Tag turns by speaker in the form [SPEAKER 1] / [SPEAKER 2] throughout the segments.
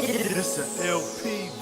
[SPEAKER 1] It's a LP.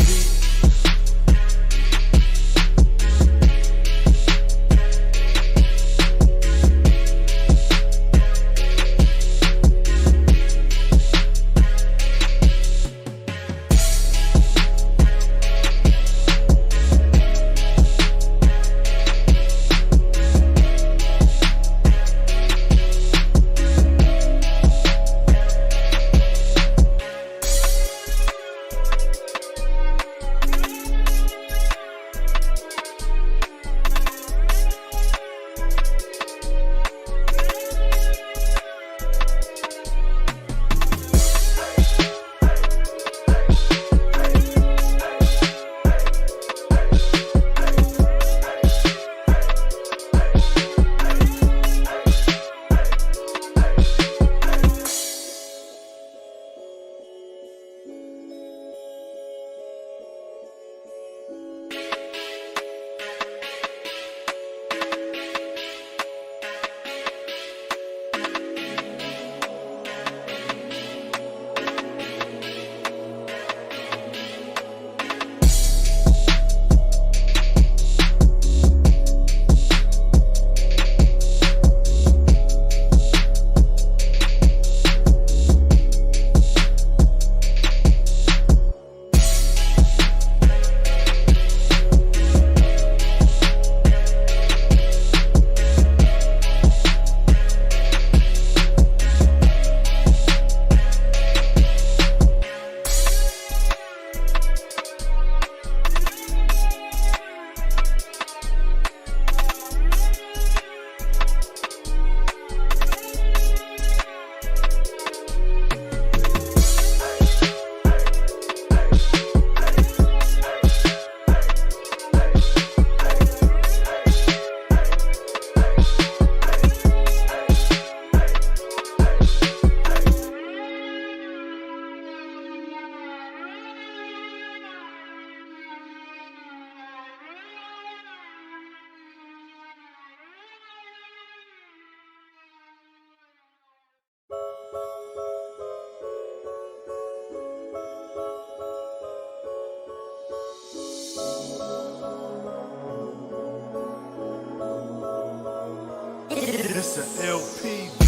[SPEAKER 1] It's a LP.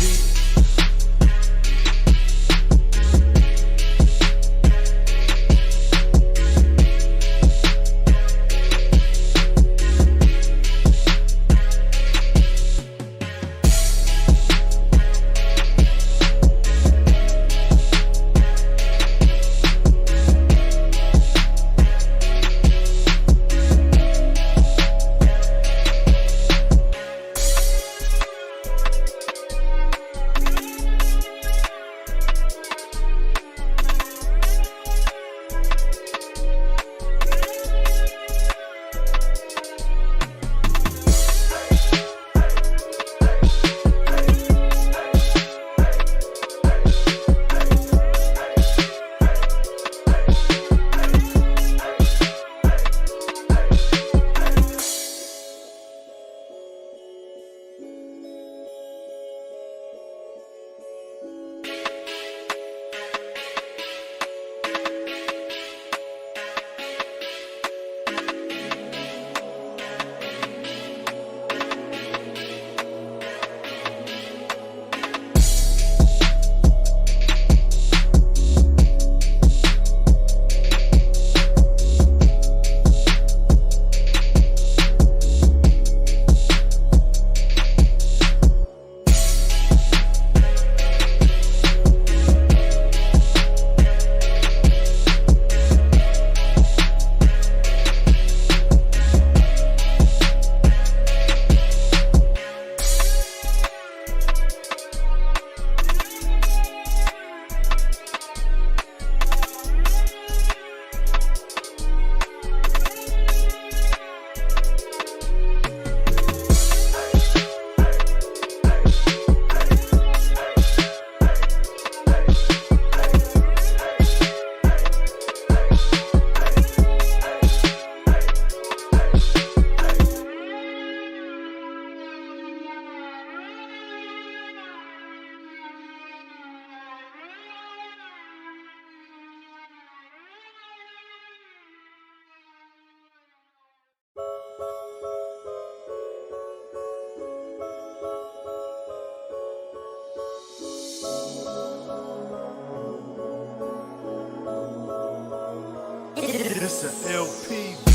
[SPEAKER 1] It's a LP beat.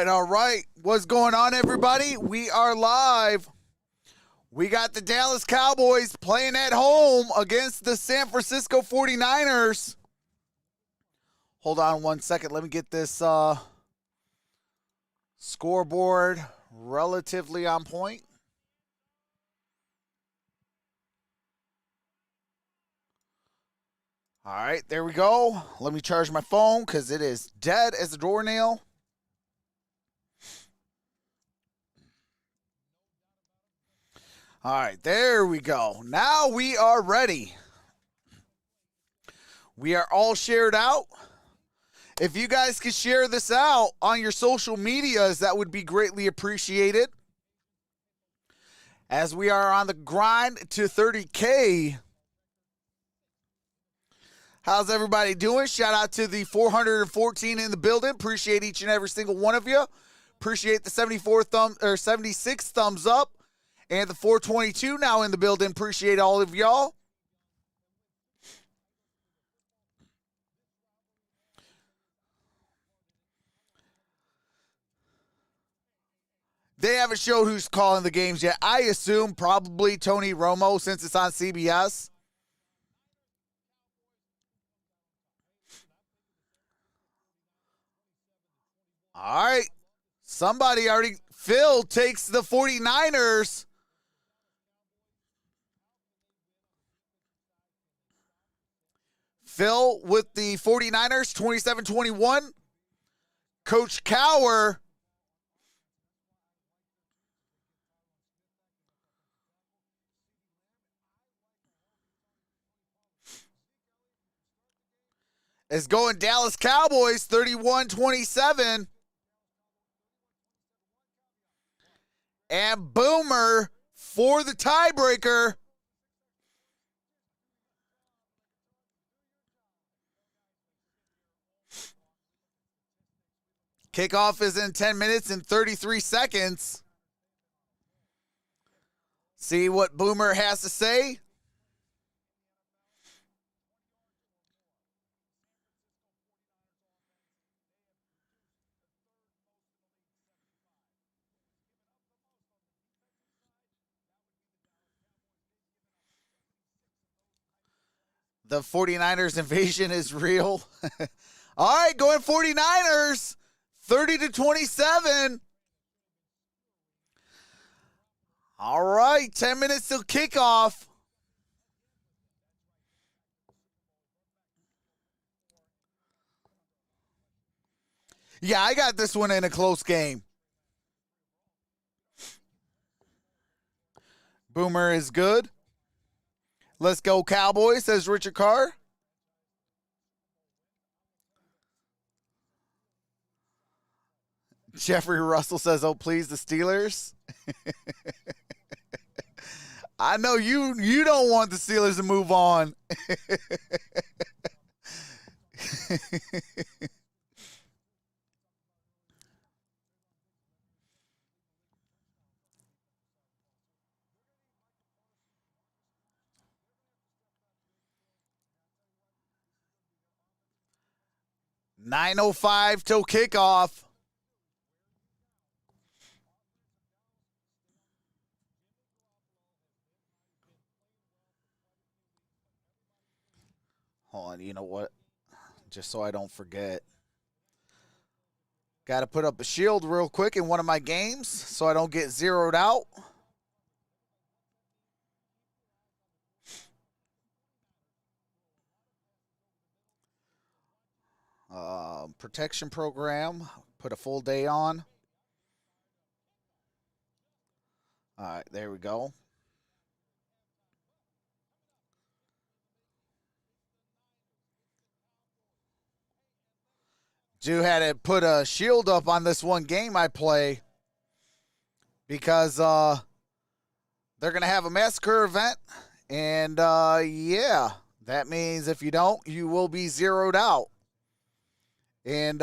[SPEAKER 2] All right. What's going on, everybody? We are live. We got the Dallas Cowboys playing at home against the San Francisco 49ers. Hold on 1 second. Let me get this scoreboard relatively on point. All right, there we go. Let me charge my phone because it is dead as a doornail. All right, there we go. Now we are ready. We are all shared out. If you guys could share this out on your social medias, that would be greatly appreciated. As we are on the grind to 30K. How's everybody doing? Shout out to the 414 in the building. Appreciate each and every single one of you. Appreciate the 76 thumbs up. And the 422 now in the building. Appreciate all of y'all. They haven't showed who's calling the games yet. I assume probably Tony Romo since it's on CBS. All right. Somebody already. Phil takes the 49ers. Phil with the 49ers, 27-21. Coach Cower is going Dallas Cowboys, 31-27. And Boomer for the tiebreaker. Kickoff is in 10 minutes and 33 seconds. See what Boomer has to say. The 49ers invasion is real. All right, going 49ers. 30-27. All right, 10 minutes till kickoff. Yeah, I got this one in a close game. Boomer is good. Let's go Cowboys, says Richard Carr. Jeffrey Russell says, oh, please, the Steelers. I know you don't want the Steelers to move on. $9:05 till kickoff. Hold on, you know what? Just so I don't forget. Got to put up a shield real quick in one of my games so I don't get zeroed out. Protection program. Put a full day on. All right, there we go. Dude had to put a shield up on this one game I play because they're going to have a massacre event. And, yeah, that means if you don't, you will be zeroed out. And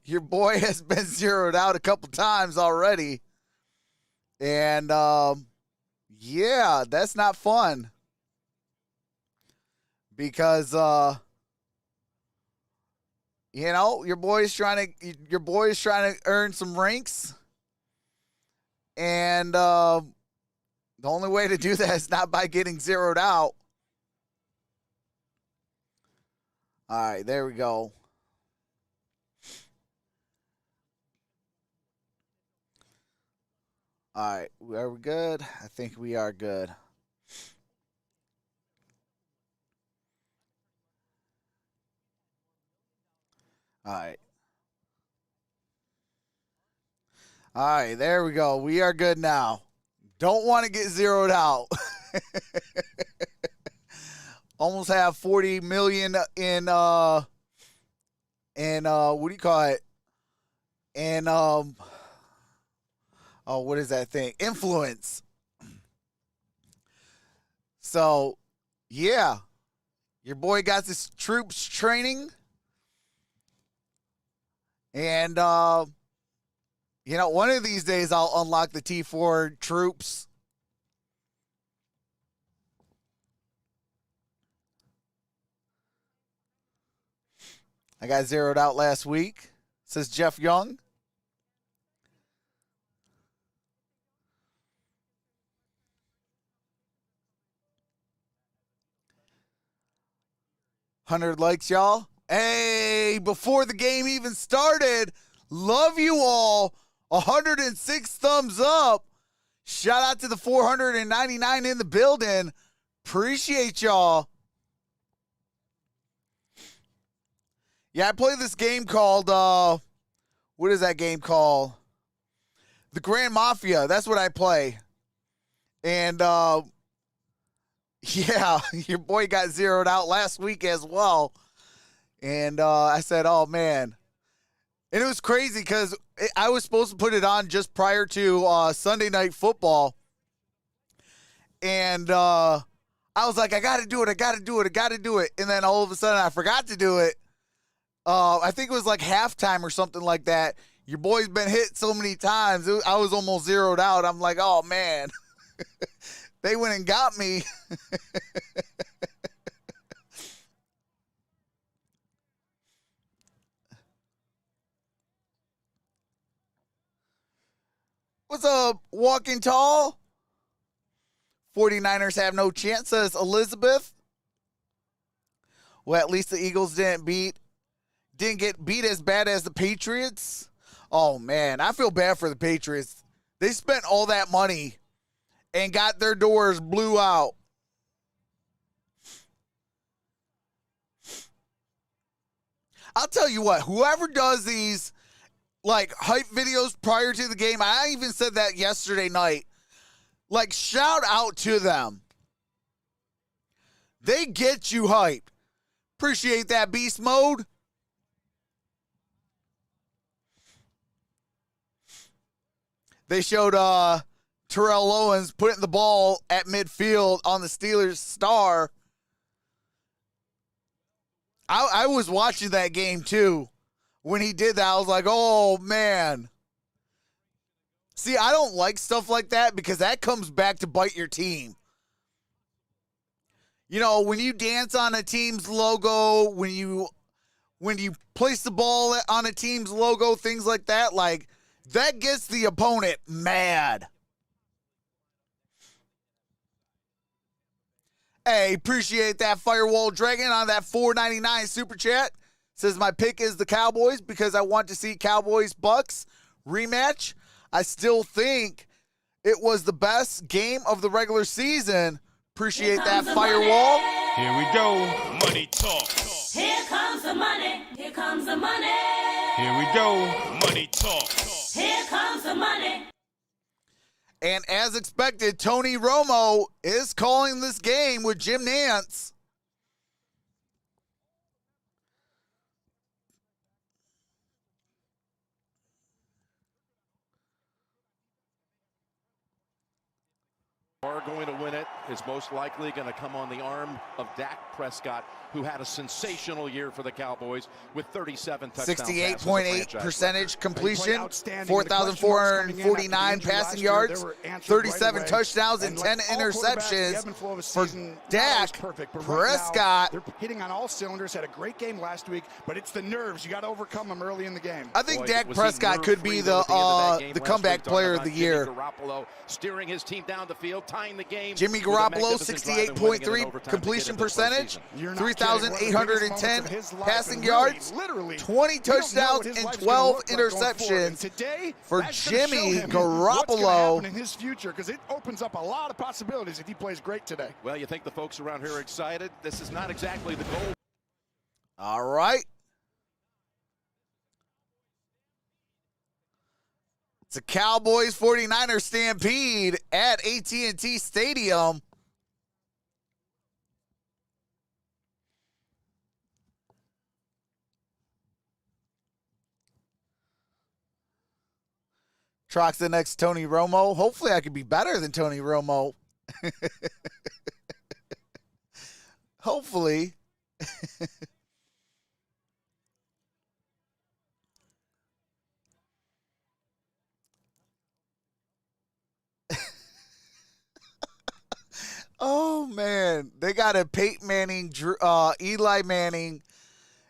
[SPEAKER 2] your boy has been zeroed out a couple times already. And, yeah, that's not fun. Because, you know, your boy's trying to earn some ranks. And the only way to do that is not by getting zeroed out. All right, there we go. All right, are we good? I think we are good. All right. All right, there we go. We are good now. Don't want to get zeroed out. Almost have 40 million in what do you call it? And oh, what is that thing? Influence. So, yeah. Your boy got this troops training. And you know, one of these days I'll unlock the T4 troops. I got zeroed out last week, says Jeff Young. $100 likes, y'all. Hey, before the game even started, love you all. 106 thumbs up. Shout out to the 499 in the building. Appreciate y'all. Yeah, I play this game called, what is that game called? The Grand Mafia. That's what I play. And, yeah, your boy got zeroed out last week as well. And I said, oh, man. And it was crazy because I was supposed to put it on just prior to Sunday Night Football. And I was like, I got to do it. And then all of a sudden I forgot to do it. I think it was like halftime or something like that. Your boy's been hit so many times. I was almost zeroed out. I'm like, oh, man. They went and got me. What's up, Walking Tall? 49ers have no chance, says Elizabeth. Well, at least the Eagles didn't get beat as bad as the Patriots. Oh, man, I feel bad for the Patriots. They spent all that money and got their doors blew out. I'll tell you what, whoever does these like hype videos prior to the game, I even said that yesterday night, like shout out to them. They get you hype. Appreciate that, beast mode. They showed Terrell Owens putting the ball at midfield on the Steelers star. I was watching that game too. When he did that, I was like, oh, man. See, I don't like stuff like that because that comes back to bite your team. You know, when you dance on a team's logo, when you place the ball on a team's logo, things like that, like, that gets the opponent mad. Hey, appreciate that Firewall Dragon on that $4.99 super chat. Says my pick is the Cowboys because I want to see Cowboys-Bucks rematch. I still think it was the best game of the regular season. Appreciate that Firewall.
[SPEAKER 1] Here we go. Money talk.
[SPEAKER 3] Here comes the money. Here comes the money.
[SPEAKER 1] Here we go. Money talk.
[SPEAKER 3] Here comes the money.
[SPEAKER 2] And as expected, Tony Romo is calling this game with Jim Nantz.
[SPEAKER 4] Are going to win it is most likely going to come on the arm of Dak Prescott, who had a sensational year for the Cowboys with 37 touchdowns.
[SPEAKER 2] 68.8% completion, 4,449 passing yards, 37 touchdowns, and 10 interceptions for Dak Prescott.
[SPEAKER 5] They're hitting on all cylinders, had a great game last week, but it's the nerves. You got to overcome them early in the game.
[SPEAKER 2] I think Dak Prescott could be the comeback player of the year.
[SPEAKER 4] Garoppolo steering his team down the field, tying the game.
[SPEAKER 2] Jimmy Garoppolo, 68.3 completion percentage, 3,810 passing yards, 20 touchdowns, and 12 interceptions for Jimmy Garoppolo.
[SPEAKER 5] In his future, because it opens up a lot of possibilities if he plays great today.
[SPEAKER 4] Well, you think the folks around here are excited? This is not exactly the goal.
[SPEAKER 2] All right. It's a Cowboys 49ers stampede at AT&T Stadium. Troxel next Tony Romo. Hopefully I could be better than Tony Romo. Hopefully. Oh, man. They got a Peyton Manning, Eli Manning.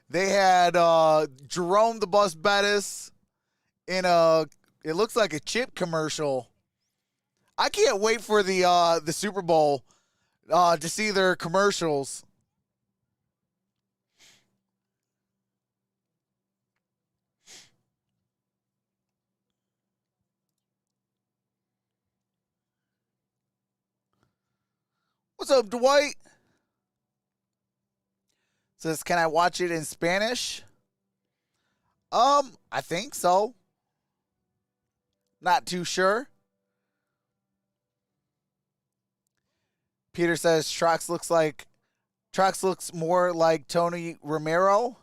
[SPEAKER 2] They had Jerome the Bus Bettis in it looks like a chip commercial. I can't wait for the Super Bowl to see their commercials. What's up, Dwight? Says, can I watch it in Spanish? I think so. Not too sure. Peter says Trox looks more like Tony Romero.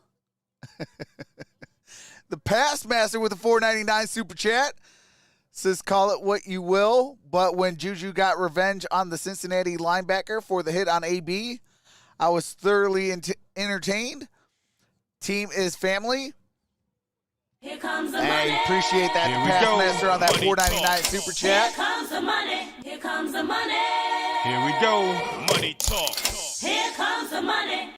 [SPEAKER 2] The Past Master with a $4.99 super chat says, call it what you will, but when Juju got revenge on the Cincinnati linebacker for the hit on AB, I was thoroughly entertained. Team is family.
[SPEAKER 3] Here comes the money.
[SPEAKER 2] Hey, appreciate that, Past Master, on that $4.99 super chat.
[SPEAKER 3] Here comes the money. Here comes the money.
[SPEAKER 1] Here we go. Money talk.
[SPEAKER 3] Here comes the money.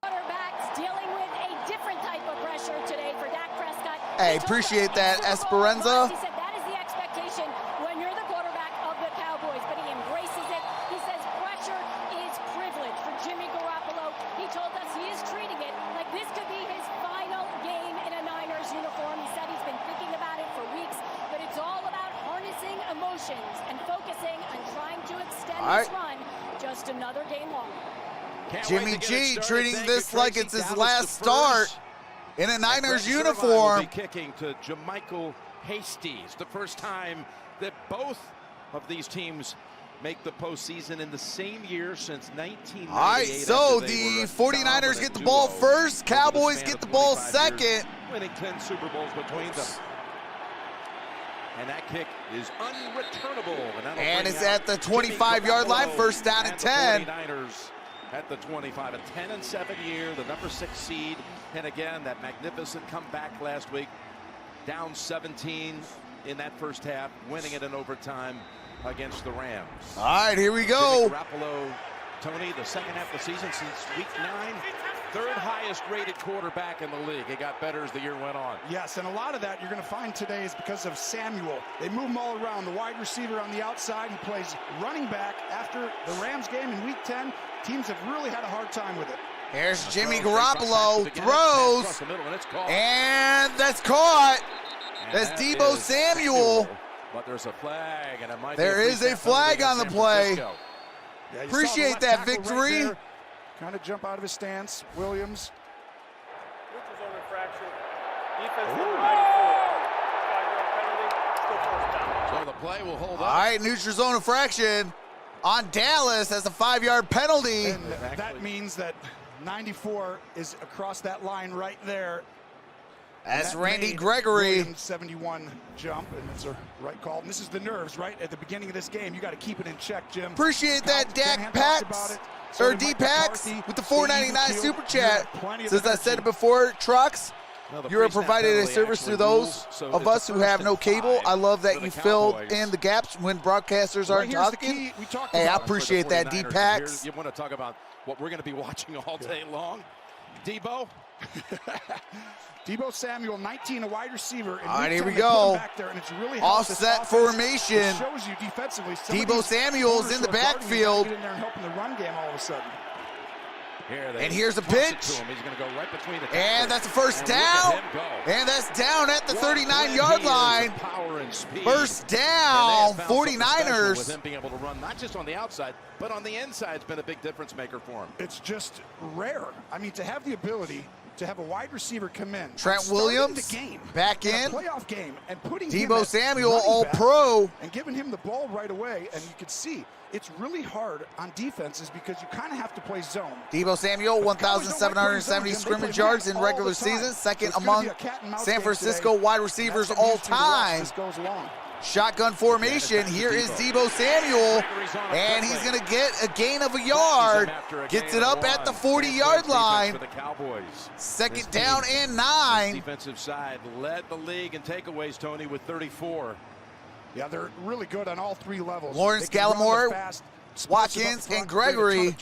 [SPEAKER 6] Quarterbacks dealing with a different type of pressure today for Dak Prescott.
[SPEAKER 2] Hey, appreciate that, Esperanza.
[SPEAKER 6] He said that is the expectation when you're the quarterback of the Cowboys, but he embraces it. He says pressure is privilege for Jimmy Garoppolo. He told us he is treating it like this could be his final game in a Niners uniform. He said he's been thinking about it for weeks, but it's all formations and focusing on trying to extend
[SPEAKER 2] All right.
[SPEAKER 6] this run just another game longer.
[SPEAKER 2] Jimmy G treating this like it's his last start in a Niners uniform.
[SPEAKER 4] Will be kicking to Jermichael Hasties. The first time that both of these teams make the postseason in the same year since 1998.
[SPEAKER 2] All right, so the 49ers get the ball first. Cowboys get the ball second.
[SPEAKER 4] Winning 10 Super Bowls between them. And that kick is unreturnable.
[SPEAKER 2] And it's at the 25-yard line, first down and 10.
[SPEAKER 4] 49ers at the 25, a 10-7 year, the number 6 seed. And again, that magnificent comeback last week, down 17 in that first half, winning it in overtime against the Rams.
[SPEAKER 2] All right, here we go.
[SPEAKER 4] Jimmy Garoppolo, Tony, the second half of the season since week 9, third highest rated quarterback in the league. It got better as the year went on.
[SPEAKER 5] Yes, and a lot of that you're going to find today is because of Samuel. They move him all around. The wide receiver on the outside, he plays running back. After the Rams game in week 10, teams have really had a hard time with it.
[SPEAKER 2] Here's Jimmy Garoppolo, throws, and that's caught. That's Deebo Samuel.
[SPEAKER 4] But there's a flag, and it might
[SPEAKER 2] there is a flag on the play.
[SPEAKER 5] Yeah,
[SPEAKER 2] appreciate that victory.
[SPEAKER 5] Right, kind of jump out of his stance. Williams.
[SPEAKER 7] Neutral zone infraction. Defense number 94. 5-yard penalty. Still first down.
[SPEAKER 4] So the play will hold up.
[SPEAKER 2] All right, neutral zone infraction on Dallas as a 5-yard penalty.
[SPEAKER 5] And that means that 94 is across that line right there.
[SPEAKER 2] That's
[SPEAKER 5] that
[SPEAKER 2] Randy
[SPEAKER 5] made
[SPEAKER 2] Gregory.
[SPEAKER 5] Williams' 71 jump, and it's a right call. And this is the nerves, right? At the beginning of this game, you got to keep it in check, Jim.
[SPEAKER 2] Appreciate that, Dak Pax, or D-Pax, with the $4.99 super chat. Since I said it before, Trox, you are provided a service to those of us who have no cable. I love that you filled in the gaps when broadcasters aren't talking. Hey, I appreciate that, D-Pax.
[SPEAKER 4] You want to talk about what we're going to be watching all day long? Deebo?
[SPEAKER 5] Deebo Samuel, 19, a wide receiver.
[SPEAKER 2] All right, here we go.
[SPEAKER 5] Back there, and it's really
[SPEAKER 2] offset formation.
[SPEAKER 5] It shows you defensively.
[SPEAKER 2] Deebo Samuel's in the backfield.
[SPEAKER 5] Get in there and helping the run game all of a sudden.
[SPEAKER 2] And here's a pitch.
[SPEAKER 4] He's going to go right between the
[SPEAKER 2] and that's a first down. And that's down at the 39-yard line. First down, 49ers.
[SPEAKER 4] With him being able to run not just on the outside, but on the inside has been a big difference maker for him.
[SPEAKER 5] It's just rare. I mean, to have the ability to have a wide receiver come in,
[SPEAKER 2] Trent Williams
[SPEAKER 5] the game,
[SPEAKER 2] back in,
[SPEAKER 5] a playoff game, and putting
[SPEAKER 2] Deebo Samuel, all-pro,
[SPEAKER 5] and giving him the ball right away. And you can see it's really hard on defenses because you kind of have to play zone.
[SPEAKER 2] Deebo Samuel, 1,770 scrimmage yards in regular season, second among San Francisco wide receivers all time. Shotgun formation. Here is Deebo Samuel, and he's going to get a gain of a yard. Gets it up at the 40-yard line. Second down and 9.
[SPEAKER 4] Defensive side led the league in takeaways, Tony, with 34.
[SPEAKER 5] Yeah, they're really good on all 3 levels.
[SPEAKER 2] Lawrence Gallimore, Watkins, and Gregory.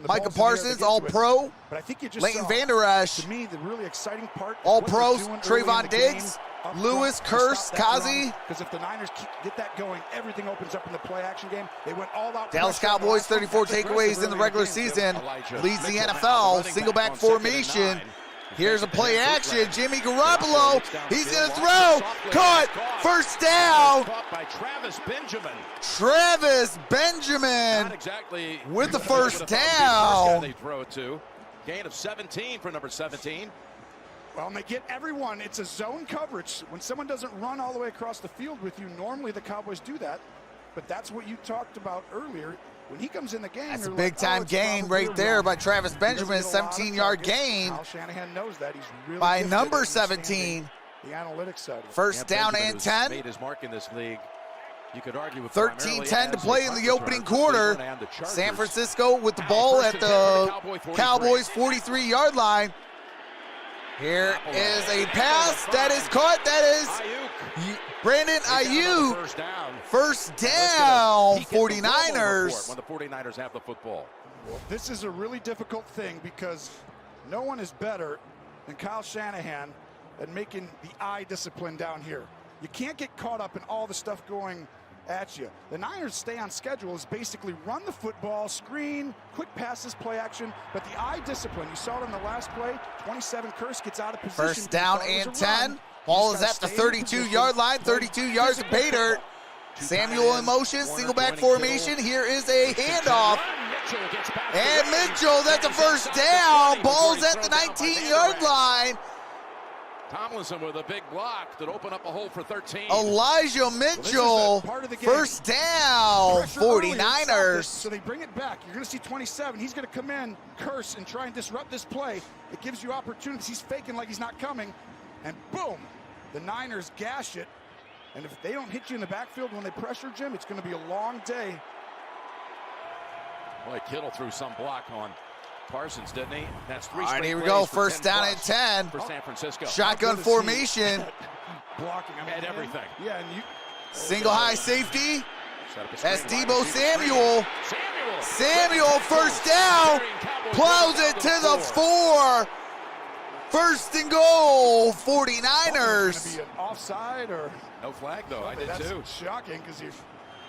[SPEAKER 2] Micah Parsons, all-pro.
[SPEAKER 5] But I think you just
[SPEAKER 2] Leighton
[SPEAKER 5] saw,
[SPEAKER 2] Vander Esch,
[SPEAKER 5] to me, the really exciting part.
[SPEAKER 2] all-pros. Trayvon Diggs, Lewis, Curse, Kazi.
[SPEAKER 5] Because if the Niners get that going, everything opens up in the play-action game. They went all out.
[SPEAKER 2] Dallas Cowboys, 34 takeaways in the regular season. Leads the NFL. Single-back formation. Here's a play action. Jimmy Garoppolo. He's going to throw. Caught. First down.
[SPEAKER 4] Caught by Travis Benjamin.
[SPEAKER 2] Travis Benjamin
[SPEAKER 4] Not exactly
[SPEAKER 2] with the first down.
[SPEAKER 4] They throw it to. Gain of 17 for number 17.
[SPEAKER 5] Well, and they get everyone. It's a zone coverage. When someone doesn't run all the way across the field with you, normally the Cowboys do that. But that's what you talked about earlier. When he comes in the game,
[SPEAKER 2] that's a big-time gain right there by Travis Benjamin, 17-yard gain
[SPEAKER 5] Kyle Shanahan knows that. He's really
[SPEAKER 2] by number 17.
[SPEAKER 5] The analytics side.
[SPEAKER 2] First down and 10.
[SPEAKER 4] Made his mark in this league. You could argue with
[SPEAKER 2] 13-10 to play in the opening quarter. San Francisco with the ball at the Cowboys 43-yard line. Here is a pass that is caught. That is Brandon Ayuk. First down, 49ers.
[SPEAKER 4] When the 49ers have the football.
[SPEAKER 5] Well, this is a really difficult thing because no one is better than Kyle Shanahan at making the eye discipline down here. You can't get caught up in all the stuff going at you. The Niners stay on schedule is basically run the football, screen, quick passes, play action, but the eye discipline, you saw it in the last play, 27 Curse gets out of position.
[SPEAKER 2] First down and 10. Ball is at the 32-yard line, 32 yards of pay dirt. Samuel in motion, single back formation. Here is a handoff. And Mitchell, that's a first down. Ball's at the 19-yard line.
[SPEAKER 4] Tomlinson with a big block that opened up a hole for 13.
[SPEAKER 2] Elijah Mitchell, first down,
[SPEAKER 5] Pressure early,
[SPEAKER 2] 49ers.
[SPEAKER 5] so they bring it back. You're going to see 27. He's going to come in, curse, and try and disrupt this play. It gives you opportunities. He's faking like he's not coming. And boom, the Niners gash it. And if they don't hit you in the backfield when they pressure Jim, it's going to be a long day.
[SPEAKER 4] Boy, Kittle threw some block on Parsons, didn't he? That's three.
[SPEAKER 2] All right,
[SPEAKER 4] straight
[SPEAKER 2] here we
[SPEAKER 4] plays
[SPEAKER 2] go.
[SPEAKER 4] for
[SPEAKER 2] First down and 10.
[SPEAKER 4] for San Francisco.
[SPEAKER 2] Shotgun formation.
[SPEAKER 5] Blocking. I mean,
[SPEAKER 4] And everything.
[SPEAKER 5] Yeah, and you.
[SPEAKER 2] Single high safety.
[SPEAKER 4] Set up a
[SPEAKER 2] That's
[SPEAKER 4] screen,
[SPEAKER 2] Debo
[SPEAKER 4] wide receiver
[SPEAKER 2] Samuel.
[SPEAKER 4] screen.
[SPEAKER 2] Samuel, first down. Plows it to the 4. First and goal, 49ers.
[SPEAKER 5] It's going to be an offside or.
[SPEAKER 4] No flag, though. I did
[SPEAKER 5] That's
[SPEAKER 4] too.
[SPEAKER 5] shocking because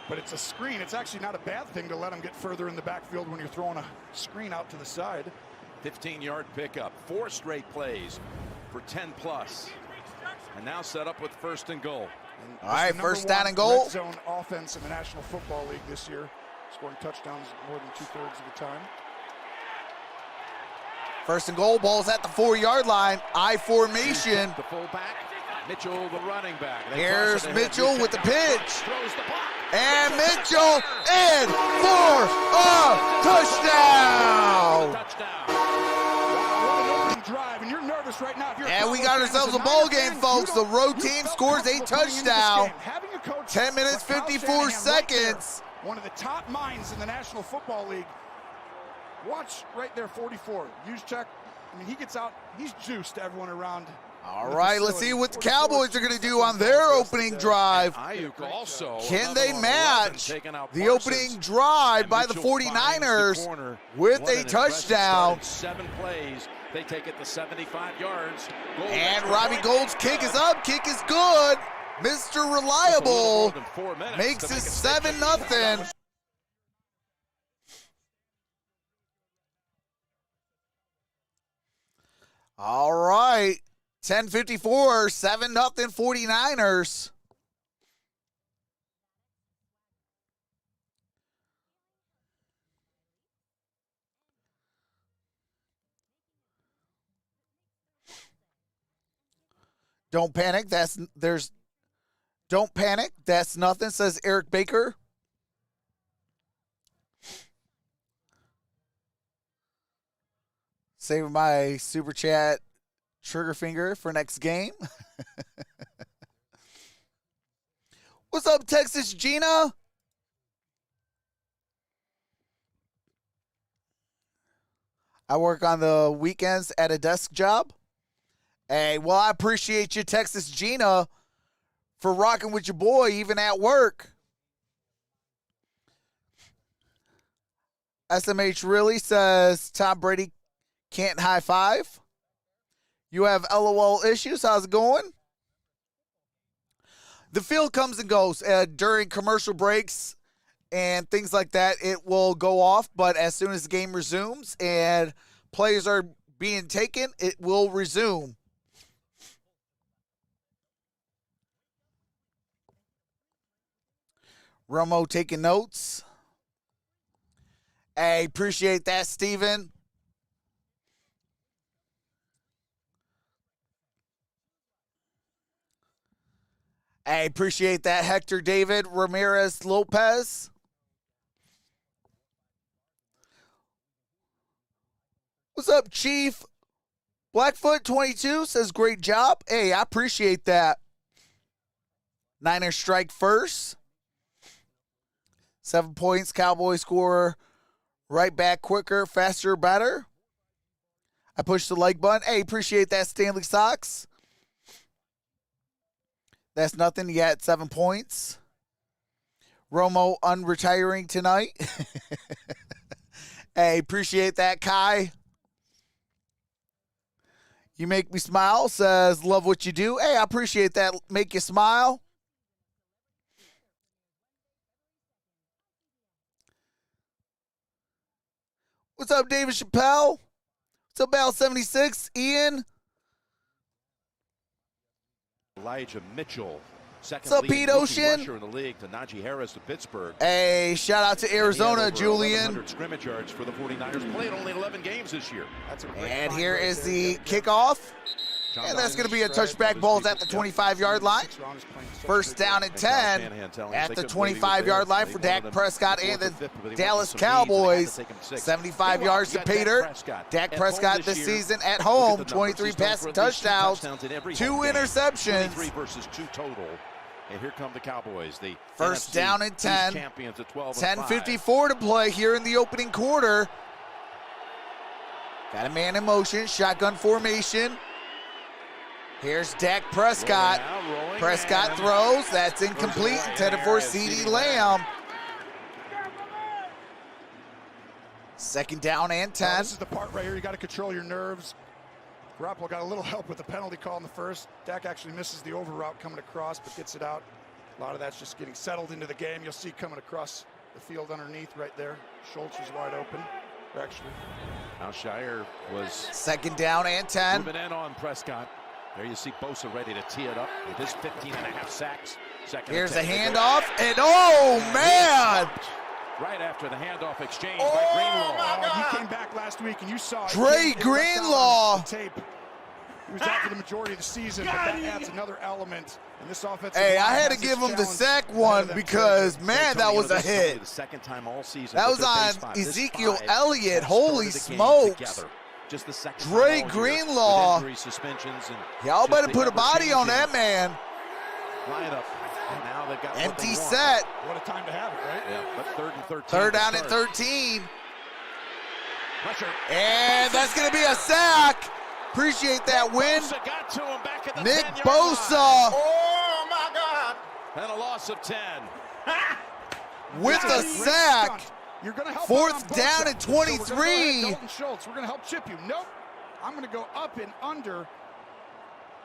[SPEAKER 5] but it's a screen. It's actually not a bad thing to let him get further in the backfield when you're throwing a screen out to the side.
[SPEAKER 4] 15-yard pickup. 4 straight plays for 10+. And now set up with first and goal.
[SPEAKER 5] And
[SPEAKER 2] All right,
[SPEAKER 5] the
[SPEAKER 2] first
[SPEAKER 5] number
[SPEAKER 2] down
[SPEAKER 5] one
[SPEAKER 2] and goal.
[SPEAKER 5] Red zone offense in the National Football League this year, scoring touchdowns more than 2/3 of the time.
[SPEAKER 2] First and goal, ball's at the 4-yard line. I formation.
[SPEAKER 4] The fullback. Mitchell, the running back. They
[SPEAKER 2] Here's
[SPEAKER 4] toss it ahead.
[SPEAKER 2] Mitchell with the pitch.
[SPEAKER 4] Throws the block.
[SPEAKER 2] And Mitchell in for a touchdown.
[SPEAKER 4] Touchdown.
[SPEAKER 5] What an opening drive, and you're nervous right now. If you're a
[SPEAKER 2] And we got
[SPEAKER 5] Cowboys fan,
[SPEAKER 2] ourselves
[SPEAKER 5] as
[SPEAKER 2] a ball
[SPEAKER 5] Niners
[SPEAKER 2] game,
[SPEAKER 5] fan,
[SPEAKER 2] folks. The
[SPEAKER 5] you
[SPEAKER 2] road
[SPEAKER 5] don't-
[SPEAKER 2] team
[SPEAKER 5] you felt
[SPEAKER 2] scores a
[SPEAKER 5] comfortable coming into this
[SPEAKER 2] touchdown.
[SPEAKER 5] game. Having a coach
[SPEAKER 2] 10 minutes,
[SPEAKER 5] like Kyle
[SPEAKER 2] 54
[SPEAKER 5] Shanahan right there,
[SPEAKER 2] seconds.
[SPEAKER 5] one of the top minds in the National Football League. Watch right there, 44. Use check. I mean, he gets out. He's juiced to everyone around.
[SPEAKER 2] All right, let's see what the Cowboys are going to do on their opening drive.
[SPEAKER 4] Ayuk also.
[SPEAKER 2] Can
[SPEAKER 4] another
[SPEAKER 2] they
[SPEAKER 4] one,
[SPEAKER 2] match
[SPEAKER 4] 11, taking out
[SPEAKER 2] the
[SPEAKER 4] Parsons.
[SPEAKER 2] opening drive
[SPEAKER 4] And
[SPEAKER 2] by the
[SPEAKER 4] Mitchell finds the
[SPEAKER 2] 49ers
[SPEAKER 4] corner.
[SPEAKER 2] with
[SPEAKER 4] What
[SPEAKER 2] a
[SPEAKER 4] an impressive
[SPEAKER 2] touchdown?
[SPEAKER 4] start in 7 plays. They take it to 75 yards. Goal
[SPEAKER 2] And
[SPEAKER 4] line
[SPEAKER 2] Robbie
[SPEAKER 4] for
[SPEAKER 2] Gold's kick is up. Kick is good. Mr. Reliable
[SPEAKER 4] Than 4 minutes
[SPEAKER 2] makes
[SPEAKER 4] to
[SPEAKER 2] it
[SPEAKER 4] make
[SPEAKER 2] 7-0. All right. 10:54, 7-0 49ers. Don't panic. Don't panic. That's nothing, says Eric Baker. Saving my super chat trigger finger for next game. What's up, Texas Gina? I work on the weekends at a desk job. Hey, well, I appreciate you, Texas Gina, for rocking with your boy even at work. SMH really says Tom Brady can't high five. You have LOL issues. How's it going? The field comes and goes during commercial breaks and things like that. It will go off, but as soon as the game resumes and players are being taken, it will resume. Romo taking notes. Hey, appreciate that, Steven. I appreciate that, Hector David Ramirez Lopez. What's up, Chief? Blackfoot 22 says great job. Hey, I appreciate that. Niners strike first. 7 points. Cowboys score right back quicker, faster, better. I push the like button. Hey, appreciate that, Stanley Sox. That's nothing. You got 7 points. Romo unretiring tonight. Hey, appreciate that, Kai. You make me smile, says love what you do. Hey, I appreciate that. Make you smile. What's up, David Chappelle? What's up, Al 76? Ian?
[SPEAKER 4] Elijah Mitchell Second
[SPEAKER 2] What's up,
[SPEAKER 4] leading
[SPEAKER 2] Pete
[SPEAKER 4] rookie
[SPEAKER 2] Ocean?
[SPEAKER 4] rusher in the league to Najee Harris to Pittsburgh.
[SPEAKER 2] Hey, shout out to Arizona,
[SPEAKER 4] And he had over
[SPEAKER 2] Julian.
[SPEAKER 4] 1,100 scrimmage yards for the 49ers. Played only 11 games this year.
[SPEAKER 5] That's a great
[SPEAKER 2] And
[SPEAKER 5] find
[SPEAKER 2] here
[SPEAKER 5] right
[SPEAKER 2] is
[SPEAKER 5] there.
[SPEAKER 2] the
[SPEAKER 5] Yep.
[SPEAKER 2] kickoff.
[SPEAKER 4] John
[SPEAKER 2] And that's going to be a
[SPEAKER 5] Credit,
[SPEAKER 2] touchback
[SPEAKER 5] those
[SPEAKER 2] balls
[SPEAKER 5] people.
[SPEAKER 2] at the
[SPEAKER 5] Yep.
[SPEAKER 2] 25-yard line.
[SPEAKER 5] 6 rounds playing such
[SPEAKER 2] First
[SPEAKER 5] good
[SPEAKER 2] down
[SPEAKER 5] ball.
[SPEAKER 2] and
[SPEAKER 4] And Kyle
[SPEAKER 2] 10
[SPEAKER 4] Shanahan telling us
[SPEAKER 2] at
[SPEAKER 4] they
[SPEAKER 2] the
[SPEAKER 4] couldn't believe he was
[SPEAKER 2] 25-yard
[SPEAKER 4] there.
[SPEAKER 2] line
[SPEAKER 4] They
[SPEAKER 2] for
[SPEAKER 4] wanted
[SPEAKER 2] Dak
[SPEAKER 4] him
[SPEAKER 2] Prescott
[SPEAKER 4] fourth
[SPEAKER 2] and
[SPEAKER 4] or
[SPEAKER 2] the
[SPEAKER 4] fifth, but they
[SPEAKER 2] Dallas
[SPEAKER 4] wanted some speed, so they had to
[SPEAKER 2] Cowboys.
[SPEAKER 4] take him six.
[SPEAKER 2] 75
[SPEAKER 4] Meanwhile,
[SPEAKER 2] yards
[SPEAKER 4] you
[SPEAKER 2] to
[SPEAKER 4] got Dak
[SPEAKER 2] Peter.
[SPEAKER 4] Prescott.
[SPEAKER 2] Dak
[SPEAKER 4] At
[SPEAKER 2] Prescott
[SPEAKER 4] home
[SPEAKER 2] this
[SPEAKER 4] year.
[SPEAKER 2] season at
[SPEAKER 4] Look
[SPEAKER 2] home,
[SPEAKER 4] the numbers.
[SPEAKER 2] 23
[SPEAKER 4] He's thrown
[SPEAKER 2] passing
[SPEAKER 4] for at least two
[SPEAKER 2] touchdowns,
[SPEAKER 4] in every
[SPEAKER 2] 2
[SPEAKER 4] home game.
[SPEAKER 2] interceptions.
[SPEAKER 4] 23 versus 2 total. And here come the Cowboys. The
[SPEAKER 2] First
[SPEAKER 4] NFC
[SPEAKER 2] down and 10.
[SPEAKER 4] East champions at 12 and
[SPEAKER 2] 10:54 to play here in the opening quarter. Got a man in motion, shotgun formation. Here's Dak Prescott.
[SPEAKER 4] Rolling
[SPEAKER 2] Prescott
[SPEAKER 4] and
[SPEAKER 2] throws. That's incomplete. Intended for CeeDee Lamb. Second down and
[SPEAKER 5] Now,
[SPEAKER 2] 10.
[SPEAKER 5] this is the part right here. You got to control your nerves. Garoppolo got a little help with the penalty call in the first. Dak actually misses the over route coming across, but gets it out. A lot of that's just getting settled into the game. You'll see coming across the field underneath right there. Schultz was wide open. Actually,
[SPEAKER 4] Now Shire was
[SPEAKER 2] Second down and 10.
[SPEAKER 4] moving in on Prescott. There you see Bosa ready to tee it up with his 15.5 sacks. Second
[SPEAKER 2] Here's the
[SPEAKER 4] and 10.
[SPEAKER 2] handoff. And oh, man.
[SPEAKER 4] Right after the handoff exchange by Greenlaw.
[SPEAKER 5] he came back last week, and you saw it.
[SPEAKER 2] Dre
[SPEAKER 5] It left out
[SPEAKER 2] Greenlaw.
[SPEAKER 5] on the tape. He was out for the majority of the season, but that adds another element in this offensive
[SPEAKER 2] Hey,
[SPEAKER 5] line
[SPEAKER 2] I had to
[SPEAKER 5] has
[SPEAKER 2] give
[SPEAKER 5] its
[SPEAKER 2] him the
[SPEAKER 5] challenge
[SPEAKER 2] sack
[SPEAKER 5] ahead
[SPEAKER 2] one
[SPEAKER 5] of them
[SPEAKER 2] because,
[SPEAKER 5] too.
[SPEAKER 2] man, that was a
[SPEAKER 4] This is only
[SPEAKER 2] hit.
[SPEAKER 4] the second time all season
[SPEAKER 2] That
[SPEAKER 4] that
[SPEAKER 2] was
[SPEAKER 4] their base
[SPEAKER 2] on
[SPEAKER 4] five, this
[SPEAKER 2] Ezekiel
[SPEAKER 4] five,
[SPEAKER 2] Elliott.
[SPEAKER 4] have
[SPEAKER 2] Holy
[SPEAKER 4] started the game
[SPEAKER 2] smokes.
[SPEAKER 4] together. Just the second
[SPEAKER 2] Dre
[SPEAKER 4] time all year,
[SPEAKER 2] Greenlaw.
[SPEAKER 4] with injury, suspensions, and
[SPEAKER 2] Y'all
[SPEAKER 4] just
[SPEAKER 2] better
[SPEAKER 4] the
[SPEAKER 2] put a body on that
[SPEAKER 4] ever-changing
[SPEAKER 2] man.
[SPEAKER 4] lineup. And now they've got what
[SPEAKER 2] Empty
[SPEAKER 4] they want.
[SPEAKER 2] set.
[SPEAKER 5] What a time to have it, right?
[SPEAKER 4] Yeah, but 3rd and 13.
[SPEAKER 2] Third
[SPEAKER 4] to
[SPEAKER 2] down and
[SPEAKER 4] start.
[SPEAKER 2] 13.
[SPEAKER 4] Pressure.
[SPEAKER 2] And that's going to be a sack. Appreciate that win.
[SPEAKER 4] Bosa got to him back at the
[SPEAKER 2] Nick
[SPEAKER 4] 10-yard
[SPEAKER 2] Bosa
[SPEAKER 4] line. Oh my God! And a loss of 10.
[SPEAKER 2] with
[SPEAKER 5] This
[SPEAKER 2] a
[SPEAKER 5] is a great
[SPEAKER 2] sack.
[SPEAKER 5] stunt. You're going to help
[SPEAKER 2] Fourth
[SPEAKER 5] out on Bosa.
[SPEAKER 2] down and
[SPEAKER 5] So we're gonna
[SPEAKER 2] 23.
[SPEAKER 5] go ahead, Dalton Schultz, we're going to help chip you. Nope. I'm going to go up and under.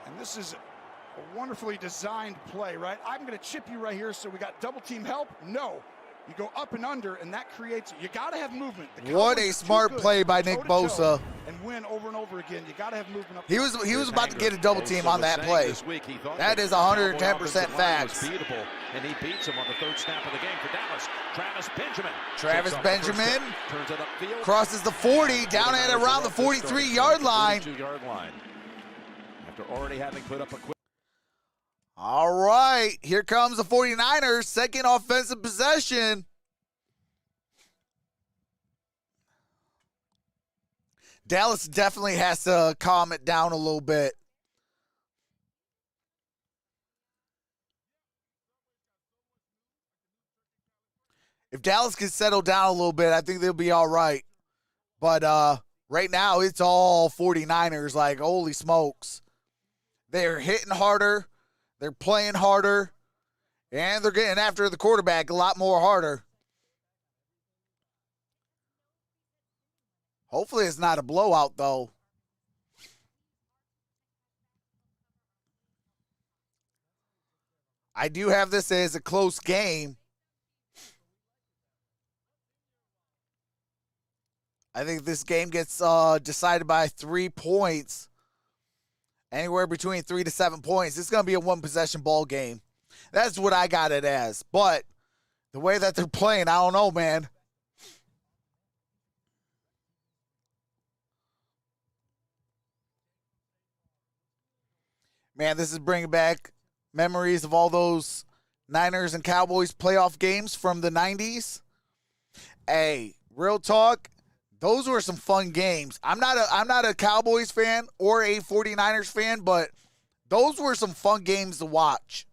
[SPEAKER 5] And this is a wonderfully designed play, right? I'm going to chip you right here, so we got double team help. No. You go up and under, and that creates, you got to have movement. The
[SPEAKER 2] What
[SPEAKER 5] Cowboys
[SPEAKER 2] a
[SPEAKER 5] are too
[SPEAKER 2] smart
[SPEAKER 5] good
[SPEAKER 2] play by Nick
[SPEAKER 5] toe-to-toe
[SPEAKER 2] Bosa.
[SPEAKER 5] And win over and over again. You got to have movement up.
[SPEAKER 2] He was about to get a double team on that play. That is 110% facts.
[SPEAKER 4] Beatable, and he beats him on the 3rd snap of the game for Dallas. Travis Benjamin.
[SPEAKER 2] Travis
[SPEAKER 4] takes off the first
[SPEAKER 2] Benjamin
[SPEAKER 4] step, turns it upfield.
[SPEAKER 2] crosses the 40, down at around the 43-yard line.
[SPEAKER 4] 42-yard line. After already having put up a quick.
[SPEAKER 2] All right, here comes the 49ers, second offensive possession. Dallas definitely has to calm it down a little bit. If Dallas can settle down a little bit, I think they'll be all right. But right now, it's all 49ers. Like, holy smokes. They're hitting harder. They're playing harder. And they're getting after the quarterback a lot more harder. Hopefully it's not a blowout, though. I do have this as a close game. I think this game gets decided by 3 points. Anywhere between 3 to 7 points. It's going to be a one-possession ball game. That's what I got it as. But the way that they're playing, I don't know, man. Man, this is bringing back memories of all those Niners and Cowboys playoff games from the 90s. Hey, real talk, those were some fun games. I'm not a Cowboys fan or a 49ers fan, but those were some fun games to watch.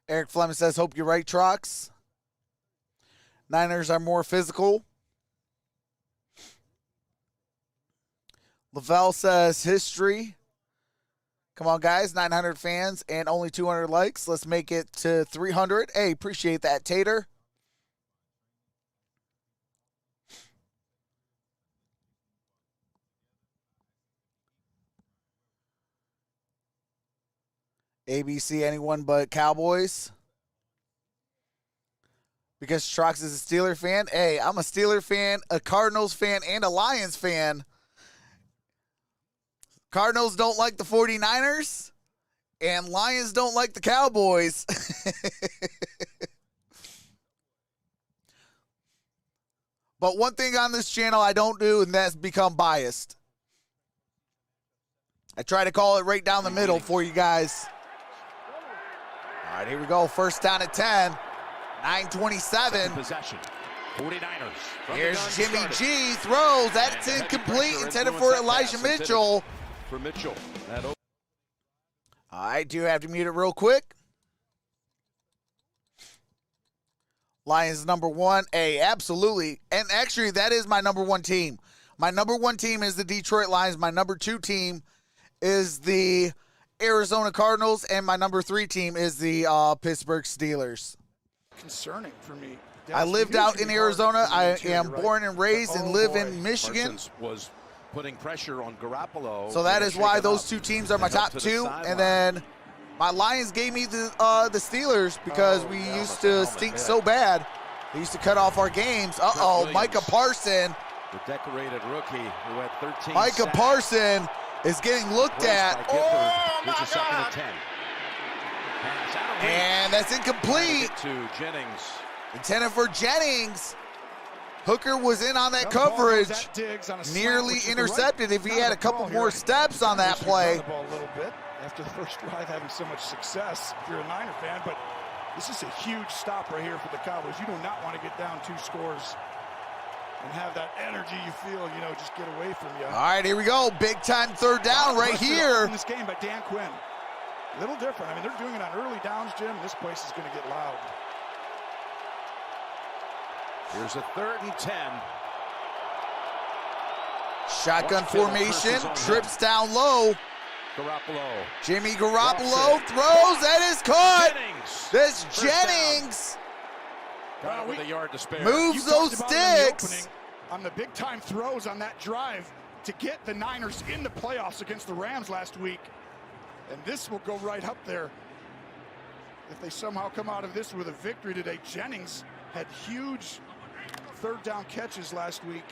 [SPEAKER 2] Eric Fleming says, hope you're right, Trox. Niners are more physical. Lavelle says, history. Come on, guys. 900 fans and only 200 likes. Let's make it to 300. Hey, appreciate that, Tater. ABC, anyone but Cowboys. because Trox is a Steeler fan. Hey, I'm a Steeler fan, a Cardinals fan, and a Lions fan. Cardinals don't like the 49ers, and Lions don't like the Cowboys. But one thing on this channel I don't do, and that's become biased. I try to call it right down the middle for you guys. All right, here we go. First down at 10. 9:27.
[SPEAKER 4] Possession. 49ers.
[SPEAKER 2] Here's Jimmy G. Throws. That's incomplete. Intended for Elijah Mitchell.
[SPEAKER 4] For Mitchell.
[SPEAKER 2] All right, do have to mute it real quick. Lions number one. Hey, absolutely. And actually, that is my number one team. My number one team is the Detroit Lions. My number two team is the Arizona Cardinals. And my number three team is the Pittsburgh Steelers.
[SPEAKER 5] Concerning for me.
[SPEAKER 2] I lived out in Arizona. I am born and raised and live in Michigan.
[SPEAKER 4] Parsons was putting pressure on Garoppolo.
[SPEAKER 2] So that is why those two teams are my top two. And then my Lions gave me the Steelers because we used to stink so bad. They used to cut off our games. Uh-oh, Micah Parson.
[SPEAKER 4] The decorated rookie who had 13
[SPEAKER 2] Micah
[SPEAKER 4] sacks.
[SPEAKER 2] Parson is getting looked at.
[SPEAKER 4] Oh, my second and 10. Pass out of reach.
[SPEAKER 2] And that's incomplete.
[SPEAKER 4] To Jennings.
[SPEAKER 2] Intended for Jennings. Hooker was in on that coverage. Nearly intercepted if he had a couple more steps on that play.
[SPEAKER 5] After the first drive having so much success, if you're a Niner fan, but this is a huge stop right here for the Cowboys. You do not want to get down 2 scores and have that energy you feel, just get away from you.
[SPEAKER 2] All right, here we go. Big time third down right here.
[SPEAKER 5] In this game by Dan Quinn. A little different. I mean, they're doing it on early downs, Jim. This place is going to get loud.
[SPEAKER 4] Here's a 3rd and 10.
[SPEAKER 2] Shotgun formation, trips down low.
[SPEAKER 4] Garoppolo.
[SPEAKER 2] Jimmy Garoppolo throws. That is caught.
[SPEAKER 4] Jennings.
[SPEAKER 2] That's
[SPEAKER 4] First
[SPEAKER 2] Jennings.
[SPEAKER 4] Got it with a yard to spare.
[SPEAKER 2] Moves those sticks.
[SPEAKER 5] On the big time throws on that drive to get the Niners in the playoffs against the Rams last week. And this will go right up there. If they somehow come out of this with a victory today, Jennings had huge 3rd down catches last week.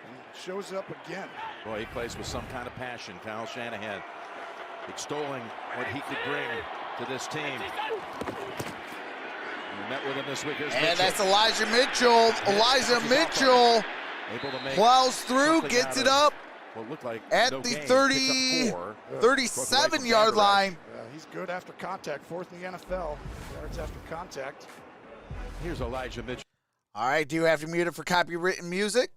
[SPEAKER 5] And shows up again.
[SPEAKER 4] Boy, he plays with some kind of passion. Kyle Shanahan extolling what he could bring to this team. We met with him this week. Here's
[SPEAKER 2] And
[SPEAKER 4] Mitchell.
[SPEAKER 2] that's Elijah Mitchell. Elijah Mitchell plows through, gets it up at the 37-yard line.
[SPEAKER 5] He's good after contact. 4th in the NFL. Yards after contact.
[SPEAKER 4] Here's Elijah Mitchell.
[SPEAKER 2] All right, do you have to mute it for copywritten music?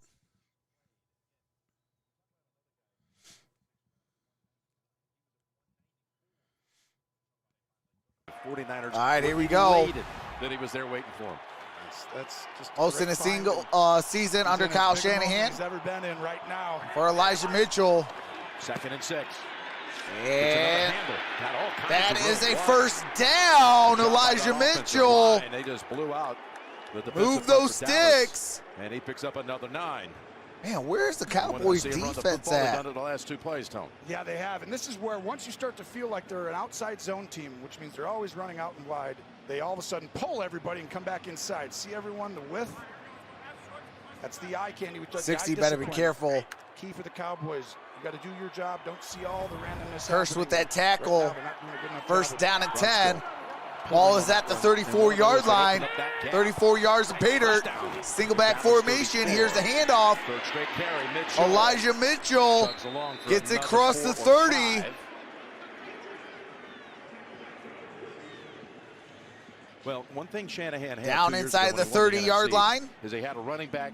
[SPEAKER 4] 49ers.
[SPEAKER 2] All right, here we go.
[SPEAKER 4] That he was there waiting for him.
[SPEAKER 5] That's just
[SPEAKER 2] Most in a single season under Kyle Shanahan.
[SPEAKER 5] He's ever been in right now.
[SPEAKER 2] For Elijah Mitchell.
[SPEAKER 4] 2nd and 6.
[SPEAKER 2] And that is a first down, Elijah Mitchell.
[SPEAKER 4] They just blew out.
[SPEAKER 2] Move those sticks.
[SPEAKER 4] And he picks up another 9.
[SPEAKER 2] Man, where's the Cowboys defense at?
[SPEAKER 4] Done it the last 2 plays, Tone.
[SPEAKER 5] Yeah, they have. And this is where once you start to feel like they're an outside zone team, which means they're always running out and wide, they all of a sudden pull everybody and come back inside. See everyone, the width? That's the eye candy.
[SPEAKER 2] 60 better be careful.
[SPEAKER 5] Key for the Cowboys. You got to do your job. Don't see all the randomness.
[SPEAKER 2] Hurst with that tackle.
[SPEAKER 5] Right now, they're not doing a good enough
[SPEAKER 2] First
[SPEAKER 5] job
[SPEAKER 2] down and 10. Ball is at the 34-yard line. 34 yards of pay dirt. Single back formation. Here's the handoff. Elijah Mitchell gets it across the 30.
[SPEAKER 4] Well, one thing Shanahan had
[SPEAKER 2] down inside the 30-yard line
[SPEAKER 4] is they had a running back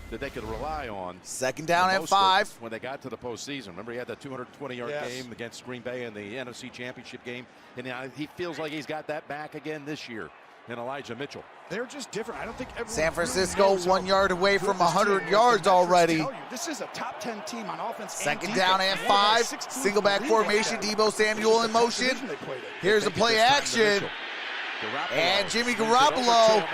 [SPEAKER 4] that they could rely on.
[SPEAKER 2] 2nd down at 5.
[SPEAKER 4] When they got to the postseason. Remember, he had that 220-yard game against Green Bay in the NFC Championship game. And he feels like he's got that back again this year in Elijah Mitchell.
[SPEAKER 5] They're just different. I don't think everyone
[SPEAKER 2] San Francisco 1 yard away from 100 yards already.
[SPEAKER 5] This is a top 10 team on offense.
[SPEAKER 2] 2nd down and 5. Single back formation. Debo Samuel in motion. Here's the play action. And Jimmy Garoppolo,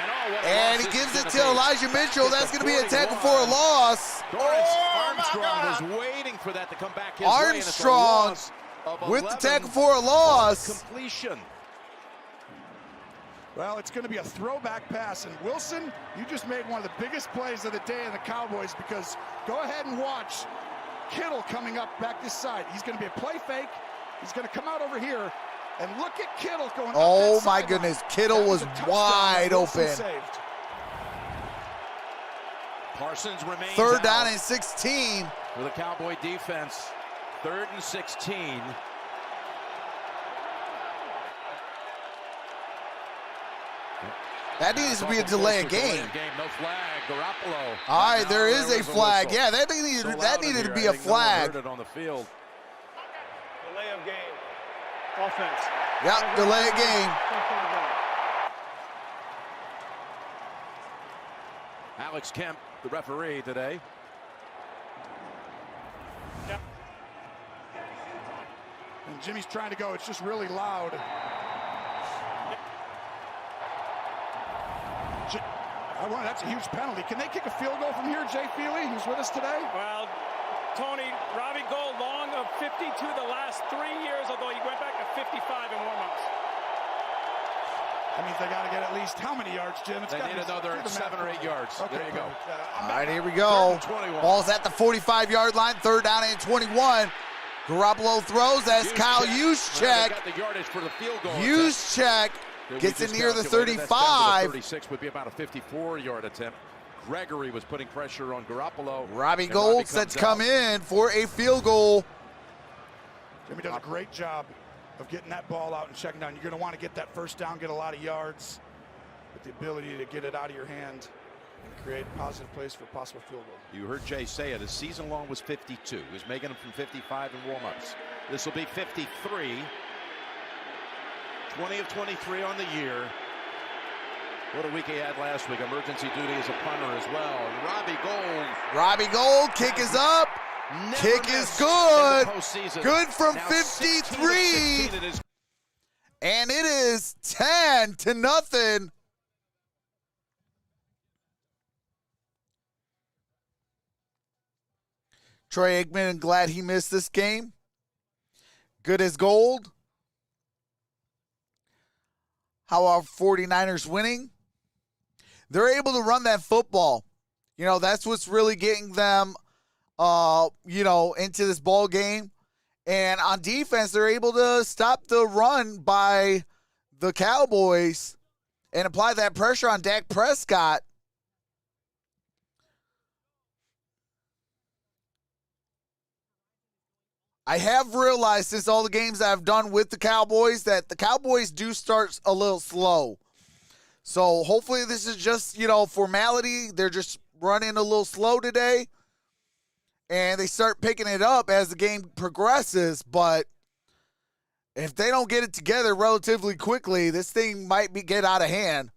[SPEAKER 2] and he gives it to Elijah Mitchell. That's going to be a tackle for a loss.
[SPEAKER 4] Armstrong was waiting for that to come back his
[SPEAKER 2] Armstrong with the tackle for a loss.
[SPEAKER 4] Completion.
[SPEAKER 5] Well, it's going to be a throwback pass, and Wilson, you just made one of the biggest plays of the day in the Cowboys, because go ahead and watch Kittle coming up back this side. He's going to be a play fake. He's going to come out over here, and look at Kittle going up
[SPEAKER 2] Oh
[SPEAKER 5] that
[SPEAKER 2] my
[SPEAKER 5] sideline.
[SPEAKER 2] goodness, Kittle
[SPEAKER 5] That
[SPEAKER 2] was
[SPEAKER 5] a touchdown
[SPEAKER 2] wide
[SPEAKER 5] that Wilson
[SPEAKER 2] open.
[SPEAKER 5] saved.
[SPEAKER 4] Parsons remains
[SPEAKER 2] Third down
[SPEAKER 4] out
[SPEAKER 2] and 16.
[SPEAKER 4] for the Cowboy defense. 3rd and 16.
[SPEAKER 2] That needs to be a delay of game.
[SPEAKER 4] No flag. Garoppolo.
[SPEAKER 2] All right, there is a
[SPEAKER 4] was
[SPEAKER 2] flag.
[SPEAKER 4] whistle.
[SPEAKER 2] Yeah, that
[SPEAKER 4] So
[SPEAKER 2] needed to
[SPEAKER 4] loud in
[SPEAKER 2] be
[SPEAKER 4] here,
[SPEAKER 2] a
[SPEAKER 4] I think no one
[SPEAKER 2] flag.
[SPEAKER 4] heard it on the field.
[SPEAKER 7] Delay of game. Offense.
[SPEAKER 2] Yep, delay of game.
[SPEAKER 4] Alex Kemp, the referee today.
[SPEAKER 5] And Jimmy's trying to go. It's just really loud. That's a huge penalty. Can they kick a field goal from here, Jay Feely, who's with us today?
[SPEAKER 7] Well, Tony, Robbie Gold long of 52 the last 3 years, although he went back to 55 in warm-ups.
[SPEAKER 5] That means they got to get at least how many yards, Jim?
[SPEAKER 4] They need another 7 or 8 yards.
[SPEAKER 5] Okay,
[SPEAKER 4] There you go.
[SPEAKER 2] All right, here we go.
[SPEAKER 4] 3rd and 21.
[SPEAKER 2] Ball's at the 45-yard line. 3rd down and 21. Garoppolo throws. That's Kyle Juszczyk.
[SPEAKER 4] Got the yardage for the field goal.
[SPEAKER 2] Juszczyk gets it near the 35.
[SPEAKER 4] 36 would be about a 54-yard attempt. Gregory was putting pressure on Garoppolo.
[SPEAKER 2] Robbie
[SPEAKER 4] and
[SPEAKER 2] Gold
[SPEAKER 4] Robbie
[SPEAKER 2] set to
[SPEAKER 4] comes
[SPEAKER 2] come
[SPEAKER 4] out.
[SPEAKER 2] in for a field goal.
[SPEAKER 5] Jimmy does a great job of getting that ball out and checking down. You're going to want to get that first down, get a lot of yards, with the ability to get it out of your hand and create positive plays for a possible field goal.
[SPEAKER 4] You heard Jay say it. His season long was 52. He was making them from 55 in warm-ups. This will be 53. 20 of 23 on the year. What a week he had last week. Emergency duty as a punter as well. And
[SPEAKER 2] Robbie Gold, kick is up.
[SPEAKER 4] never
[SPEAKER 2] Kick is
[SPEAKER 4] missed
[SPEAKER 2] good.
[SPEAKER 4] in the postseason.
[SPEAKER 2] Good from
[SPEAKER 4] Now
[SPEAKER 2] 53.
[SPEAKER 4] 16 it is.
[SPEAKER 2] And it is 10-0. Troy Aikman, glad he missed this game. Good as gold. How are 49ers winning? They're able to run that football. You know, that's what's really getting them, into this ball game. And on defense, they're able to stop the run by the Cowboys and apply that pressure on Dak Prescott. I have realized since all the games I've done with the Cowboys that the Cowboys do start a little slow. So hopefully this is just, formality. They're just running a little slow today. And they start picking it up as the game progresses. But if they don't get it together relatively quickly, this thing might get out of hand.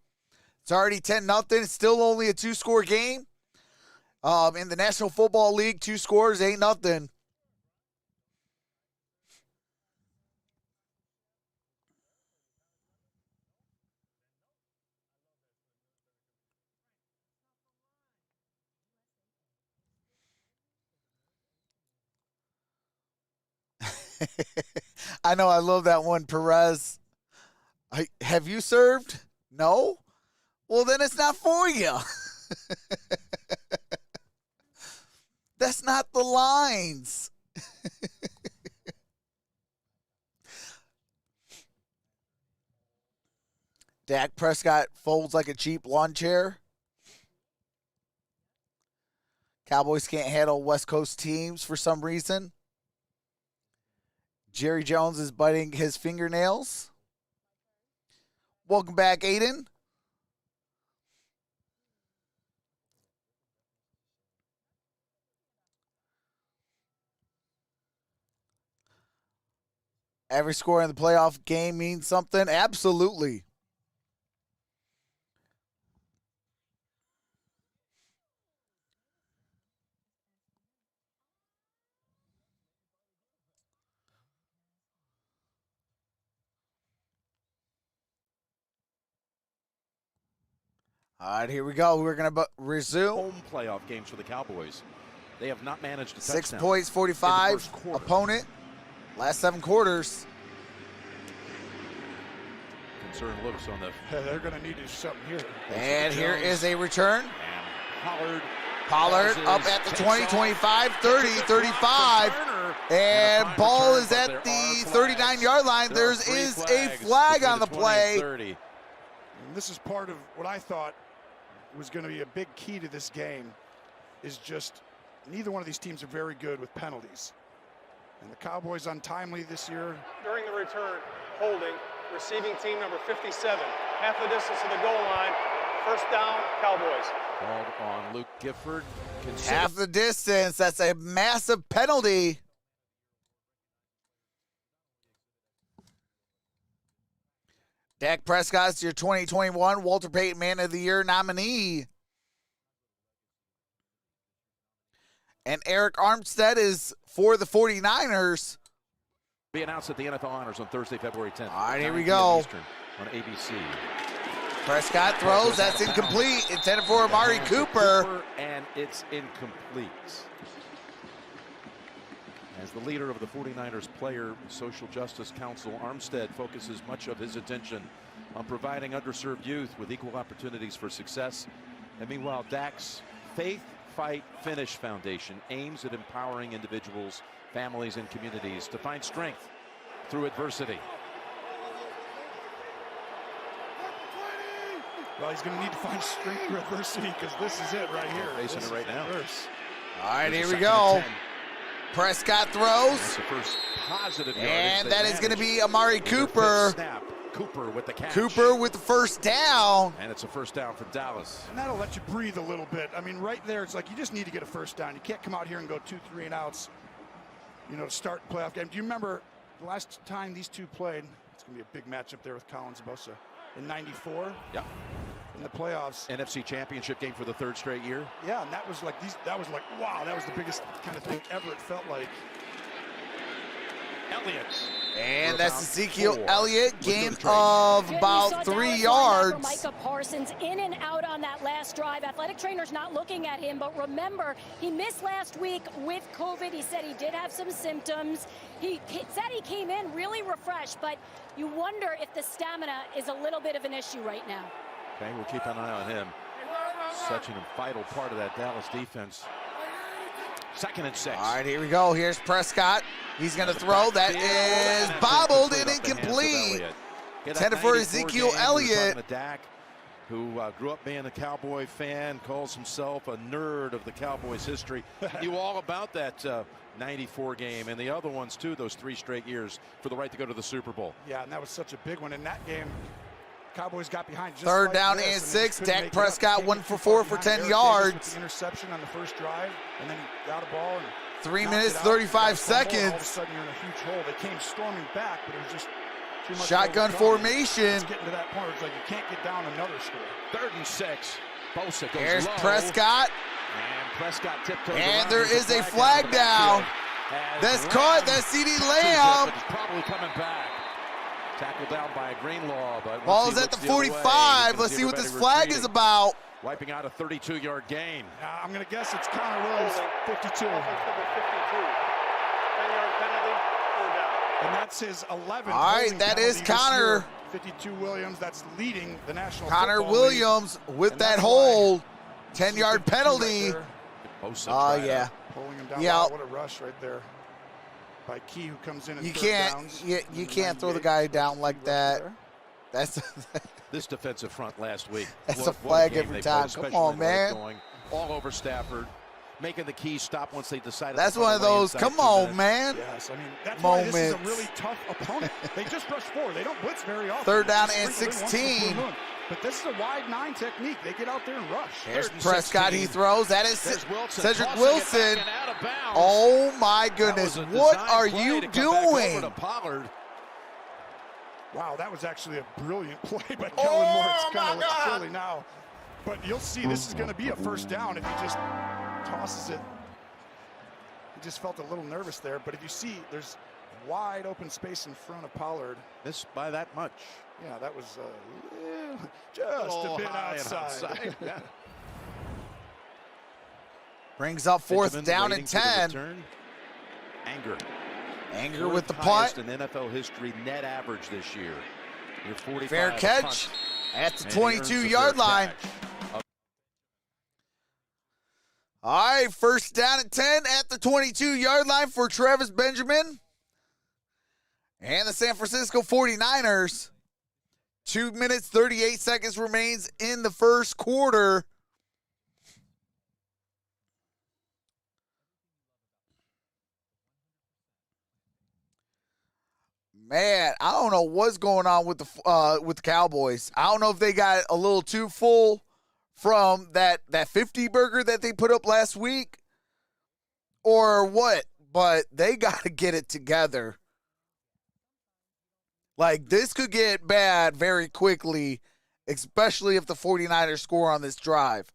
[SPEAKER 2] It's already 10-0. It's still only a 2-score game. In the National Football League, 2 scores ain't nothing. I know, I love that one, Perez. Have you served? No? Well, then it's not for you. That's not the lines. Dak Prescott folds like a cheap lawn chair. Cowboys can't handle West Coast teams for some reason. Jerry Jones is biting his fingernails. Welcome back, Aiden. Every score in the playoff game means something? Absolutely. All right, here we go. We're going to resume.
[SPEAKER 4] Home playoff games for the Cowboys. They have not managed to
[SPEAKER 2] 6
[SPEAKER 4] touchdown
[SPEAKER 2] points,
[SPEAKER 4] in
[SPEAKER 2] 45.
[SPEAKER 4] the first quarter.
[SPEAKER 2] Opponent. Last 7 quarters.
[SPEAKER 4] Concerned looks on the.
[SPEAKER 5] They're going to need to do something here.
[SPEAKER 2] And here is a return.
[SPEAKER 4] And
[SPEAKER 2] Pollard up at the 20, 25, 30, 35. And ball is at the 39-yard line. There is a flag on the play.
[SPEAKER 5] And this is part of what I thought was going to be a big key to this game, is just neither one of these teams are very good with penalties. And the Cowboys untimely this year.
[SPEAKER 8] During the return, holding, receiving team number 57. Half the distance to the goal line. First down, Cowboys.
[SPEAKER 4] Called on Luke Gifford.
[SPEAKER 2] Half the distance. That's a massive penalty. Dak Prescott's your 2021 Walter Payton Man of the Year nominee. And Eric Armstead is for the 49ers.
[SPEAKER 4] Be announced at the NFL Honors on Thursday, February 10th.
[SPEAKER 2] All right, here we go.
[SPEAKER 4] Eastern on ABC.
[SPEAKER 2] Prescott throws. That's incomplete. Intended for Amari Cooper.
[SPEAKER 4] And it's incomplete. As the leader of the 49ers Player Social Justice Council, Armstead focuses much of his attention on providing underserved youth with equal opportunities for success. And meanwhile, Dak's Faith Fight Finish Foundation aims at empowering individuals, families, and communities to find strength through adversity.
[SPEAKER 5] Well, he's going to need to find strength through adversity, because this is it right here.
[SPEAKER 4] Facing it right now.
[SPEAKER 2] All right, here we go. Prescott throws.
[SPEAKER 4] That's the first positive yardage
[SPEAKER 2] And
[SPEAKER 4] they
[SPEAKER 2] that is going to
[SPEAKER 4] managed.
[SPEAKER 2] be Amari Cooper.
[SPEAKER 4] Snap. Cooper with the catch.
[SPEAKER 2] Cooper with the first down.
[SPEAKER 4] And it's a first down for Dallas.
[SPEAKER 5] And that'll let you breathe a little bit. I mean, right there, it's like you just need to get a first down. You can't come out here and go 2, 3 and outs, you know, to start the playoff game. Do you remember the last time these two played? It's going to be a big matchup there with Collins and Bosa. In '94?
[SPEAKER 4] Yeah.
[SPEAKER 5] In the playoffs.
[SPEAKER 4] NFC Championship game for the 3rd straight year.
[SPEAKER 5] Yeah, and that was like wow, that was the biggest kind of thing ever, it felt like.
[SPEAKER 4] Elliott.
[SPEAKER 2] And that's Ezekiel
[SPEAKER 4] 4.
[SPEAKER 2] Elliott, gain of about 3 yards.
[SPEAKER 6] Micah Parsons in and out on that last drive. Athletic trainer's not looking at him, but remember, he missed last week with COVID. He said he did have some symptoms. He said he came in really refreshed, but you wonder if the stamina is a little bit of an issue right now.
[SPEAKER 4] Okay, we'll keep an eye on him. Such a vital part of that Dallas defense. 2nd and 6.
[SPEAKER 2] All right, here we go. Here's Prescott. He's going to throw. That is bobbled and incomplete. Intended for Ezekiel Elliott.
[SPEAKER 4] Dak, who grew up being a Cowboy fan, calls himself a nerd of the Cowboys history. Knew all about that '94 game and the other ones too, those 3 straight years for the right to go to the Super Bowl.
[SPEAKER 5] Yeah, and that was such a big one. In that game, Cowboys got behind. Just
[SPEAKER 2] 3rd
[SPEAKER 5] like
[SPEAKER 2] down
[SPEAKER 5] this,
[SPEAKER 2] and
[SPEAKER 5] and
[SPEAKER 2] 6.
[SPEAKER 5] they couldn't
[SPEAKER 2] Dak
[SPEAKER 5] make it up.
[SPEAKER 2] Prescott
[SPEAKER 5] Came
[SPEAKER 2] 1 for
[SPEAKER 5] too far
[SPEAKER 2] 4 for
[SPEAKER 5] behind
[SPEAKER 2] 10
[SPEAKER 5] Eric Davis
[SPEAKER 2] yards.
[SPEAKER 5] with the interception on the first drive, and then he got a ball and
[SPEAKER 2] 3
[SPEAKER 5] knocked
[SPEAKER 2] minutes,
[SPEAKER 5] it out.
[SPEAKER 2] 35
[SPEAKER 5] All of a
[SPEAKER 2] seconds.
[SPEAKER 5] sudden, you're in a huge hole. They came storming back, but it was just too much.
[SPEAKER 2] Shotgun
[SPEAKER 5] overcome.
[SPEAKER 2] formation.
[SPEAKER 5] It's getting to that point where it's like you can't get down another score.
[SPEAKER 4] 3rd and 6. Bosa goes
[SPEAKER 2] Here's
[SPEAKER 4] low.
[SPEAKER 2] Prescott.
[SPEAKER 4] And Prescott tiptoes
[SPEAKER 2] And
[SPEAKER 4] around.
[SPEAKER 2] there
[SPEAKER 4] There's
[SPEAKER 2] is a flag down. That's caught. That's CD Lamb.
[SPEAKER 4] He's probably coming back. Tackled down by Greenlaw, but
[SPEAKER 2] Ball is at the 45. Let's see what this flag is about.
[SPEAKER 4] Wiping out a 32-yard gain.
[SPEAKER 5] I'm going to guess it's Connor Williams, 52.
[SPEAKER 8] Offense number 52. 10-yard penalty, 4 down.
[SPEAKER 5] And that's his 11th.
[SPEAKER 2] All right,
[SPEAKER 5] holding
[SPEAKER 2] that is
[SPEAKER 5] penalty this
[SPEAKER 2] Connor.
[SPEAKER 5] year. 52 Williams, that's leading the National
[SPEAKER 2] Connor
[SPEAKER 5] Football
[SPEAKER 2] Williams with
[SPEAKER 5] And
[SPEAKER 2] that
[SPEAKER 5] that's
[SPEAKER 2] hold.
[SPEAKER 5] League.
[SPEAKER 2] 10-yard penalty.
[SPEAKER 4] Bosa
[SPEAKER 2] Oh,
[SPEAKER 4] tried
[SPEAKER 2] yeah.
[SPEAKER 5] Pulling him down.
[SPEAKER 2] Yeah.
[SPEAKER 5] Wow, what a rush right there by Key, who comes in and
[SPEAKER 2] You
[SPEAKER 5] third
[SPEAKER 2] can't
[SPEAKER 5] downs.
[SPEAKER 2] you can't throw the guy down like that. That's
[SPEAKER 4] This defensive front last week.
[SPEAKER 2] That's
[SPEAKER 4] What
[SPEAKER 2] a flag
[SPEAKER 4] game
[SPEAKER 2] every
[SPEAKER 4] they
[SPEAKER 2] time.
[SPEAKER 4] played,
[SPEAKER 2] Come
[SPEAKER 4] especially
[SPEAKER 2] on,
[SPEAKER 4] the late
[SPEAKER 2] man.
[SPEAKER 4] Going all over Stafford, making the Keys stop once they decided.
[SPEAKER 2] that's
[SPEAKER 4] to
[SPEAKER 2] one of
[SPEAKER 4] pull away
[SPEAKER 2] those.
[SPEAKER 4] inside
[SPEAKER 2] Come
[SPEAKER 4] 2
[SPEAKER 2] on,
[SPEAKER 4] minutes.
[SPEAKER 2] man.
[SPEAKER 5] Yes, I mean, that's why this is a
[SPEAKER 2] Moments.
[SPEAKER 5] really tough opponent. They just rush forward. They don't blitz very often.
[SPEAKER 2] 3rd down
[SPEAKER 5] They
[SPEAKER 2] and
[SPEAKER 5] sprinkle in once in a
[SPEAKER 2] 16.
[SPEAKER 5] blue moon. But this is a wide 9 technique. They get out there and rush.
[SPEAKER 2] Here's
[SPEAKER 4] 3rd and
[SPEAKER 2] Prescott.
[SPEAKER 4] 16.
[SPEAKER 2] He throws. That is
[SPEAKER 4] There's Wilson
[SPEAKER 2] Cedric
[SPEAKER 4] tossing it
[SPEAKER 2] Wilson.
[SPEAKER 4] back and out of bounds.
[SPEAKER 2] Oh my
[SPEAKER 4] That
[SPEAKER 2] goodness!
[SPEAKER 4] was a
[SPEAKER 2] What
[SPEAKER 4] design
[SPEAKER 2] are
[SPEAKER 4] play
[SPEAKER 2] you
[SPEAKER 4] to come back over
[SPEAKER 2] doing?
[SPEAKER 4] to Pollard.
[SPEAKER 5] Wow, that was actually a brilliant play by Kellen Moore. It's kind of looks silly now. But you'll see this is going to be a first down if he just tosses it. He just felt a little nervous there. But if you see, there's wide open space in front of Pollard.
[SPEAKER 4] Missed by that much.
[SPEAKER 5] Yeah, that was just a bit
[SPEAKER 4] high and
[SPEAKER 5] outside.
[SPEAKER 4] Yeah.
[SPEAKER 2] Brings up 4th
[SPEAKER 4] Benjamin
[SPEAKER 2] down
[SPEAKER 4] waiting
[SPEAKER 2] and
[SPEAKER 4] for the
[SPEAKER 2] 10.
[SPEAKER 4] return. Anger.
[SPEAKER 2] Anger with the
[SPEAKER 4] Highest
[SPEAKER 2] punt.
[SPEAKER 4] in NFL history net average this year. Your 45
[SPEAKER 2] Fair catch
[SPEAKER 4] punt.
[SPEAKER 2] at the
[SPEAKER 4] And he earns the
[SPEAKER 2] 22-yard
[SPEAKER 4] fair
[SPEAKER 2] line.
[SPEAKER 4] catch.
[SPEAKER 2] All right, first down at 10 at the 22-yard line for Travis Benjamin and the San Francisco 49ers. 2 minutes, 38 seconds remains in the first quarter. Man, I don't know what's going on with the Cowboys. I don't know if they got a little too full from that 50 burger that they put up last week or what, but they got to get it together. Like, this could get bad very quickly, especially if the 49ers score on this drive.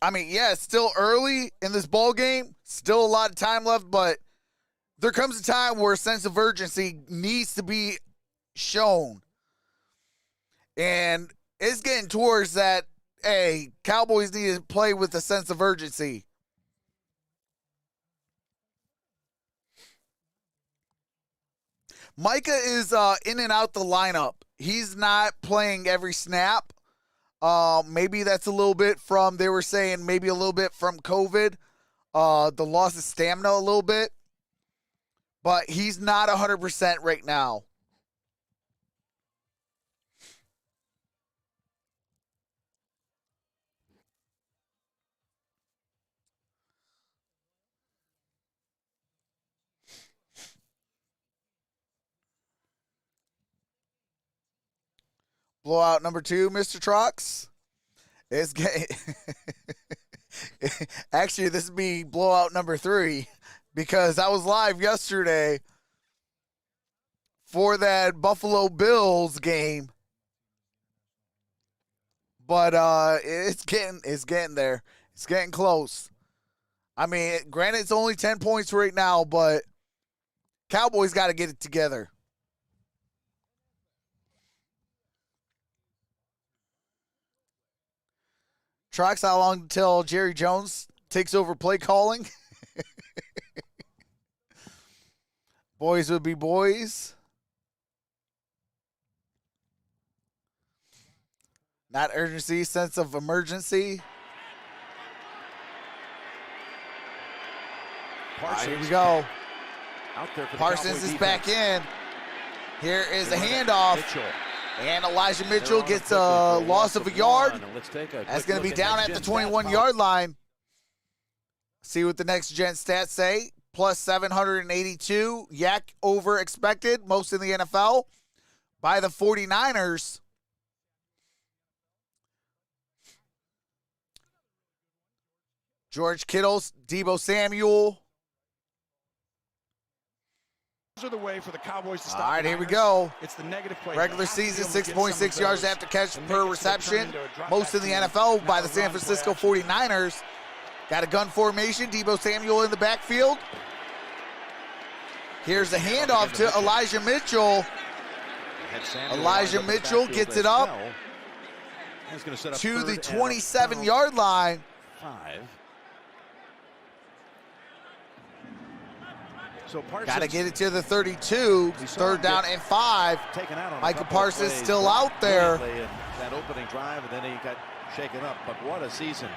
[SPEAKER 2] I mean, yeah, it's still early in this ball game. Still a lot of time left, but there comes a time where a sense of urgency needs to be shown. And it's getting towards that, hey, Cowboys need to play with a sense of urgency. Micah is in and out the lineup. He's not playing every snap. Maybe that's a little bit from, they were saying maybe a little bit from COVID, the loss of stamina a little bit, but he's not 100% right now. Blowout number 2, Mr. Trox. It's getting actually, this would be blowout number 3 because I was live yesterday for that Buffalo Bills game. But it's getting there. It's getting close. I mean, granted, it's only 10 points right now, but Cowboys got to get it together. Trox, how long until Jerry Jones takes over play calling? Boys would be boys. Not urgency, sense of emergency. Here we go.
[SPEAKER 4] Out there for the
[SPEAKER 2] Parsons
[SPEAKER 4] Cowboy
[SPEAKER 2] is back
[SPEAKER 4] defense.
[SPEAKER 2] in. Here is the handoff.
[SPEAKER 4] Mitchell.
[SPEAKER 2] And Elijah Mitchell gets a loss of a yard. That's going to be down at the 21-yard line. See what the next gen stats say. Plus 782. Yak over expected. Most in the NFL by the 49ers. George Kittle, Deebo Samuel.
[SPEAKER 5] Those are the way for the Cowboys to stop.
[SPEAKER 2] All right, here we go.
[SPEAKER 5] It's the negative play.
[SPEAKER 2] Regular season, 6.6 yards after catch per reception. Most in the NFL by the San Francisco 49ers. Got a gun formation. Deebo Samuel in the backfield. Here's the handoff to Elijah Mitchell. Elijah Mitchell gets it up to the 27-yard line.
[SPEAKER 4] 5. So
[SPEAKER 2] Got to get it to the 32. Third down and 5. Micah Parsons still out there.
[SPEAKER 4] That opening drive, and then he got shaken up. But what a season,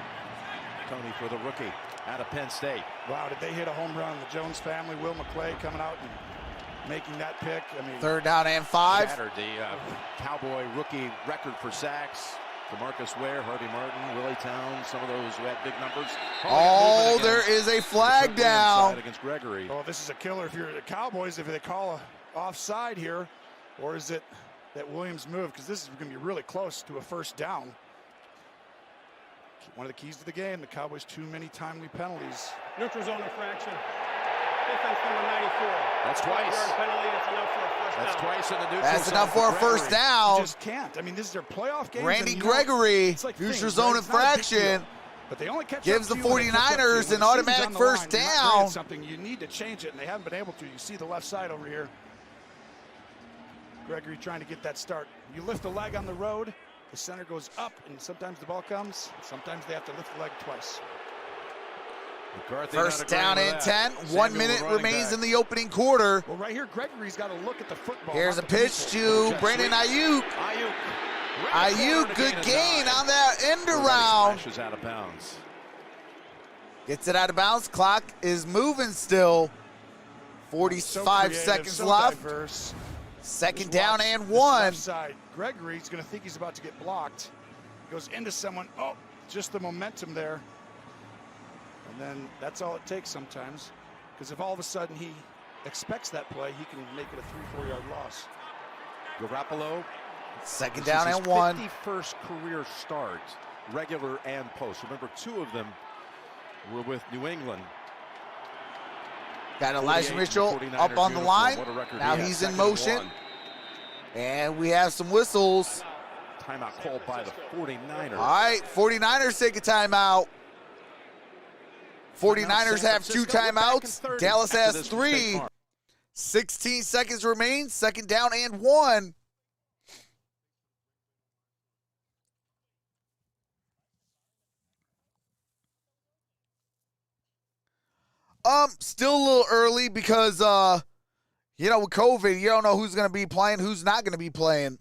[SPEAKER 4] Tony, for the rookie out of Penn State.
[SPEAKER 5] Wow, did they hit a home run? The Jones family, Will McClay coming out and making that pick. I mean,
[SPEAKER 2] third down and 5.
[SPEAKER 4] Shattered the Cowboy rookie record for sacks. DeMarcus Ware, Harvey Martin, Willie Towns, some of those who had big numbers.
[SPEAKER 2] Oh, there is a flag down
[SPEAKER 4] against Gregory.
[SPEAKER 5] Oh, this is a killer if you're the Cowboys, if they call a offside here, or is it that Williams moved? Because this is going to be really close to a first down. One of the keys to the game, the Cowboys too many timely penalties.
[SPEAKER 8] Neutral zone infraction. Defense number 94.
[SPEAKER 4] That's twice.
[SPEAKER 8] 5-yard penalty. It's enough for a first down.
[SPEAKER 4] That's twice in the neutral
[SPEAKER 2] That's
[SPEAKER 4] zone
[SPEAKER 2] enough for a first
[SPEAKER 5] You
[SPEAKER 2] down.
[SPEAKER 5] just can't. I mean, this is their playoff game.
[SPEAKER 2] Randy Gregory, neutral zone infraction,
[SPEAKER 5] but they only catch
[SPEAKER 2] gives
[SPEAKER 5] up
[SPEAKER 2] the
[SPEAKER 5] to you when they catch up to you.
[SPEAKER 2] 49ers
[SPEAKER 5] When
[SPEAKER 2] an
[SPEAKER 5] the
[SPEAKER 2] automatic
[SPEAKER 5] season's on the
[SPEAKER 2] first
[SPEAKER 5] line, you're not great at
[SPEAKER 2] down.
[SPEAKER 5] something, you need to change it, and they haven't been able to. You see the left side over here. Gregory trying to get that start. You lift the leg on the road, the center goes up, and sometimes the ball comes. Sometimes they have to lift the leg twice.
[SPEAKER 4] McCarthy
[SPEAKER 2] First
[SPEAKER 4] not
[SPEAKER 2] down
[SPEAKER 4] agreeing
[SPEAKER 2] and
[SPEAKER 4] with
[SPEAKER 2] 10.
[SPEAKER 4] that.
[SPEAKER 2] 1
[SPEAKER 4] Samuel,
[SPEAKER 2] minute
[SPEAKER 4] the running
[SPEAKER 2] remains
[SPEAKER 4] back.
[SPEAKER 2] in the opening quarter.
[SPEAKER 5] Well, right here, Gregory's got to look at the football.
[SPEAKER 2] Here's a
[SPEAKER 5] not the
[SPEAKER 2] pitch
[SPEAKER 5] people.
[SPEAKER 2] to Brandon Ayuk. Ayuk, good gain on that end around.
[SPEAKER 4] Smashes out of bounds.
[SPEAKER 2] Gets it out of bounds. Clock is moving still. 45
[SPEAKER 5] creative,
[SPEAKER 2] seconds
[SPEAKER 5] so
[SPEAKER 2] left.
[SPEAKER 5] diverse.
[SPEAKER 2] Second
[SPEAKER 5] Just
[SPEAKER 2] down
[SPEAKER 5] watch
[SPEAKER 2] and
[SPEAKER 5] this
[SPEAKER 2] 1.
[SPEAKER 5] left side. Gregory's going to think he's about to get blocked. Goes into someone. Oh, just the momentum there. And then that's all it takes sometimes. Because if all of a sudden he expects that play, he can make it a 3-4 yard loss.
[SPEAKER 4] Garoppolo.
[SPEAKER 2] Second
[SPEAKER 4] This
[SPEAKER 2] down
[SPEAKER 4] is
[SPEAKER 2] and
[SPEAKER 4] his
[SPEAKER 2] 1.
[SPEAKER 4] 51st career start, regular and post. Remember, 2 of them were with New England.
[SPEAKER 2] Got Elijah
[SPEAKER 4] 48
[SPEAKER 2] Mitchell
[SPEAKER 4] 49ers
[SPEAKER 2] up on the
[SPEAKER 4] uniform.
[SPEAKER 2] line.
[SPEAKER 4] What a record
[SPEAKER 2] Now
[SPEAKER 4] he has.
[SPEAKER 2] he's in
[SPEAKER 4] Second and
[SPEAKER 2] motion.
[SPEAKER 4] 1.
[SPEAKER 2] And we have some whistles.
[SPEAKER 4] Timeout called by the 49ers.
[SPEAKER 2] All right, 49ers take a timeout. 49ers have 2 timeouts. Dallas has 3. 16 seconds remain. Second down and 1. Still a little early because, you know, with COVID, you don't know who's going to be playing, who's not going to be playing.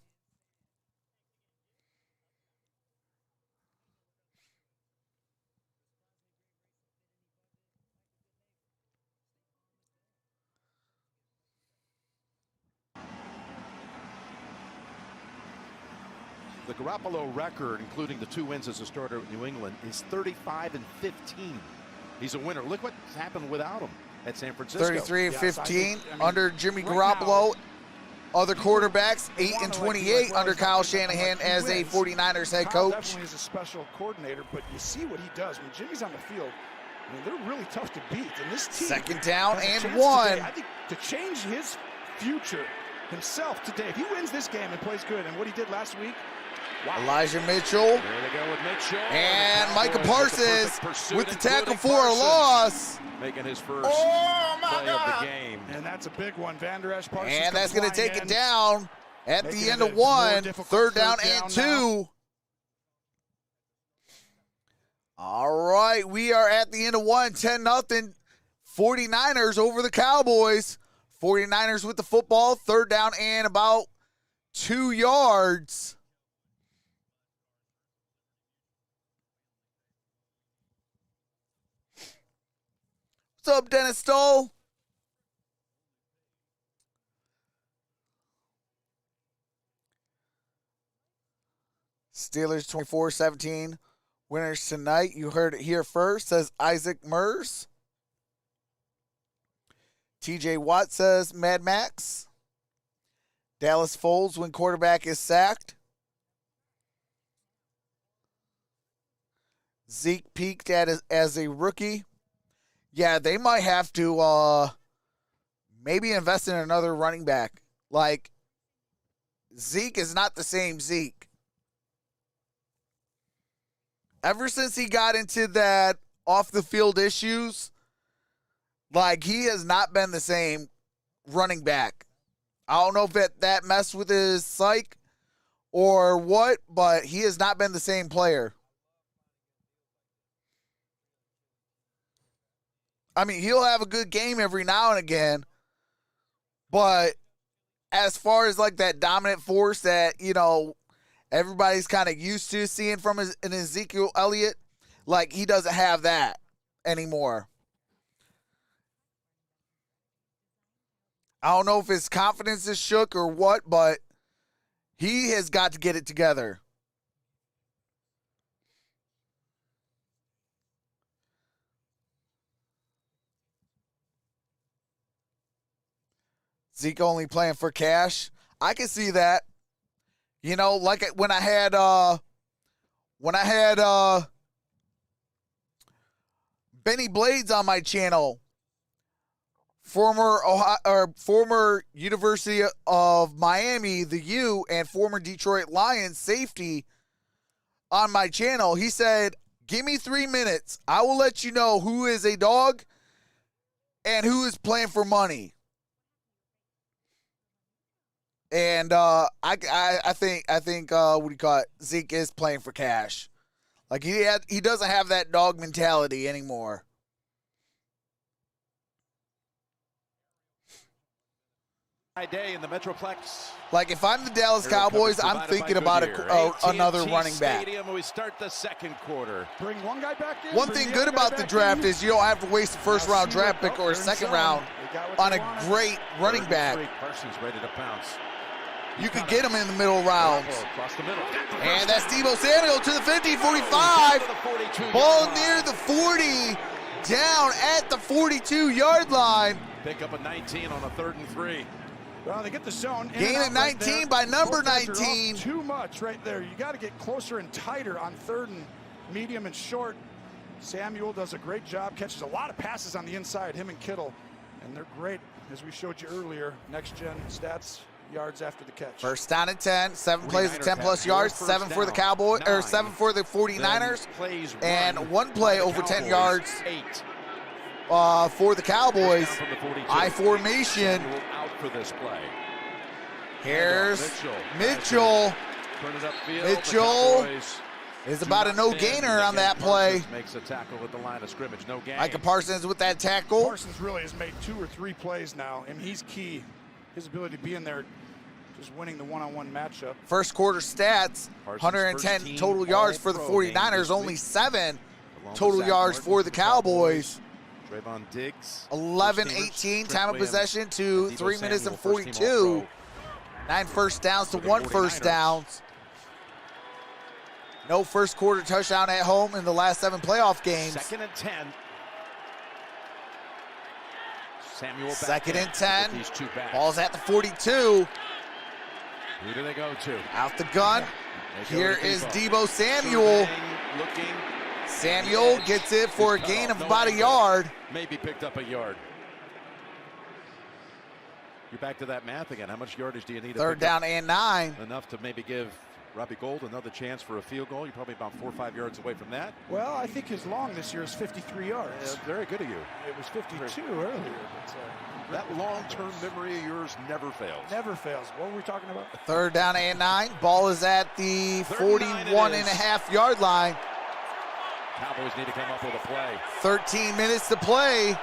[SPEAKER 4] The Garoppolo record, including the 2 wins as a starter at New England, is 35-15. He's a winner. Look what's happened without him at San Francisco.
[SPEAKER 2] 33 and 15
[SPEAKER 5] I mean,
[SPEAKER 2] under Jimmy
[SPEAKER 5] right
[SPEAKER 2] Garoppolo.
[SPEAKER 5] now,
[SPEAKER 2] Other quarterbacks, 8 and
[SPEAKER 5] wanna,
[SPEAKER 2] 28
[SPEAKER 5] well,
[SPEAKER 2] under
[SPEAKER 5] he's
[SPEAKER 2] Kyle
[SPEAKER 5] not-
[SPEAKER 2] Shanahan
[SPEAKER 5] he
[SPEAKER 2] as a
[SPEAKER 5] wins.
[SPEAKER 2] 49ers head
[SPEAKER 5] Kyle
[SPEAKER 2] coach.
[SPEAKER 5] definitely is a special coordinator, but you see what he does when Jimmy's on the field. I mean, they're really tough to beat, and this team
[SPEAKER 2] Second down
[SPEAKER 5] has a
[SPEAKER 2] and
[SPEAKER 5] chance
[SPEAKER 2] 1.
[SPEAKER 5] today, I think, to change his future himself today. If he wins this game and plays good, and what he did last week, wow.
[SPEAKER 2] Elijah Mitchell
[SPEAKER 4] There they go with Mitchell.
[SPEAKER 2] and
[SPEAKER 4] The
[SPEAKER 2] Micah
[SPEAKER 4] Cowboys with the
[SPEAKER 2] Parsons
[SPEAKER 4] perfect pursuit,
[SPEAKER 2] with the tackle
[SPEAKER 4] including
[SPEAKER 2] for a
[SPEAKER 4] Parsons,
[SPEAKER 2] loss.
[SPEAKER 4] making his first play of the game.
[SPEAKER 5] and that's a big one. Van Der Esch Parsons
[SPEAKER 2] And that's
[SPEAKER 5] comes
[SPEAKER 2] going to take
[SPEAKER 5] flying
[SPEAKER 2] it
[SPEAKER 5] in.
[SPEAKER 2] down at
[SPEAKER 5] Making
[SPEAKER 2] the
[SPEAKER 5] it
[SPEAKER 2] end
[SPEAKER 5] a
[SPEAKER 2] of
[SPEAKER 5] more
[SPEAKER 2] 1.
[SPEAKER 5] difficult
[SPEAKER 2] Third down
[SPEAKER 5] third
[SPEAKER 2] and
[SPEAKER 5] down
[SPEAKER 2] 2. All right, we are at the end of 1, 10-0. 49ers over the Cowboys. 49ers with the football. Third down and about 2 yards. What's up, Dennis Stoll? Steelers 24-17. Winners tonight. You heard it here first, says Isaac Mers. TJ Watt says Mad Max. Dallas folds when quarterback is sacked. Zeke peaked as a rookie. Yeah, they might have to maybe invest in another running back. Like, Zeke is not the same Zeke. Ever since he got into that off-the-field issues, like, he has not been the same running back. I don't know if that messed with his psyche or what, but he has not been the same player. I mean, he'll have a good game every now and again, but as far as, like, that dominant force that, you know, everybody's kind of used to seeing from an Ezekiel Elliott, like, he doesn't have that anymore. I don't know if his confidence is shook or what, but he has got to get it together. Zeke only playing for cash. I can see that. You know, like when I had Benny Blades on my channel, former University of Miami, the U, and former Detroit Lions safety on my channel. He said, "Give me 3 minutes. I will let you know who is a dog and who is playing for money." And I think what do you call it? Zeke is playing for cash. Like he doesn't have that dog mentality anymore.
[SPEAKER 4] Day in the Metroplex.
[SPEAKER 2] Like, if I'm the Dallas Cowboys, I'm thinking about another running back.
[SPEAKER 4] Stadium, we start the second quarter.
[SPEAKER 5] Bring one guy back in.
[SPEAKER 2] One thing good about the draft is you don't have to waste a first-round draft pick or a second-round on a great running back.
[SPEAKER 4] Parsons ready to pounce.
[SPEAKER 2] You could get him in the middle rounds.
[SPEAKER 4] Across the middle.
[SPEAKER 2] And that's Deebo Samuel to the 50, 45. Ball near the 40, down at the 42-yard line.
[SPEAKER 4] Pick up a 19 on a 3rd and 3.
[SPEAKER 5] Well, they get the zone.
[SPEAKER 2] Gain of 19 by number 19.
[SPEAKER 5] Too much right there. You got to get closer and tighter on 3rd and medium and short. Samuel does a great job, catches a lot of passes on the inside, him and Kittle. And they're great, as we showed you earlier. Next-gen stats, yards after the catch.
[SPEAKER 2] First down and 10, 7 plays of 10-plus yards, 7 for the Cowboys, or 7 for the 49ers, and 1 play over 10 yards for the Cowboys. I formation.
[SPEAKER 4] Out for this play.
[SPEAKER 2] Here's Mitchell. Mitchell is about a no-gainer on that play.
[SPEAKER 4] Makes a tackle at the line of scrimmage. No gain.
[SPEAKER 2] Micah Parsons with that tackle.
[SPEAKER 5] Parsons really has made 2 or 3 plays now, and he's key. His ability to be in there, just winning the one-on-one matchup.
[SPEAKER 2] First quarter stats, 110 total yards for the 49ers, only 7 total yards for the Cowboys.
[SPEAKER 4] Trayvon Diggs.
[SPEAKER 2] 11-18 time of possession to 3 minutes and 42. 9 first downs to 1 first downs. No first quarter touchdown at home in the last 7 playoff games.
[SPEAKER 4] 2nd and 10. Samuel back
[SPEAKER 2] 2nd and 10.
[SPEAKER 4] these 2 backs.
[SPEAKER 2] Ball's at the 42.
[SPEAKER 4] Who do they go to?
[SPEAKER 2] Out the gun. Here is Deebo Samuel.
[SPEAKER 4] Looking.
[SPEAKER 2] Samuel gets it for a gain of about a yard.
[SPEAKER 4] Maybe picked up a yard. You're back to that math again. How much yardage do you need?
[SPEAKER 2] 3rd down and 9.
[SPEAKER 4] Enough to maybe give Robbie Gould another chance for a field goal. You're probably about 4 or 5 yards away from that.
[SPEAKER 5] Well, I think his long this year is 53 yards.
[SPEAKER 4] Very good of you.
[SPEAKER 5] It was 52 earlier. But,
[SPEAKER 4] that long-term memory of yours never fails.
[SPEAKER 5] Never fails. What were we talking about?
[SPEAKER 2] 3rd down and 9. Ball is at the 41.5 line.
[SPEAKER 4] Cowboys need to come up with a play.
[SPEAKER 2] 13 minutes to play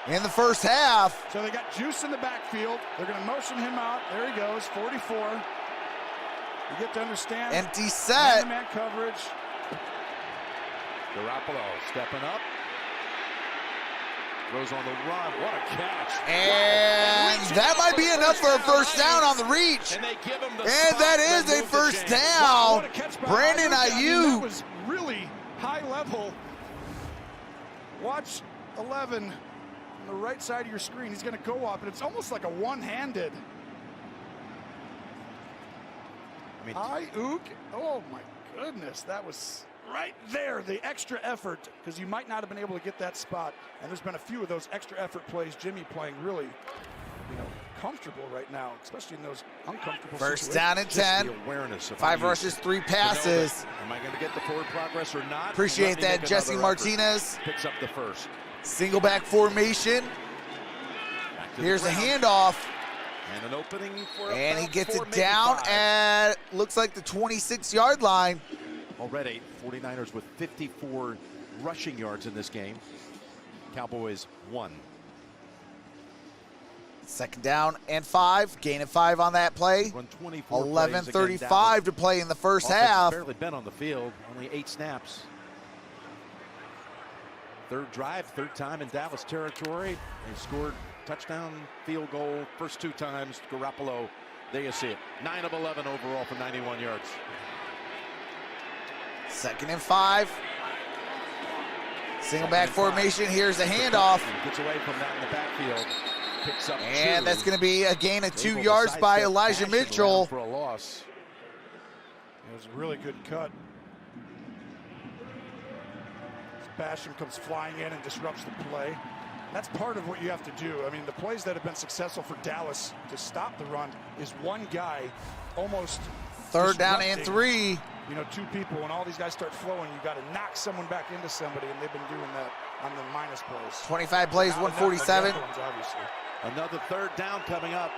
[SPEAKER 2] in the first half.
[SPEAKER 5] So they got Juice in the backfield. They're going to motion him out. There he goes, 44. You get to understand.
[SPEAKER 2] Empty set.
[SPEAKER 5] Man coverage.
[SPEAKER 4] Garoppolo stepping up. Throws on the run. What a catch.
[SPEAKER 2] And that might be enough for a first down on the reach.
[SPEAKER 4] And they give him the
[SPEAKER 2] and that is a first down. Brandon Ayuk.
[SPEAKER 5] That was really high level. Watch 11 on the right side of your screen. He's going to go up, and it's almost like a one-handed. Ayuk. Oh, my goodness. That was right there, the extra effort, because you might not have been able to get that spot. And there's been a few of those extra effort plays. Jimmy playing really, comfortable right now, especially in those uncomfortable
[SPEAKER 2] First
[SPEAKER 5] situations.
[SPEAKER 2] down and 10. 5 rushes, 3 passes.
[SPEAKER 4] Am I going to get the forward progress or not?
[SPEAKER 2] Appreciate that, Jesse Martinez.
[SPEAKER 4] Picks up the first.
[SPEAKER 2] Single back formation. Here's a handoff.
[SPEAKER 4] And an opening for
[SPEAKER 2] and he gets it down at, looks like the 26-yard line.
[SPEAKER 4] Already, 49ers with 54 rushing yards in this game. Cowboys 1.
[SPEAKER 2] 2nd down and 5. Gain of 5 on that play. 11:35 to play in the first half.
[SPEAKER 4] Barely been on the field. Only 8 snaps. 3rd drive, 3rd time in Dallas territory. They scored touchdown, field goal, first 2 times. Garoppolo, there you see it. 9 of 11 overall for 91 yards.
[SPEAKER 2] 2nd and 5. Single back formation. Here's a handoff.
[SPEAKER 4] Gets away from that in the backfield. Picks up
[SPEAKER 2] and
[SPEAKER 4] 2.
[SPEAKER 2] that's going to be a gain of 2 yards by Elijah Mitchell.
[SPEAKER 4] For a loss.
[SPEAKER 5] It was a really good cut. Basham comes flying in and disrupts the play. That's part of what you have to do. I mean, the plays that have been successful for Dallas to stop the run is one guy almost
[SPEAKER 2] 3rd down and 3.
[SPEAKER 5] 2 people. When all these guys start flowing, you got to knock someone back into somebody, and they've been doing that on the minus plays.
[SPEAKER 2] 25 plays, 147.
[SPEAKER 5] Obviously.
[SPEAKER 4] Another 3rd down coming up.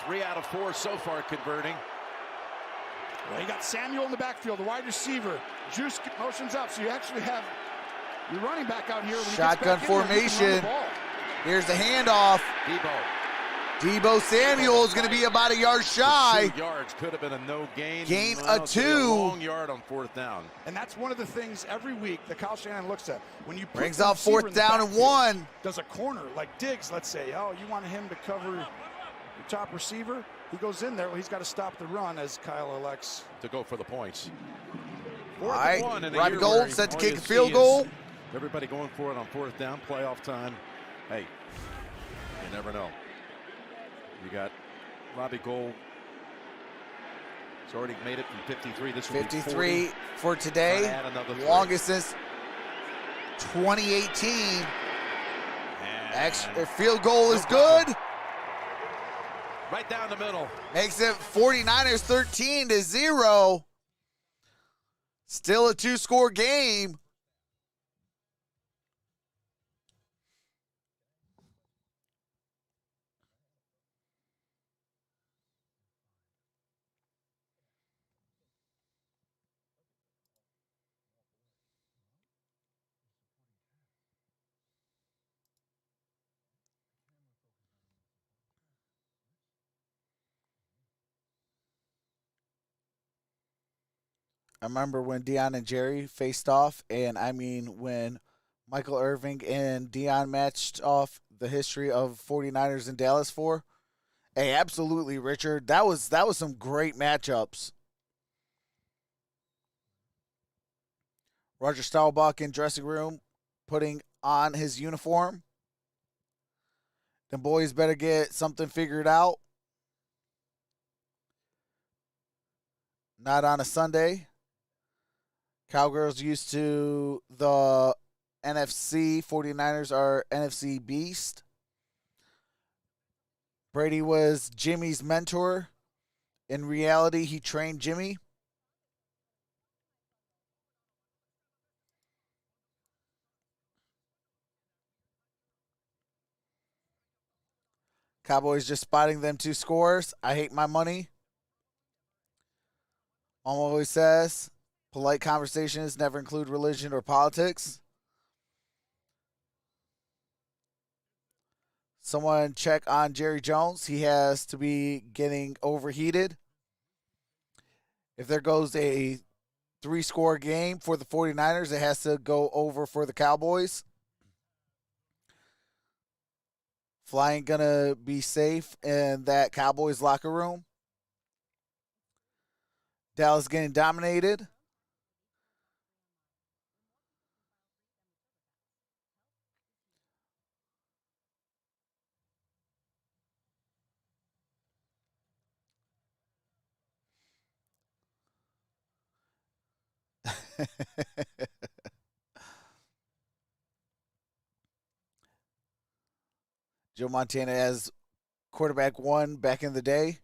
[SPEAKER 4] 3 out of 4 so far converting.
[SPEAKER 5] Well, you got Samuel in the backfield, the wide receiver. Juice motions up, so you actually have your running back out here.
[SPEAKER 2] Shotgun formation. Here's the handoff.
[SPEAKER 4] Deebo.
[SPEAKER 2] Debo Samuel is going to be about a yard shy.
[SPEAKER 4] 2 yards could have been a no gain.
[SPEAKER 2] Gain
[SPEAKER 4] Well,
[SPEAKER 2] a
[SPEAKER 4] it's gonna be
[SPEAKER 2] 2.
[SPEAKER 4] A long yard on 4th down.
[SPEAKER 5] And that's one of the things every week that Kyle Shanahan looks at. When you put
[SPEAKER 2] Brings
[SPEAKER 5] the
[SPEAKER 2] out
[SPEAKER 5] receiver
[SPEAKER 2] 4th
[SPEAKER 5] in the
[SPEAKER 2] down and
[SPEAKER 5] backfield,
[SPEAKER 2] 1.
[SPEAKER 5] Does a corner like Diggs, let's say, oh, you want him to cover your top receiver? He goes in there. Well, he's got to stop the run as Kyle elects
[SPEAKER 4] To go for the points.
[SPEAKER 2] All right, Robbie
[SPEAKER 4] Robbie
[SPEAKER 2] Gould set to kick a field goal.
[SPEAKER 4] Everybody going for it on 4th down, playoff time. Hey, you never know. You got Robbie Gould. He's already made it from 53. This will be
[SPEAKER 2] 53
[SPEAKER 4] 40.
[SPEAKER 2] for today.
[SPEAKER 4] Add another 3.
[SPEAKER 2] Longest since 2018.
[SPEAKER 4] And
[SPEAKER 2] Extra field goal is good.
[SPEAKER 4] right down the middle.
[SPEAKER 2] Makes it 49ers 13-0. Still a 2-score game. I remember when Deion and Jerry faced off, and I mean when Michael Irving and Deion matched off the history of 49ers and Dallas for. Hey, absolutely, Richard. That was some great matchups. Roger Staubach in dressing room putting on his uniform. The boys better get something figured out. Not on a Sunday. Cowgirls used to the NFC. 49ers are NFC beast. Brady was Jimmy's mentor. In reality, he trained Jimmy. Cowboys just spotting them 2 scores. I hate my money. Mom always says, polite conversations never include religion or politics. Someone check on Jerry Jones. He has to be getting overheated. If there goes a 3-score game for the 49ers, it has to go over for the Cowboys. Flying gonna be safe in that Cowboys locker room. Dallas getting dominated. Joe Montana as quarterback 1 back in the day.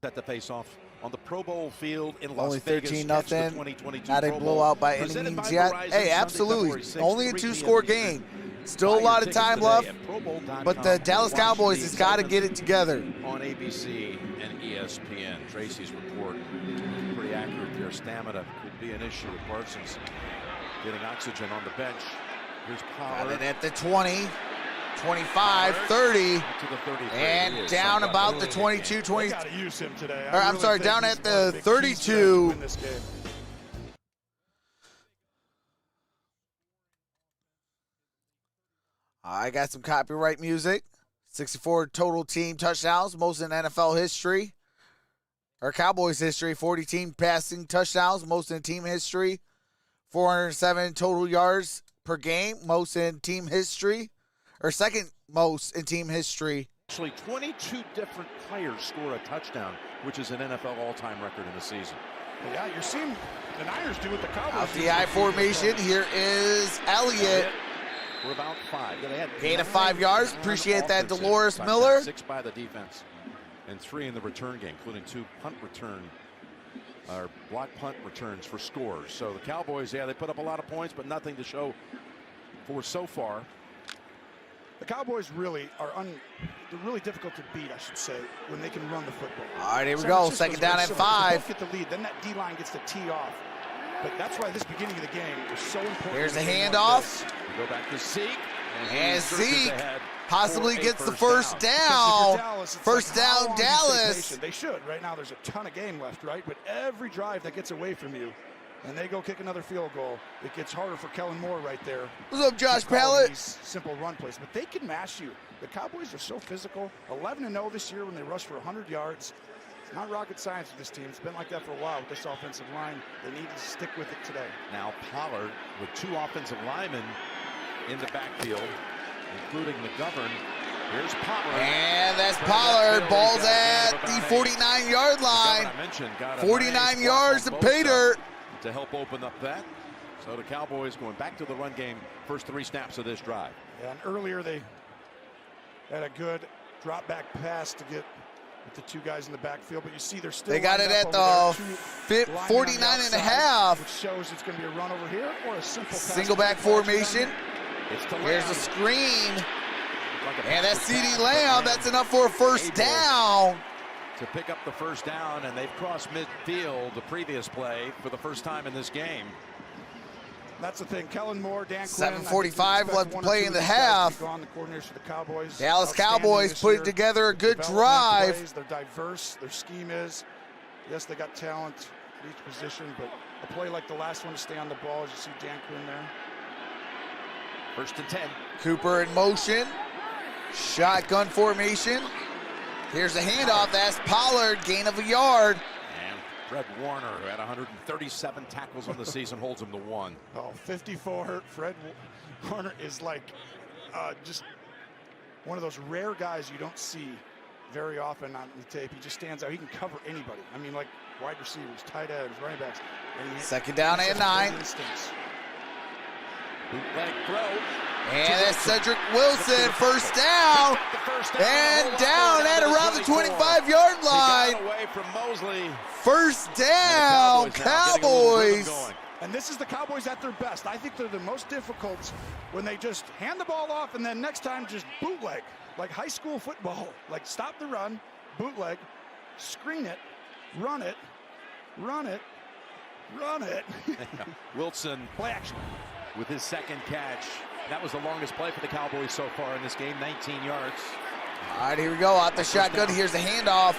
[SPEAKER 4] Set the face off on the Pro Bowl field in Las
[SPEAKER 2] Only
[SPEAKER 4] Vegas.
[SPEAKER 2] 13-0. Not a blowout by any means yet. Hey, absolutely. Only a 2-score game. Still a lot of time left. But the Dallas Cowboys has got to get it together.
[SPEAKER 4] On ABC and ESPN, Tracy's report pretty accurate there. Stamina could be an issue with Parsons getting oxygen on the bench. Here's
[SPEAKER 2] Got
[SPEAKER 4] Pollard.
[SPEAKER 2] it at the 20. 25, 30, and down about the 22, 20.
[SPEAKER 5] Got to use him today.
[SPEAKER 2] I'm sorry, down at the 32.
[SPEAKER 5] Win this game.
[SPEAKER 2] I got some copyright music. 64 total team touchdowns, most in NFL history. Or Cowboys history, 40 team passing touchdowns, most in team history. 407 total yards per game, most in team history. Or second most in team history.
[SPEAKER 4] Actually, 22 different players score a touchdown, which is an NFL all-time record in a season.
[SPEAKER 5] Yeah, you're seeing the Niners do what the Cowboys
[SPEAKER 2] Out
[SPEAKER 5] do.
[SPEAKER 2] the I formation, here is Elliott.
[SPEAKER 4] We're about 5. They had
[SPEAKER 2] Gain of 5 yards. Appreciate that,
[SPEAKER 4] offensive.
[SPEAKER 2] Dolores
[SPEAKER 4] Touchdown,
[SPEAKER 2] Miller.
[SPEAKER 4] 6 by the defense, and 3 in the return game, including 2 punt return or block punt returns for scores. So the Cowboys, yeah, they put up a lot of points, but nothing to show for so far.
[SPEAKER 5] The Cowboys really are they're really difficult to beat, I should say, when they can run the football.
[SPEAKER 2] All right, here we
[SPEAKER 5] San
[SPEAKER 2] go.
[SPEAKER 5] Francisco's
[SPEAKER 2] Second down
[SPEAKER 5] very
[SPEAKER 2] at
[SPEAKER 5] similar. If
[SPEAKER 2] 5.
[SPEAKER 5] they don't get the lead, then that D-line gets the tee off. But that's why this beginning of the game was so important.
[SPEAKER 2] Here's a
[SPEAKER 5] in a game like
[SPEAKER 2] handoff.
[SPEAKER 5] this.
[SPEAKER 4] We go back to Zeke.
[SPEAKER 2] And
[SPEAKER 4] he surges
[SPEAKER 2] Zeke
[SPEAKER 4] ahead.
[SPEAKER 2] Possibly
[SPEAKER 4] for a
[SPEAKER 2] gets the
[SPEAKER 4] first
[SPEAKER 2] first
[SPEAKER 5] Because if
[SPEAKER 2] down.
[SPEAKER 5] you're Dallas, it's
[SPEAKER 2] First
[SPEAKER 5] like, how
[SPEAKER 2] down,
[SPEAKER 5] long do you stay
[SPEAKER 2] Dallas.
[SPEAKER 5] patient? They should. Right now, there's a ton of game left, right? But every drive that gets away from you, and they go kick another field goal, it gets harder for Kellen Moore right there.
[SPEAKER 2] What's up, Josh
[SPEAKER 5] to call
[SPEAKER 2] Pallett?
[SPEAKER 5] these simple run plays. But they can mash you. The Cowboys are so physical. 11-0 this year when they rush for 100 yards. It's not rocket science with this team. It's been like that for a while with this offensive line. They need to stick with it today.
[SPEAKER 4] Now Pollard with 2 offensive linemen in the backfield, including McGovern. Here's Pollard.
[SPEAKER 2] And that's Pollard. Ball's at the 49-yard line.
[SPEAKER 4] I mentioned got a
[SPEAKER 2] 49
[SPEAKER 4] nice
[SPEAKER 2] yards to
[SPEAKER 4] block on
[SPEAKER 2] pay
[SPEAKER 4] both
[SPEAKER 2] dirt.
[SPEAKER 4] sides to help open up that. So the Cowboys going back to the run game first 3 snaps of this drive.
[SPEAKER 5] Yeah, and earlier they had a good drop back pass to get with the 2 guys in the backfield, but you see they're still
[SPEAKER 2] They got
[SPEAKER 5] lined
[SPEAKER 2] it
[SPEAKER 5] up
[SPEAKER 2] at
[SPEAKER 5] over
[SPEAKER 2] the
[SPEAKER 5] there, 2 linemen on the
[SPEAKER 2] 49 and a
[SPEAKER 5] outside,
[SPEAKER 2] half.
[SPEAKER 5] which shows it's going to be a run over here or a simple pass.
[SPEAKER 2] Single back formation.
[SPEAKER 4] It's to
[SPEAKER 2] Here's
[SPEAKER 4] Lamb.
[SPEAKER 2] the screen.
[SPEAKER 4] Like a
[SPEAKER 2] And that's
[SPEAKER 4] backward
[SPEAKER 2] CeeDee
[SPEAKER 4] pass,
[SPEAKER 2] Lamb.
[SPEAKER 4] but
[SPEAKER 2] That's enough for a first
[SPEAKER 4] able
[SPEAKER 2] down.
[SPEAKER 4] to pick up the first down, and they've crossed midfield the previous play for the first time in this game.
[SPEAKER 5] That's the thing. Kellen Moore, Dan Quinn.
[SPEAKER 2] 7:45 left to play in the half.
[SPEAKER 5] Gone, the coordinators for the Cowboys.
[SPEAKER 2] Dallas
[SPEAKER 5] Outstanding
[SPEAKER 2] Cowboys
[SPEAKER 5] this
[SPEAKER 2] put
[SPEAKER 5] year.
[SPEAKER 2] together a good
[SPEAKER 5] Development
[SPEAKER 2] drive.
[SPEAKER 5] plays, they're diverse. Their scheme is. Yes, they got talent at each position, but a play like the last one to stay on the ball, as you see Dan Quinn there.
[SPEAKER 4] First and 10.
[SPEAKER 2] Cooper in motion. Shotgun formation. Here's the handoff. That's Pollard. Gain of a yard.
[SPEAKER 4] And Fred Warner, who had 137 tackles on the season, holds him to 1.
[SPEAKER 5] Oh, 54. Fred Warner is like just one of those rare guys you don't see very often on the tape. He just stands out. He can cover anybody. I mean, like wide receivers, tight ends, running backs. And
[SPEAKER 2] Second down and 9.
[SPEAKER 5] Instincts.
[SPEAKER 4] Bootleg throw.
[SPEAKER 2] And that's Cedric Wilson. First down.
[SPEAKER 4] The first
[SPEAKER 2] And
[SPEAKER 4] Hold
[SPEAKER 2] down
[SPEAKER 4] on
[SPEAKER 2] at
[SPEAKER 4] to the
[SPEAKER 2] around the
[SPEAKER 4] 24.
[SPEAKER 2] 25-yard
[SPEAKER 4] He
[SPEAKER 2] line.
[SPEAKER 4] got away from Mosley.
[SPEAKER 2] First down,
[SPEAKER 4] And the Cowboys now getting a little rhythm
[SPEAKER 2] Cowboys.
[SPEAKER 4] going.
[SPEAKER 5] And this is the Cowboys at their best. I think they're the most difficult when they just hand the ball off and then next time just bootleg, like high school football. Like stop the run, bootleg, screen it, run it, run it, run it.
[SPEAKER 4] Wilson
[SPEAKER 5] Play action.
[SPEAKER 4] with his second catch. That was the longest play for the Cowboys so far in this game, 19 yards.
[SPEAKER 2] All right, here we go. Out the shotgun. Here's the handoff.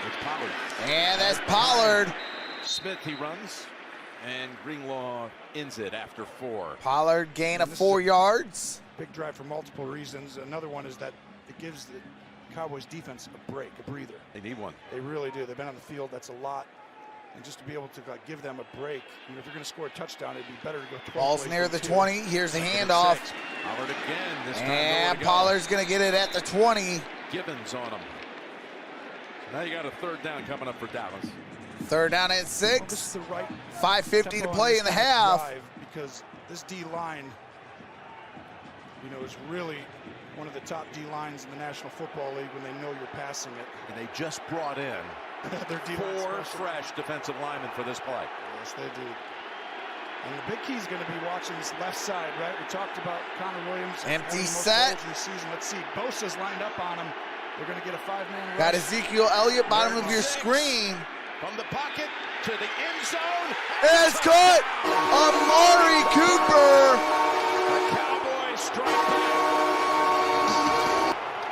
[SPEAKER 4] It's Pollard.
[SPEAKER 2] And that's Pollard.
[SPEAKER 4] Smith, he runs. And Greenlaw ends it after 4.
[SPEAKER 2] Pollard gain of 4 yards.
[SPEAKER 5] Big drive for multiple reasons. Another one is that it gives the Cowboys defense a break, a breather.
[SPEAKER 4] They need one.
[SPEAKER 5] They really do. They've been on the field. That's a lot. And just to be able to give them a break, if you're going to score a touchdown, it'd be better to go 12
[SPEAKER 2] Ball's
[SPEAKER 5] plays
[SPEAKER 2] near
[SPEAKER 5] than
[SPEAKER 2] the
[SPEAKER 5] 2.
[SPEAKER 2] 20. Here's the handoff.
[SPEAKER 4] Pollard again. This time
[SPEAKER 2] And
[SPEAKER 4] nowhere to go.
[SPEAKER 2] Pollard's going to get it at the 20.
[SPEAKER 4] Gibbons on him. Now you got a third down coming up for Dallas.
[SPEAKER 2] Third down and
[SPEAKER 5] Well, this is
[SPEAKER 2] 6.
[SPEAKER 5] the right
[SPEAKER 2] 5:50 to
[SPEAKER 5] tempo on
[SPEAKER 2] play
[SPEAKER 5] this
[SPEAKER 2] in the
[SPEAKER 5] kind of
[SPEAKER 2] half.
[SPEAKER 5] drive because this D line, is really one of the top D lines in the National Football League when they know you're passing it.
[SPEAKER 4] And they just brought in
[SPEAKER 5] Their D
[SPEAKER 4] 4 fresh defensive linemen for this play.
[SPEAKER 5] Yes, they do. And the big key is going to be watching this left side, right? We talked about Connor Williams.
[SPEAKER 2] Empty
[SPEAKER 5] one of the most
[SPEAKER 2] set.
[SPEAKER 5] goals in the season. Let's see. Bosa's lined up on him. They're going to get a 5-man rush.
[SPEAKER 2] Got Ezekiel Elliott, bottom of your screen.
[SPEAKER 4] From the pocket to the end zone.
[SPEAKER 2] And it's caught. Amari Cooper.
[SPEAKER 4] The Cowboys strike back.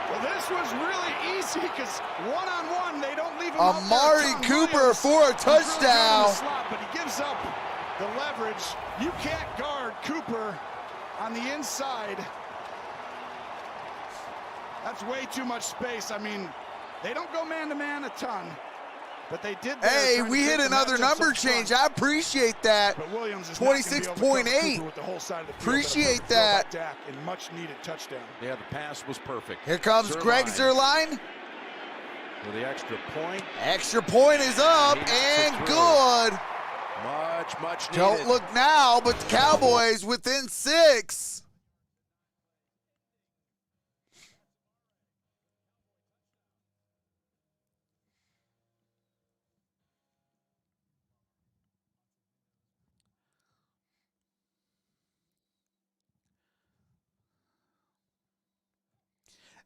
[SPEAKER 5] Well, this was really easy because one-on-one, they don't leave him out there.
[SPEAKER 2] Amari
[SPEAKER 5] Tom
[SPEAKER 2] Cooper
[SPEAKER 5] Williams
[SPEAKER 2] for a
[SPEAKER 5] is really good in the
[SPEAKER 2] touchdown.
[SPEAKER 5] slot, but he gives up the leverage. You can't guard Cooper on the inside. That's way too much space. I mean, they don't go man-to-man a ton, but they did.
[SPEAKER 2] Hey, we hit another number change. I appreciate that.
[SPEAKER 5] But Williams is not gonna be able to cover
[SPEAKER 2] 26.8.
[SPEAKER 5] Cooper with the whole side of the field.
[SPEAKER 2] Appreciate
[SPEAKER 5] Throw by
[SPEAKER 2] that.
[SPEAKER 5] Dak and much-needed touchdown.
[SPEAKER 4] Yeah, the pass was perfect.
[SPEAKER 2] Here comes Greg Zerline.
[SPEAKER 4] With the extra point.
[SPEAKER 2] Extra point is up and good.
[SPEAKER 4] Much needed.
[SPEAKER 2] Don't look now, but the Cowboys within 6.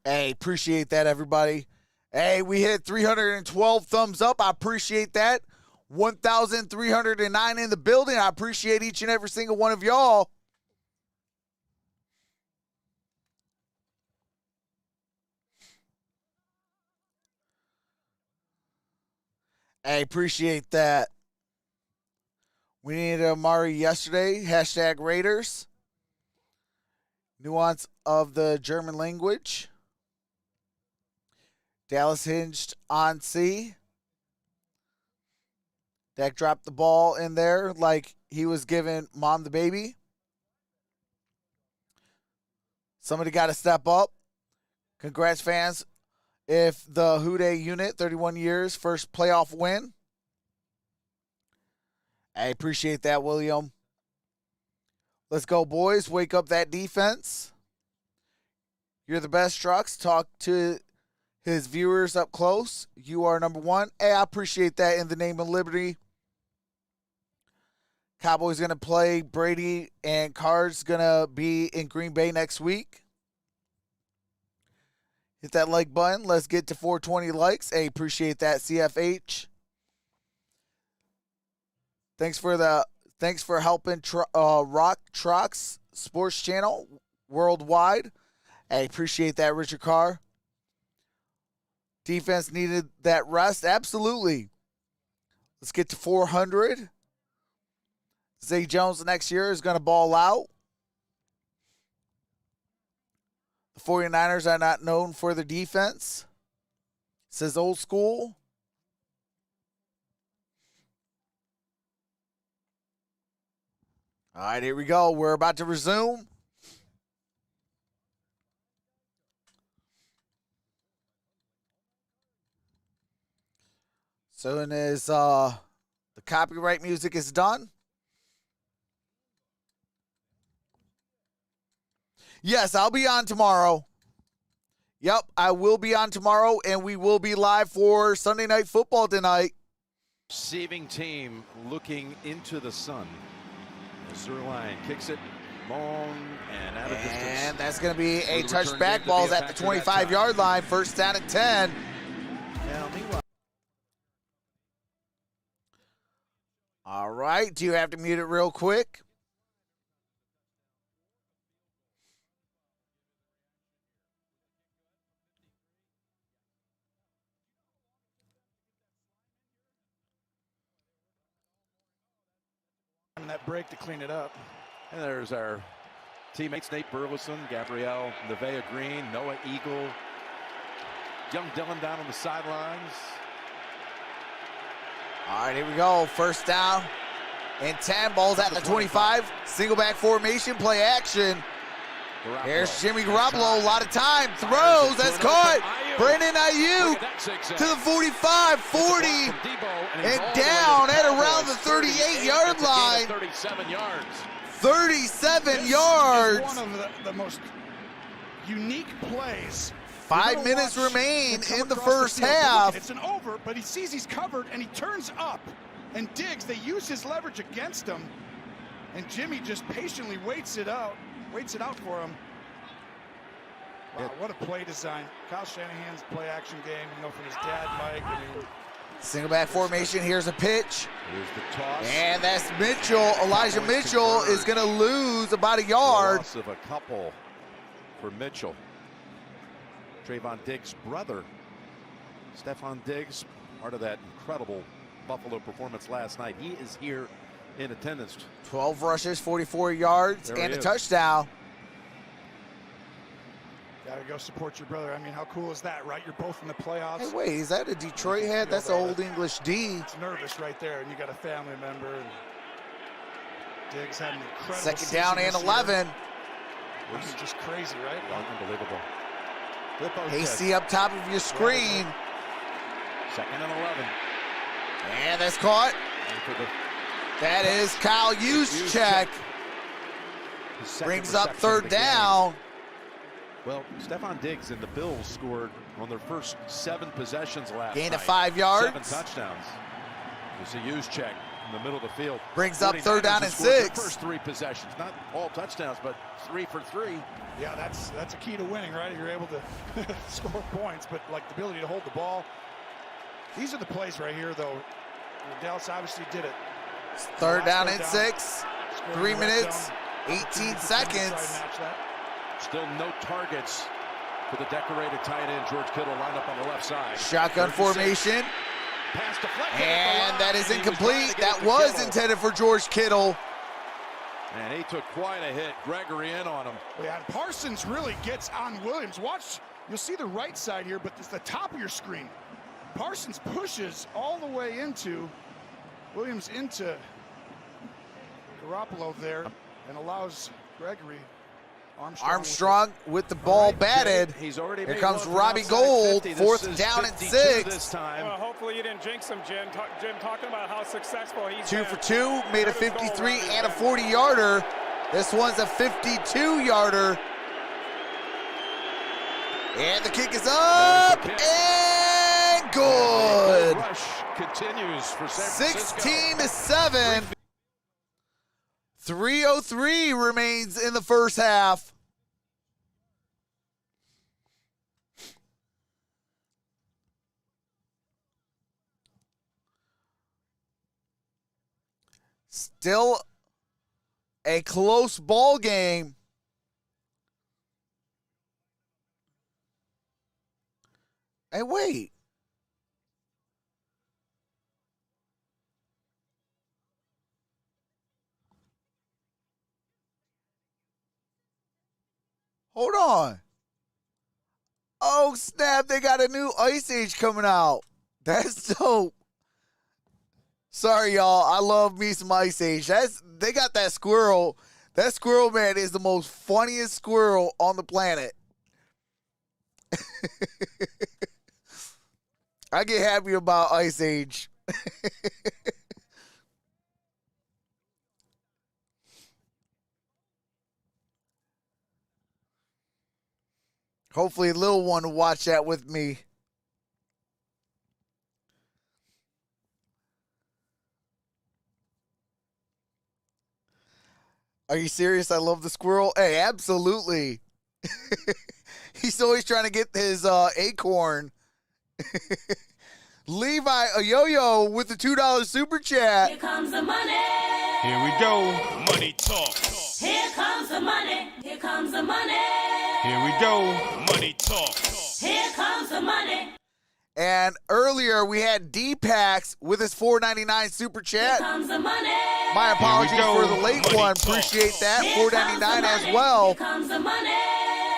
[SPEAKER 2] Hey, appreciate that, everybody. Hey, we hit 312 thumbs up. I appreciate that. 1,309 in the building. I appreciate each and every single one of y'all. I appreciate that. We needed Amari yesterday. Hashtag Raiders. Nuance of the German language. Dallas hinged on C. Dak dropped the ball in there like he was giving mom the baby. Somebody got to step up. Congrats, fans. If the Houday unit, 31 years, first playoff win. I appreciate that, William. Let's go, boys. Wake up that defense. You're the best, Trox. Talk to his viewers up close. You are number one. Hey, I appreciate that in the name of liberty. Cowboys going to play Brady, and Card's going to be in Green Bay next week. Hit that like button. Let's get to 420 likes. Hey, appreciate that, CFH. Thanks for helping Rock Trox Sports Channel worldwide. I appreciate that, Richard Carr. Defense needed that rest. Absolutely. Let's get to 400. Zay Jones next year is going to ball out. The 49ers are not known for their defense. Says old school. All right, here we go. We're about to resume. Soon as the copyright music is done. Yes, I'll be on tomorrow. Yep, I will be on tomorrow, and we will be live for Sunday Night Football tonight.
[SPEAKER 4] Receiving team looking into the sun. Zerline kicks it long and out of distance.
[SPEAKER 2] And that's going to be a touchback. Ball's at the 25-yard line. First down and 10.
[SPEAKER 4] Now, meanwhile,
[SPEAKER 2] All right. Do you have to mute it real quick?
[SPEAKER 5] That break to clean it up.
[SPEAKER 4] and there's our teammates, Nate Burleson, Gabrielle Nevea Green, Noah Eagle, young Dylan down on the sidelines.
[SPEAKER 2] All right, here we go. First down and 10. Ball's at the 25. Single back formation, play action.
[SPEAKER 4] Garoppolo.
[SPEAKER 2] Here's Jimmy Garoppolo. A lot of time. Throws. That's caught. Brandon Ayuk to the 45, 40, and down at around the 38-yard line.
[SPEAKER 4] 37 yards.
[SPEAKER 2] 37
[SPEAKER 5] This
[SPEAKER 2] yards.
[SPEAKER 5] is one of the most unique plays.
[SPEAKER 2] 5 minutes remain in the first half.
[SPEAKER 5] It's an over, but he sees he's covered, and he turns up and digs. They use his leverage against him, and Jimmy just patiently waits it out for him. Wow, what a play design. Kyle Shanahan's play action game, from his dad, Mike.
[SPEAKER 2] Single back formation. Here's a pitch.
[SPEAKER 4] Here's the toss.
[SPEAKER 2] And that's Mitchell. Elijah Mitchell is going to lose about a yard.
[SPEAKER 4] Loss of a couple for Mitchell. Trayvon Diggs' brother, Stephon Diggs, part of that incredible Buffalo performance last night. He is here in attendance.
[SPEAKER 2] 12 rushes, 44 yards, and a touchdown.
[SPEAKER 5] Gotta go support your brother. I mean, how cool is that, right? You're both in the playoffs.
[SPEAKER 2] Hey, wait, is that a Detroit hat? That's Old English D.
[SPEAKER 5] It's nervous right there, and you got a family member. And Diggs had an incredible
[SPEAKER 2] Second down and
[SPEAKER 5] season
[SPEAKER 2] 11.
[SPEAKER 5] This is just crazy, right?
[SPEAKER 4] Unbelievable.
[SPEAKER 2] AC up top of your screen.
[SPEAKER 4] Second and 11.
[SPEAKER 2] And that's caught. That is Kyle Juszczyk. Brings up third down.
[SPEAKER 4] Well, Stephon Diggs and the Bills scored on their first 7 possessions last
[SPEAKER 2] Gain
[SPEAKER 4] night.
[SPEAKER 2] of 5 yards.
[SPEAKER 4] 7 touchdowns. You see Juszczyk in the middle of the field.
[SPEAKER 2] Brings up third down and 6.
[SPEAKER 4] Their first 3 possessions, not all touchdowns, but 3 for 3.
[SPEAKER 5] Yeah, that's a key to winning, right? You're able to score points, but like the ability to hold the ball. These are the plays right here, though. Dallas obviously did it.
[SPEAKER 2] Third down and 6. 3 minutes, 18 seconds.
[SPEAKER 4] Still no targets for the decorated tight end George Kittle lined up on the left side.
[SPEAKER 2] Shotgun formation.
[SPEAKER 4] Pass deflected.
[SPEAKER 2] And that is incomplete. That was intended for George Kittle.
[SPEAKER 4] And he took quite a hit. Gregory in on him.
[SPEAKER 5] Yeah, and Parsons really gets on Williams. Watch, you'll see the right side here, but it's the top of your screen. Parsons pushes all the way into Williams, into Garoppolo there, and allows Gregory.
[SPEAKER 2] Armstrong with the ball batted.
[SPEAKER 4] He's already
[SPEAKER 2] Here
[SPEAKER 4] made
[SPEAKER 2] comes
[SPEAKER 4] one from
[SPEAKER 2] Robbie
[SPEAKER 4] outside
[SPEAKER 2] Gold,
[SPEAKER 4] 50.
[SPEAKER 2] fourth
[SPEAKER 4] This is
[SPEAKER 2] down and
[SPEAKER 4] 52
[SPEAKER 2] 6.
[SPEAKER 4] This time.
[SPEAKER 7] Well, hopefully you didn't jinx him, Jim. Jim talking about how successful he's
[SPEAKER 2] 2
[SPEAKER 7] been.
[SPEAKER 2] for 2, made a
[SPEAKER 7] There was
[SPEAKER 2] 53
[SPEAKER 7] goal
[SPEAKER 2] and a
[SPEAKER 7] line.
[SPEAKER 2] 40-yarder. This one's a 52-yarder. And the kick is up
[SPEAKER 4] kick.
[SPEAKER 2] and good.
[SPEAKER 4] Rush continues for San Francisco.
[SPEAKER 2] 16-7. 3:03 remains in the first half. Still a close ball game. Hey, wait. Hold on. Oh, snap. They got a new Ice Age coming out. That's dope. Sorry, y'all. I love me some Ice Age. They got that squirrel. That squirrel, man, is the most funniest squirrel on the planet. I get happy about Ice Age. Hopefully, a little one will watch that with me. Are you serious? I love the squirrel. Hey, absolutely. He's always trying to get his acorn. Levi Yo-Yo with the $2 super chat.
[SPEAKER 3] Here comes the money.
[SPEAKER 1] Here we go. Money talk.
[SPEAKER 3] Here comes the money. Here comes the money.
[SPEAKER 1] Here we go. Money talk.
[SPEAKER 3] Here comes the money.
[SPEAKER 2] And earlier we had D-Pax with his $4.99 super
[SPEAKER 3] Here
[SPEAKER 2] chat.
[SPEAKER 3] comes the money.
[SPEAKER 2] My apologies
[SPEAKER 1] Here we go.
[SPEAKER 2] for the late
[SPEAKER 1] Money
[SPEAKER 2] one.
[SPEAKER 1] talk.
[SPEAKER 2] Appreciate that.
[SPEAKER 3] Here comes the
[SPEAKER 2] $4.99 as
[SPEAKER 3] money.
[SPEAKER 2] well.
[SPEAKER 3] Here comes the money.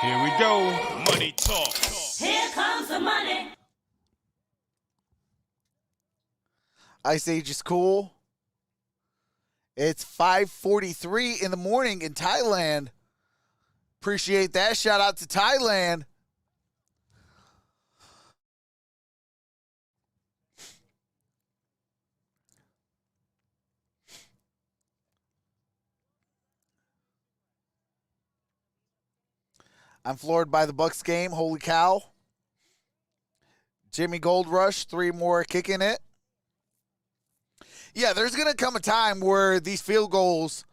[SPEAKER 1] Here we go. Money talk.
[SPEAKER 3] Here comes the money.
[SPEAKER 2] Ice Age is cool. It's 5:43 in the morning in Thailand. Appreciate that. Shout out to Thailand. I'm floored by the Bucks game. Holy cow. Jimmy Gold Rush, 3 more kicking it. Yeah, there's going to come a time where these field goals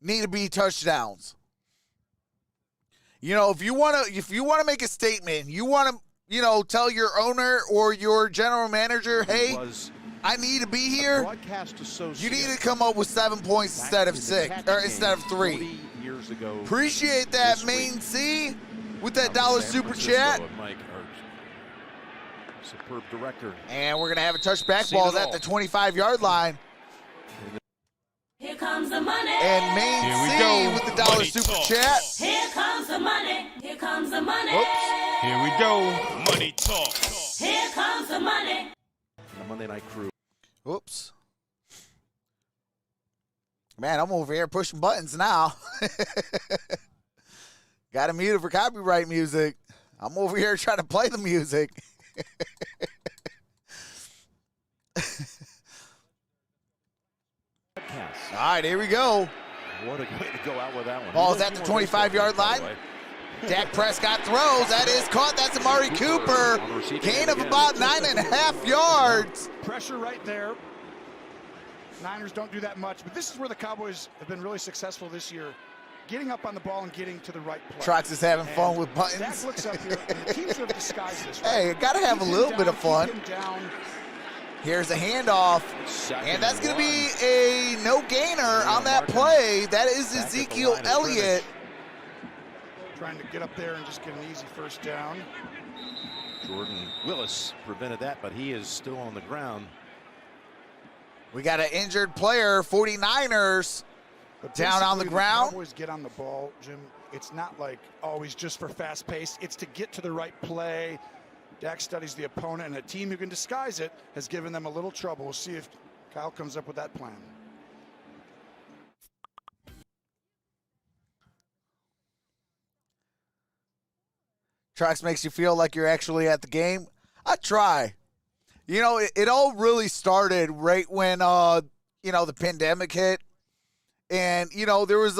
[SPEAKER 2] need to be touchdowns. You know, if you want to make a statement, you want to, tell your owner or your general manager, hey, I need to be here. You need to come up with 7 points instead of 3.
[SPEAKER 4] Years ago.
[SPEAKER 2] Appreciate that, Main C, with that $1 super chat.
[SPEAKER 4] Superb director.
[SPEAKER 2] And we're going to have a touchback ball at the 25-yard line.
[SPEAKER 3] Here comes the money.
[SPEAKER 2] And Main
[SPEAKER 1] Here we
[SPEAKER 2] C
[SPEAKER 1] go.
[SPEAKER 2] with the $1
[SPEAKER 1] Money
[SPEAKER 2] super
[SPEAKER 1] talk.
[SPEAKER 2] chat.
[SPEAKER 3] Here comes the money. Here comes the money.
[SPEAKER 2] Whoops.
[SPEAKER 1] Here we go. Money talk.
[SPEAKER 3] Here comes the money.
[SPEAKER 4] The Monday Night Crew.
[SPEAKER 2] Oops. Man, I'm over here pushing buttons now. Got to mute it for copyright music. I'm over here trying to play the music. All right, here we go.
[SPEAKER 4] What a way to go out with that one.
[SPEAKER 2] Ball's at the 25-yard line. Dak Prescott throws. That is caught. That's Amari Cooper. Gain of about 9.5 yards.
[SPEAKER 5] Pressure right there. Niners don't do that much, but this is where the Cowboys have been really successful this year, getting up on the ball and getting to the right play.
[SPEAKER 2] Trox is having fun with buttons.
[SPEAKER 5] Dak looks up here, and the teams have disguised this.
[SPEAKER 2] Hey, got to have a little bit of fun.
[SPEAKER 5] Keep him down.
[SPEAKER 2] Here's a handoff, and that's going to be a no gainer on that play. That is Ezekiel Elliott.
[SPEAKER 5] Trying to get up there and just get an easy first down.
[SPEAKER 4] Jordan Willis prevented that, but he is still on the ground.
[SPEAKER 2] We got an injured player, 49ers,
[SPEAKER 5] But
[SPEAKER 2] down on the
[SPEAKER 5] basically,
[SPEAKER 2] ground.
[SPEAKER 5] Cowboys get on the ball, Jim. It's not like always just for fast pace. It's to get to the right play. Dak studies the opponent, and a team who can disguise it has given them a little trouble. We'll see if Kyle comes up with that plan.
[SPEAKER 2] Trox makes you feel like you're actually at the game. I try. You know, it all really started right when, the pandemic hit. And, there was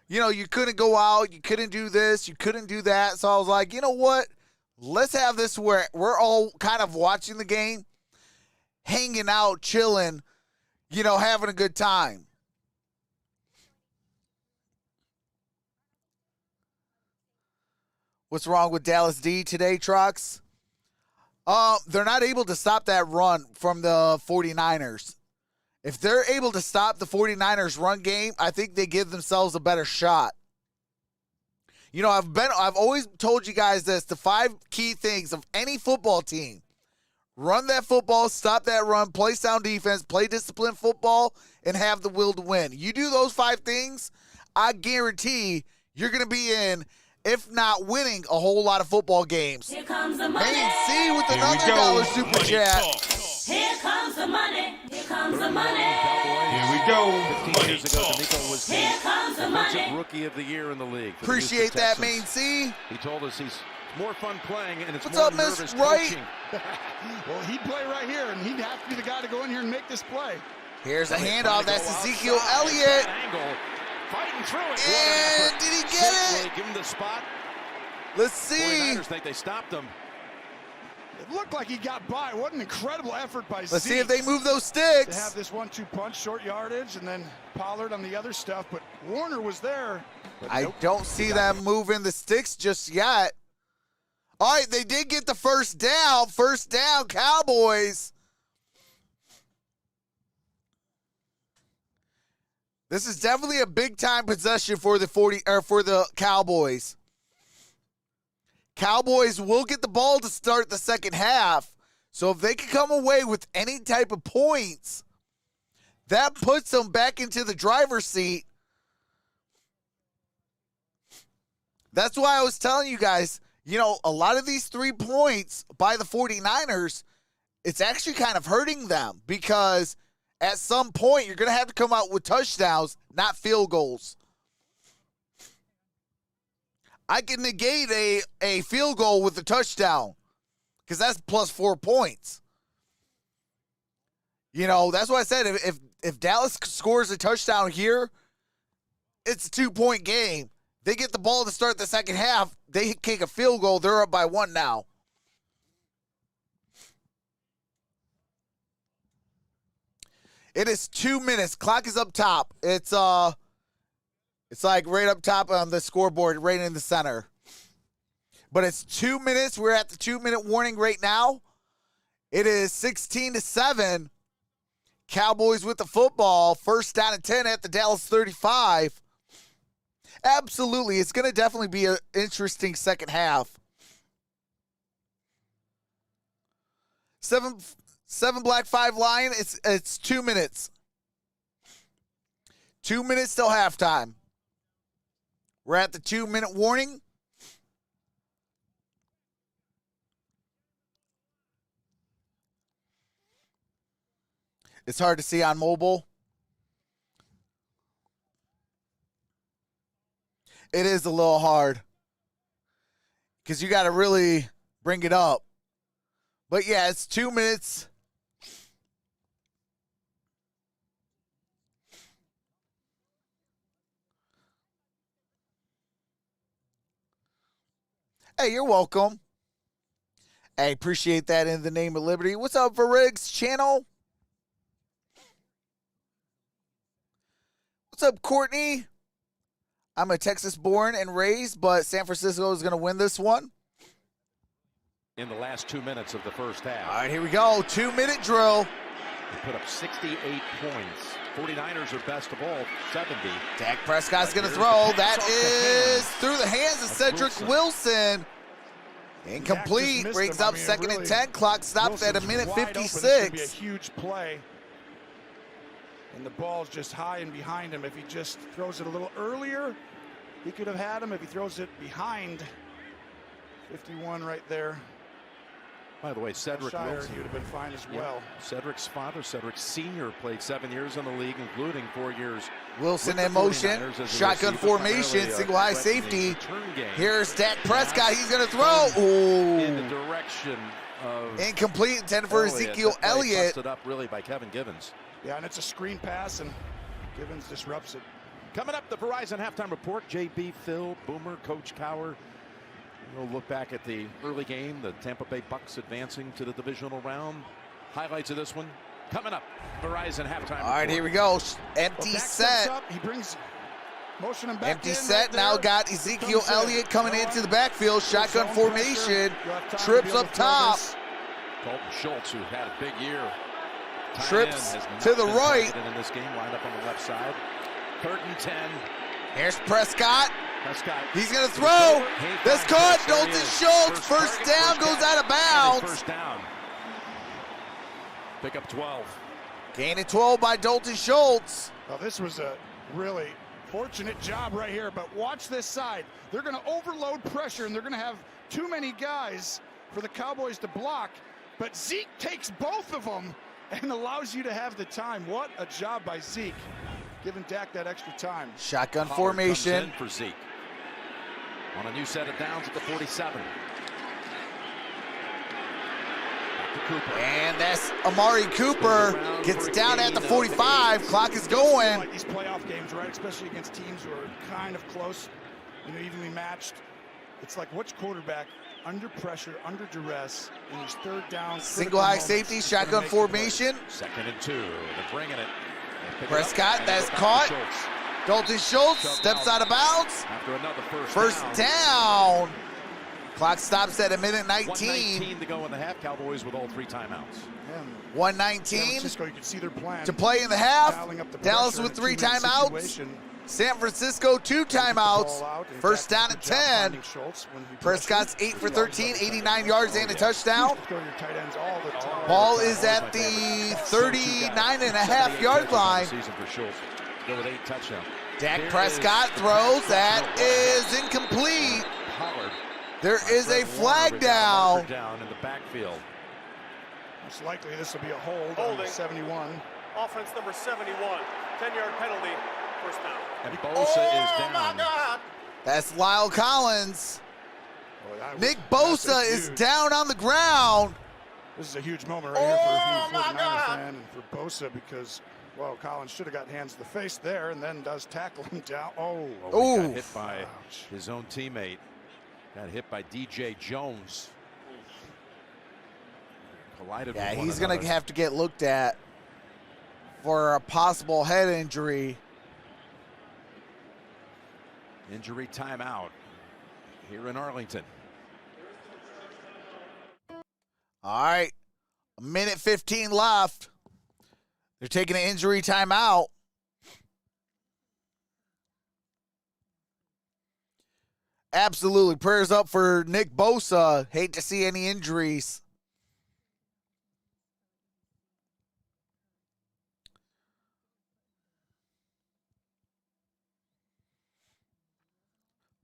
[SPEAKER 2] you couldn't go out, you couldn't do this, you couldn't do that. So I was like, you know what? Let's have this where we're all kind of watching the game, hanging out, chilling, having a good time. What's wrong with Dallas D today, Trox? They're not able to stop that run from the 49ers. If they're able to stop the 49ers run game, I think they give themselves a better shot. I've always told you guys this, the 5 key things of any football team. Run that football, stop that run, play sound defense, play disciplined football, and have the will to win. You do those 5 things, I guarantee you're going to be in, if not winning, a whole lot of football games.
[SPEAKER 3] Here comes the money.
[SPEAKER 2] Main C with
[SPEAKER 1] Here we
[SPEAKER 2] another
[SPEAKER 1] go.
[SPEAKER 2] dollar super
[SPEAKER 1] Money
[SPEAKER 2] chat.
[SPEAKER 1] talk.
[SPEAKER 3] Here comes the money. Here comes the money.
[SPEAKER 1] Here we go.
[SPEAKER 4] 15
[SPEAKER 1] Money
[SPEAKER 4] years ago,
[SPEAKER 1] talk.
[SPEAKER 4] D'Amico was the
[SPEAKER 3] Here comes the
[SPEAKER 4] defensive
[SPEAKER 3] money.
[SPEAKER 4] rookie of the year in the league. for the
[SPEAKER 2] Appreciate
[SPEAKER 4] Houston
[SPEAKER 2] that,
[SPEAKER 4] Texans.
[SPEAKER 2] Main C.
[SPEAKER 4] He told us he's more fun playing and it's
[SPEAKER 2] What's
[SPEAKER 4] more
[SPEAKER 2] up, Miss
[SPEAKER 4] nervous
[SPEAKER 2] Wright?
[SPEAKER 4] coaching.
[SPEAKER 5] Well, he'd play right here, and he'd have to be the guy to go in here and make this play.
[SPEAKER 2] Here's a
[SPEAKER 4] Trying
[SPEAKER 2] handoff.
[SPEAKER 4] to
[SPEAKER 2] That's
[SPEAKER 4] go
[SPEAKER 2] Ezekiel
[SPEAKER 4] outside.
[SPEAKER 2] Elliott.
[SPEAKER 4] That angle, fighting through it. What
[SPEAKER 2] And
[SPEAKER 4] an effort.
[SPEAKER 2] did he get it?
[SPEAKER 4] Will he give him the spot?
[SPEAKER 2] Let's see.
[SPEAKER 4] 49ers think they stopped him.
[SPEAKER 5] It looked like he got by. What an incredible effort by
[SPEAKER 2] Let's
[SPEAKER 5] Zeke
[SPEAKER 2] see if they move those
[SPEAKER 5] to have
[SPEAKER 2] sticks.
[SPEAKER 5] this 1-2 punch, short yardage, and then Pollard on the other stuff. But Warner was there. But
[SPEAKER 2] I
[SPEAKER 5] nope.
[SPEAKER 2] don't see them moving the sticks just yet. All right, they did get the first down. First down, Cowboys. This is definitely a big time possession for the Cowboys. Cowboys will get the ball to start the second half. So if they can come away with any type of points, that puts them back into the driver's seat. That's why I was telling you guys, a lot of these 3 points by the 49ers, it's actually kind of hurting them because at some point you're going to have to come out with touchdowns, not field goals. I can negate a field goal with a touchdown because that's plus 4 points. That's why I said if Dallas scores a touchdown here, it's a 2-point game. They get the ball to start the second half. They kick a field goal. They're up by 1 now. It is 2 minutes. Clock is up top. It's like right up top on the scoreboard, right in the center. But it's 2 minutes. We're at the 2-minute warning right now. It is 16-7. Cowboys with the football. First down and 10 at the Dallas 35. Absolutely. It's going to definitely be an interesting second half. 7 black, 5 lion. It's 2 minutes. 2 minutes till halftime. We're at the 2-minute warning. It's hard to see on mobile. It is a little hard because you got to really bring it up. But yeah, it's 2 minutes. Hey, you're welcome. Hey, appreciate that in the name of liberty. What's up, Varig's channel? What's up, Courtney? I'm a Texas born and raised, but San Francisco is going to win this one.
[SPEAKER 4] In the last 2 minutes of the first half.
[SPEAKER 2] All right, here we go. 2-minute drill.
[SPEAKER 4] They put up 68 points. 49ers are best of all, 70.
[SPEAKER 2] Dak Prescott's going to
[SPEAKER 4] Here's
[SPEAKER 2] throw.
[SPEAKER 4] the pass
[SPEAKER 2] That
[SPEAKER 4] off the
[SPEAKER 2] is
[SPEAKER 4] hands
[SPEAKER 2] through the hands of
[SPEAKER 4] of
[SPEAKER 2] Cedric Wilson. Incomplete.
[SPEAKER 5] Dak just missed
[SPEAKER 2] Brings
[SPEAKER 5] him. I
[SPEAKER 2] up
[SPEAKER 5] mean,
[SPEAKER 2] second
[SPEAKER 5] really,
[SPEAKER 2] and 10. Clock stops at a
[SPEAKER 5] Wilson's
[SPEAKER 2] minute
[SPEAKER 5] wide open. This is gonna be a
[SPEAKER 2] 56.
[SPEAKER 5] huge play. And the ball's just high and behind him. If he just throws it a little earlier, he could have had him. If he throws it behind 51 right there,
[SPEAKER 4] By the way, Cedric
[SPEAKER 5] Shire,
[SPEAKER 4] Wilson,
[SPEAKER 5] he would have been fine as well.
[SPEAKER 4] Cedric's father, Cedric Sr., played 7 years in the league, including 4 years.
[SPEAKER 2] Wilson
[SPEAKER 4] with
[SPEAKER 2] in
[SPEAKER 4] the
[SPEAKER 2] motion,
[SPEAKER 4] 49ers as a
[SPEAKER 2] shotgun
[SPEAKER 4] receiver,
[SPEAKER 2] formation,
[SPEAKER 4] primarily a
[SPEAKER 2] single high
[SPEAKER 4] threatening
[SPEAKER 2] safety.
[SPEAKER 4] return game.
[SPEAKER 2] Here's Dak Prescott. He's going to throw.
[SPEAKER 4] In the
[SPEAKER 2] Ooh.
[SPEAKER 4] direction of
[SPEAKER 2] Incomplete, intended for Ezekiel
[SPEAKER 4] That play
[SPEAKER 2] Elliott.
[SPEAKER 4] busted up really by Kevin Givens.
[SPEAKER 5] Yeah, and it's a screen pass, and Givens disrupts it.
[SPEAKER 4] Coming up, the Verizon halftime report. JB, Phil, Boomer, Coach Cower. We'll look back at the early game, the Tampa Bay Bucks advancing to the divisional round. Highlights of this one coming up. Verizon halftime.
[SPEAKER 2] All right,
[SPEAKER 4] report.
[SPEAKER 2] here we go. Empty
[SPEAKER 5] Well, Dak steps
[SPEAKER 2] set.
[SPEAKER 5] up, he brings motion him back
[SPEAKER 2] Empty
[SPEAKER 5] in
[SPEAKER 2] set.
[SPEAKER 5] right
[SPEAKER 2] Now
[SPEAKER 5] there.
[SPEAKER 2] got Ezekiel
[SPEAKER 5] Comes in.
[SPEAKER 2] Elliott coming
[SPEAKER 5] Noah,
[SPEAKER 2] into the backfield. Shotgun
[SPEAKER 5] zone
[SPEAKER 2] formation.
[SPEAKER 5] pressure. You'll have time to
[SPEAKER 2] Trips
[SPEAKER 5] be able
[SPEAKER 2] up
[SPEAKER 5] to throw
[SPEAKER 2] top.
[SPEAKER 5] this.
[SPEAKER 4] Colton Schultz, who had a big year. Tight
[SPEAKER 2] Trips
[SPEAKER 4] end, has not
[SPEAKER 2] to the
[SPEAKER 4] been
[SPEAKER 2] right.
[SPEAKER 4] targeted in this game. Lined up on the left side. 3rd and 10.
[SPEAKER 2] Here's Prescott.
[SPEAKER 4] Prescott.
[SPEAKER 2] He's going to throw. That's caught.
[SPEAKER 4] There he
[SPEAKER 2] Dalton
[SPEAKER 4] is.
[SPEAKER 2] Schultz. First
[SPEAKER 4] target,
[SPEAKER 2] down
[SPEAKER 4] first
[SPEAKER 2] goes
[SPEAKER 4] down.
[SPEAKER 2] out of
[SPEAKER 4] And a
[SPEAKER 2] bounds.
[SPEAKER 4] First down. Pick up 12.
[SPEAKER 2] Gain of 12 by Dalton Schultz.
[SPEAKER 5] Well, this was a really fortunate job right here, but watch this side. They're going to overload pressure, and they're going to have too many guys for the Cowboys to block, but Zeke takes both of them and allows you to have the time. What a job by Zeke, giving Dak that extra time.
[SPEAKER 2] Shotgun
[SPEAKER 4] Howard
[SPEAKER 2] formation.
[SPEAKER 4] comes in for Zeke. On a new set of downs at the 47. Back to Cooper.
[SPEAKER 2] And that's Amari Cooper. Gets down at the 45. Clock is going.
[SPEAKER 5] Like these playoff games, right? Especially against teams who are kind of close, evenly matched. It's like which quarterback under pressure, under duress, in his 3rd down.
[SPEAKER 2] Single high safety, shotgun formation.
[SPEAKER 4] 2nd and 2. They're bringing it. They pick it up,
[SPEAKER 2] Prescott,
[SPEAKER 4] and
[SPEAKER 2] that's
[SPEAKER 4] go back to
[SPEAKER 2] caught.
[SPEAKER 4] Schultz.
[SPEAKER 2] Dalton Schultz steps out of bounds.
[SPEAKER 4] After another
[SPEAKER 2] First down. Clock stops at a minute 19.
[SPEAKER 4] 1:19 to go in the half. Cowboys with all 3 timeouts.
[SPEAKER 5] And
[SPEAKER 2] 119
[SPEAKER 5] San Francisco, you can see their plan.
[SPEAKER 2] to play in the half.
[SPEAKER 5] Dialing up the
[SPEAKER 2] Dallas
[SPEAKER 5] pressure
[SPEAKER 2] with
[SPEAKER 5] in a
[SPEAKER 2] 3
[SPEAKER 5] two-minute
[SPEAKER 2] timeouts.
[SPEAKER 5] situation.
[SPEAKER 2] San Francisco 2 timeouts. First down at 10. Prescott's 8 for 13, 89 yards and a touchdown.
[SPEAKER 5] Throw your tight ends all the time.
[SPEAKER 2] Ball is at the 39.5-yard line.
[SPEAKER 4] Season for Schultz. Go with 8 touchdowns.
[SPEAKER 2] Dak
[SPEAKER 4] There
[SPEAKER 2] Prescott
[SPEAKER 4] is-
[SPEAKER 2] throws. That is incomplete.
[SPEAKER 4] Pollard.
[SPEAKER 2] There is a
[SPEAKER 4] Fred
[SPEAKER 2] flag
[SPEAKER 4] Warner
[SPEAKER 2] down.
[SPEAKER 4] down in the backfield.
[SPEAKER 5] Most likely this will be a hold
[SPEAKER 8] Holding.
[SPEAKER 5] on 71.
[SPEAKER 8] Offense number 71. 10-yard penalty. First down.
[SPEAKER 4] And Bosa is down.
[SPEAKER 2] That's Lyle Collins.
[SPEAKER 5] Boy, that was-
[SPEAKER 2] Nick
[SPEAKER 5] that's a
[SPEAKER 2] Bosa is
[SPEAKER 5] huge-
[SPEAKER 2] down on the ground.
[SPEAKER 5] This is a huge moment right here for a 49er fan and for Bosa because, well, Collins should have got hands to the face there and then does tackle him down. Oh,
[SPEAKER 4] Oh, he
[SPEAKER 2] Ooh.
[SPEAKER 4] got hit by
[SPEAKER 5] Ouch.
[SPEAKER 4] his own teammate. Got hit by DJ Jones. Collided
[SPEAKER 2] Yeah,
[SPEAKER 4] with one
[SPEAKER 2] he's going to
[SPEAKER 4] another.
[SPEAKER 2] have to get looked at for a possible head injury.
[SPEAKER 4] Injury timeout here in Arlington.
[SPEAKER 2] All right, a minute 15 left. They're taking an injury timeout. Absolutely. Prayers up for Nick Bosa. Hate to see any injuries.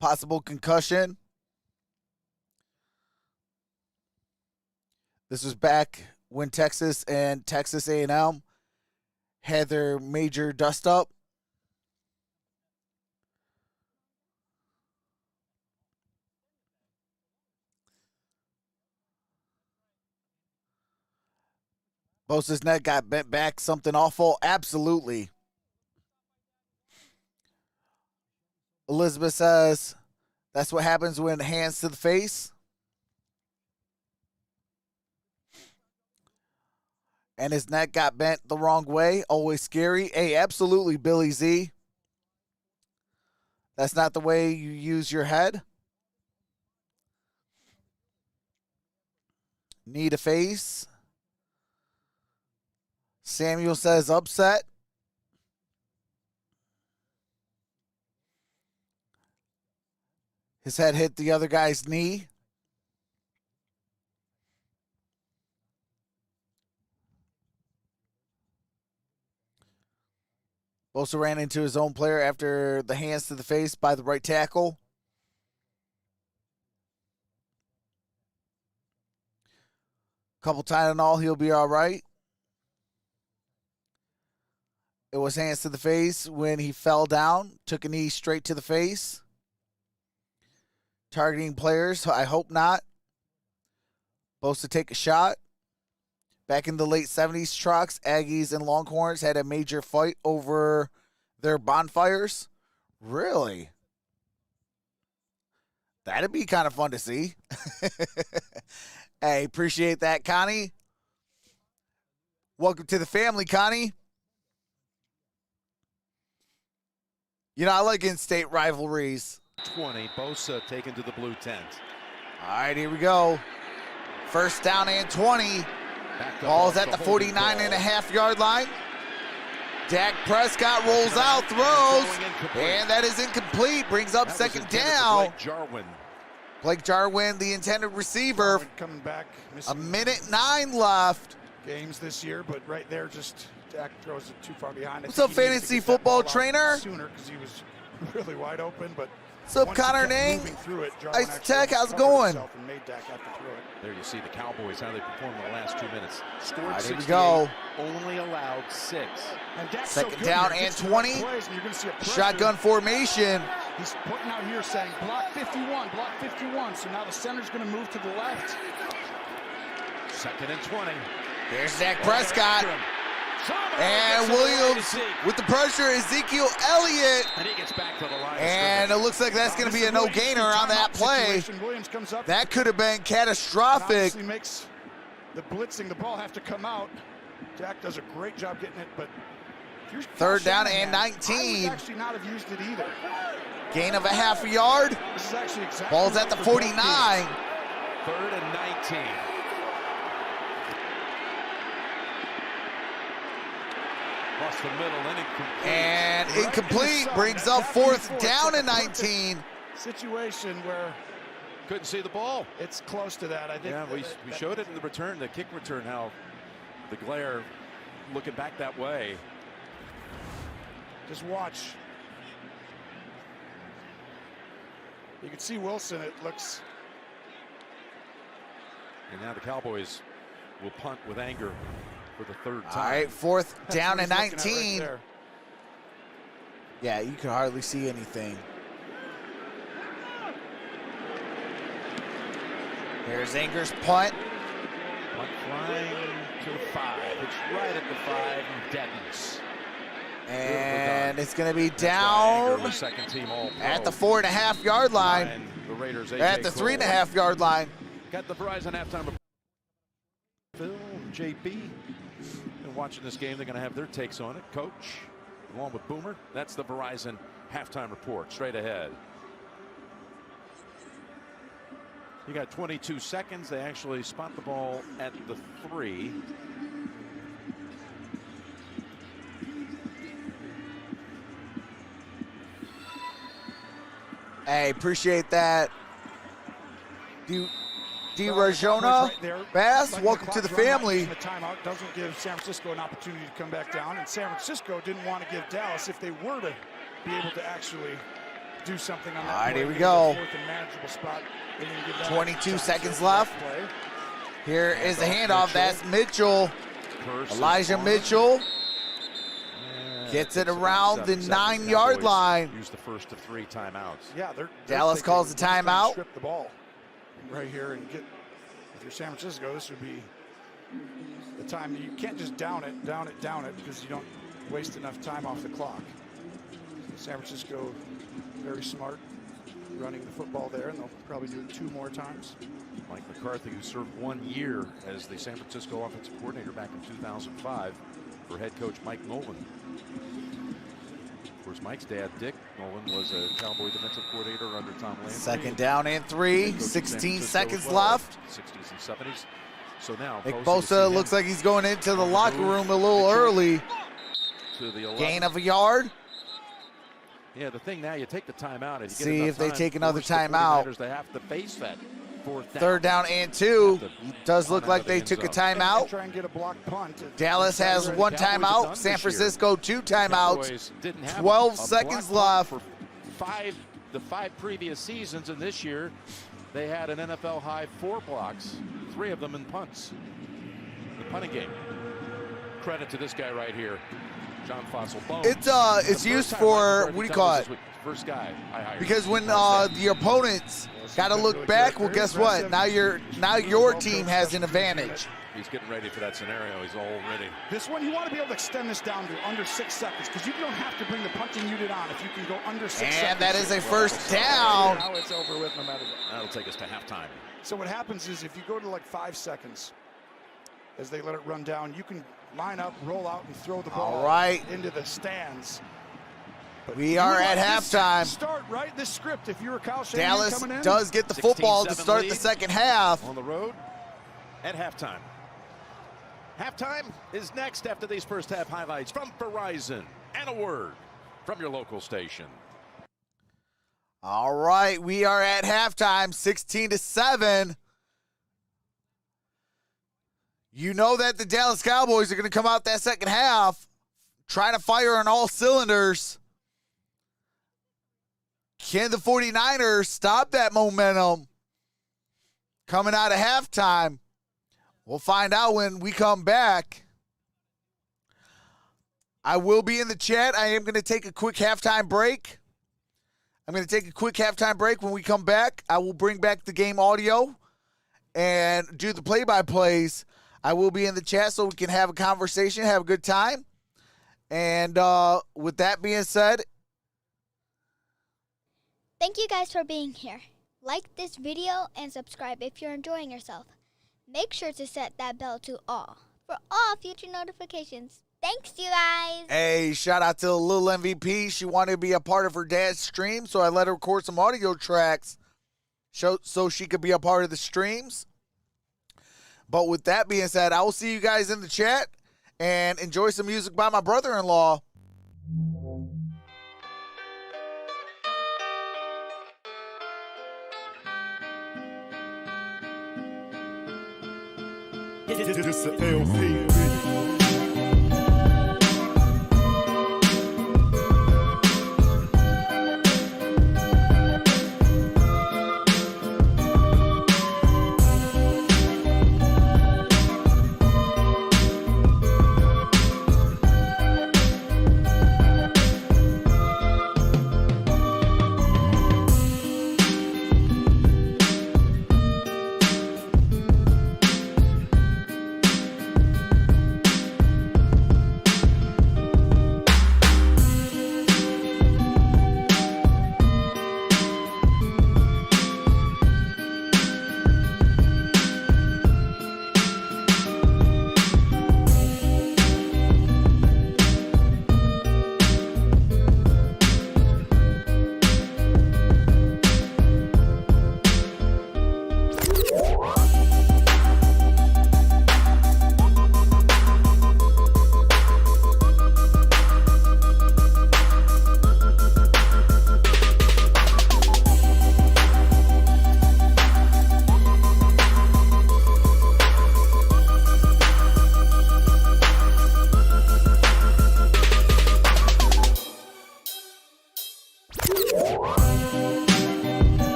[SPEAKER 2] Possible concussion. This was back when Texas and Texas A&M had their major dust up. Bosa's neck got bent back, something awful. Absolutely. Elizabeth says that's what happens when hands to the face. And his neck got bent the wrong way. Always scary. Hey, absolutely, Billy Z. That's not the way you use your head. Knee to face. Samuel says upset. His head hit the other guy's knee. Bosa ran into his own player after the hands to the face by the right tackle. Couple Tylenol, he'll be all right. It was hands to the face when he fell down, took a knee straight to the face. Targeting players, I hope not. Bosa take a shot. Back in the late 70s, Trox, Aggies, and Longhorns had a major fight over their bonfires. Really? That'd be kind of fun to see. Hey, appreciate that, Connie. Welcome to the family, Connie. You know, I like in-state rivalries.
[SPEAKER 4] 20, Bosa taken to the blue tent.
[SPEAKER 2] All right, here we go. First down and 20. Ball's at the 49.5-yard line. Dak Prescott rolls out, throws, and that is incomplete. Brings up second down. Blake Jarwin, the intended receiver.
[SPEAKER 5] Coming back.
[SPEAKER 2] A minute 9 left.
[SPEAKER 5] Games this year, but right there, just Dak throws it too far behind.
[SPEAKER 2] What's up, fantasy football trainer?
[SPEAKER 5] Sooner because he was really wide open, but
[SPEAKER 2] what's up, Connor Nang? Ice Tech, how's it going?
[SPEAKER 4] There you see the Cowboys, how they performed in the last 2 minutes. Scored
[SPEAKER 2] Here
[SPEAKER 4] 68,
[SPEAKER 2] we go.
[SPEAKER 4] only allowed 6.
[SPEAKER 2] Second down and 20. Shotgun formation.
[SPEAKER 5] He's pointing out here saying block 51, block 51. So now the center's going to move to the left.
[SPEAKER 4] Second and 20.
[SPEAKER 2] There's Dak Prescott. And Williams with the pressure, Ezekiel Elliott.
[SPEAKER 4] And he gets back to the line.
[SPEAKER 2] And it looks like that's going to be a no-gainer on that play. That could have been catastrophic.
[SPEAKER 5] Makes the blitzing, the ball have to come out. Dak does a great job getting it, but
[SPEAKER 2] third down and 19.
[SPEAKER 5] I would actually not have used it either.
[SPEAKER 2] Gain of a half a yard.
[SPEAKER 5] This is actually exactly
[SPEAKER 2] Ball's at the 49.
[SPEAKER 4] Third and 19. Across the middle,
[SPEAKER 2] and incomplete brings up fourth down and 19.
[SPEAKER 5] Situation where
[SPEAKER 4] couldn't see the ball.
[SPEAKER 5] It's close to that. I think.
[SPEAKER 4] Yeah, we showed it in the return, the kick return, how the glare looking back that way.
[SPEAKER 5] Just watch. You can see Wilson. It looks.
[SPEAKER 4] And now the Cowboys will punt with anger for the third time.
[SPEAKER 2] All right, fourth down and 19. Right, yeah, you can hardly see anything. Here's Anger's punt.
[SPEAKER 4] Punt flying to the 5. It's right at the 5 and deadens.
[SPEAKER 2] And it's going to be down
[SPEAKER 4] second team
[SPEAKER 2] at the 4.5-yard line.
[SPEAKER 4] The Raiders
[SPEAKER 2] at the 3.5-yard line.
[SPEAKER 4] Got the Verizon halftime. Phil, JP, and watching this game, they're going to have their takes on it. Coach, along with Boomer. That's the Verizon halftime report. Straight ahead. You got 22 seconds. They actually spot the ball at the 3.
[SPEAKER 2] Hey, appreciate that. Rajona Bass, welcome to the family.
[SPEAKER 5] The timeout doesn't give San Francisco an opportunity to come back down, and San Francisco didn't want to give Dallas, if they were to be able to actually do something on that.
[SPEAKER 2] All right, here we go.
[SPEAKER 5] Spot.
[SPEAKER 2] 22 seconds left. Here is the handoff. That's Mitchell. Elijah Mitchell gets it around the 9-yard line.
[SPEAKER 4] Use the first of 3 timeouts.
[SPEAKER 5] Yeah,
[SPEAKER 2] Dallas calls the timeout.
[SPEAKER 5] Strip the ball right here and get. If you're San Francisco, this would be the time. You can't just down it, because you don't waste enough time off the clock. San Francisco, very smart, running the football there, and they'll probably do it 2 more times.
[SPEAKER 4] Mike McCarthy, who served 1 year as the San Francisco offensive coordinator back in 2005 for head coach Mike Nolan. Of course, Mike's dad, Dick Nolan, was a Cowboy defensive coordinator under Tom Landry.
[SPEAKER 2] Second down and 3, 16 seconds left.
[SPEAKER 4] 60s and 70s. So now
[SPEAKER 2] Nick Bosa looks like he's going into the locker room a little early.
[SPEAKER 4] To the 11.
[SPEAKER 2] Gain of a yard.
[SPEAKER 4] Yeah, the thing now, you take the timeout. And you
[SPEAKER 2] see if they take another timeout.
[SPEAKER 4] They have to face that.
[SPEAKER 2] Third down and 2. Does look like they took a timeout.
[SPEAKER 5] Try and get a block punt.
[SPEAKER 2] Dallas has 1 timeout. San Francisco 2 timeouts. 12 seconds left.
[SPEAKER 4] For the 5 previous seasons, and this year they had an NFL high 4 blocks, 3 of them in punts. The punting game. Credit to this guy right here, John Fossil Bones.
[SPEAKER 2] It's used for, what do you call it?
[SPEAKER 4] First guy I hired.
[SPEAKER 2] Because when the opponents got to look back, well, guess what? Now your team has an advantage.
[SPEAKER 4] He's getting ready for that scenario. He's all ready.
[SPEAKER 5] This one, you want to be able to extend this down to under 6 seconds because you don't have to bring the punting unit on if you can go under 6 seconds.
[SPEAKER 2] And that is a first down.
[SPEAKER 5] Now it's over with no matter what.
[SPEAKER 4] That'll take us to halftime.
[SPEAKER 5] So what happens is if you go to like 5 seconds, as they let it run down, you can line up, roll out, and throw the ball into the stands.
[SPEAKER 2] We are at halftime.
[SPEAKER 5] Start right this script. If you're a Kyle Shanahan
[SPEAKER 2] Dallas
[SPEAKER 5] coming in,
[SPEAKER 2] does get the football to start the second half.
[SPEAKER 4] On the road at halftime. Halftime is next after these first half highlights from Verizon and a word from your local station.
[SPEAKER 2] All right, we are at halftime, 16-7. You know that the Dallas Cowboys are going to come out that second half trying to fire on all cylinders. Can the 49ers stop that momentum coming out of halftime? We'll find out when we come back. I will be in the chat. I am going to take a quick halftime break. When we come back, I will bring back the game audio and do the play-by-plays. I will be in the chat so we can have a conversation, have a good time. And with that being said,
[SPEAKER 9] thank you guys for being here. Like this video and subscribe if you're enjoying yourself. Make sure to set that bell to all for all future notifications. Thanks, you guys.
[SPEAKER 2] Hey, shout out to the little MVP. She wanted to be a part of her dad's stream, so I let her record some audio tracks so she could be a part of the streams. But with that being said, I will see you guys in the chat and enjoy some music by my brother-in-law.
[SPEAKER 10] This a LP.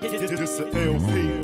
[SPEAKER 10] This a LP.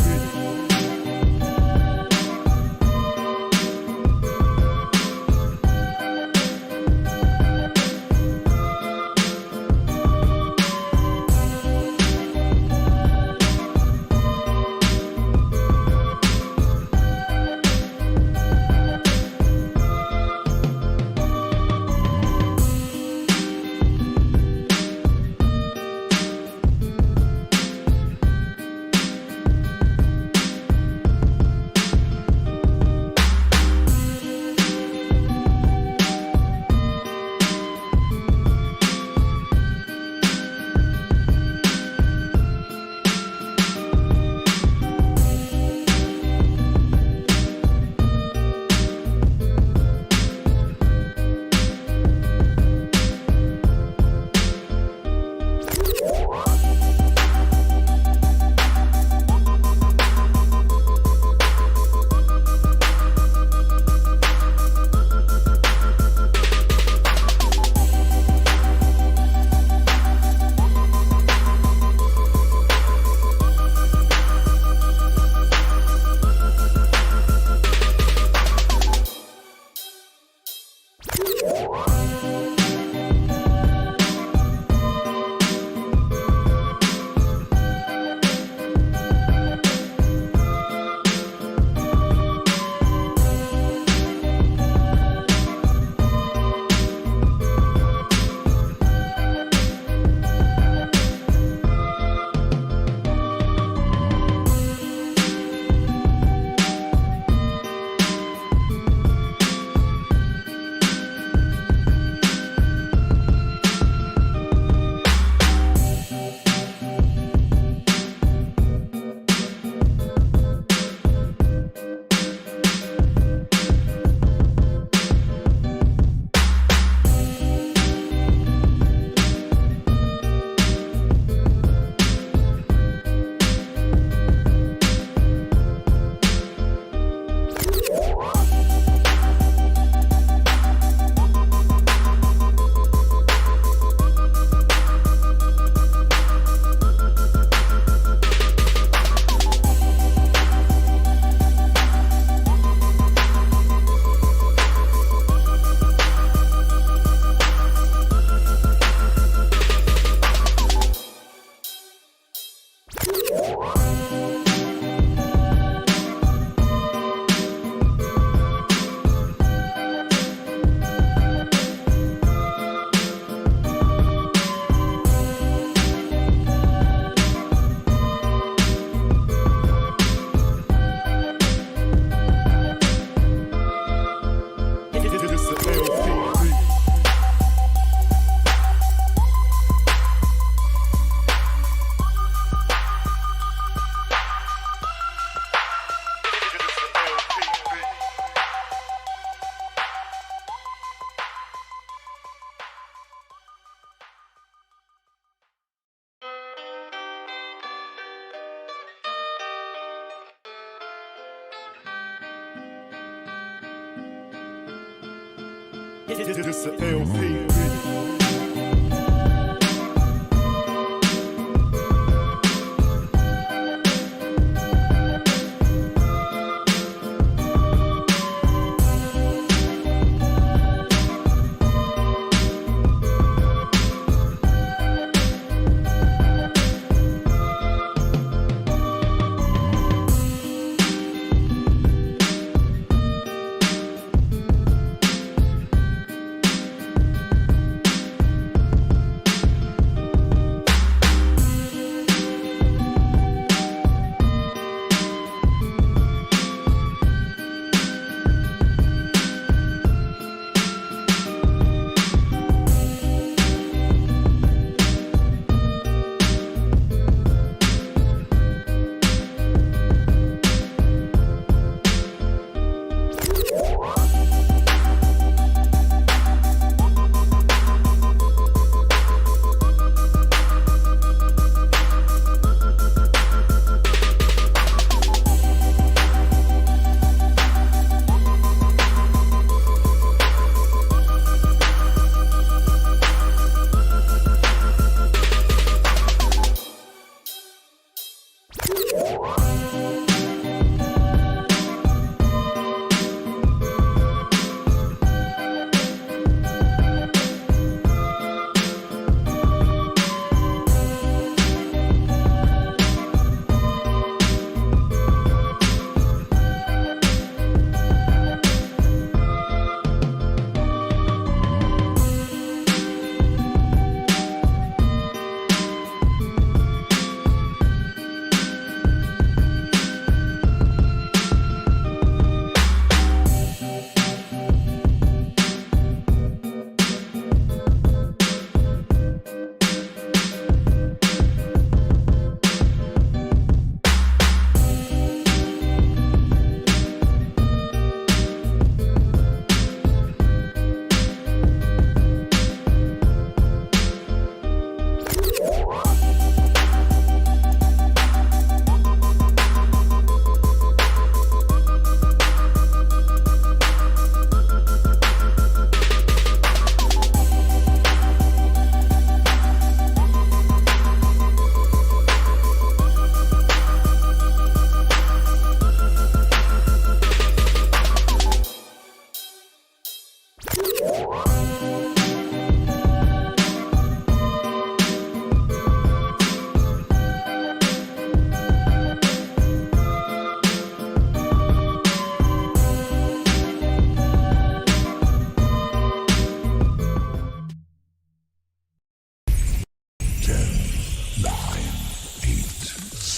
[SPEAKER 10] This a LP.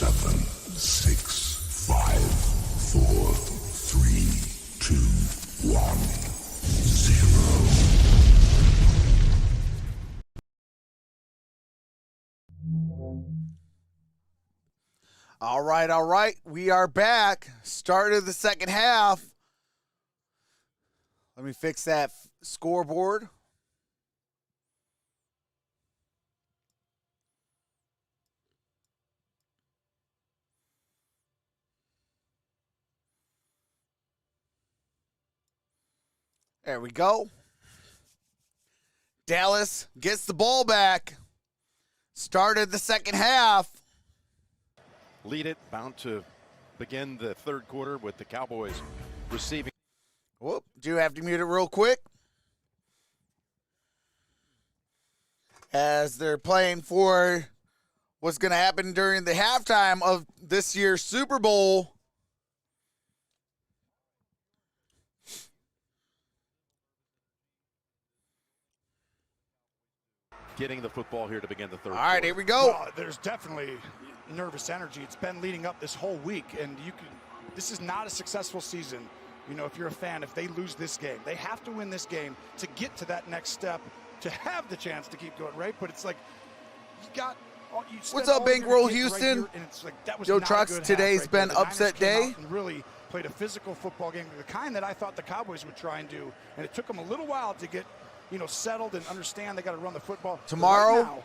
[SPEAKER 10] 7, 6, 5, 4, 3, 2, 1, 0.
[SPEAKER 2] All right. We are back. Start of the second half. Let me fix that scoreboard. There we go. Dallas gets the ball back. Started the second half.
[SPEAKER 4] Lead it, bound to begin the third quarter with the Cowboys receiving.
[SPEAKER 2] Whoop, do have to mute it real quick. As they're playing for what's going to happen during the halftime of this year's Super Bowl.
[SPEAKER 4] Getting the football here to begin the third.
[SPEAKER 2] All right, here we go.
[SPEAKER 5] Well, there's definitely nervous energy. It's been leading up this whole week, and this is not a successful season. You know, if you're a fan, if they lose this game, they have to win this game to get to that next step, to have the chance to keep going, right? But it's like,
[SPEAKER 2] what's up, Bankroll Houston? Joe Trucks, today's been upset day.
[SPEAKER 5] And really played a physical football game, the kind that I thought the Cowboys would try and do, and it took them a little while to get, settled and understand they got to run the football.
[SPEAKER 2] Tomorrow,
[SPEAKER 5] right now,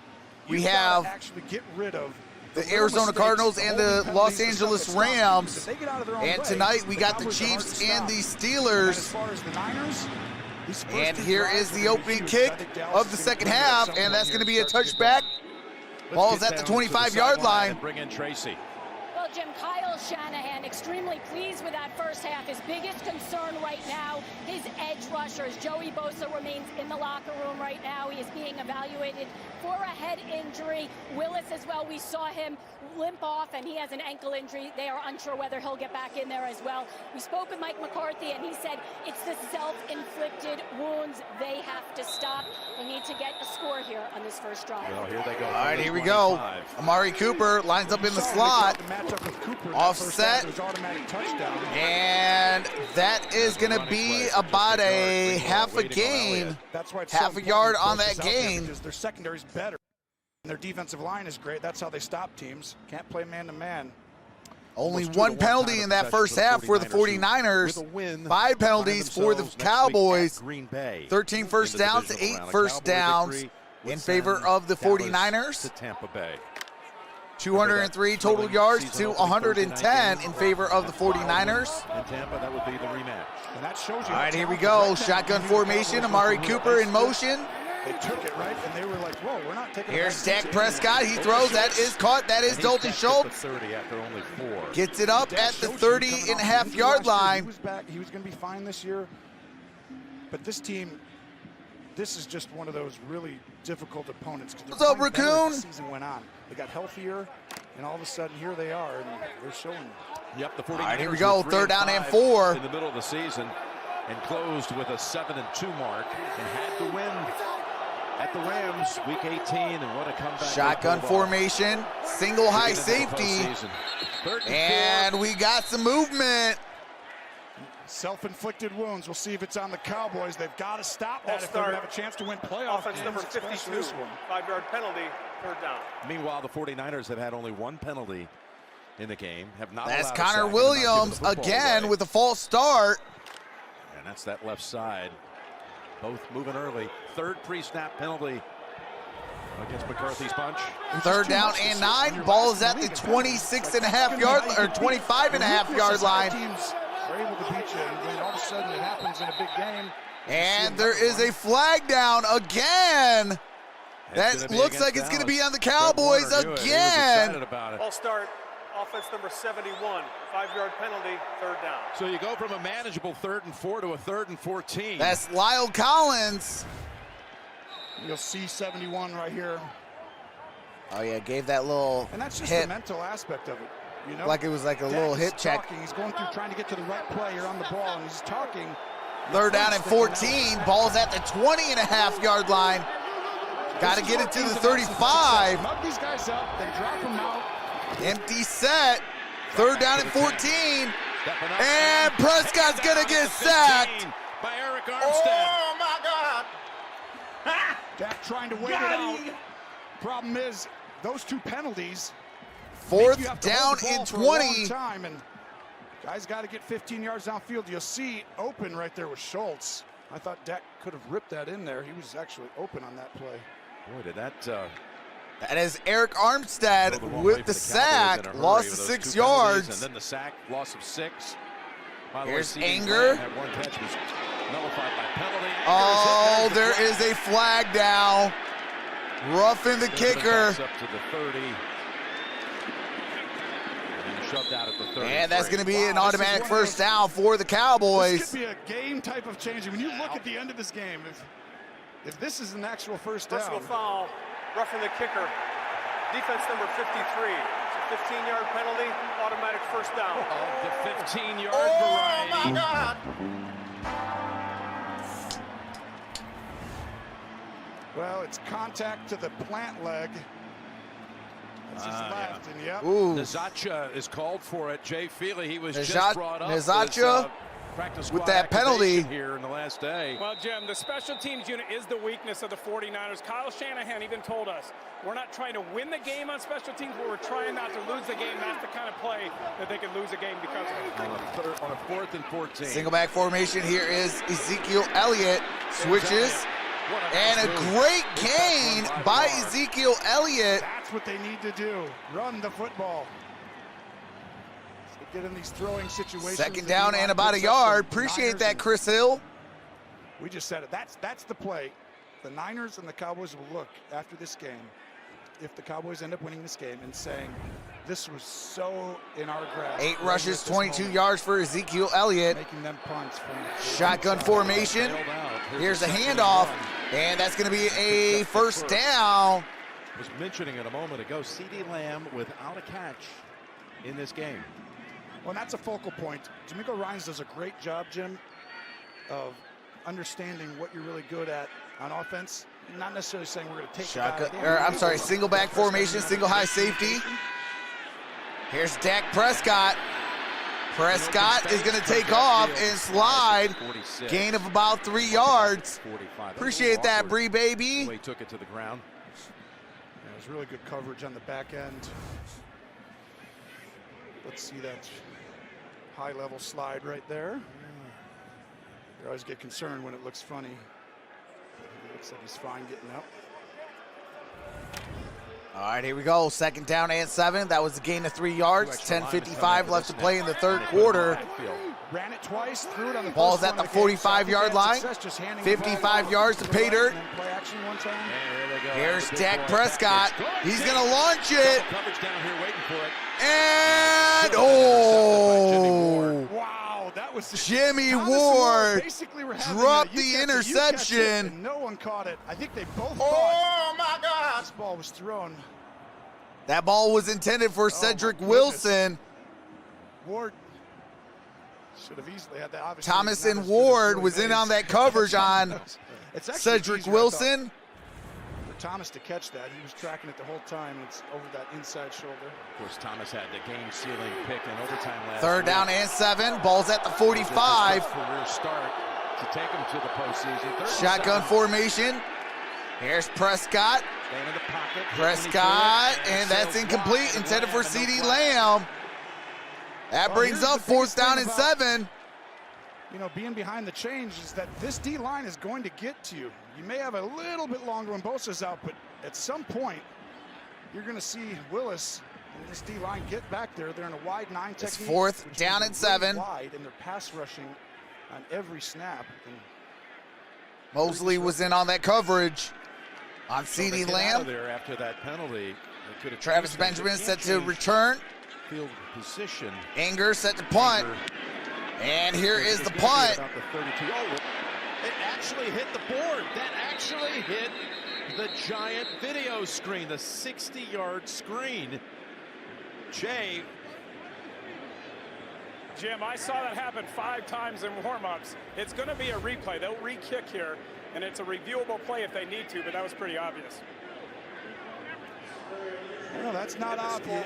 [SPEAKER 2] we have
[SPEAKER 5] actually get rid of
[SPEAKER 2] the Arizona Cardinals and the Los Angeles Rams. And tonight we got the Chiefs and the Steelers. And here is the opening kick of the second half, and that's going to be a touchback. Ball's at the 25-yard line.
[SPEAKER 4] Bring in Tracy.
[SPEAKER 6] Well, Jim, Kyle Shanahan extremely pleased with that first half. His biggest concern right now, his edge rushers. Joey Bosa remains in the locker room right now. He is being evaluated for a head injury. Willis as well, we saw him limp off, and he has an ankle injury. They are unsure whether he'll get back in there as well. We spoke with Mike McCarthy, and he said it's the self-inflicted wounds they have to stop. They need to get a score here on this first drive.
[SPEAKER 4] Well, here they go.
[SPEAKER 2] All right, here we go. Amari Cooper lines up in the slot. Offset. And that is going to be about a half a gain. Half a yard on that gain.
[SPEAKER 5] Their secondary is better. And their defensive line is great. That's how they stop teams. Can't play man-to-man.
[SPEAKER 2] Only one penalty in that first half for the 49ers. 5 penalties for the Cowboys. 13 first downs to 8 first downs in favor of the 49ers.
[SPEAKER 4] To Tampa Bay.
[SPEAKER 2] 203 total yards to 110 in favor of the 49ers.
[SPEAKER 4] In Tampa, that would be the rematch.
[SPEAKER 5] And that shows you.
[SPEAKER 2] All right, here we go. Shotgun formation. Amari Cooper in motion.
[SPEAKER 5] They took it, right? And they were like, whoa, we're not taking it.
[SPEAKER 2] Here's Dak Prescott. He throws. That is caught. That is Dalton Schultz.
[SPEAKER 4] 30 after only 4.
[SPEAKER 2] Gets it up at the 30.5-yard line.
[SPEAKER 5] He was back. He was going to be fine this year. But this team, this is just one of those really difficult opponents.
[SPEAKER 2] What's up, Raccoon?
[SPEAKER 5] The season went on. They got healthier, and all of a sudden, here they are, and they're showing.
[SPEAKER 4] Yep, the 49ers.
[SPEAKER 2] All right, here we go. 3rd down and 4.
[SPEAKER 4] In the middle of the season, and closed with a 7-2 mark, and had to win at the Rams week 18, and what a comeback.
[SPEAKER 2] Shotgun formation, single high safety, and we got some movement.
[SPEAKER 5] Self-inflicted wounds. We'll see if it's on the Cowboys. They've got to stop that if they're going to have a chance to win playoff
[SPEAKER 8] Offense
[SPEAKER 5] games.
[SPEAKER 8] number 52, 5-yard penalty, 3rd down.
[SPEAKER 4] Meanwhile, the 49ers have had only 1 penalty in the game. Have not.
[SPEAKER 2] That's
[SPEAKER 4] allowed a
[SPEAKER 2] Connor
[SPEAKER 4] sack,
[SPEAKER 2] Williams
[SPEAKER 4] not given the football
[SPEAKER 2] again
[SPEAKER 4] away.
[SPEAKER 2] with a false start.
[SPEAKER 4] And that's that left side. Both moving early. 3rd pre-snap penalty against McCarthy's bunch.
[SPEAKER 2] 3rd down and 9. Ball is at the 26.5-yard or 25.5-yard line.
[SPEAKER 5] Teams are able to beat you, and when all of a sudden it happens in a big game.
[SPEAKER 2] And there is a flag down again. That looks like it's going to be on the Cowboys again.
[SPEAKER 8] Ball start. Offense number 71, 5-yard penalty, 3rd down.
[SPEAKER 4] So you go from a manageable 3rd and 4 to a 3rd and 14.
[SPEAKER 2] That's Lyle Collins.
[SPEAKER 5] You'll see 71 right here.
[SPEAKER 2] Oh yeah, gave that little
[SPEAKER 5] And that's just
[SPEAKER 2] hip.
[SPEAKER 5] the mental aspect of it. You know,
[SPEAKER 2] Like it was like a little hip check.
[SPEAKER 5] Talking. He's going through trying to get to the right player on the ball, and he's talking.
[SPEAKER 2] 3rd down and 14. Ball's at the 20.5-yard line. Got to get it to the 35.
[SPEAKER 5] Mug these guys up, then drop them out.
[SPEAKER 2] Empty set. Third down and 14. And Prescott's going to get sacked.
[SPEAKER 4] By Eric Armstead.
[SPEAKER 5] Oh, my God. Dak trying to wait it out. Problem is, those two penalties.
[SPEAKER 2] Fourth down and 20.
[SPEAKER 5] Time, and guys got to get 15 yards downfield. You'll see open right there with Schultz. I thought Dak could have ripped that in there. He was actually open on that play.
[SPEAKER 4] Boy, did that.
[SPEAKER 2] That is Eric Armstead with the sack. Loss of 6 yards.
[SPEAKER 4] And then the sack, loss of 6.
[SPEAKER 2] Here's Anger.
[SPEAKER 4] That one catch was nullified by penalty.
[SPEAKER 2] Oh, there is a flag down. Roughing the kicker.
[SPEAKER 4] Up to the 30. And shoved out at the 30.
[SPEAKER 2] And that's going to be an automatic first down for the Cowboys.
[SPEAKER 5] This could be a game type of change. When you look at the end of this game, if this is an actual first down.
[SPEAKER 8] Personal foul, roughing the kicker. Defense number 53. 15-yard penalty, automatic first down.
[SPEAKER 4] The 15-yard
[SPEAKER 5] Oh,
[SPEAKER 4] variety.
[SPEAKER 5] my God. Well, it's contact to the plant leg. That's his left, and yep.
[SPEAKER 2] Ooh.
[SPEAKER 4] Nazacha is called for it. Jay Feely, he was
[SPEAKER 2] Nazacha-
[SPEAKER 4] just brought up.
[SPEAKER 2] Nazacha
[SPEAKER 4] practice
[SPEAKER 2] with
[SPEAKER 4] squad
[SPEAKER 2] that penalty
[SPEAKER 4] activation here in the last day.
[SPEAKER 7] Well, Jim, the special teams unit is the weakness of the 49ers. Kyle Shanahan even told us, we're not trying to win the game on special teams, but we're trying not to lose the game. That's the kind of play that they can lose a game because of.
[SPEAKER 4] On a 4th and 14.
[SPEAKER 2] Single back formation. Here is Ezekiel Elliott. Switches. And a great gain by Ezekiel Elliott.
[SPEAKER 5] That's what they need to do. Run the football. Get in these throwing situations.
[SPEAKER 2] Second down and about a yard. Appreciate that, Chris Hill.
[SPEAKER 5] We just said it. That's the play. The Niners and the Cowboys will look after this game, if the Cowboys end up winning this game, and saying, this was so in our grasp.
[SPEAKER 2] 8 rushes, 22 yards for Ezekiel Elliott.
[SPEAKER 5] Making them punts from
[SPEAKER 2] Shotgun formation. Here's a handoff, and that's going to be a first down.
[SPEAKER 4] I was mentioning it a moment ago, CeeDee Lamb without a catch in this game.
[SPEAKER 5] Well, that's a focal point. D'Amico Ryans does a great job, Jim, of understanding what you're really good at on offense. Not necessarily saying we're going to take
[SPEAKER 2] Shotgun, I'm sorry, single back formation, single high safety. Here's Dak Prescott. Prescott is going to take off and slide. Gain of about 3 yards. Appreciate that, Bree baby.
[SPEAKER 4] He took it to the ground.
[SPEAKER 5] Yeah, it was really good coverage on the back end. Let's see that high-level slide right there. You always get concerned when it looks funny. It looks like he's fine getting up.
[SPEAKER 2] All right, here we go. Second down and 7. That was a gain of 3 yards. 10:55 left to play in the third quarter.
[SPEAKER 5] Ran it twice, threw it on the
[SPEAKER 2] Ball's at the 45-yard line. 55 yards to pay dirt.
[SPEAKER 5] Play action one time.
[SPEAKER 2] Here's Dak Prescott. He's going to launch it.
[SPEAKER 4] Coverage down here waiting for it.
[SPEAKER 2] And, oh.
[SPEAKER 5] Wow, that was
[SPEAKER 2] Jimmy
[SPEAKER 5] Thomas
[SPEAKER 2] Ward
[SPEAKER 5] basically were having
[SPEAKER 2] dropped
[SPEAKER 5] a, you
[SPEAKER 2] the
[SPEAKER 5] catch it, you catch it,
[SPEAKER 2] interception.
[SPEAKER 5] and no one caught it. I think they both thought
[SPEAKER 2] my God.
[SPEAKER 5] this ball was thrown.
[SPEAKER 2] That ball was intended for Cedric Wilson.
[SPEAKER 5] Ward should have easily had that. Obviously,
[SPEAKER 2] Thomas
[SPEAKER 5] not
[SPEAKER 2] and
[SPEAKER 5] as good as
[SPEAKER 2] Ward
[SPEAKER 5] Joey
[SPEAKER 2] was in
[SPEAKER 5] Mays.
[SPEAKER 2] on that coverage on
[SPEAKER 5] It's actually
[SPEAKER 2] Cedric
[SPEAKER 5] easier, I thought,
[SPEAKER 2] Wilson.
[SPEAKER 5] for Thomas to catch that. He was tracking it the whole time. It's over that inside shoulder.
[SPEAKER 4] Of course, Thomas had the game-sealing pick in overtime last
[SPEAKER 2] Third
[SPEAKER 4] week.
[SPEAKER 2] down and 7. Ball's at the 45.
[SPEAKER 4] Career start to take him to the postseason. Third and
[SPEAKER 2] Shotgun
[SPEAKER 4] 7.
[SPEAKER 2] formation. Here's Prescott.
[SPEAKER 4] Staying in the pocket.
[SPEAKER 2] Prescott, and that's incomplete. Intended for CeeDee Lamb. That
[SPEAKER 5] Well,
[SPEAKER 2] brings
[SPEAKER 5] here's
[SPEAKER 2] up
[SPEAKER 5] the
[SPEAKER 2] fourth
[SPEAKER 5] biggest thing
[SPEAKER 2] down and
[SPEAKER 5] about-
[SPEAKER 2] 7.
[SPEAKER 5] You know, being behind the change is that this D-line is going to get to you. You may have a little bit longer when Bosa's out, but at some point, you're going to see Willis and this D-line get back there. They're in a wide 9 technique.
[SPEAKER 2] It's fourth
[SPEAKER 5] which
[SPEAKER 2] down
[SPEAKER 5] means
[SPEAKER 2] and
[SPEAKER 5] they're
[SPEAKER 2] 7.
[SPEAKER 5] really wide, and they're pass rushing on every snap. And
[SPEAKER 2] Mosley was in on that coverage on
[SPEAKER 4] So they
[SPEAKER 2] CeeDee
[SPEAKER 4] get out of
[SPEAKER 2] Lamb.
[SPEAKER 4] there after that penalty. They could have
[SPEAKER 2] Travis
[SPEAKER 4] changed things. They
[SPEAKER 2] Benjamin set
[SPEAKER 4] can't
[SPEAKER 2] to
[SPEAKER 4] change
[SPEAKER 2] return.
[SPEAKER 4] Field position.
[SPEAKER 2] Anger set to punt.
[SPEAKER 4] Anger.
[SPEAKER 2] And here is the
[SPEAKER 4] It's gonna be
[SPEAKER 2] punt.
[SPEAKER 4] about the 32. Oh, it actually hit the board. That actually hit the giant video screen, the 60-yard screen. Jay.
[SPEAKER 7] Jim, I saw that happen 5 times in warm-ups. It's going to be a replay. They'll re-kick here, and it's a reviewable play if they need to, but that was pretty obvious.
[SPEAKER 5] No, that's not obvious.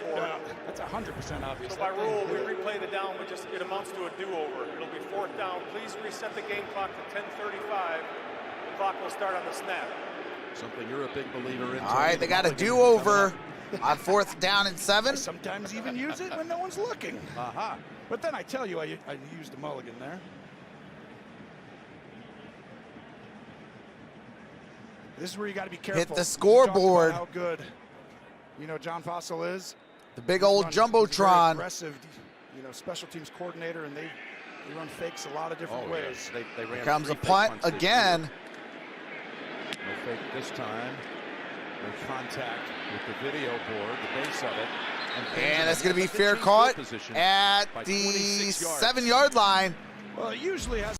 [SPEAKER 5] That's 100% obvious.
[SPEAKER 8] So by rule, we replay the down, but just it amounts to a do-over. It'll be 4th down. Please reset the game clock to 10:35. The clock will start on the snap.
[SPEAKER 4] Something you're a big believer in.
[SPEAKER 2] All right, they got a do-over on 4th down and 7.
[SPEAKER 5] Sometimes even use it when no one's looking.
[SPEAKER 4] Aha.
[SPEAKER 5] But then I tell you, I used a mulligan there. This is where you got to be careful.
[SPEAKER 2] Hit the scoreboard.
[SPEAKER 5] How good, John Fossil is.
[SPEAKER 2] The big old jumbotron.
[SPEAKER 5] Aggressive, special teams coordinator, and they run fakes a lot of different ways.
[SPEAKER 4] Yes. They ran
[SPEAKER 2] Here comes a
[SPEAKER 4] 3 fake
[SPEAKER 2] punt
[SPEAKER 4] punts this
[SPEAKER 2] again.
[SPEAKER 4] year. No fake this time. No contact with the video board, the base of it.
[SPEAKER 2] And that's going to be fair caught at the 7-yard line.
[SPEAKER 5] Well, it usually has.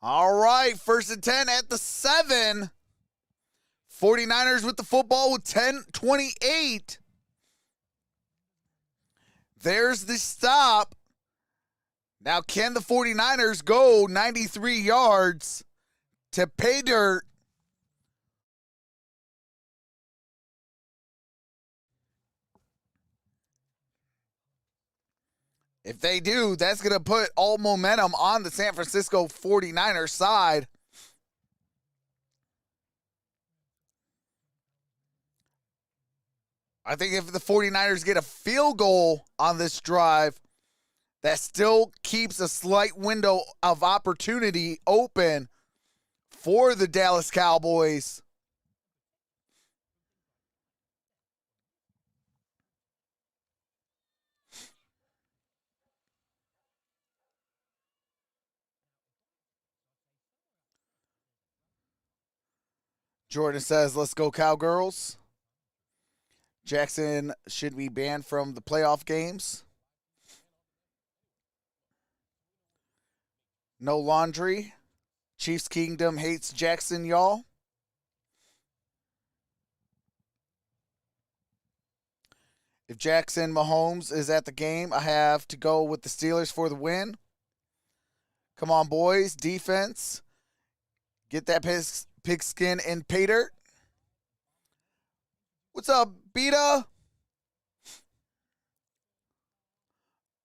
[SPEAKER 2] All right, 1st and 10 at the 7. 49ers with the football with 10:28. There's the stop. Now, can the 49ers go 93 yards to pay dirt? If they do, that's going to put all momentum on the San Francisco 49ers side. I think if the 49ers get a field goal on this drive, that still keeps a slight window of opportunity open for the Dallas Cowboys. Jordan says, let's go Cowgirls. Jackson should be banned from the playoff games. No laundry. Chiefs Kingdom hates Jackson, y'all. If Jackson Mahomes is at the game, I have to go with the Steelers for the win. Come on, boys. Defense. Get that pigskin and pay dirt. What's up, Beta?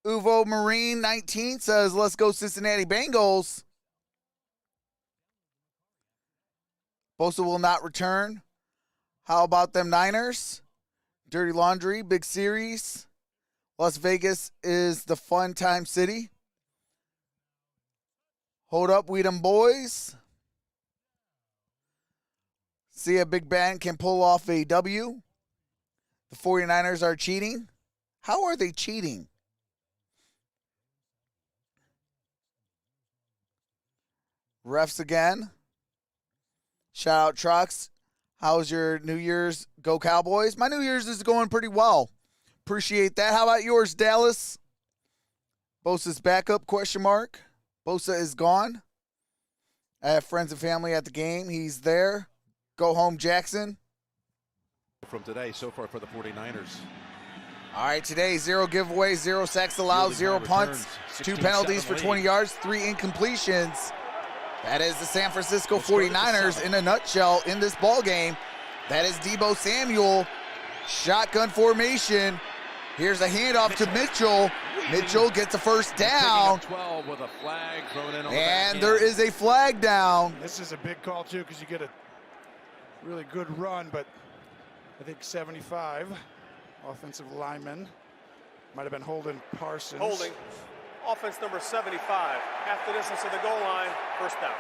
[SPEAKER 2] Uvo Marine 19 says, let's go Cincinnati Bengals. Bosa will not return. How about them Niners? Dirty Laundry, big series. Las Vegas is the fun time city. Hold up, we them boys. See if Big Ben can pull off a W. The 49ers are cheating. How are they cheating? Refs again. Shout out Trox. How's your New Year's? Go Cowboys. My New Year's is going pretty well. Appreciate that. How about yours, Dallas? Bosa's backup, question mark. Bosa is gone. I have friends and family at the game. He's there. Go home, Jackson.
[SPEAKER 4] From today so far for the 49ers.
[SPEAKER 2] All right, today, 0 giveaways, 0 sacks allowed, 0 punts, 2 penalties for 20 yards, 3 incompletions. That is the San Francisco 49ers in a nutshell in this ball game. That is Deebo Samuel. Shotgun formation. Here's a handoff to Mitchell. Mitchell gets a first down.
[SPEAKER 4] 12 with a flag thrown in on
[SPEAKER 2] And there is a flag down.
[SPEAKER 5] This is a big call, too, because you get a really good run, but I think 75, offensive lineman, might have been holding Parsons.
[SPEAKER 8] Holding. Offense number 75. Half the distance of the goal line. First down.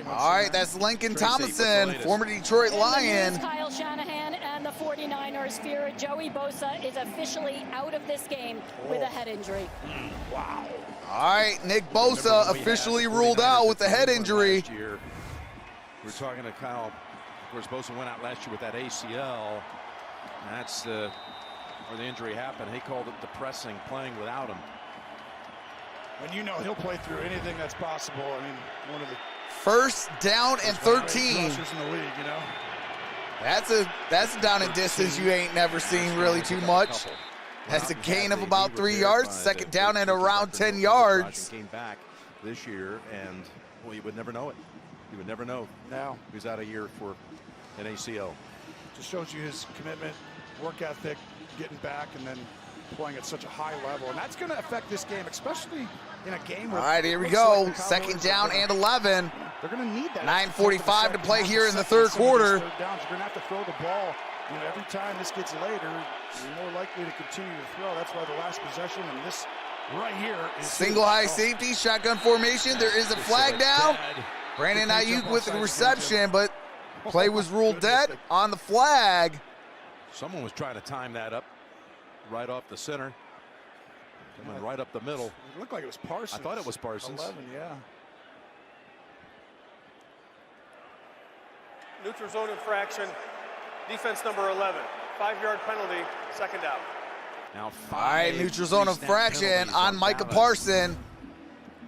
[SPEAKER 2] All right, that's Lincoln Thomason, former Detroit Lion.
[SPEAKER 6] Kyle Shanahan and the 49ers fear Joey Bosa is officially out of this game with a head injury.
[SPEAKER 5] Wow.
[SPEAKER 2] All right, Nick Bosa officially ruled out with a head injury.
[SPEAKER 4] We're talking to Kyle. Of course, Bosa went out last year with that ACL. That's where the injury happened. He called it depressing, playing without him.
[SPEAKER 5] And he'll play through anything that's possible. I mean, one of the
[SPEAKER 2] first down and 13.
[SPEAKER 5] In the league,
[SPEAKER 2] That's a down and distance you ain't never seen really too much. That's a gain of about 3 yards. Second down and around 10 yards.
[SPEAKER 4] Came back this year, and well, you would never know it. You would never know.
[SPEAKER 5] Now
[SPEAKER 4] he was out a year for an ACL.
[SPEAKER 5] Just shows you his commitment work ethic, getting back, and then playing at such a high level. And that's going to affect this game, especially in a game where...
[SPEAKER 2] All right, here we
[SPEAKER 5] it
[SPEAKER 2] go.
[SPEAKER 5] looks like the
[SPEAKER 2] Second
[SPEAKER 5] Cowboys
[SPEAKER 2] down and 11.
[SPEAKER 5] They're going to need that.
[SPEAKER 2] 9:45 to play here in the third quarter.
[SPEAKER 5] Third downs, you're going to have to throw the ball. You know, every time this gets later, you're more likely to continue to throw. That's why the last possession and this right here is
[SPEAKER 2] Single high safety, shotgun formation. There is a flag down. Brandon Ayuk with the reception, but play was ruled dead on the flag.
[SPEAKER 4] Someone was trying to time that up right off the center. Coming right up the middle.
[SPEAKER 5] It looked like it was Parsons.
[SPEAKER 4] I thought it was Parsons.
[SPEAKER 5] 11, yeah.
[SPEAKER 8] Neutral zone infraction. Defense number 11. 5-yard penalty. Second down.
[SPEAKER 4] Now
[SPEAKER 2] All right, neutral zone infraction on Micah Parson.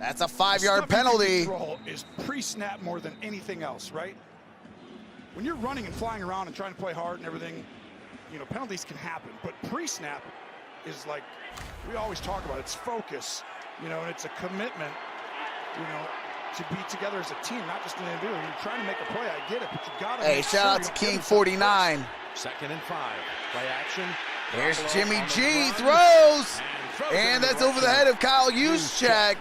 [SPEAKER 2] That's a 5-yard penalty.
[SPEAKER 5] Control is pre-snap more than anything else, right? When you're running and flying around and trying to play hard and everything, you know, penalties can happen. But pre-snap is like we always talk about. It's focus, you know, and it's a commitment, you know, to be together as a team, not just an individual. You're trying to make a play, I get it, but you got to.
[SPEAKER 2] Hey, shout out to King 49.
[SPEAKER 4] 2nd and 5. Play action.
[SPEAKER 2] Here's Jimmy G, throws, and that's over the head of Kyle Juszczyk.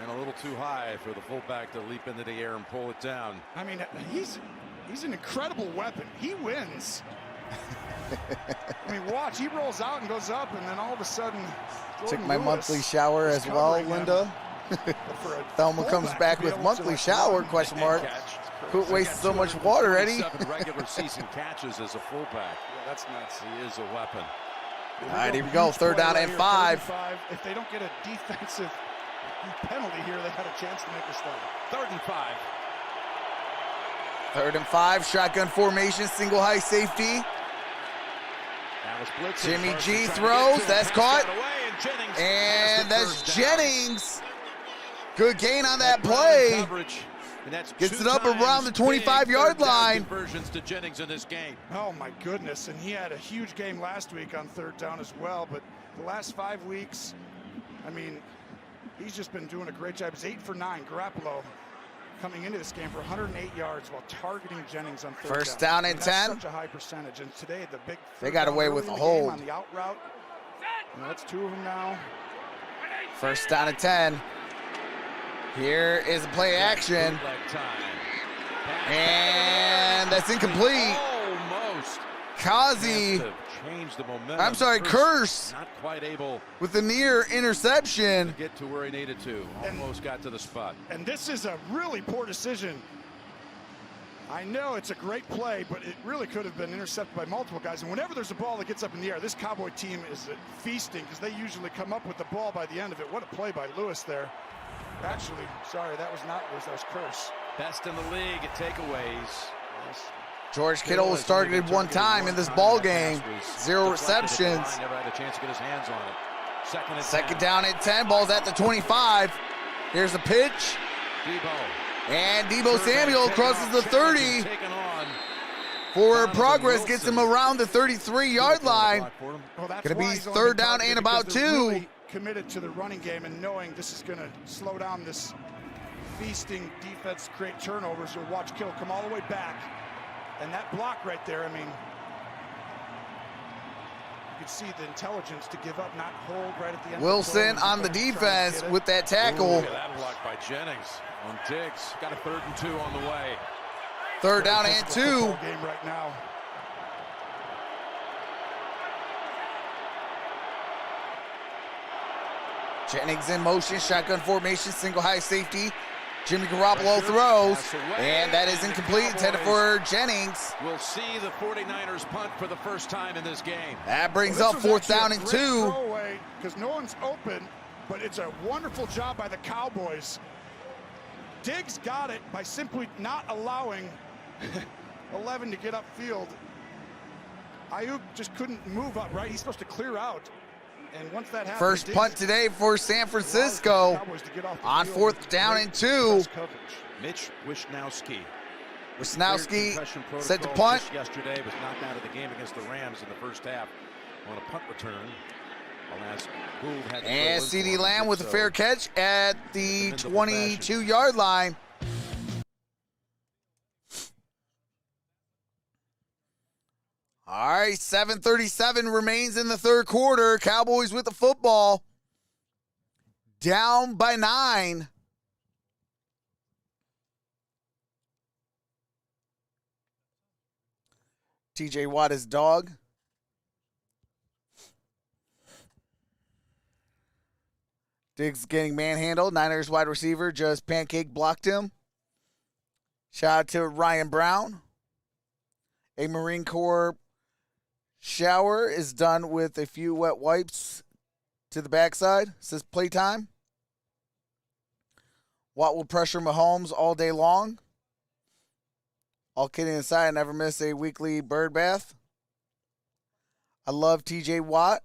[SPEAKER 4] And a little too high for the fullback to leap into the air and pull it down.
[SPEAKER 5] I mean, he's an incredible weapon. He wins. I mean, watch, he rolls out and goes up, and then all of a sudden,
[SPEAKER 2] Took my monthly shower as well, Linda. Thelma comes back with monthly shower, question mark. Quit wasting so much water, Eddie.
[SPEAKER 4] 7 regular season catches as a fullback.
[SPEAKER 5] Yeah, that's nuts.
[SPEAKER 4] He is a weapon.
[SPEAKER 2] All right, here we go. 3rd down and 5.
[SPEAKER 5] If they don't get a defensive penalty here, they had a chance to make this thing.
[SPEAKER 4] 3rd and 5.
[SPEAKER 2] 3rd and 5, shotgun formation, single high safety. Jimmy G throws, that's caught. And that's Jennings. Good gain on that play. Gets it up around the 25-yard line.
[SPEAKER 4] Conversions to Jennings in this game.
[SPEAKER 5] Oh my goodness, and he had a huge game last week on 3rd down as well, but the last 5 weeks, I mean, he's just been doing a great job. He's 8 for 9. Garoppolo coming into this game for 108 yards while targeting Jennings on 3rd down.
[SPEAKER 2] First down and 10.
[SPEAKER 5] Such a high percentage, and today the big
[SPEAKER 2] They got away with a hold.
[SPEAKER 5] on the out route. And that's 2 of them now.
[SPEAKER 2] First down and 10. Here is a play action. And that's incomplete.
[SPEAKER 4] Almost.
[SPEAKER 2] Kazi,
[SPEAKER 4] Change the momentum.
[SPEAKER 2] I'm sorry, Curse
[SPEAKER 4] Not quite able
[SPEAKER 2] with the near interception.
[SPEAKER 4] to get to where he needed to. Almost got to the spot.
[SPEAKER 5] And this is a really poor decision. I know it's a great play, but it really could have been intercepted by multiple guys. And whenever there's a ball that gets up in the air, this Cowboy team is feasting because they usually come up with the ball by the end of it. What a play by Lewis there. Actually, sorry, that was not Lewis, that was Curse.
[SPEAKER 4] Best in the league at takeaways.
[SPEAKER 2] George Kittle was targeted 1 time in this ball game. 0 receptions.
[SPEAKER 4] Never had a chance to get his hands on it.
[SPEAKER 2] 2nd down and 10. Ball's at the 25. Here's a pitch.
[SPEAKER 4] Debo.
[SPEAKER 2] And Debo Samuel crosses the 30. Forward progress gets him around the 33-yard line.
[SPEAKER 5] Well,
[SPEAKER 2] Gonna be 3rd down and about 2.
[SPEAKER 5] Really committed to the running game and knowing this is going to slow down this feasting defense, create turnovers. You'll watch Kittle come all the way back. And that block right there, I mean, you can see the intelligence to give up, not hold right at the end.
[SPEAKER 2] Wilson on the defense with that tackle.
[SPEAKER 4] Look at that block by Jennings on Diggs. Got a 3rd and 2 on the way.
[SPEAKER 2] 3rd down and 2.
[SPEAKER 5] Game right now.
[SPEAKER 2] Jennings in motion, shotgun formation, single high safety. Jimmy Garoppolo throws, and that is incomplete. It's headed for Jennings.
[SPEAKER 4] We'll see the 49ers punt for the first time in this game.
[SPEAKER 2] That brings up 4th down and 2.
[SPEAKER 5] Because no one's open, but it's a wonderful job by the Cowboys. Diggs got it by simply not allowing 11 to get upfield. Ayuk just couldn't move up, right? He's supposed to clear out. And once that happens,
[SPEAKER 2] First punt today for San Francisco on 4th down and 2.
[SPEAKER 4] Mitch Wishnowsky.
[SPEAKER 2] Set to punt.
[SPEAKER 4] Yesterday was knocked out of the game against the Rams in the first half on a punt return.
[SPEAKER 2] And CeeDee Lamb with a fair catch at the 22-yard line. All right, 7:37 remains in the third quarter. Cowboys with the football. Down by 9. TJ Watt is dog. Diggs getting manhandled. Niners wide receiver just pancake blocked him. Shout out to Ryan Brown. A Marine Corps shower is done with a few wet wipes to the backside. Says playtime. Watt will pressure Mahomes all day long. All kidding aside, I never miss a weekly bird bath. I love TJ Watt.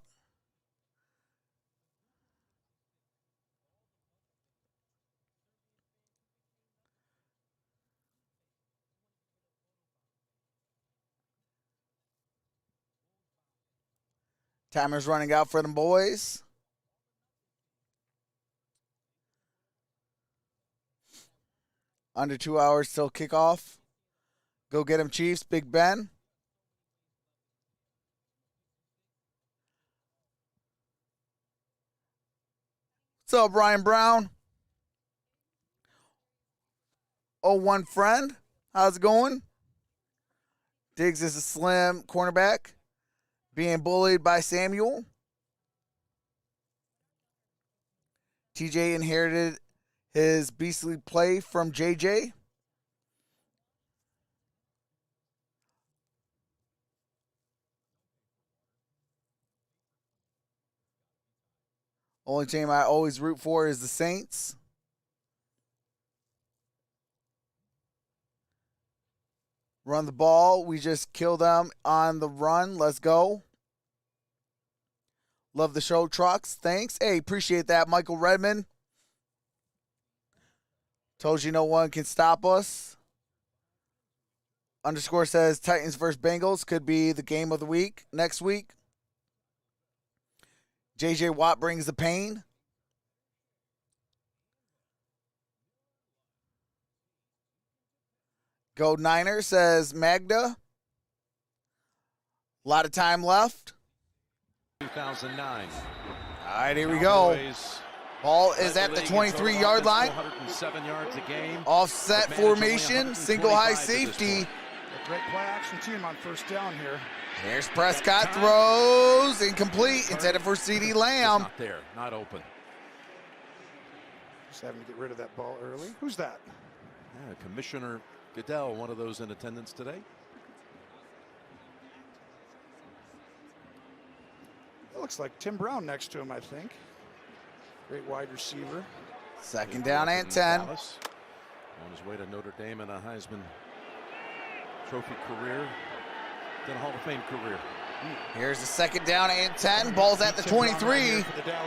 [SPEAKER 2] Timer's running out for them boys. Under 2 hours till kickoff. Go get him, Chiefs. Big Ben. What's up, Ryan Brown? 01 friend. How's it going? Diggs is a slim cornerback. Being bullied by Samuel. TJ inherited his beastly play from JJ. Only team I always root for is the Saints. Run the ball. We just kill them on the run. Let's go. Love the show, Trox. Thanks. Hey, appreciate that, Michael Redmond. Told you no one can stop us. Underscore says Titans versus Bengals could be the game of the week next week. JJ Watt brings the pain. Go Niners, says Magda. A lot of time left.
[SPEAKER 4] 2009.
[SPEAKER 2] All right, here we go. Ball is at the 23-yard line.
[SPEAKER 4] 107 yards a game.
[SPEAKER 2] Offset formation, single high safety.
[SPEAKER 5] A great play action team on first down here.
[SPEAKER 2] Here's Prescott, throws, incomplete, intended for CeeDee Lamb.
[SPEAKER 4] Not there, not open.
[SPEAKER 5] Just having to get rid of that ball early. Who's that?
[SPEAKER 4] Yeah, Commissioner Goodell, one of those in attendance today.
[SPEAKER 5] It looks like Tim Brown next to him, I think. Great wide receiver.
[SPEAKER 2] Second down and 10.
[SPEAKER 4] On his way to Notre Dame and a Heisman Trophy career, then a Hall of Fame career.
[SPEAKER 2] Here's the second down and 10. Ball's at the 23.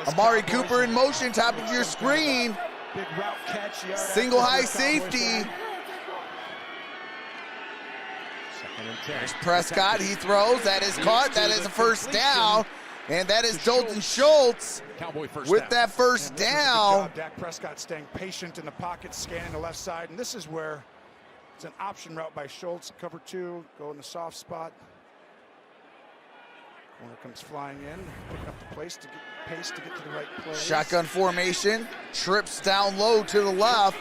[SPEAKER 2] Amari Cooper in motion, top of your screen.
[SPEAKER 5] Big route catch.
[SPEAKER 2] Single high safety. There's Prescott. He throws. That is caught. That is a first down. And that is Dalton Schultz with that first down.
[SPEAKER 5] Dak Prescott staying patient in the pocket, scanning the left side. And this is where it's an option route by Schultz. Cover two, go in the soft spot. Corner comes flying in, picking up the pace to get to the right place.
[SPEAKER 2] Shotgun formation. Trips down low to the left.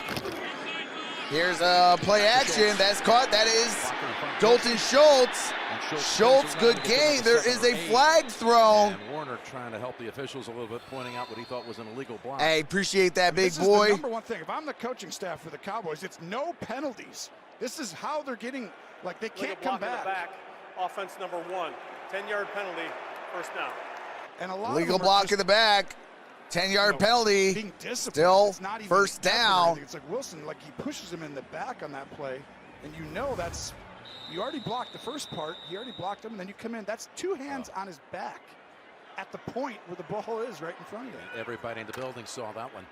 [SPEAKER 2] Here's a play action. That's caught. That is Dalton Schultz. Schultz, good game. There is a flag thrown.
[SPEAKER 4] And Warner trying to help the officials a little bit, pointing out what he thought was an illegal block.
[SPEAKER 2] Hey, appreciate that, big
[SPEAKER 5] this
[SPEAKER 2] boy.
[SPEAKER 5] Is the number one thing. If I'm the coaching staff for the Cowboys, it's no penalties. This is how they're getting, like they can't come back.
[SPEAKER 8] Offense number 1, 10-yard penalty, first down.
[SPEAKER 5] And a lot
[SPEAKER 2] Legal
[SPEAKER 5] of them
[SPEAKER 2] block
[SPEAKER 5] just,
[SPEAKER 2] in the back. 10-yard penalty.
[SPEAKER 5] Being disciplined.
[SPEAKER 2] Still
[SPEAKER 5] It's not even
[SPEAKER 2] first down.
[SPEAKER 5] It's like Wilson, like he pushes him in the back on that play, and you know that's. You already blocked the first part. He already blocked him, and then you come in. That's two hands on his back at the point where the ball is right in front of you.
[SPEAKER 4] Everybody in the building saw that one.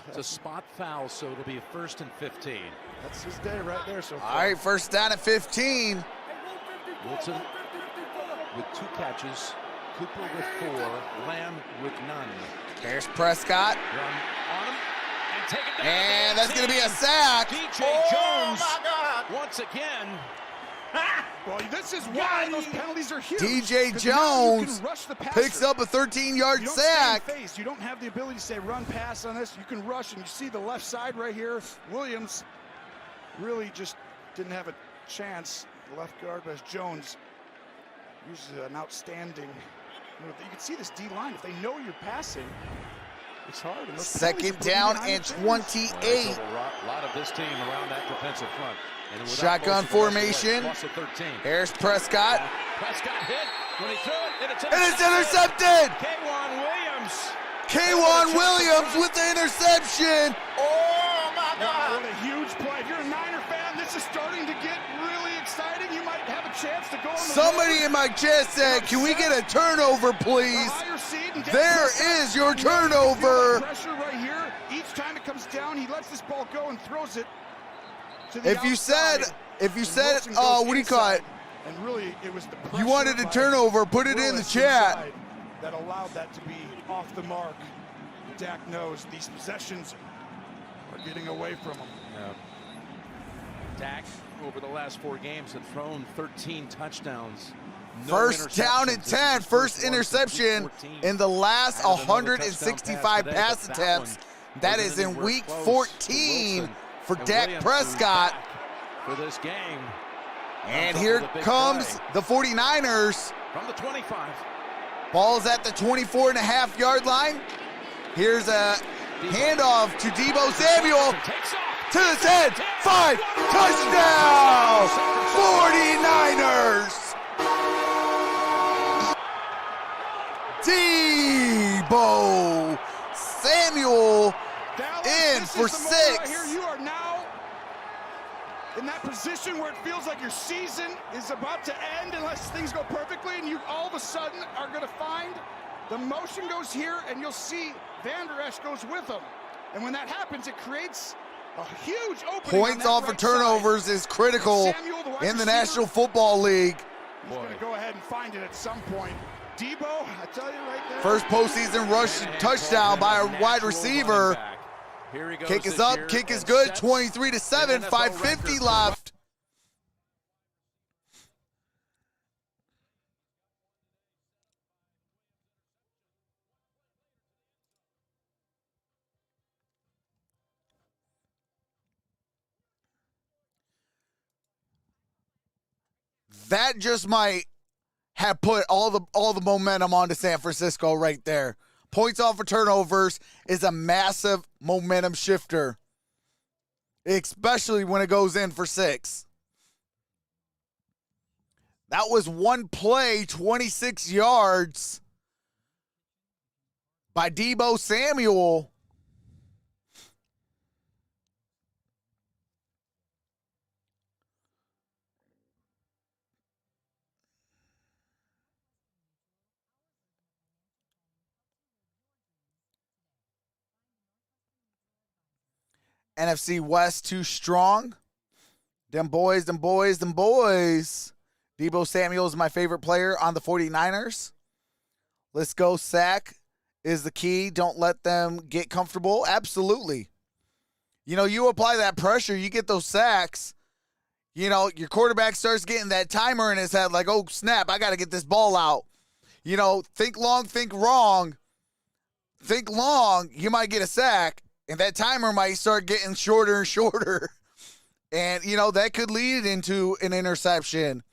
[SPEAKER 4] It's a spot foul, so it'll be a 1st and 15.
[SPEAKER 5] That's his day right there so far.
[SPEAKER 2] All right, first down at 15.
[SPEAKER 4] Wilson with 2 catches, Cooper with 4, Lamb with none.
[SPEAKER 2] There's Prescott.
[SPEAKER 4] Run on him and take it down.
[SPEAKER 2] And that's going to be a sack.
[SPEAKER 4] DJ Jones once again.
[SPEAKER 5] Well, this is why those penalties are huge.
[SPEAKER 2] DJ
[SPEAKER 5] 'Cause now you
[SPEAKER 2] Jones
[SPEAKER 5] can rush the passer.
[SPEAKER 2] picks up a 13-yard
[SPEAKER 5] You don't
[SPEAKER 2] sack.
[SPEAKER 5] stay in phase. You don't have the ability to say run pass on this. You can rush, and you see the left side right here. Williams really just didn't have a chance. The left guard, as Jones uses an outstanding. You can see this D line. If they know you're passing, it's hard. And those
[SPEAKER 2] Second
[SPEAKER 5] penalties are
[SPEAKER 2] down
[SPEAKER 5] putting you
[SPEAKER 2] and
[SPEAKER 5] behind the chains.
[SPEAKER 2] 28.
[SPEAKER 4] A lot of this team around that defensive front. And without
[SPEAKER 2] Shotgun
[SPEAKER 4] most of the rest of the way,
[SPEAKER 2] formation.
[SPEAKER 4] loss of 13.
[SPEAKER 2] Here's Prescott.
[SPEAKER 4] Prescott hit when he threw it, and it's
[SPEAKER 2] And it's intercepted.
[SPEAKER 4] K'Wan Williams.
[SPEAKER 2] K'Wan Williams with the interception. Oh, my
[SPEAKER 5] Wow,
[SPEAKER 2] God.
[SPEAKER 5] what a huge play. If you're a Niner fan, this is starting to get really exciting. You might have a chance to go on the
[SPEAKER 2] Somebody in my chat said, can we get a turnover, please?
[SPEAKER 5] higher seed and get
[SPEAKER 2] There
[SPEAKER 5] Prescott.
[SPEAKER 2] is your
[SPEAKER 5] You know, you can feel
[SPEAKER 2] turnover.
[SPEAKER 5] that pressure right here. Each time it comes down, he lets this ball go and throws it to the
[SPEAKER 2] If you said,
[SPEAKER 5] outside.
[SPEAKER 2] if you
[SPEAKER 5] And
[SPEAKER 2] said,
[SPEAKER 5] Wilson goes
[SPEAKER 2] what do you call it?
[SPEAKER 5] inside. And really, it was the
[SPEAKER 2] You
[SPEAKER 5] pressure
[SPEAKER 2] wanted a
[SPEAKER 5] by
[SPEAKER 2] turnover, put it in the
[SPEAKER 5] Willis
[SPEAKER 2] chat.
[SPEAKER 5] inside that allowed that to be off the mark. Dak knows these possessions are getting away from him.
[SPEAKER 4] Dak, over the last 4 games, had thrown 13 touchdowns. No
[SPEAKER 2] First down and
[SPEAKER 4] interceptions. This is
[SPEAKER 2] 10,
[SPEAKER 4] his
[SPEAKER 2] first
[SPEAKER 4] one since week
[SPEAKER 2] interception
[SPEAKER 4] 14.
[SPEAKER 2] in the last
[SPEAKER 4] Added another
[SPEAKER 2] 165
[SPEAKER 4] touchdown
[SPEAKER 2] pass
[SPEAKER 4] today, but
[SPEAKER 2] attempts.
[SPEAKER 4] one
[SPEAKER 2] That
[SPEAKER 4] wasn't
[SPEAKER 2] is in
[SPEAKER 4] anywhere
[SPEAKER 2] week
[SPEAKER 4] close to
[SPEAKER 2] 14
[SPEAKER 4] Wilson.
[SPEAKER 2] for
[SPEAKER 4] And
[SPEAKER 2] Dak
[SPEAKER 4] Williams
[SPEAKER 2] Prescott.
[SPEAKER 4] is back for this game.
[SPEAKER 2] And
[SPEAKER 4] On top
[SPEAKER 2] here
[SPEAKER 4] of the big
[SPEAKER 2] comes
[SPEAKER 4] play.
[SPEAKER 2] the 49ers.
[SPEAKER 4] From the 25.
[SPEAKER 2] Ball's at the 24.5-yard line. Here's a handoff to Deebo Samuel.
[SPEAKER 4] Takes off.
[SPEAKER 2] To his head. 5. Touchdown. 49ers. Deebo Samuel
[SPEAKER 5] Dallas,
[SPEAKER 2] in
[SPEAKER 5] this
[SPEAKER 2] for
[SPEAKER 5] is the moment right
[SPEAKER 2] 6.
[SPEAKER 5] here. You are now in that position where it feels like your season is about to end unless things go perfectly, and you all of a sudden are going to find the motion goes here, and you'll see Van Der Esch goes with them. And when that happens, it creates a huge opening.
[SPEAKER 2] Points off of turnovers is critical
[SPEAKER 5] Samuel, the wide
[SPEAKER 2] in the
[SPEAKER 5] receiver,
[SPEAKER 2] National Football League.
[SPEAKER 5] He's going to go ahead and find it at some point. Debo, I tell you right there.
[SPEAKER 2] First postseason rush touchdown by a wide receiver.
[SPEAKER 4] Here he goes
[SPEAKER 2] Kick is
[SPEAKER 4] this
[SPEAKER 2] up,
[SPEAKER 4] year
[SPEAKER 2] kick is
[SPEAKER 4] and
[SPEAKER 2] good,
[SPEAKER 4] sets
[SPEAKER 2] 23-7,
[SPEAKER 4] an NFL
[SPEAKER 2] 5:50
[SPEAKER 4] record.
[SPEAKER 2] left. That just might have put all the momentum onto San Francisco right there. Points off of turnovers is a massive momentum shifter, especially when it goes in for 6. That was one play, 26 yards by Deebo Samuel. NFC West too strong. Them boys. Deebo Samuel is my favorite player on the 49ers. Let's go. Sack is the key. Don't let them get comfortable. Absolutely. You know, you apply that pressure, you get those sacks. You know, your quarterback starts getting that timer in his head like, oh, snap, I got to get this ball out. You know, think long, think wrong. Think long, you might get a sack. And that timer might start getting shorter and shorter. And, you know, that could lead into an interception.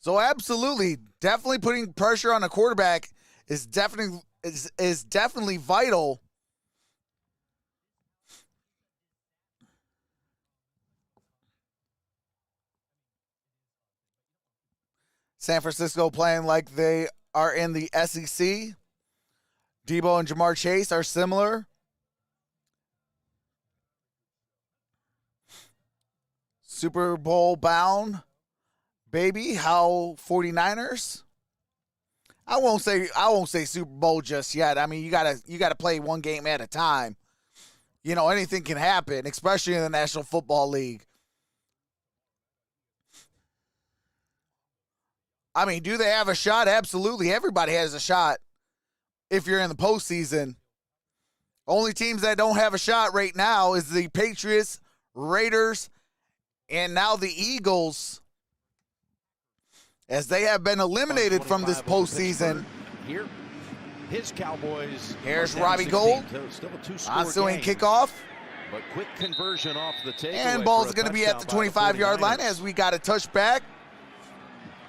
[SPEAKER 2] So absolutely, definitely putting pressure on a quarterback is definitely vital. San Francisco playing like they are in the SEC. Deebo and Jamar Chase are similar. Super Bowl bound. Baby, how 49ers? I won't say Super Bowl just yet. I mean, you gotta play one game at a time. You know, anything can happen, especially in the National Football League. I mean, do they have a shot? Absolutely. Everybody has a shot if you're in the postseason. Only teams that don't have a shot right now is the Patriots, Raiders, and now the Eagles, as they have been eliminated from this postseason.
[SPEAKER 4] Here, his Cowboys.
[SPEAKER 2] Here's Robbie Gould.
[SPEAKER 4] Still a two-score
[SPEAKER 2] Ensuing
[SPEAKER 4] game.
[SPEAKER 2] kickoff.
[SPEAKER 4] But quick conversion off the takeaway.
[SPEAKER 2] And ball's going to be at the 25-yard line as we got a touchback.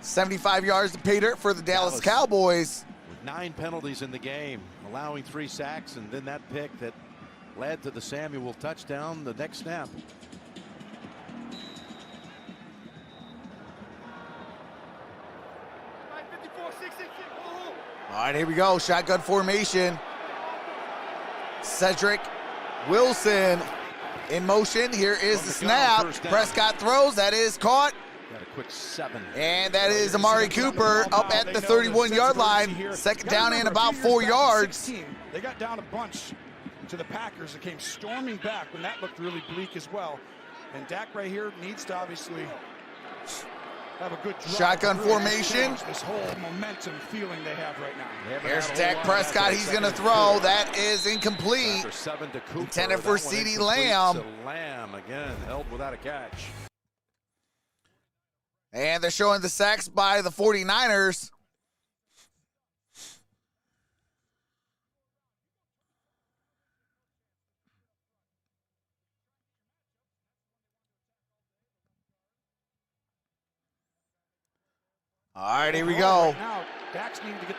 [SPEAKER 2] 75 yards to pay dirt for the Dallas Cowboys.
[SPEAKER 4] With 9 penalties in the game, allowing 3 sacks, and then that pick that led to the Samuel touchdown the next snap.
[SPEAKER 2] All right, here we go. Shotgun formation. Cedric Wilson in motion. Here is the snap. Prescott throws. That is caught.
[SPEAKER 4] Got a quick 7.
[SPEAKER 2] And that is Amari Cooper up at the 31-yard line. Second down and about 4 yards.
[SPEAKER 5] They got down a bunch to the Packers that came storming back when that looked really bleak as well. And Dak right here needs to obviously have a good drive.
[SPEAKER 2] Shotgun formation.
[SPEAKER 5] This whole momentum feeling they have right now.
[SPEAKER 2] Here's Dak Prescott. He's going to throw. That is incomplete.
[SPEAKER 4] 7 to Cooper.
[SPEAKER 2] Intended for CeeDee Lamb.
[SPEAKER 4] Lamb again held without a catch.
[SPEAKER 2] And they're showing the sacks by the 49ers. All right, here we go.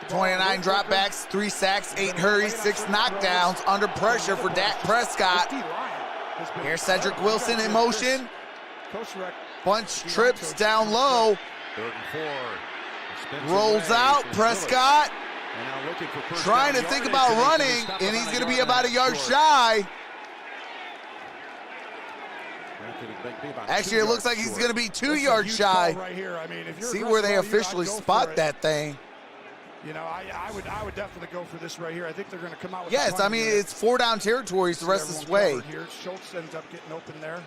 [SPEAKER 2] 29 dropbacks, 3 sacks, 8 hurries, 6 knockdowns under pressure for Dak Prescott. Here's Cedric Wilson in motion. Bunch trips down low.
[SPEAKER 4] 3rd and 4.
[SPEAKER 2] Rolls out, Prescott. Trying to think about running, and he's going to be about a yard shy. Actually, it looks like he's going to be 2 yards shy. See where they officially spot that thing.
[SPEAKER 5] You know, I would definitely go for this right here. I think they're going to come out with
[SPEAKER 2] yes, I mean, it's 4 down territories the rest of this way.
[SPEAKER 5] Schultz ends up getting open there.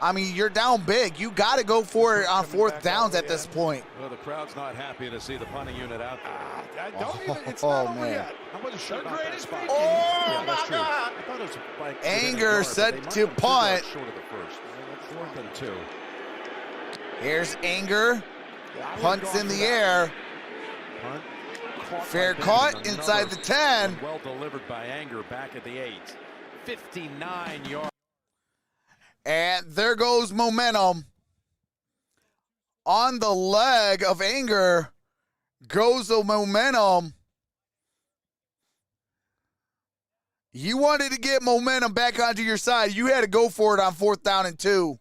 [SPEAKER 2] I mean, you're down big. You got to go for it on 4th downs at this point.
[SPEAKER 4] Well, the crowd's not happy to see the punting unit out there.
[SPEAKER 5] It's not over
[SPEAKER 2] man.
[SPEAKER 5] yet.
[SPEAKER 4] I wasn't sure about that spot.
[SPEAKER 5] Oh,
[SPEAKER 4] that's true. I thought it was like
[SPEAKER 2] Anger set to punt.
[SPEAKER 4] Short of the first. 4th and 2.
[SPEAKER 2] Here's Anger. Punts in the air.
[SPEAKER 4] Punt.
[SPEAKER 2] Fair caught inside the 10.
[SPEAKER 4] Well delivered by Anger back at the 8. 59 yards.
[SPEAKER 2] And there goes momentum. On the leg of Anger goes the momentum. You wanted to get momentum back onto your side. You had to go for it on 4th down and 2.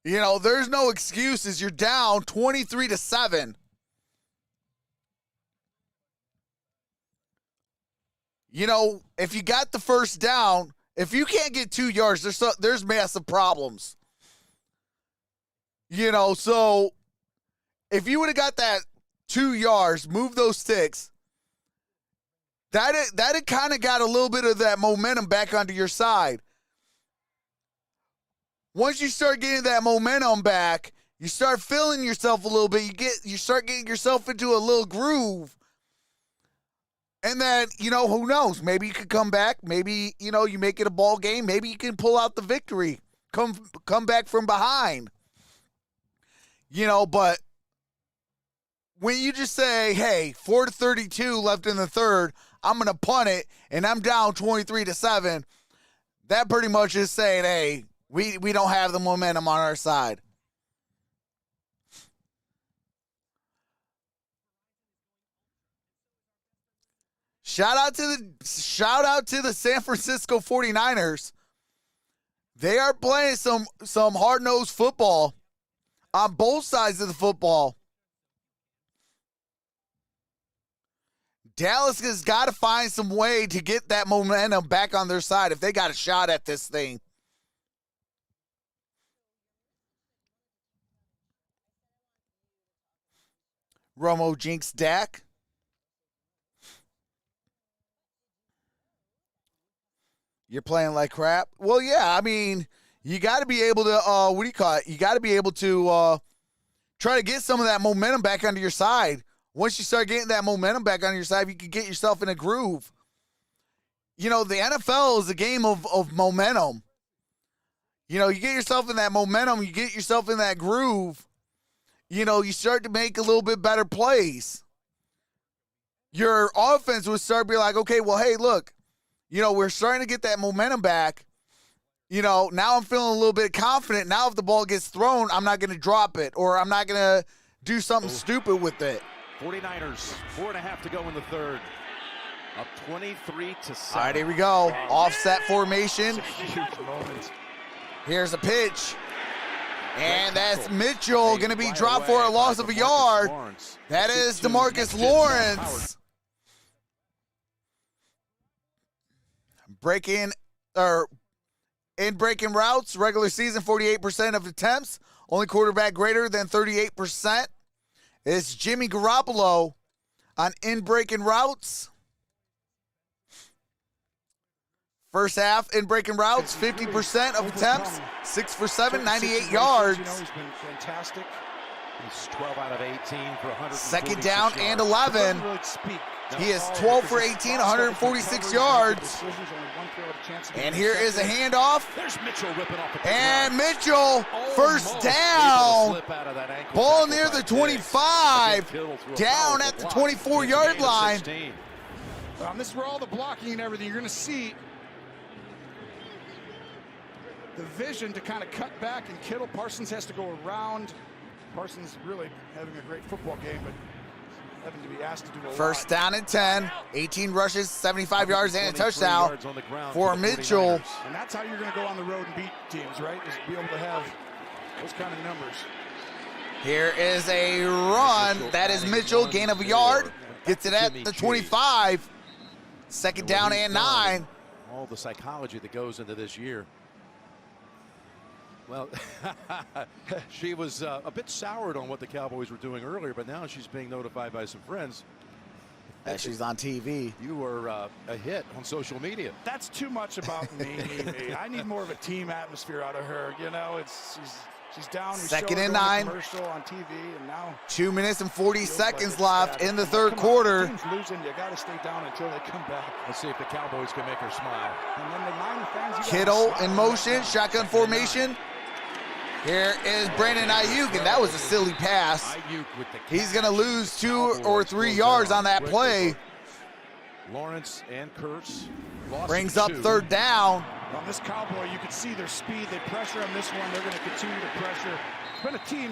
[SPEAKER 2] You know, there's no excuses. You're down 23-7. You know, if you got the 1st down, if you can't get 2 yards, there's massive problems. You know, so if you would have got that 2 yards, move those sticks, that it kind of got a little bit of that momentum back onto your side. Once you start getting that momentum back, you start feeling yourself a little bit. You start getting yourself into a little groove. And then, you know, who knows? Maybe you could come back. Maybe, you know, you make it a ball game. Maybe you can pull out the victory. Come back from behind. You know, but when you just say, hey, 4-32 left in the 3rd, I'm going to punt it, and I'm down 23-7, that pretty much is saying, hey, we don't have the momentum on our side. Shout out to the San Francisco 49ers. They are playing some hard-nosed football on both sides of the football. Dallas has got to find some way to get that momentum back on their side if they got a shot at this thing. Romo jinx Dak. You're playing like crap. Well, yeah, I mean, you got to be able to, You got to be able to try to get some of that momentum back onto your side. Once you start getting that momentum back on your side, you can get yourself in a groove. you know, the NFL is a game of momentum. You know, you get yourself in that momentum, you get yourself in that groove, you know, you start to make a little bit better plays. Your offense would start to be like, okay, well, hey, look, you know, we're starting to get that momentum back. You know, now I'm feeling a little bit confident. Now if the ball gets thrown, I'm not going to drop it, or I'm not going to do something stupid with it.
[SPEAKER 4] 49ers, 4.5 to go in the third. Up 23-7.
[SPEAKER 2] All right, here we go. Offset formation.
[SPEAKER 5] Huge moment.
[SPEAKER 2] Here's a pitch. And that's Mitchell going to be dropped for a loss of a yard. That is DeMarcus Lawrence. In breaking routes, regular season, 48% of attempts. Only quarterback greater than 38%. It's Jimmy Garoppolo on in breaking routes. First half in breaking routes, 50% of attempts, 6 for 7, 98 yards.
[SPEAKER 5] You know, he's been fantastic.
[SPEAKER 4] He's 12 out of 18 for 100.
[SPEAKER 2] Second down and 11. He is 12 for 18, 146 yards. And here is a handoff.
[SPEAKER 4] There's Mitchell ripping off the
[SPEAKER 2] and Mitchell, first down. Ball near the 25, down at the 24-yard line.
[SPEAKER 5] This is where all the blocking and everything you're going to see. The vision to kind of cut back, and Kittle, Parsons has to go around. Parsons really having a great football game, but having to be asked to do a lot.
[SPEAKER 2] First down and 10, 18 rushes, 75 yards and a touchdown for Mitchell.
[SPEAKER 5] And that's how you're going to go on the road and beat teams, right? Is be able to have those kind of numbers.
[SPEAKER 2] Here is a run. That is Mitchell, gain of a yard. Gets it at the 25. Second down and 9.
[SPEAKER 4] All the psychology that goes into this year. Well, she was a bit soured on what the Cowboys were doing earlier, but now she's being notified by some friends.
[SPEAKER 2] That she's on TV.
[SPEAKER 4] You were a hit on social media.
[SPEAKER 5] That's too much about me. I need more of a team atmosphere out of her. You know, she's down.
[SPEAKER 2] Second and 9.
[SPEAKER 5] Commercial on TV, and now
[SPEAKER 2] 2 minutes and 40 seconds left in the third quarter.
[SPEAKER 5] Team's losing. You got to stay down until they come back.
[SPEAKER 4] Let's see if the Cowboys can make her smile.
[SPEAKER 5] And then the Niner fans.
[SPEAKER 2] Kittle in motion, shotgun formation. Here is Brandon Ayuk, and that was a silly pass. He's going to lose 2 or 3 yards on that play.
[SPEAKER 4] Lawrence and Kurtz
[SPEAKER 2] brings up 3rd down.
[SPEAKER 5] On this Cowboy, you can see their speed. They pressure on this one. They're going to continue to pressure. It's been a team,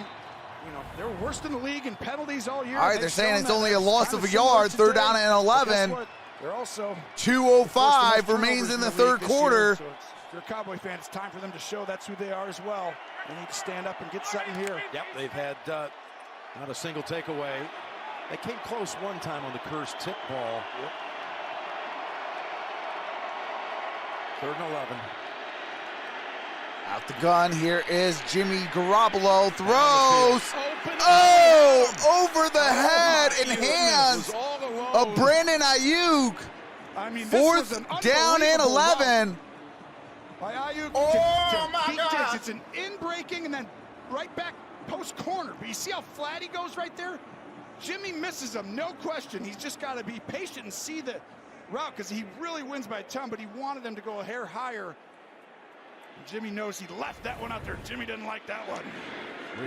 [SPEAKER 5] you know, they're worst in the league in penalties all year.
[SPEAKER 2] All right, they're saying it's only a loss of a yard. 3rd down and 11.
[SPEAKER 5] They're also
[SPEAKER 2] 2:05 remains in the third quarter.
[SPEAKER 5] So if you're a Cowboy fan, it's time for them to show that's who they are as well. They need to stand up and get something here.
[SPEAKER 4] Yep, they've had not a single takeaway. They came close one time on the Kurtz tip ball. Yep. 3rd and 11.
[SPEAKER 2] Out the gun, here is Jimmy Garoppolo, throws, over the head and hands of Brandon Ayuk.
[SPEAKER 5] I mean,
[SPEAKER 2] 4th down and 11.
[SPEAKER 5] By Ayuk to beat this. It's an in-breaking and then right back post corner. But you see how flat he goes right there? Jimmy misses him, no question. He's just got to be patient and see the route, because he really wins by a ton, but he wanted them to go a hair higher. Jimmy knows he left that one out there. Jimmy didn't like that one.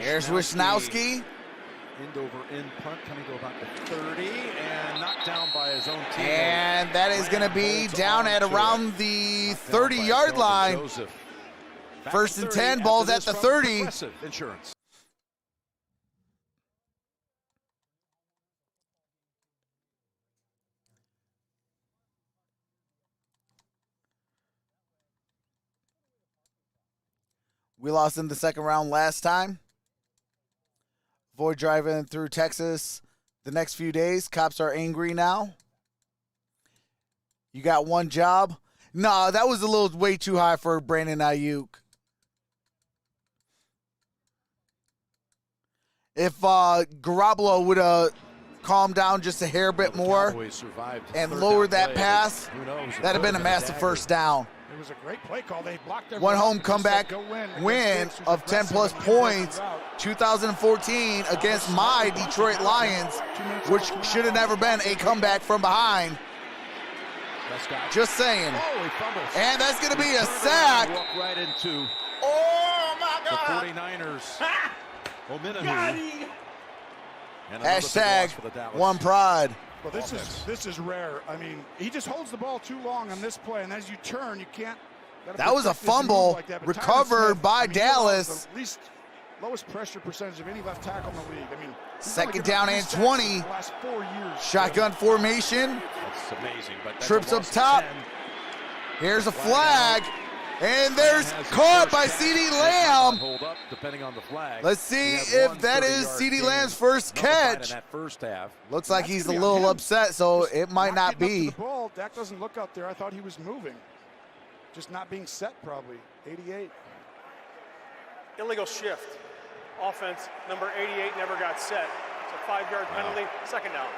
[SPEAKER 2] Here's Wisnowski.
[SPEAKER 4] End over end punt coming to about the 30 and knocked down by his own team.
[SPEAKER 2] And that is going to be down at around the 30-yard line. 1st and 10, ball's at the 30.
[SPEAKER 4] Insurance.
[SPEAKER 2] We lost in the second round last time. Avoid driving through Texas the next few days. Cops are angry now. You got one job. No, that was a little way too high for Brandon Ayuk. If Garoppolo would have calmed down just a hair bit more and lowered that pass, that'd have been a massive first down.
[SPEAKER 5] It was a great play call. They blocked their
[SPEAKER 2] one home comeback win of 10-plus points, 2014 against my Detroit Lions, which should have never been a comeback from behind.
[SPEAKER 4] Prescott.
[SPEAKER 2] Just saying.
[SPEAKER 4] Oh, he fumbles.
[SPEAKER 2] And that's going to be a
[SPEAKER 4] Turned
[SPEAKER 2] sack.
[SPEAKER 4] around, walked right into
[SPEAKER 1] Oh my
[SPEAKER 4] the
[SPEAKER 1] God!
[SPEAKER 4] 49ers. Ominahu.
[SPEAKER 1] Got him.
[SPEAKER 4] And another big
[SPEAKER 2] Hashtag
[SPEAKER 4] loss for the Dallas.
[SPEAKER 2] one pride.
[SPEAKER 5] Well, this is rare. I mean, he just holds the ball too long on this play, and as you turn, you can't.
[SPEAKER 2] That was a fumble
[SPEAKER 5] like that. But
[SPEAKER 2] recovered
[SPEAKER 5] Tyron Smith,
[SPEAKER 2] by
[SPEAKER 5] I mean, he allows
[SPEAKER 2] Dallas.
[SPEAKER 5] the lowest pressure percentage of any left tackle in the league. I mean, he's
[SPEAKER 2] Second
[SPEAKER 5] only given
[SPEAKER 2] down
[SPEAKER 5] 3
[SPEAKER 2] and
[SPEAKER 5] sacks
[SPEAKER 2] 20.
[SPEAKER 5] in the last 4 years.
[SPEAKER 2] Shotgun formation.
[SPEAKER 4] That's amazing. But that's
[SPEAKER 2] Trips
[SPEAKER 4] a
[SPEAKER 2] up
[SPEAKER 4] loss of
[SPEAKER 2] top.
[SPEAKER 4] 10.
[SPEAKER 2] Here's a flag. And there's caught by CeeDee Lamb.
[SPEAKER 4] Hold up, depending on the flag.
[SPEAKER 2] Let's see
[SPEAKER 4] He had
[SPEAKER 2] if that is
[SPEAKER 4] 130-yard
[SPEAKER 2] CeeDee
[SPEAKER 4] gain.
[SPEAKER 2] Lamb's first
[SPEAKER 4] Another fight
[SPEAKER 2] catch.
[SPEAKER 4] in that first half.
[SPEAKER 2] Looks like
[SPEAKER 5] That's
[SPEAKER 2] he's a
[SPEAKER 5] gonna be on
[SPEAKER 2] little
[SPEAKER 5] him.
[SPEAKER 2] upset, so it might not
[SPEAKER 5] getting
[SPEAKER 2] be.
[SPEAKER 5] up to the ball. Dak doesn't look out there. I thought he was moving. Just not being set, probably. 88.
[SPEAKER 8] Illegal shift. Offense, number 88 never got set. It's a 5-yard penalty, second down.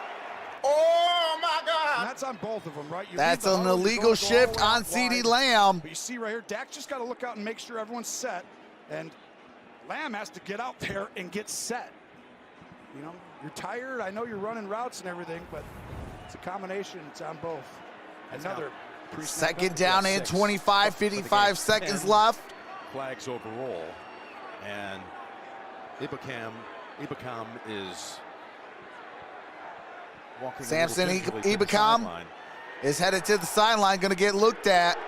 [SPEAKER 1] Oh my God!
[SPEAKER 5] And that's on both of them, right? You
[SPEAKER 2] That's
[SPEAKER 5] leave the
[SPEAKER 2] an
[SPEAKER 5] huddle, you're
[SPEAKER 2] illegal
[SPEAKER 5] going to go all
[SPEAKER 2] shift
[SPEAKER 5] the way
[SPEAKER 2] on
[SPEAKER 5] out
[SPEAKER 2] CeeDee
[SPEAKER 5] wide.
[SPEAKER 2] Lamb.
[SPEAKER 5] But you see right here, Dak just got to look out and make sure everyone's set. And Lamb has to get out there and get set. You know, you're tired. I know you're running routes and everything, but it's a combination. It's on both. Another pre-snap
[SPEAKER 2] Second
[SPEAKER 5] penalty.
[SPEAKER 2] down and 25, 55 seconds left.
[SPEAKER 4] Flags overall. And Ibukam is walking
[SPEAKER 2] Samson
[SPEAKER 4] a little gingerly to the
[SPEAKER 2] Ibukam
[SPEAKER 4] sideline.
[SPEAKER 2] is headed to the sideline, going to get looked at.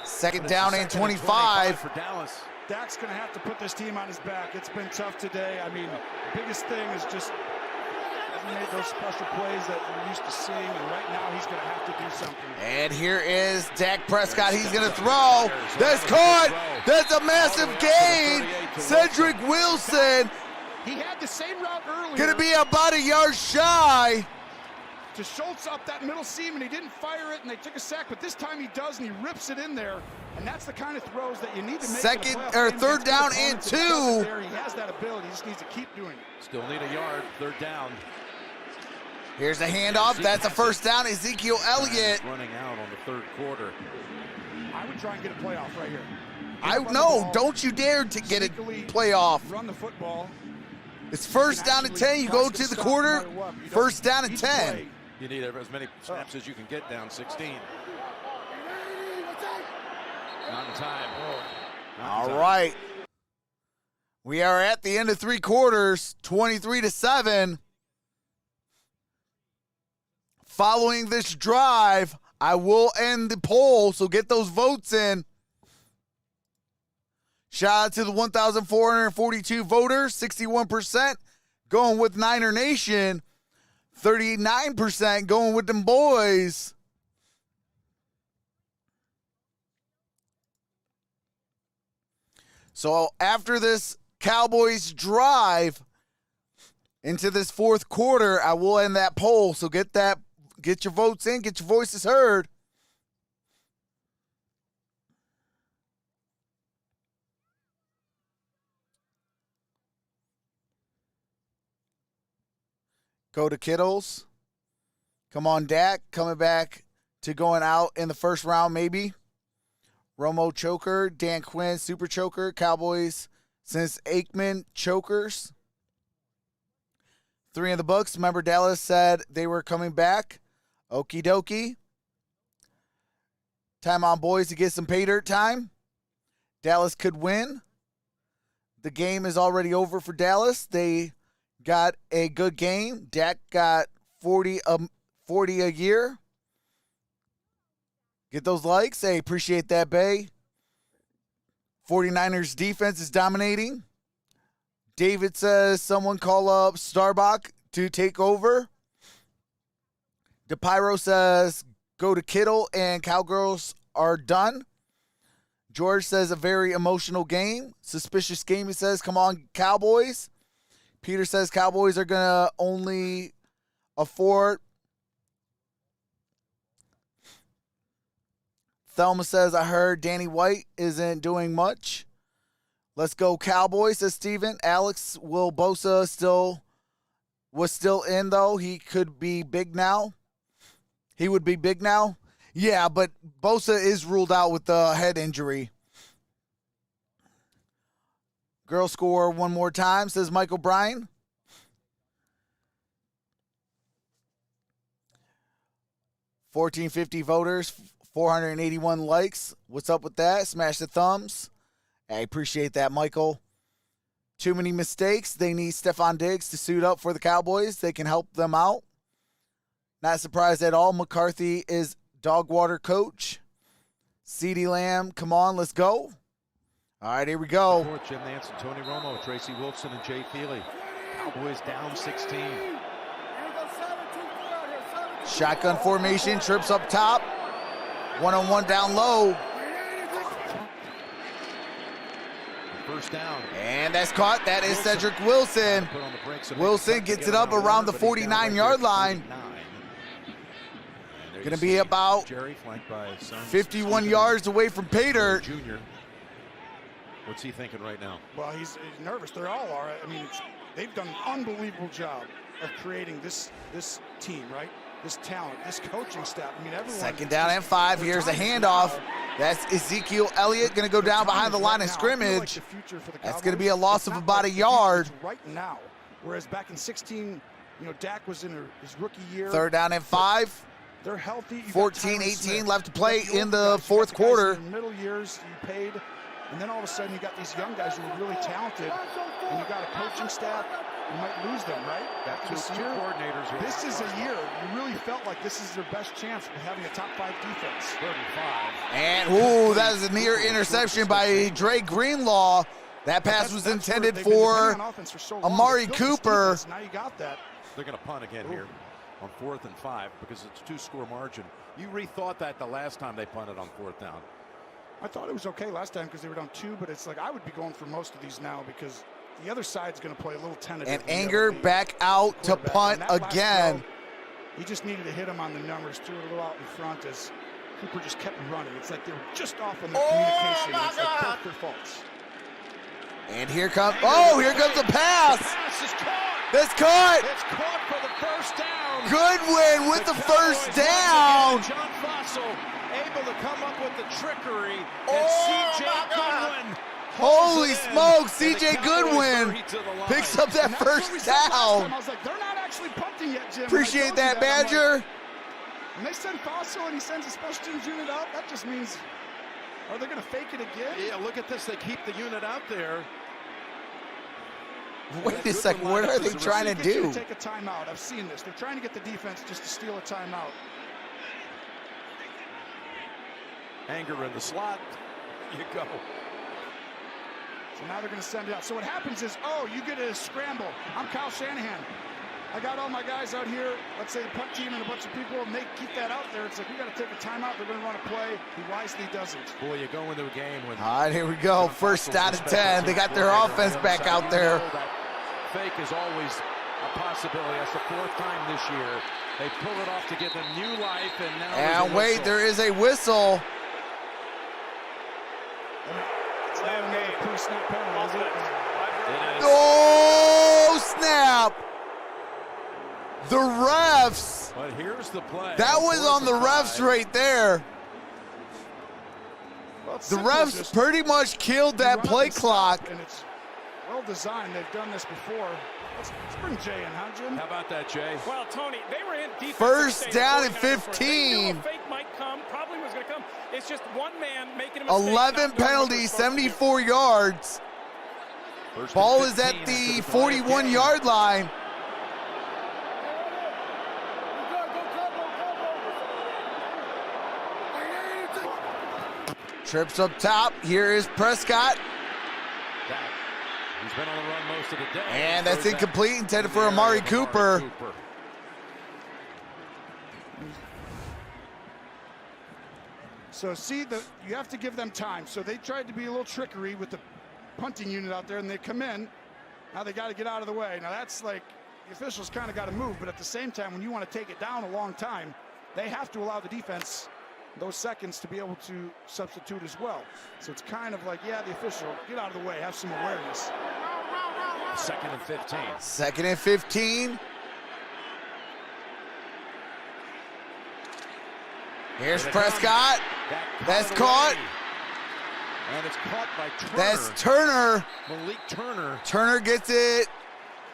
[SPEAKER 2] Second down and 25.
[SPEAKER 4] For Dallas.
[SPEAKER 5] Dak's going to have to put this team on his back. It's been tough today. I mean, the biggest thing is just hasn't made those special plays that we're used to seeing, and right now he's going to have to do something.
[SPEAKER 2] And here is Dak Prescott. He's going to throw. That's caught. That's a massive gain. Cedric Wilson
[SPEAKER 5] He had the same route earlier.
[SPEAKER 2] going to be about a yard shy.
[SPEAKER 5] To Schultz up that middle seam, and he didn't fire it, and they took a sack, but this time he does, and he rips it in there, and that's the kind of throws that you need to make.
[SPEAKER 2] Second
[SPEAKER 5] in a playoff
[SPEAKER 2] or
[SPEAKER 5] game
[SPEAKER 2] third
[SPEAKER 5] against
[SPEAKER 2] down
[SPEAKER 5] good
[SPEAKER 2] and
[SPEAKER 5] opponents. If he does it
[SPEAKER 2] 2.
[SPEAKER 5] there, he has that ability. He just needs to keep doing it.
[SPEAKER 4] Still need a yard. Third down.
[SPEAKER 2] Here's a handoff. That's a first down. Ezekiel Elliott.
[SPEAKER 4] Running out on the third quarter.
[SPEAKER 5] I would try and get a playoff right here.
[SPEAKER 2] I
[SPEAKER 5] Run the
[SPEAKER 2] no,
[SPEAKER 5] ball,
[SPEAKER 2] don't you dare to get a
[SPEAKER 5] sneakily
[SPEAKER 2] playoff.
[SPEAKER 5] Run the football.
[SPEAKER 2] It's first down and 10. You go to the quarter. First down and 10.
[SPEAKER 4] You need as many snaps as you can get down 16. Not in time. Not in time.
[SPEAKER 2] All right. We are at the end of 3 quarters, 23-7. Following this drive, I will end the poll, so get those votes in. Shout out to the 1,442 voters, 61% going with Niner Nation, 39% going with them boys. So after this Cowboys drive into this fourth quarter, I will end that poll. So get your votes in, get your voices heard. Go to Kittles. Come on, Dak. Coming back to going out in the first round, maybe. Romo choker. Dan Quinn super choker. Cowboys since Aikman chokers. 3 in the books. Remember, Dallas said they were coming back. Okie dokie. Time on, boys, to get some pay dirt time. Dallas could win. The game is already over for Dallas. They got a good game. Dak got 40 a year. Get those likes. Hey, appreciate that, Bay. 49ers defense is dominating. David says someone call up Starbuck to take over. DePyro says go to Kittle and Cowgirls are done. George says a very emotional game. Suspicious game, he says. Come on, Cowboys. Peter says Cowboys are going to only afford. Thelma says, I heard Danny White isn't doing much. Let's go Cowboys, says Steven. Alex, Will Bosa was still in, though. He could be big now. He would be big now. Yeah, but Bosa is ruled out with the head injury. Girl score one more time, says Michael Bryan. 1450 voters, 481 likes. What's up with that? Smash the thumbs. I appreciate that, Michael. Too many mistakes. They need Stephon Diggs to suit up for the Cowboys. They can help them out. Not surprised at all. McCarthy is dog water coach. CeeDee Lamb, come on, let's go. All right, here we go.
[SPEAKER 4] Jim Nance and Tony Romo, Tracy Wilson and Jay Feely. Cowboys down 16.
[SPEAKER 2] Shotgun formation, trips up top. One-on-one down low.
[SPEAKER 4] First down.
[SPEAKER 2] And that's caught. That is Cedric Wilson. Wilson gets it up around the 49-yard line. Going to be about 51 yards away from Pater.
[SPEAKER 4] Junior. What's he thinking right now?
[SPEAKER 5] Well, he's nervous. They all are. I mean, they've done an unbelievable job of creating this team, right? This talent, this coaching staff. I mean, everyone.
[SPEAKER 2] Second down and 5. Here's a handoff. That's Ezekiel Elliott going to go down behind the line of scrimmage. That's going to be a loss of about a yard.
[SPEAKER 5] Right now, whereas back in 16, Dak was in his rookie year.
[SPEAKER 2] Third down and 5.
[SPEAKER 5] They're healthy.
[SPEAKER 2] 14-18 left to play in the fourth quarter.
[SPEAKER 5] In the middle years, you paid, and then all of a sudden you got these young guys who are really talented, and you got a coaching staff. You might lose them, right?
[SPEAKER 4] This coordinators.
[SPEAKER 5] This is a year you really felt like this is their best chance of having a top 5 defense.
[SPEAKER 4] 35.
[SPEAKER 2] And that is a near interception by Dre Greenlaw. That pass was intended for Amari Cooper.
[SPEAKER 5] Now you got that.
[SPEAKER 4] They're going to punt again here on 4th and 5 because it's a 2-score margin. You rethought that the last time they punted on 4th down.
[SPEAKER 5] I thought it was okay last time because they were down 2, but it's like I would be going for most of these now because the other side's going to play a little tentative.
[SPEAKER 2] And Anger back out to punt again.
[SPEAKER 5] Throw, he just needed to hit him on the numbers, threw it a little out in front as Cooper just kept running. It's like they were just off on their communication. It's like both their faults.
[SPEAKER 2] And here comes the pass.
[SPEAKER 4] The pass is caught.
[SPEAKER 2] That's caught.
[SPEAKER 4] It's caught for the first down.
[SPEAKER 2] Goodwin with the first down.
[SPEAKER 4] John Troxel able to come up with the trickery. And C.J. Goodwin.
[SPEAKER 2] Holy smokes, C.J. Goodwin picks up that first down.
[SPEAKER 5] I was like, they're not actually punting yet, Jim.
[SPEAKER 2] Appreciate that, Badger.
[SPEAKER 5] When they send Fossil and he sends a special teams unit out, that just means, are they going to fake it again?
[SPEAKER 4] Yeah, look at this. They keep the unit out there.
[SPEAKER 2] Wait a second, what are they trying to do?
[SPEAKER 5] Take a timeout. I've seen this. They're trying to get the defense just to steal a timeout.
[SPEAKER 4] Anger in the slot. You go.
[SPEAKER 5] So now they're going to send it out. So what happens is, you get a scramble. I'm Kyle Shanahan. I got all my guys out here, let's say the punt team and a bunch of people, and they keep that out there. It's like, we got to take a timeout. They're going to run a play. He wisely doesn't.
[SPEAKER 4] Boy, you go into a game with...
[SPEAKER 2] All right, here we go. First out of 10. They got their offense back out there.
[SPEAKER 4] Fake is always a possibility. That's the 4th time this year. They pull it off to give them new life, and now...
[SPEAKER 2] And wait, there is a whistle.
[SPEAKER 5] It's not another pre-snap penalty, is it?
[SPEAKER 2] Oh, snap! The refs.
[SPEAKER 4] But here's the play.
[SPEAKER 2] That was on the refs right there.
[SPEAKER 5] Well,
[SPEAKER 2] the refs pretty much killed that play clock.
[SPEAKER 5] And it's well designed. They've done this before. Let's bring Jay in, huh, Jim?
[SPEAKER 4] How about that, Jay?
[SPEAKER 7] Well, Tony, they were in defense.
[SPEAKER 2] First down and 15.
[SPEAKER 7] They knew a fake might come, probably was going to come. It's just one man making a mistake.
[SPEAKER 2] 11 penalties, 74 yards. Ball is at the 41-yard line. Trips up top. Here is Prescott.
[SPEAKER 4] He's been on the run most of the day.
[SPEAKER 2] And that's incomplete, intended for Amari Cooper.
[SPEAKER 5] So you have to give them time. So they tried to be a little trickery with the punting unit out there, and they come in. Now they got to get out of the way. Now that's like the officials kind of got to move, but at the same time, when you want to take it down a long time, they have to allow the defense those seconds to be able to substitute as well. So it's kind of like, yeah, the official, get out of the way, have some awareness.
[SPEAKER 4] 2nd and 15.
[SPEAKER 2] 2nd and 15. Here's Prescott. That's caught.
[SPEAKER 4] And it's caught by Turner.
[SPEAKER 2] That's Turner.
[SPEAKER 4] Malik Turner.
[SPEAKER 2] Turner gets it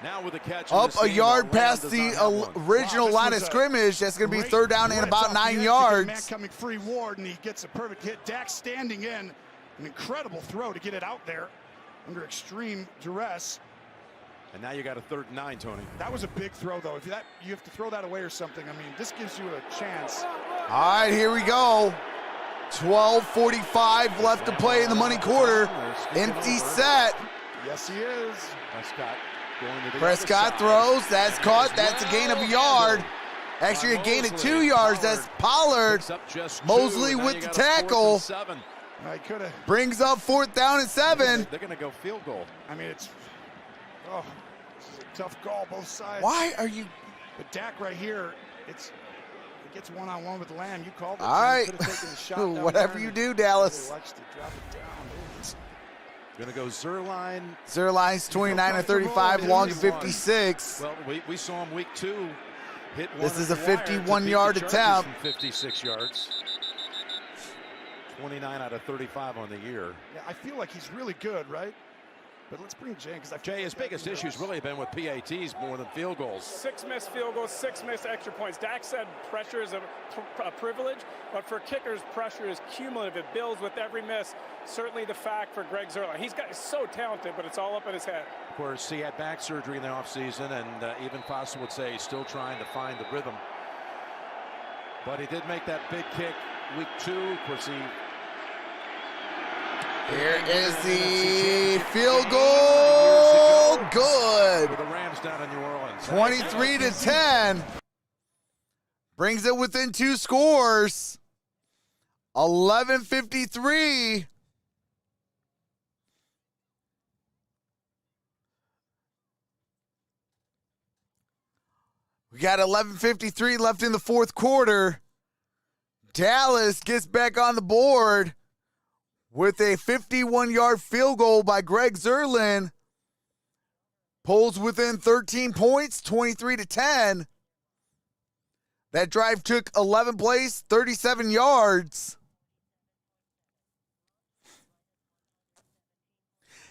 [SPEAKER 4] Now with the catch.
[SPEAKER 2] Up a yard past the original line of scrimmage. That's going to be third down and about 9 yards.
[SPEAKER 5] Man coming free Ward, and he gets a perfect hit. Dak standing in. An incredible throw to get it out there under extreme duress.
[SPEAKER 4] And now you got a 3rd and 9, Tony.
[SPEAKER 5] That was a big throw, though. If you have to throw that away or something, I mean, this gives you a chance.
[SPEAKER 2] All right, here we go. 12:45 left to play in the money quarter. Empty set.
[SPEAKER 5] Yes, he is.
[SPEAKER 4] Prescott going to the
[SPEAKER 2] Prescott throws. That's caught. That's a gain of a yard. Actually, a gain of 2 yards. That's Pollard. Mosley with the tackle.
[SPEAKER 5] I could have.
[SPEAKER 2] Brings up 4th down and 7.
[SPEAKER 4] They're going to go field goal.
[SPEAKER 5] I mean, it's a tough call both sides.
[SPEAKER 2] Why are you?
[SPEAKER 5] But Dak right here, it gets one-on-one with Lamb. You called it.
[SPEAKER 2] All right.
[SPEAKER 5] Could have taken the shot down
[SPEAKER 2] Whatever
[SPEAKER 5] there
[SPEAKER 2] you
[SPEAKER 5] and
[SPEAKER 2] do, Dallas.
[SPEAKER 5] watched it drop it down.
[SPEAKER 4] Going to go Zerline.
[SPEAKER 2] Zerline's 29 of 35, long of 56.
[SPEAKER 4] Well, we saw him week 2. Hit one
[SPEAKER 2] This is
[SPEAKER 4] at
[SPEAKER 2] a
[SPEAKER 4] the wire to beat the
[SPEAKER 2] 51-yard
[SPEAKER 4] Chargers
[SPEAKER 2] attempt.
[SPEAKER 4] from 56 yards. 29 out of 35 on the year.
[SPEAKER 5] Yeah, I feel like he's really good, right? But let's bring Jay, because
[SPEAKER 4] Jay, his biggest issue's really been with PATs more than field goals.
[SPEAKER 7] 6 missed field goals, 6 missed extra points. Dak said pressure is a privilege, but for kickers, pressure is cumulative. It builds with every miss. Certainly the fact for Greg Zuerlein. He's so talented, but it's all up in his head.
[SPEAKER 4] Of course, he had back surgery in the offseason, and even Foster would say he's still trying to find the rhythm. But he did make that big kick week 2. Of course,
[SPEAKER 2] Here is the field goal. Good.
[SPEAKER 4] for the Rams down in New Orleans.
[SPEAKER 2] 23-10. Brings it within 2 scores. 11:53. We got 11:53 left in the 4th quarter. Dallas gets back on the board with a 51-yard field goal by Greg Zuerlein. Pulls within 13 points, 23-10. That drive took 11 plays, 37 yards.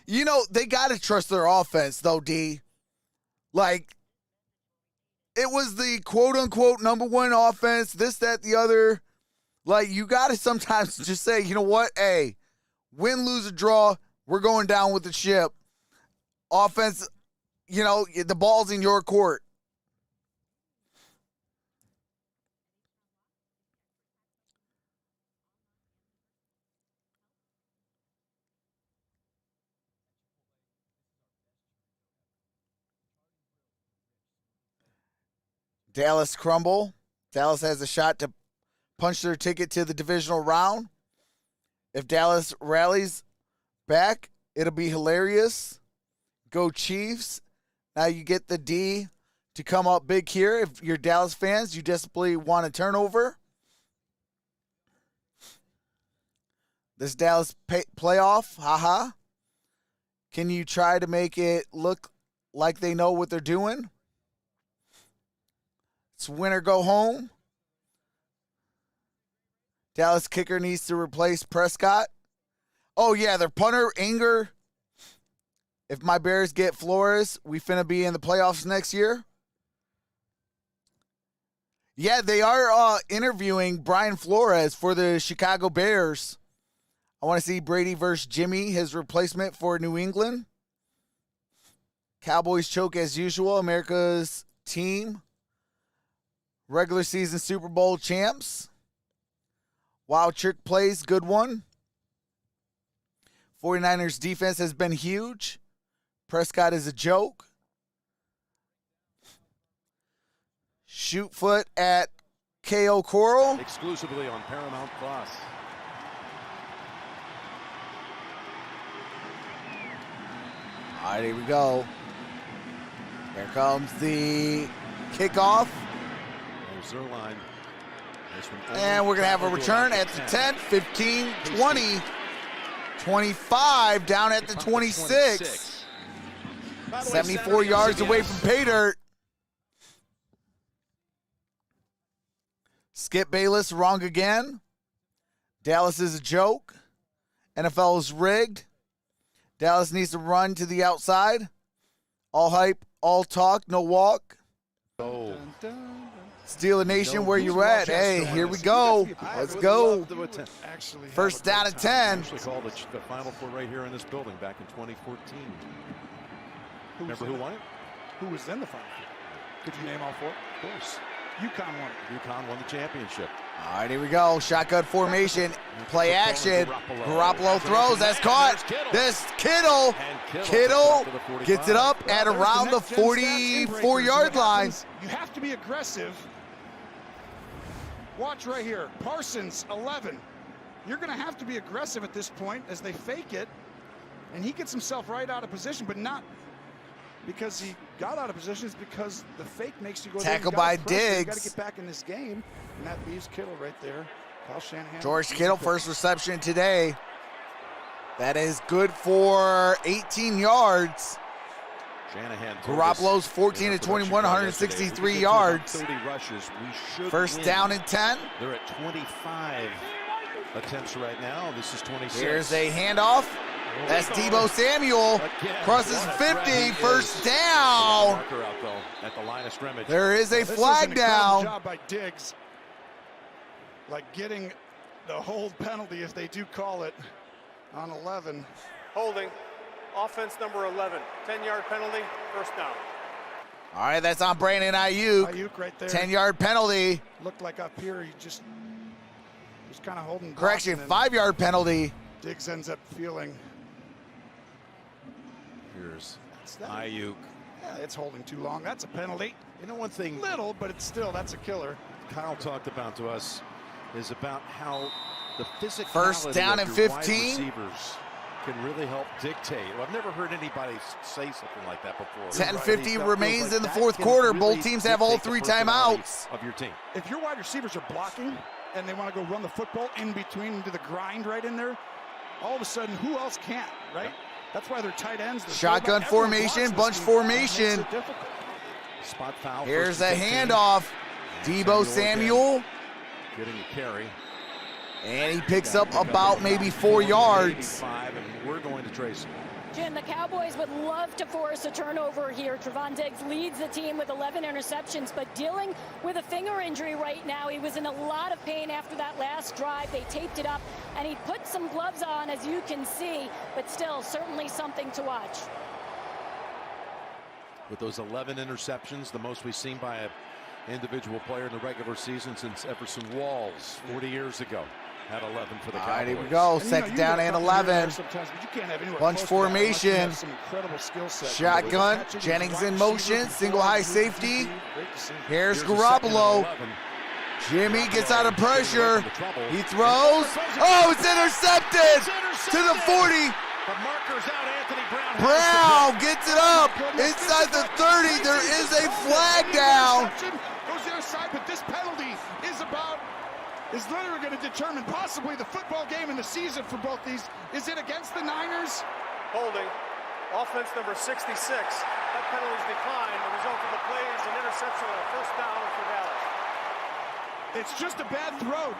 [SPEAKER 2] You know, they got to trust their offense, though, D. Like, it was the quote-unquote #1 offense, this, that, the other. Like, you got to sometimes just say, you know what, hey, win, lose, or draw, we're going down with the ship. Offense, you know, the ball's in your court. Dallas crumble. Dallas has a shot to punch their ticket to the divisional round. If Dallas rallies back, it'll be hilarious. Go Chiefs. Now you get the D to come up big here. If you're Dallas fans, you desperately want a turnover. This Dallas playoff, haha. Can you try to make it look like they know what they're doing? It's win or go home. Dallas kicker needs to replace Prescott. Oh, yeah, their punter, Anger. If my Bears get Flores, we finna be in the playoffs next year. Yeah, they are interviewing Brian Flores for the Chicago Bears. I want to see Brady versus Jimmy, his replacement for New England. Cowboys choke as usual, America's team. Regular season Super Bowl champs. Wild trick plays, good one. 49ers defense has been huge. Prescott is a joke. Shoot foot at KO Coral.
[SPEAKER 4] Exclusively on Paramount Plus.
[SPEAKER 2] All right, here we go. Here comes the kickoff.
[SPEAKER 4] Zuerlein.
[SPEAKER 2] And we're going to have a return at the 10, 15, 20, 25, down at the 26. 74 yards away from pay dirt. Skip Bayless wrong again. Dallas is a joke. NFL is rigged. Dallas needs to run to the outside. All hype, all talk, no walk.
[SPEAKER 4] Oh.
[SPEAKER 2] Steeler Nation, where you at? Hey, here we go. Let's go. First down and 10.
[SPEAKER 4] Actually called the Final Four right here in this building back in 2014. Remember who won it?
[SPEAKER 5] Who was in the Final Four? Could you name all four?
[SPEAKER 4] Of course.
[SPEAKER 5] UConn won it.
[SPEAKER 4] UConn won the championship.
[SPEAKER 2] All right, here we go. Shotgun formation. Play action. Garoppolo throws. That's caught. This Kittle. Kittle gets it up at around the 44-yard line.
[SPEAKER 5] You have to be aggressive. Watch right here. Parsons, 11. You're going to have to be aggressive at this point as they fake it. And he gets himself right out of position, but not because he got out of position. It's because the fake makes you go
[SPEAKER 2] Tackle by Diggs.
[SPEAKER 5] You got to get back in this game. And that leaves Kittle right there. Kyle Shanahan.
[SPEAKER 2] George Kittle, first reception today. That is good for 18 yards.
[SPEAKER 4] Shanahan.
[SPEAKER 2] Garoppolo's 14 to 21, 163 yards.
[SPEAKER 4] 30 rushes. We should
[SPEAKER 2] First
[SPEAKER 4] win.
[SPEAKER 2] down and 10.
[SPEAKER 4] They're at 25 attempts right now. This is 26.
[SPEAKER 2] Here's a handoff. That's Deebo Samuel. Crosses 50. First down.
[SPEAKER 4] Marker out though at the line of scrimmage.
[SPEAKER 2] There is a
[SPEAKER 5] This
[SPEAKER 2] flag
[SPEAKER 5] is an incredible
[SPEAKER 2] down.
[SPEAKER 5] job by Diggs. Like getting the hold penalty, if they do call it, on 11.
[SPEAKER 8] Holding. Offense number 11. 10-yard penalty. First down.
[SPEAKER 2] All right, that's on Brandon Ayuk.
[SPEAKER 5] Ayuk right there.
[SPEAKER 2] 10-yard penalty.
[SPEAKER 5] Looked like up here he just was kind of holding back,
[SPEAKER 2] Correction,
[SPEAKER 5] and then
[SPEAKER 2] 5-yard penalty.
[SPEAKER 5] Diggs ends up feeling.
[SPEAKER 4] Here's
[SPEAKER 5] that?
[SPEAKER 4] Ayuk.
[SPEAKER 5] Yeah, it's holding too long. That's a penalty.
[SPEAKER 4] You know one thing
[SPEAKER 5] Little, but it's still, that's a killer.
[SPEAKER 4] Kyle talked about to us is about how the physicality
[SPEAKER 2] First down
[SPEAKER 4] of
[SPEAKER 2] and
[SPEAKER 4] your
[SPEAKER 2] 15.
[SPEAKER 4] wide receivers can really help dictate. Well, I've never heard anybody say something like that before.
[SPEAKER 2] 10:50
[SPEAKER 4] Right.
[SPEAKER 2] remains in the
[SPEAKER 4] That
[SPEAKER 2] fourth
[SPEAKER 4] can
[SPEAKER 2] quarter.
[SPEAKER 4] really
[SPEAKER 2] Both teams have all
[SPEAKER 4] dictate
[SPEAKER 2] 3
[SPEAKER 4] the personality
[SPEAKER 2] timeouts.
[SPEAKER 4] of your team.
[SPEAKER 5] If your wide receivers are blocking and they want to go run the football in between and do the grind right in there, all of a sudden, who else can't, right? That's why they're tight ends. They're
[SPEAKER 2] Shotgun
[SPEAKER 5] everyone
[SPEAKER 2] formation,
[SPEAKER 5] blocks
[SPEAKER 2] bunch
[SPEAKER 5] this team.
[SPEAKER 2] formation.
[SPEAKER 5] Makes it difficult.
[SPEAKER 4] Spot foul.
[SPEAKER 2] Here's
[SPEAKER 4] first
[SPEAKER 2] a
[SPEAKER 4] and 15.
[SPEAKER 2] handoff. Deebo Samuel.
[SPEAKER 4] Getting a carry.
[SPEAKER 2] And he picks up about maybe 4 yards.
[SPEAKER 4] 85, and we're going to Tracy.
[SPEAKER 6] Jim, the Cowboys would love to force a turnover here. Trevon Diggs leads the team with 11 interceptions, but dealing with a finger injury right now. He was in a lot of pain after that last drive. They taped it up, and he put some gloves on, as you can see, but still, certainly something to watch.
[SPEAKER 4] With those 11 interceptions, the most we've seen by an individual player in the regular season since Everson Walls 40 years ago. Had 11 for the Cowboys.
[SPEAKER 2] All right, here we go. Second down and 11. Bunch formation. Shotgun. Jennings in motion. Single high safety. Here's Garoppolo. Jimmy gets out of pressure. He throws. Oh, it's intercepted to the 40.
[SPEAKER 4] The marker's out. Anthony Brown.
[SPEAKER 2] Brown gets it up inside the 30. There is a flag down.
[SPEAKER 5] Goes the other side, but this penalty is literally going to determine possibly the football game in the season for both these. Is it against the Niners?
[SPEAKER 8] Holding. Offense number 66. That penalty is declined. The result of the play is an interception and a first down for Dallas.
[SPEAKER 5] It's just a bad throw.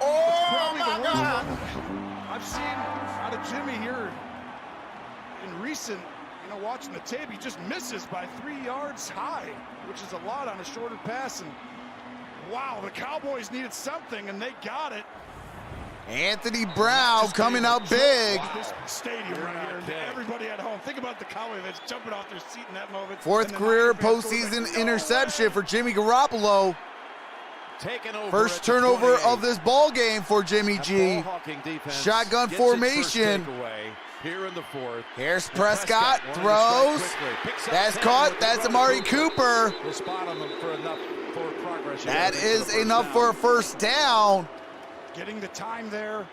[SPEAKER 1] Oh, my God.
[SPEAKER 5] I've seen out of Jimmy here in recent, watching the tape, he just misses by 3 yards high, which is a lot on a shorter pass. And wow, the Cowboys needed something, and they got it.
[SPEAKER 2] Anthony Brown coming out big.
[SPEAKER 5] This stadium right here, and everybody at home. Think about the Cowboys that's jumping off their seat in that moment.
[SPEAKER 2] Fourth career postseason interception for Jimmy Garoppolo. First turnover of this ball game for Jimmy G. Shotgun formation.
[SPEAKER 4] Here in the fourth.
[SPEAKER 2] Here's Prescott, throws. That's caught. That's Amari Cooper. That is enough for a first down.
[SPEAKER 5] Getting the time there.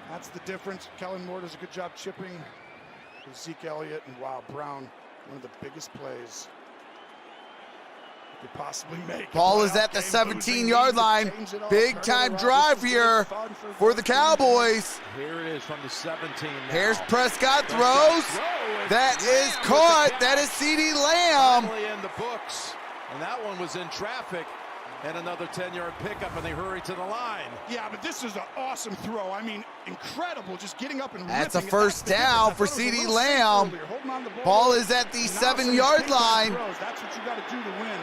[SPEAKER 5] That's the difference. Kellen Moore does a good job chipping with Zeke Elliott, and wow, Brown, one of the biggest plays could possibly make.
[SPEAKER 2] Ball is at the 17-yard line. Big time drive here for the Cowboys.
[SPEAKER 4] Here it is from the 17.
[SPEAKER 2] Here's Prescott, throws. That is caught. That is CeeDee Lamb.
[SPEAKER 4] In the books, and that one was in traffic. And another 10-yard pickup, and they hurry to the line.
[SPEAKER 5] Yeah, but this is an awesome throw. I mean, incredible. Just getting up and
[SPEAKER 2] That's a
[SPEAKER 5] ripping it.
[SPEAKER 2] first down for CeeDee Lamb. Ball is at the 7-yard line.
[SPEAKER 5] That's what you got to do to win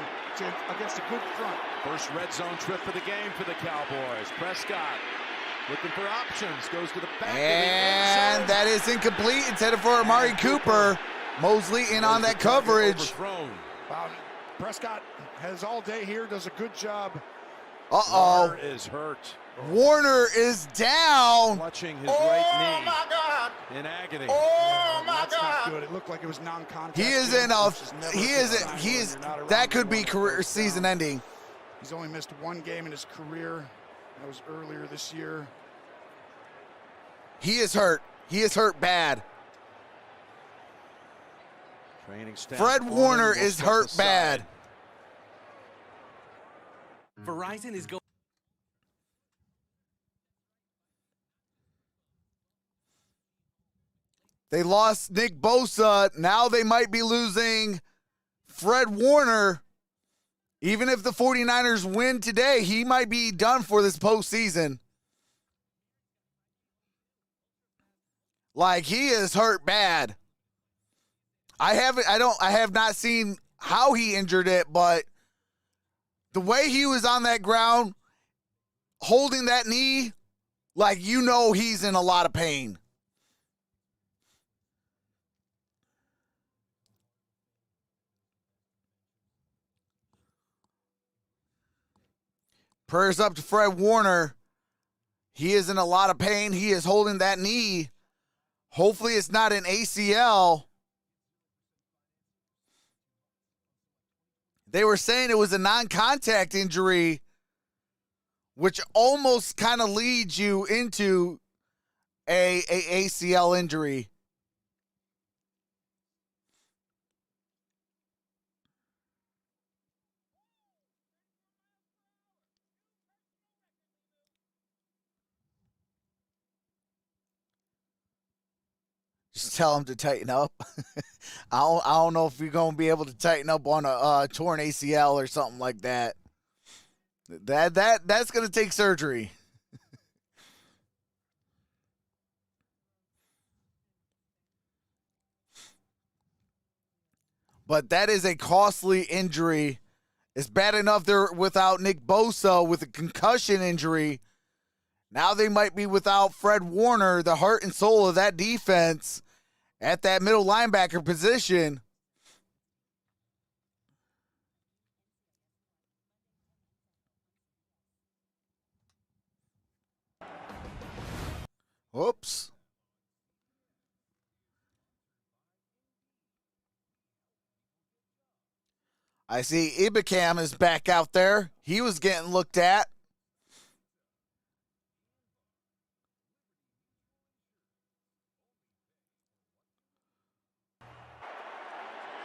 [SPEAKER 5] against a good front.
[SPEAKER 4] First red zone trip for the game for the Cowboys. Prescott looking for options, goes to the back.
[SPEAKER 2] And that is incomplete. It's headed for Amari Cooper. Mosley in on that coverage.
[SPEAKER 5] Wow, Prescott has all day here, does a good job.
[SPEAKER 2] Uh-oh.
[SPEAKER 4] Warner is hurt.
[SPEAKER 2] Warner is down.
[SPEAKER 4] Clutching his right knee.
[SPEAKER 1] my God.
[SPEAKER 4] In agony.
[SPEAKER 1] Oh, my
[SPEAKER 5] That's
[SPEAKER 1] God.
[SPEAKER 5] not good. It looked like it was non-contact.
[SPEAKER 2] He is in a, that could be career season ending.
[SPEAKER 5] He's only missed one game in his career. That was earlier this year.
[SPEAKER 2] He is hurt. He is hurt bad.
[SPEAKER 4] Training staff
[SPEAKER 2] Fred Warner is hurt bad.
[SPEAKER 11] Verizon is going.
[SPEAKER 2] They lost Nick Bosa. Now they might be losing Fred Warner. Even if the 49ers win today, he might be done for this postseason. Like, he is hurt bad. I have not seen how he injured it, but the way he was on that ground, holding that knee, like, you know he's in a lot of pain. Prayers up to Fred Warner. He is in a lot of pain. He is holding that knee. Hopefully it's not an ACL. They were saying it was a non-contact injury, which almost kind of leads you into a ACL injury. Just tell him to tighten up. I don't know if you're going to be able to tighten up on a torn ACL or something like that. That's going to take surgery. But that is a costly injury. It's bad enough they're without Nick Bosa with a concussion injury. Now they might be without Fred Warner, the heart and soul of that defense, at that middle linebacker position. Whoops. I see Ibukam is back out there. He was getting looked at.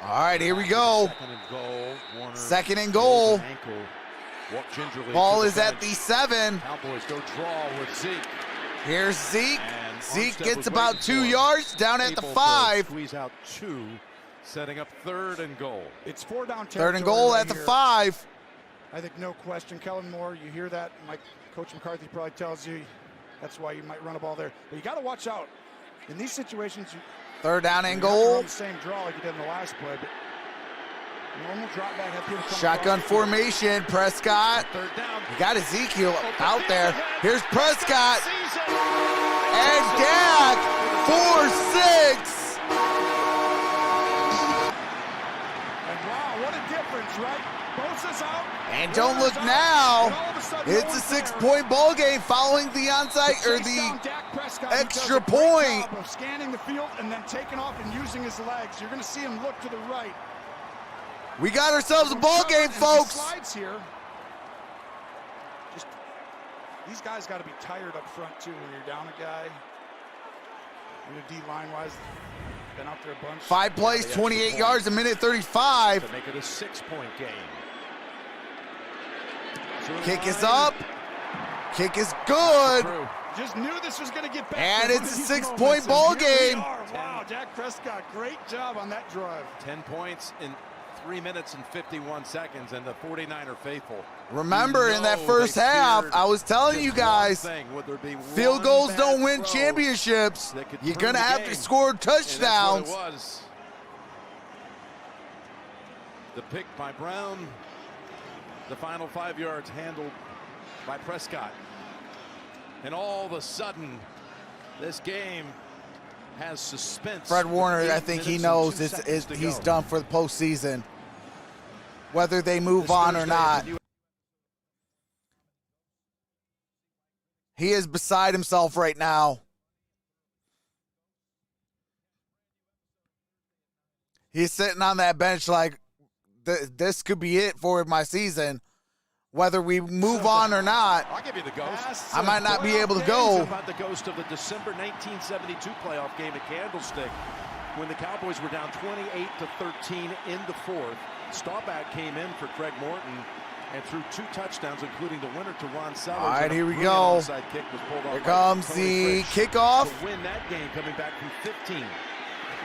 [SPEAKER 2] All right, here we go.
[SPEAKER 4] Second and goal. Warner.
[SPEAKER 2] Second and goal.
[SPEAKER 4] Walk gingerly.
[SPEAKER 2] Ball is at the 7.
[SPEAKER 4] Cowboys go draw with Zeke.
[SPEAKER 2] Here's Zeke.
[SPEAKER 4] And
[SPEAKER 2] Zeke
[SPEAKER 4] Armstead
[SPEAKER 2] gets
[SPEAKER 4] was
[SPEAKER 2] about
[SPEAKER 4] waiting
[SPEAKER 2] 2
[SPEAKER 4] for him.
[SPEAKER 2] yards down at the
[SPEAKER 4] Able to
[SPEAKER 2] 5.
[SPEAKER 4] Squeeze out 2, setting up third and goal.
[SPEAKER 5] It's 4 down territory.
[SPEAKER 2] Third and goal
[SPEAKER 5] right
[SPEAKER 2] at the
[SPEAKER 5] here.
[SPEAKER 2] 5.
[SPEAKER 5] I think no question. Kellen Moore, you hear that? Coach McCarthy probably tells you that's why you might run a ball there. But you got to watch out. In these situations,
[SPEAKER 2] Third down and
[SPEAKER 5] you have to
[SPEAKER 2] goal.
[SPEAKER 5] run the same draw like you did in the last play. But normal drop back, have people come
[SPEAKER 2] Shotgun
[SPEAKER 5] across.
[SPEAKER 2] formation. Prescott.
[SPEAKER 4] Third down.
[SPEAKER 2] You got Ezekiel out there. Here's Prescott. And Dak. 4-6.
[SPEAKER 5] And wow, what a difference, right? Bosa's out.
[SPEAKER 2] And don't look
[SPEAKER 5] Warner's out,
[SPEAKER 2] now.
[SPEAKER 5] and all of a sudden,
[SPEAKER 2] It's
[SPEAKER 5] no
[SPEAKER 2] a
[SPEAKER 5] one's there.
[SPEAKER 2] 6-point ball game following the onside or
[SPEAKER 5] Chase
[SPEAKER 2] the
[SPEAKER 5] down Dak Prescott, who
[SPEAKER 2] extra
[SPEAKER 5] does a great
[SPEAKER 2] point.
[SPEAKER 5] job of scanning the field and then taking off and using his legs. You're going to see him look to the right.
[SPEAKER 2] We got ourselves a ball game,
[SPEAKER 5] And he
[SPEAKER 2] folks.
[SPEAKER 5] slides here. Just these guys got to be tired up front too when you're down a guy. D line wise, been out there a bunch.
[SPEAKER 2] 5 plays, 28 yards, a minute 35.
[SPEAKER 4] To make it a 6-point game.
[SPEAKER 2] Kick is up. Kick is good.
[SPEAKER 5] Just knew this was going to get back.
[SPEAKER 2] And
[SPEAKER 5] to
[SPEAKER 2] it's a
[SPEAKER 5] these
[SPEAKER 2] 6-point
[SPEAKER 5] moments,
[SPEAKER 2] ball
[SPEAKER 5] and here we
[SPEAKER 2] game.
[SPEAKER 5] are. Wow, Dak Prescott, great job on that drive.
[SPEAKER 4] 10 points in 3 minutes and 51 seconds, and the 49er faithful.
[SPEAKER 2] Remember, in that first half, I was telling you guys, field goals don't win championships. You're going to have to score touchdowns.
[SPEAKER 4] That's what it was. The pick by Brown. The final 5 yards handled by Prescott. And all of a sudden, this game has suspense.
[SPEAKER 2] Fred Warner, I think he knows he's done for the postseason, whether they move on or not. He is beside himself right now. He's sitting on that bench like, this could be it for my season. Whether we move on or not,
[SPEAKER 4] I'll give you the ghost.
[SPEAKER 2] I might not be able to go.
[SPEAKER 4] About the ghost of the December 1972 playoff game at Candlestick, when the Cowboys were down 28-13 in the fourth. Staubach came in for Craig Morton and threw 2 touchdowns, including the winner to Ron Sellers.
[SPEAKER 2] All right, here we go. Here comes the kickoff.
[SPEAKER 4] To win that game, coming back from 15.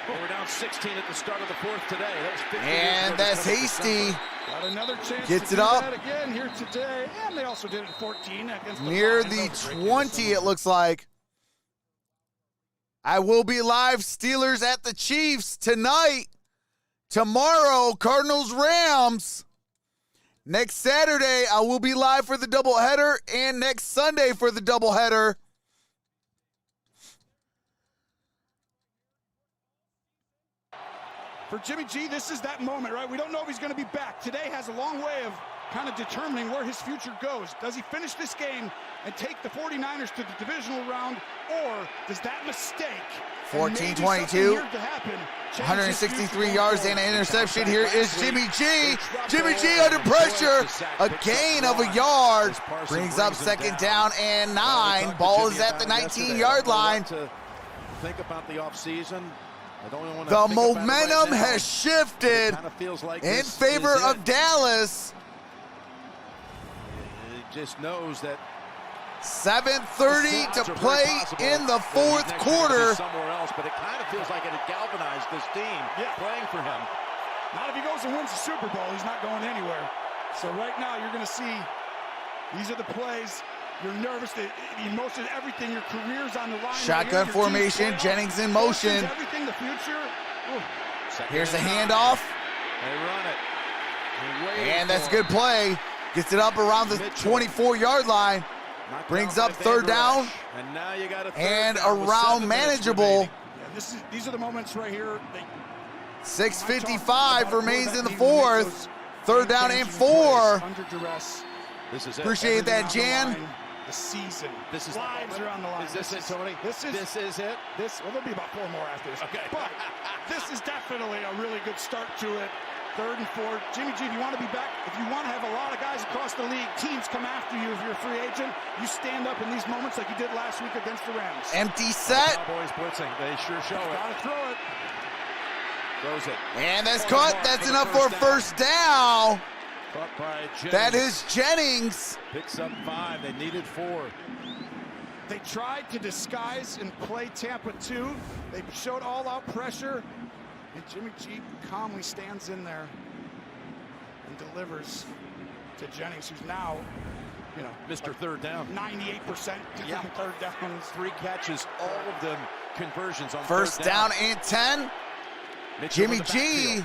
[SPEAKER 4] They were down 16 at the start of the fourth today. That was 15
[SPEAKER 2] and that's Hasty.
[SPEAKER 5] Got another chance
[SPEAKER 2] Gets
[SPEAKER 5] to
[SPEAKER 2] it
[SPEAKER 5] do
[SPEAKER 2] up.
[SPEAKER 5] that again here today, and they also did it at 14 against
[SPEAKER 2] Near the 20, it looks like. I will be live Steelers at the Chiefs tonight. Tomorrow, Cardinals Rams. Next Saturday, I will be live for the doubleheader, and next Sunday for the doubleheader.
[SPEAKER 5] For Jimmy G, this is that moment, right? We don't know if he's going to be back. Today has a long way of kind of determining where his future goes. Does he finish this game and take the 49ers to the divisional round, or does that mistake
[SPEAKER 2] 14-22, 163 yards and an interception. Here is Jimmy G. Jimmy G under pressure. A gain of a yard. Brings up second down and 9. Ball is at the 19-yard line.
[SPEAKER 4] Think about the offseason.
[SPEAKER 2] The momentum has shifted in favor of Dallas.
[SPEAKER 4] He just knows that
[SPEAKER 2] 7:30 to play in the fourth quarter.
[SPEAKER 4] Somewhere else, but it kind of feels like it had galvanized this team playing for him.
[SPEAKER 5] Not if he goes and wins the Super Bowl. He's not going anywhere. So right now you're going to see these are the plays. You're nervous. The emotion, everything. Your career's on the line.
[SPEAKER 2] Shotgun
[SPEAKER 5] right
[SPEAKER 2] formation. Jennings in motion.
[SPEAKER 5] Everything. The future.
[SPEAKER 2] Here's the handoff.
[SPEAKER 4] They run it.
[SPEAKER 2] And that's a good play. Gets it up around the 24-yard line. Brings up third down.
[SPEAKER 4] And now you got a third
[SPEAKER 2] and
[SPEAKER 4] down
[SPEAKER 2] around manageable.
[SPEAKER 5] Yeah, these are the moments right here.
[SPEAKER 2] 6:55 remains in the fourth. Third down and 4.
[SPEAKER 5] Under duress.
[SPEAKER 4] This is it.
[SPEAKER 2] Appreciate that, Jan.
[SPEAKER 5] The season.
[SPEAKER 4] This is
[SPEAKER 5] lives are on the line.
[SPEAKER 4] Is this it, Tony?
[SPEAKER 5] This is
[SPEAKER 4] it.
[SPEAKER 5] Well, there'll be about 4 more after this.
[SPEAKER 4] Okay.
[SPEAKER 5] But this is definitely a really good start to it. 3rd and 4. Jimmy G, if you want to be back, if you want to have a lot of guys across the league, teams come after you if you're a free agent, you stand up in these moments like you did last week against the Rams.
[SPEAKER 2] Empty set.
[SPEAKER 4] Cowboys blitzing. They sure show it.
[SPEAKER 5] Gotta throw it.
[SPEAKER 4] Throws it.
[SPEAKER 2] And that's caught. That's enough for a first down.
[SPEAKER 4] Caught by Jennings.
[SPEAKER 2] That is Jennings.
[SPEAKER 4] Picks up 5. They needed 4.
[SPEAKER 5] They tried to disguise and play Tampa 2. They showed all-out pressure. And Jimmy G calmly stands in there and delivers to Jennings, who's now,
[SPEAKER 4] Mr.
[SPEAKER 5] like
[SPEAKER 4] third down.
[SPEAKER 5] 98% third downs.
[SPEAKER 4] 3 catches, all of them conversions on
[SPEAKER 2] First down and 10.
[SPEAKER 4] Mitchell
[SPEAKER 2] Jimmy G.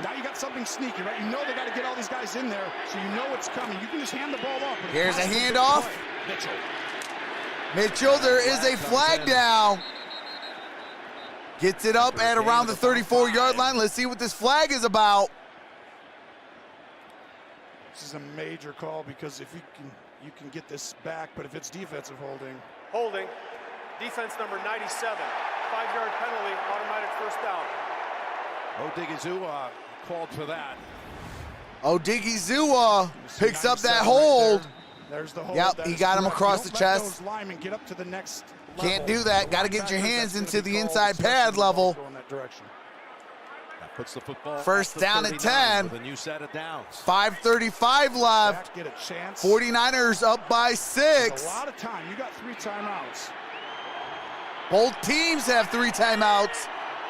[SPEAKER 5] Now you got something sneaky, right? You know they got to get all these guys in there, so you know what's coming. You can just hand the ball off.
[SPEAKER 2] Here's a handoff.
[SPEAKER 5] Mitchell,
[SPEAKER 2] there is a flag down. Gets it up at around the 34-yard line. Let's see what this flag is about.
[SPEAKER 5] This is a major call because if you can get this back, but if it's defensive holding.
[SPEAKER 8] Holding. Defense number 97. 5-yard penalty, automatic first down.
[SPEAKER 4] Odigizua called for that.
[SPEAKER 2] Odigizua picks up that hold.
[SPEAKER 5] There's the hold.
[SPEAKER 2] Yep, he got him across the chest.
[SPEAKER 5] Those linemen get up to the next
[SPEAKER 2] Can't do that. Got to get your hands into the inside pad level.
[SPEAKER 4] That puts the football
[SPEAKER 2] First down at 10.
[SPEAKER 4] With a new set of downs.
[SPEAKER 2] 5:35 left.
[SPEAKER 5] Get a chance.
[SPEAKER 2] 49ers up by 6.
[SPEAKER 5] A lot of time. You got 3 timeouts.
[SPEAKER 2] Both teams have 3 timeouts.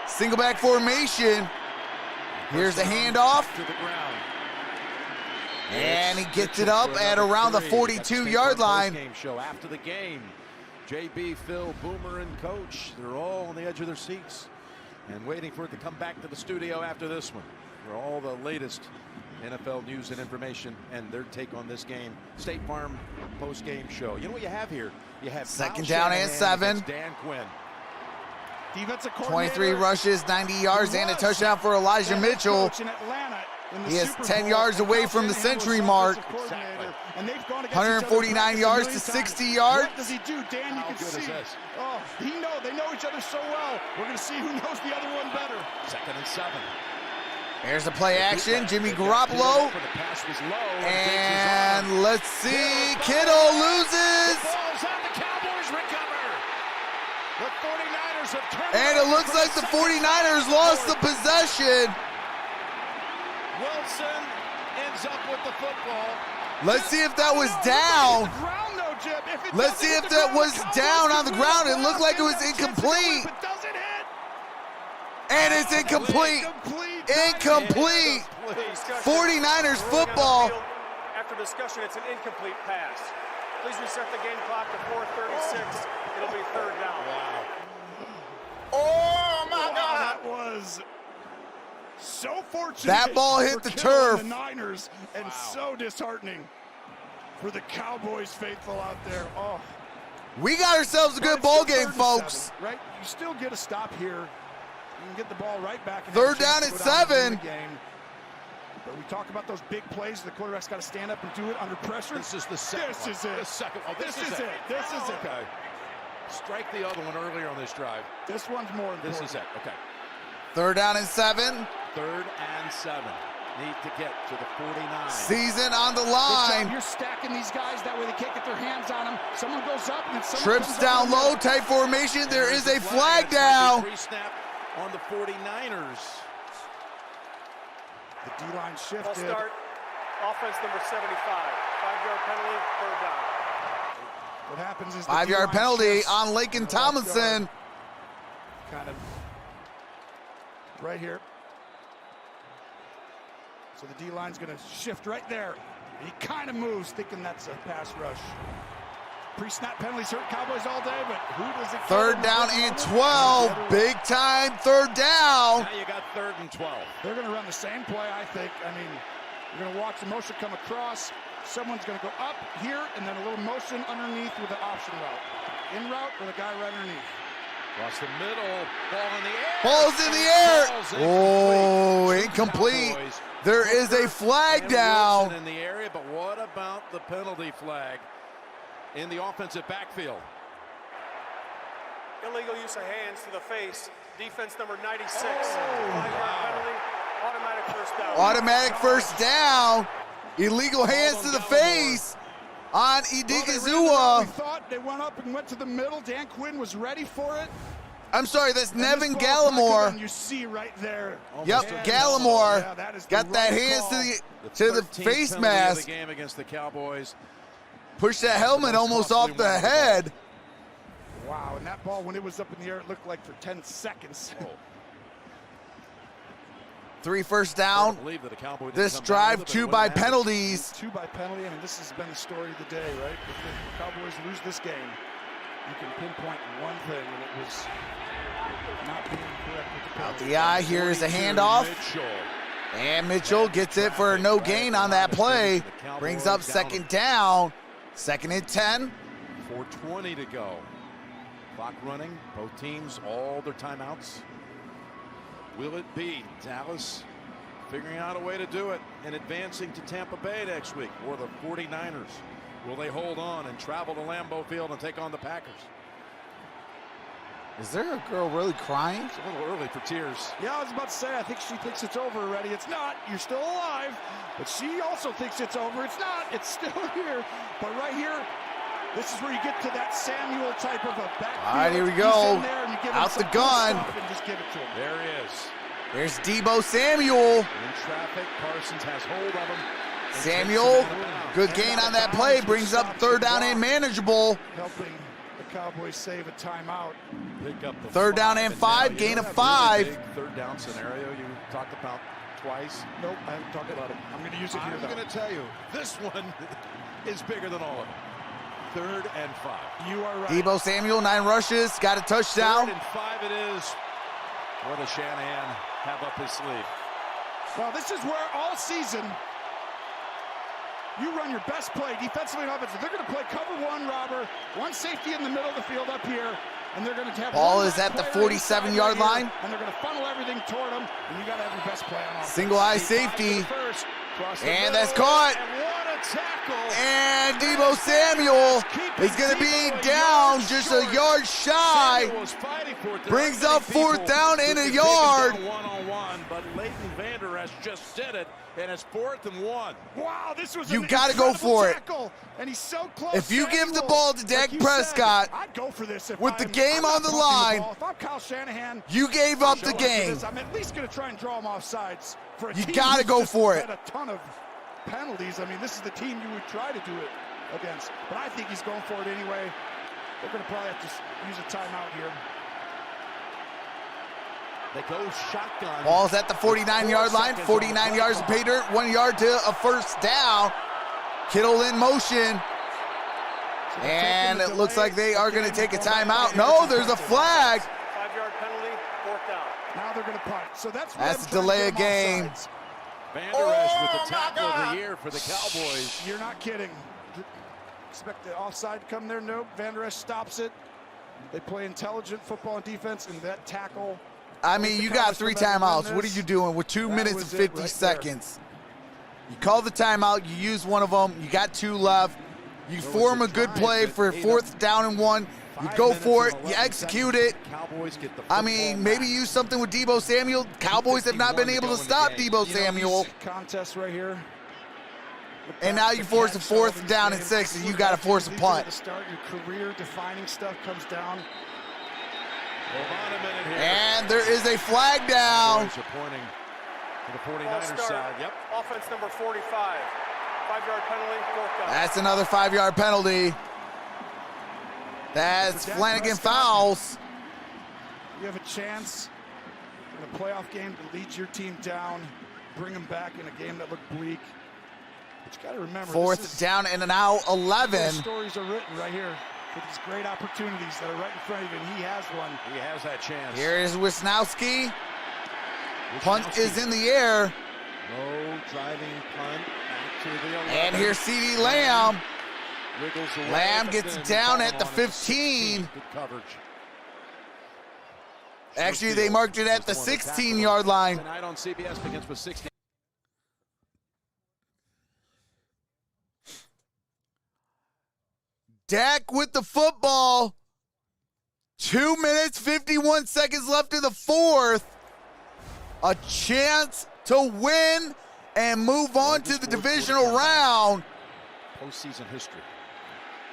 [SPEAKER 2] Single back formation. Here's a handoff.
[SPEAKER 4] To the ground.
[SPEAKER 2] And he gets it up at around the 42-yard line.
[SPEAKER 4] Game show after the game. JB, Phil, Boomer, and Coach, they're all on the edge of their seats and waiting for it to come back to the studio after this one for all the latest NFL news and information and their take on this game. State Farm post-game show. You know what you have here? You have
[SPEAKER 2] second
[SPEAKER 4] Kyle
[SPEAKER 2] down and
[SPEAKER 4] Shanahan
[SPEAKER 2] 7.
[SPEAKER 4] Dan Quinn.
[SPEAKER 5] Defensive
[SPEAKER 2] 23 rushes, 90 yards, and a touchdown for Elijah Mitchell. He is 10 yards away from the century mark.
[SPEAKER 4] Exactly.
[SPEAKER 2] 149 yards to 60 yards.
[SPEAKER 5] What does he do, Dan? You
[SPEAKER 4] How
[SPEAKER 5] can
[SPEAKER 4] good
[SPEAKER 5] see.
[SPEAKER 4] is this?
[SPEAKER 5] Oh, they know each other so well. We're going to see who knows the other one better.
[SPEAKER 4] 2nd and 7.
[SPEAKER 2] Here's the play action. Jimmy Garoppolo.
[SPEAKER 4] The pass was low.
[SPEAKER 2] And let's see. Kittle loses.
[SPEAKER 4] The ball's out. The Cowboys recover. The 49ers have turned.
[SPEAKER 2] And it looks like the 49ers lost the possession.
[SPEAKER 4] Wilson ends up with the football.
[SPEAKER 2] Let's see if that was down. Let's see if that was down on the ground. It looked like it was incomplete. And it's incomplete. Incomplete. 49ers football.
[SPEAKER 8] After discussion, it's an incomplete pass. Please reset the game clock to 4:36. It'll be 3rd down.
[SPEAKER 4] Wow.
[SPEAKER 1] Oh my God!
[SPEAKER 5] That was so fortunate.
[SPEAKER 2] That ball hit
[SPEAKER 5] for
[SPEAKER 2] the
[SPEAKER 5] Kittle
[SPEAKER 2] turf.
[SPEAKER 5] and the Niners, and so disheartening for the Cowboys faithful out there. Oh,
[SPEAKER 2] We got ourselves a good ball game, folks.
[SPEAKER 5] Right? You still get a stop here. You can get the ball right back. And
[SPEAKER 2] 3rd down and 7.
[SPEAKER 5] But we talk about those big plays. The quarterback's got to stand up and do it under pressure.
[SPEAKER 4] This is the second.
[SPEAKER 5] This is it.
[SPEAKER 4] The second. Oh,
[SPEAKER 5] This is it. This is it.
[SPEAKER 4] Okay. Strike the other one earlier on this drive.
[SPEAKER 5] This one's more important.
[SPEAKER 4] This is it. Okay.
[SPEAKER 2] 3rd down and 7.
[SPEAKER 4] 3rd and 7. Need to get to the 49.
[SPEAKER 2] Season on the
[SPEAKER 5] Good job.
[SPEAKER 2] line.
[SPEAKER 5] You're stacking these guys. That way they can't get their hands on them. Someone goes up and then someone
[SPEAKER 2] Trips
[SPEAKER 5] comes
[SPEAKER 2] down
[SPEAKER 5] over the
[SPEAKER 2] low,
[SPEAKER 5] middle.
[SPEAKER 2] tight formation. There is a
[SPEAKER 4] There's
[SPEAKER 2] flag down.
[SPEAKER 4] Pre-snap on the 49ers.
[SPEAKER 5] The D-line shifted.
[SPEAKER 8] Full start. Offense number 75. 5-yard penalty, 3rd down.
[SPEAKER 5] What happens is the
[SPEAKER 2] 5-yard
[SPEAKER 5] D-line
[SPEAKER 2] penalty
[SPEAKER 5] shifts
[SPEAKER 2] on Laken Tomlinson.
[SPEAKER 5] kind of right here. So the D-line's going to shift right there. And he kind of moves, thinking that's a pass rush. Pre-snap penalties hurt Cowboys all day, but who does it?
[SPEAKER 2] 3rd down and 12. Big time 3rd down.
[SPEAKER 4] Now you got 3rd and 12.
[SPEAKER 5] They're going to run the same play, I think. I mean, you're going to watch the motion come across. Someone's going to go up here, and then a little motion underneath with an option route. In route with a guy right underneath.
[SPEAKER 4] Across the middle, ball in the air.
[SPEAKER 2] Ball's in the air.
[SPEAKER 4] Ball's
[SPEAKER 2] Oh,
[SPEAKER 4] incomplete.
[SPEAKER 2] incomplete.
[SPEAKER 4] Cowboys.
[SPEAKER 2] There is a flag
[SPEAKER 4] And
[SPEAKER 2] down.
[SPEAKER 4] Wilson in the area, but what about the penalty flag in the offensive backfield?
[SPEAKER 8] Illegal use of hands to the face. Defense number 96. 5-yard penalty. Automatic 1st down.
[SPEAKER 2] Automatic 1st down. Illegal hands to the face on
[SPEAKER 5] We
[SPEAKER 2] Idigizua.
[SPEAKER 5] thought they went up and went to the middle. Dan Quinn was ready for it.
[SPEAKER 2] I'm sorry, that's
[SPEAKER 5] And
[SPEAKER 2] Nevin
[SPEAKER 5] this ball back
[SPEAKER 2] Gallimore.
[SPEAKER 5] and you see right there.
[SPEAKER 2] Yep,
[SPEAKER 5] Yeah,
[SPEAKER 2] Gallimore
[SPEAKER 5] that is the
[SPEAKER 2] got that
[SPEAKER 5] right
[SPEAKER 2] hands
[SPEAKER 5] call.
[SPEAKER 2] to the
[SPEAKER 4] 13th
[SPEAKER 2] face
[SPEAKER 4] penalty of
[SPEAKER 2] mask.
[SPEAKER 4] the game against the Cowboys.
[SPEAKER 2] Pushed that helmet almost
[SPEAKER 4] Costly
[SPEAKER 2] off the
[SPEAKER 4] one of the
[SPEAKER 2] head.
[SPEAKER 5] Wow, and that ball, when it was up in the air, it looked like for 10 seconds.
[SPEAKER 2] 3 first
[SPEAKER 4] I
[SPEAKER 2] down.
[SPEAKER 4] believe that a Cowboy didn't
[SPEAKER 2] This
[SPEAKER 4] come down
[SPEAKER 2] drive,
[SPEAKER 4] with it,
[SPEAKER 2] 2
[SPEAKER 4] but
[SPEAKER 2] by
[SPEAKER 4] it wouldn't
[SPEAKER 2] penalties.
[SPEAKER 5] 2 by penalty. I mean, this has been the story of the day, right? If the Cowboys lose this game, you can pinpoint one thing, and it was not being correct with the
[SPEAKER 2] Out
[SPEAKER 5] penalty.
[SPEAKER 2] the eye, here is a handoff.
[SPEAKER 4] Mitchell.
[SPEAKER 2] And Mitchell gets it for no gain on that play. Brings up 2nd down. 2nd and 10.
[SPEAKER 4] 4:20 to go. Clock running. Both teams, all their timeouts. Will it be Dallas figuring out a way to do it and advancing to Tampa Bay next week? Or the 49ers? Will they hold on and travel to Lambeau Field and take on the Packers?
[SPEAKER 2] Is there a girl really crying?
[SPEAKER 4] It's a little early for tears.
[SPEAKER 5] Yeah, I was about to say, I think she thinks it's over already. It's not. You're still alive. But she also thinks it's over. It's not. It's still here. But right here, this is where you get to that Samuel type of a backfield.
[SPEAKER 2] All right, here we
[SPEAKER 5] He's
[SPEAKER 2] go.
[SPEAKER 5] in there and you give him
[SPEAKER 2] Out
[SPEAKER 5] some
[SPEAKER 2] the
[SPEAKER 5] good
[SPEAKER 2] gun.
[SPEAKER 5] stuff and just give it to him.
[SPEAKER 4] There he is.
[SPEAKER 2] There's Debo Samuel.
[SPEAKER 4] In traffic, Parsons has hold of him. and
[SPEAKER 2] Samuel,
[SPEAKER 4] takes him down.
[SPEAKER 2] good gain on that play. Brings up 3rd down and manageable.
[SPEAKER 5] Helping the Cowboys save a timeout.
[SPEAKER 4] Pick up the
[SPEAKER 2] 3rd down and
[SPEAKER 4] now
[SPEAKER 2] 5,
[SPEAKER 4] you
[SPEAKER 2] gain
[SPEAKER 4] know
[SPEAKER 2] of
[SPEAKER 4] that really
[SPEAKER 2] 5.
[SPEAKER 4] big 3rd down scenario you talked about twice?
[SPEAKER 5] Nope, I haven't talked about it. I'm going to use it here,
[SPEAKER 4] I'm
[SPEAKER 5] though.
[SPEAKER 4] going to tell you, this one is bigger than all of them. 3rd and 5.
[SPEAKER 5] You are right.
[SPEAKER 2] Deebo Samuel, 9 rushes, got a touchdown.
[SPEAKER 4] 3rd and 5 it is. What does Shanahan have up his sleeve?
[SPEAKER 5] Well, this is where all season you run your best play defensively and offensively. They're going to play cover 1, robber, 1 safety in the middle of the field up here, and they're going to have
[SPEAKER 2] Ball
[SPEAKER 5] one
[SPEAKER 2] is at the
[SPEAKER 5] player
[SPEAKER 2] 47-yard
[SPEAKER 5] inside right
[SPEAKER 2] line.
[SPEAKER 5] here, and they're going to funnel everything toward them, and you got to have your best play on offense.
[SPEAKER 2] Single eye safety, and that's caught.
[SPEAKER 4] And what a tackle.
[SPEAKER 2] And Deebo Samuel is going to be down just a yard shy. Brings up 4th down and a yard.
[SPEAKER 4] One-on-one, but Leighton Vander Esch just did it, and it's 4th and 1.
[SPEAKER 5] Wow, this was
[SPEAKER 2] You got to go for it.
[SPEAKER 5] And he's so close.
[SPEAKER 2] If you give the
[SPEAKER 5] Samuel,
[SPEAKER 2] ball to Dak
[SPEAKER 5] like you
[SPEAKER 2] Prescott,
[SPEAKER 5] said, I'd go for this if
[SPEAKER 2] with the
[SPEAKER 5] I'm
[SPEAKER 2] game
[SPEAKER 5] not
[SPEAKER 2] on the
[SPEAKER 5] punting
[SPEAKER 2] line,
[SPEAKER 5] ball. If I'm Kyle Shanahan,
[SPEAKER 2] you gave up the
[SPEAKER 5] I'll go for
[SPEAKER 2] game.
[SPEAKER 5] this. I'm at least going to try and draw him off sides. For a
[SPEAKER 2] You
[SPEAKER 5] team
[SPEAKER 2] gotta
[SPEAKER 5] who's
[SPEAKER 2] go
[SPEAKER 5] just
[SPEAKER 2] for it.
[SPEAKER 5] had a ton of penalties. I mean, this is the team you would try to do it against. But I think he's going for it anyway. They're going to probably have to use a timeout here.
[SPEAKER 4] They go shotgun.
[SPEAKER 2] Ball's at the 49-yard line. 49 yards to pay dirt, 1 yard to a 1st down. Kittle in motion. And it looks like they are going to take a timeout. No, there's a flag.
[SPEAKER 8] 5-yard penalty, 4th down.
[SPEAKER 5] Now they're going to punt. So that's
[SPEAKER 2] a delay of game.
[SPEAKER 4] Vander Esch with the tackle of the year for the Cowboys.
[SPEAKER 5] You're not kidding. Expect the offside to come there. Nope. Vander Esch stops it. They play intelligent football and defense, and that tackle.
[SPEAKER 2] I mean, you got 3 timeouts. What are you doing with 2 minutes and 50 seconds? You call the timeout. You use one of them. You got 2 left. You form a good play for 4th down and 1. You go for it. You execute it. I mean, maybe use something with Deebo Samuel. Cowboys have not been able to stop Deebo Samuel.
[SPEAKER 5] Contest right here.
[SPEAKER 2] And now you force a 4th down and 6, and you got to force a punt.
[SPEAKER 5] Start your career-defining stuff comes down.
[SPEAKER 2] And there is a flag down.
[SPEAKER 4] Pointing to the 49ers side. Yep.
[SPEAKER 8] Offense number 45. 5-yard penalty, 4th down.
[SPEAKER 2] That's another 5-yard penalty. That's Flanagan fouls.
[SPEAKER 5] You have a chance in a playoff game to lead your team down, bring them back in a game that looked bleak. But you got to remember,
[SPEAKER 2] 4th down and now 11.
[SPEAKER 5] Stories are written right here for these great opportunities that are right in front of him, and he has one.
[SPEAKER 4] He has that chance.
[SPEAKER 2] Here is Wisnowski. Punt is in the air.
[SPEAKER 4] No driving punt back to the 11.
[SPEAKER 2] And here's CeeDee Lamb.
[SPEAKER 4] Wiggles away,
[SPEAKER 2] Lamb
[SPEAKER 4] but
[SPEAKER 2] gets
[SPEAKER 4] then
[SPEAKER 2] down
[SPEAKER 4] ball
[SPEAKER 2] at the
[SPEAKER 4] on it.
[SPEAKER 2] 15.
[SPEAKER 4] Good coverage.
[SPEAKER 2] Actually, they marked it at the 16-yard line.
[SPEAKER 4] Tonight on CBS begins with 16.
[SPEAKER 2] Dak with the football. 2 minutes, 51 seconds left in the 4th. A chance to win and move on to the divisional round.
[SPEAKER 4] Postseason history.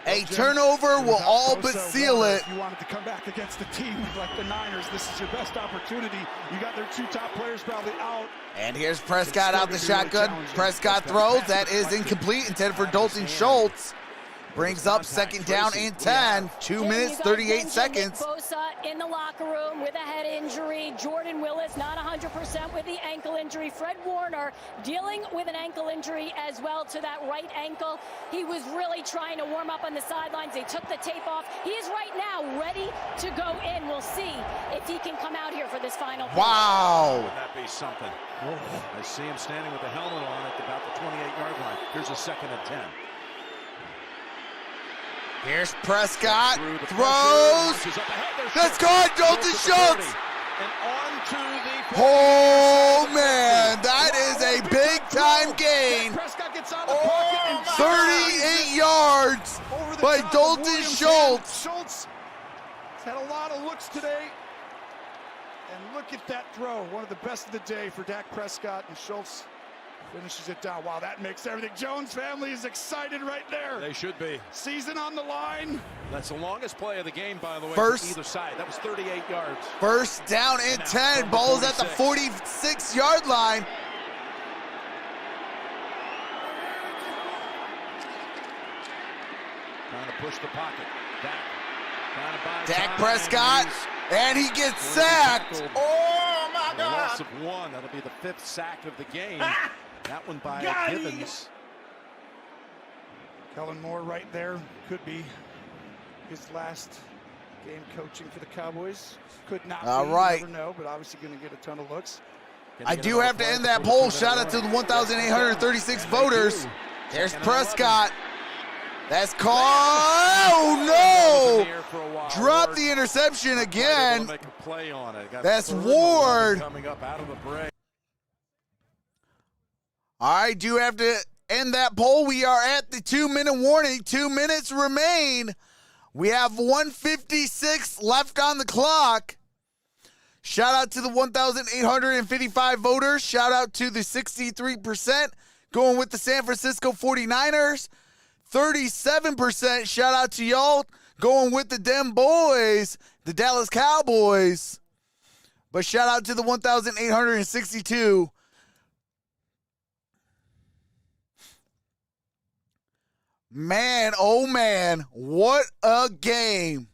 [SPEAKER 2] A turnover will all but seal it.
[SPEAKER 5] If you wanted to come back against a team like the Niners, this is your best opportunity. You got their 2 top players probably out.
[SPEAKER 2] And here's Prescott out the shotgun. Prescott throws. That is incomplete. Intended for Dalton Schultz. Brings up 2nd down and 10. 2 minutes, 38 seconds.
[SPEAKER 6] Bosa in the locker room with a head injury. Jordan Willis not 100% with the ankle injury. Fred Warner dealing with an ankle injury as well to that right ankle. He was really trying to warm up on the sidelines. They took the tape off. He is right now ready to go in. We'll see if he can come out here for this final play.
[SPEAKER 2] Wow.
[SPEAKER 4] Would that be something? I see him standing with the helmet on at about the 28-yard line. Here's a 2nd and 10.
[SPEAKER 2] Here's Prescott, throws, that's caught, Dalton Schultz. Oh man, that is a big time gain. 38 yards by Dalton Schultz.
[SPEAKER 5] Schultz has had a lot of looks today. And look at that throw, one of the best of the day for Dak Prescott, and Schultz finishes it down. Wow, that makes everything. Jones family is excited right there.
[SPEAKER 4] They should be.
[SPEAKER 5] Season on the line.
[SPEAKER 4] That's the longest play of the game, by the way,
[SPEAKER 2] First,
[SPEAKER 4] for either side. That was 38 yards.
[SPEAKER 2] 1st down and 10. Ball is at the 46-yard line.
[SPEAKER 4] Trying to push the pocket. Dak
[SPEAKER 2] Prescott, and he gets sacked.
[SPEAKER 1] Oh my God.
[SPEAKER 4] A loss of one. That'll be the 5th sack of the game. That one by Gibbons.
[SPEAKER 5] Kellen Moore right there. Could be his last game coaching for the Cowboys. Could not
[SPEAKER 2] All
[SPEAKER 5] be,
[SPEAKER 2] right.
[SPEAKER 5] You never know, but obviously going to get a ton of looks.
[SPEAKER 2] I do have to end that poll. Shout out to the 1,836 voters. There's Prescott. That's called. Oh, no. Drop the interception again. That's Ward.
[SPEAKER 4] Coming up out of the break.
[SPEAKER 2] I do have to end that poll. We are at the 2-minute warning. 2 minutes remain. We have 1:56 left on the clock. Shout out to the 1,855 voters. Shout out to the 63% going with the San Francisco 49ers. 37% shout out to y'all going with the Dem Boys, the Dallas Cowboys. But shout out to the 1,862. Man, oh man, what a game.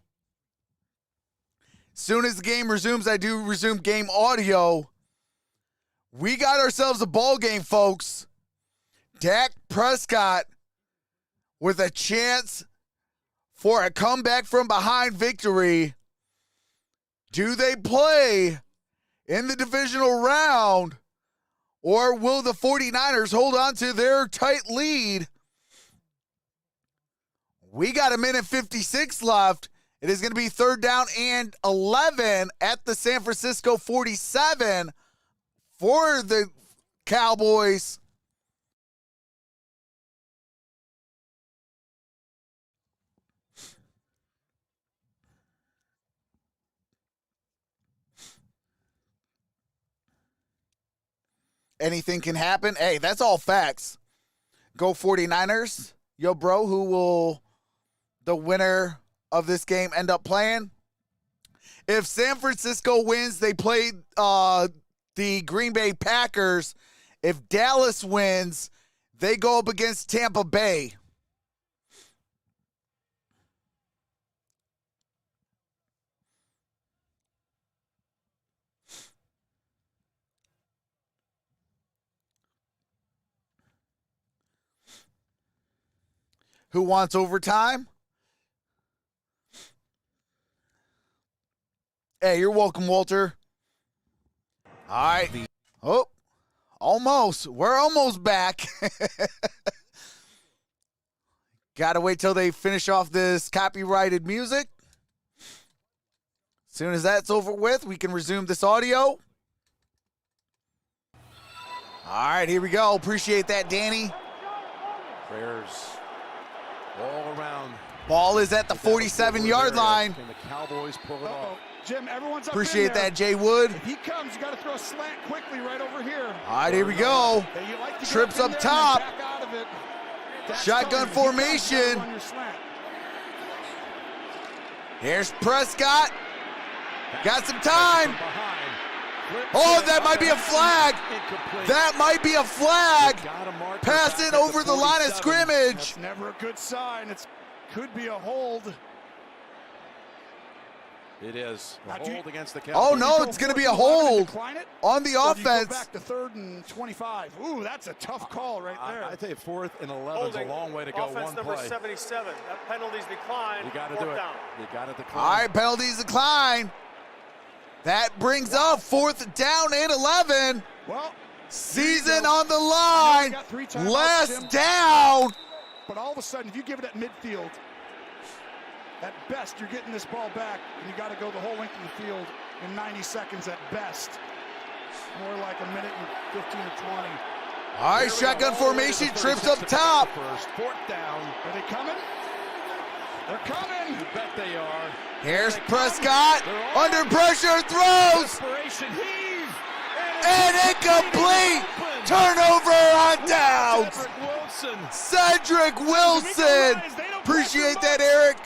[SPEAKER 2] Soon as the game resumes, I do resume game audio. We got ourselves a ball game, folks. Dak Prescott with a chance for a comeback from behind victory. Do they play in the divisional round, or will the 49ers hold on to their tight lead? We got 1:56 left. It is going to be 3rd down and 11 at the San Francisco 47 for the Cowboys. Anything can happen. Hey, that's all facts. Go 49ers. Yo, bro, who will the winner of this game end up playing? If San Francisco wins, they play the Green Bay Packers. If Dallas wins, they go up against Tampa Bay. Who wants overtime? Hey, you're welcome, Walter. All right. Oh, almost. We're almost back. Got to wait till they finish off this copyrighted music. As soon as that's over with, we can resume this audio. All right, here we go. Appreciate that, Danny.
[SPEAKER 4] Prayers all around.
[SPEAKER 2] Ball is at the 47-yard line.
[SPEAKER 4] Can the Cowboys pull it off?
[SPEAKER 5] Jim, everyone's up
[SPEAKER 2] Appreciate
[SPEAKER 5] in there.
[SPEAKER 2] that, Jay Wood.
[SPEAKER 5] If he comes, you got to throw a slant quickly right over here.
[SPEAKER 2] All right, here we go.
[SPEAKER 5] Hey, you like to
[SPEAKER 2] Trips
[SPEAKER 5] get in
[SPEAKER 2] up
[SPEAKER 5] there
[SPEAKER 2] top.
[SPEAKER 5] and back out of it. That's
[SPEAKER 2] Shotgun
[SPEAKER 5] coming.
[SPEAKER 2] formation.
[SPEAKER 5] On your slant.
[SPEAKER 2] Here's Prescott. Got some time. Oh, that might be a flag. That might be a flag. Passing over the line of scrimmage.
[SPEAKER 5] That's never a good sign. It could be a hold.
[SPEAKER 4] It is. A hold against the Cowboys.
[SPEAKER 2] Oh, no, it's going to be a hold on the
[SPEAKER 5] Or do you go
[SPEAKER 2] offense.
[SPEAKER 5] back to 3rd and 25. Ooh, that's a tough call right there.
[SPEAKER 4] I tell you, 4th and 11 is a long way to go.
[SPEAKER 8] Offense
[SPEAKER 4] One
[SPEAKER 8] number
[SPEAKER 4] play.
[SPEAKER 8] 77. That penalties decline.
[SPEAKER 4] You got to
[SPEAKER 8] 4th
[SPEAKER 4] do it.
[SPEAKER 8] down.
[SPEAKER 4] You got to decline.
[SPEAKER 2] All right, penalties decline. That brings up 4th down and 11.
[SPEAKER 5] Well,
[SPEAKER 2] season on the line.
[SPEAKER 5] got 3 timeouts,
[SPEAKER 2] Last
[SPEAKER 5] Jim.
[SPEAKER 2] down.
[SPEAKER 5] But all of a sudden, if you give it at midfield, at best, you're getting this ball back, and you got to go the whole length of the field in 90 seconds at best. More like a minute and 15 or 20.
[SPEAKER 2] All right, shotgun formation, trips up top.
[SPEAKER 4] First, 4th down.
[SPEAKER 5] Are they coming? They're coming.
[SPEAKER 4] You bet they are.
[SPEAKER 2] Here's Prescott, under pressure, throws,
[SPEAKER 4] Desperation heave.
[SPEAKER 2] and incomplete. Turnover on downs. Cedric Wilson. Appreciate that, Eric.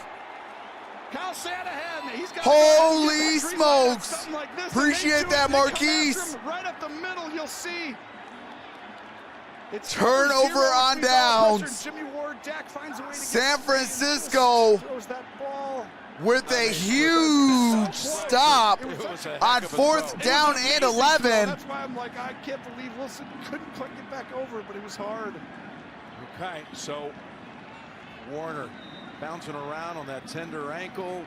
[SPEAKER 5] Kyle Shanahan, he's got
[SPEAKER 2] Holy
[SPEAKER 5] a guy
[SPEAKER 2] smokes.
[SPEAKER 5] something like this,
[SPEAKER 2] Appreciate
[SPEAKER 5] and they
[SPEAKER 2] that,
[SPEAKER 5] do it. They come
[SPEAKER 2] Marquise.
[SPEAKER 5] after him right up the middle, you'll see. It's
[SPEAKER 2] Turnover
[SPEAKER 5] 0-0.
[SPEAKER 2] on
[SPEAKER 5] He's all
[SPEAKER 2] downs.
[SPEAKER 5] pressured. Jimmy Ward, Dak finds a way to
[SPEAKER 2] San
[SPEAKER 5] get
[SPEAKER 2] Francisco
[SPEAKER 5] throws that ball.
[SPEAKER 2] with a huge stop on 4th down and 11.
[SPEAKER 5] That's why I'm like, I can't believe Wilson couldn't quite get back over it, but it was hard.
[SPEAKER 4] Okay, so Warner bouncing around on that tender ankle.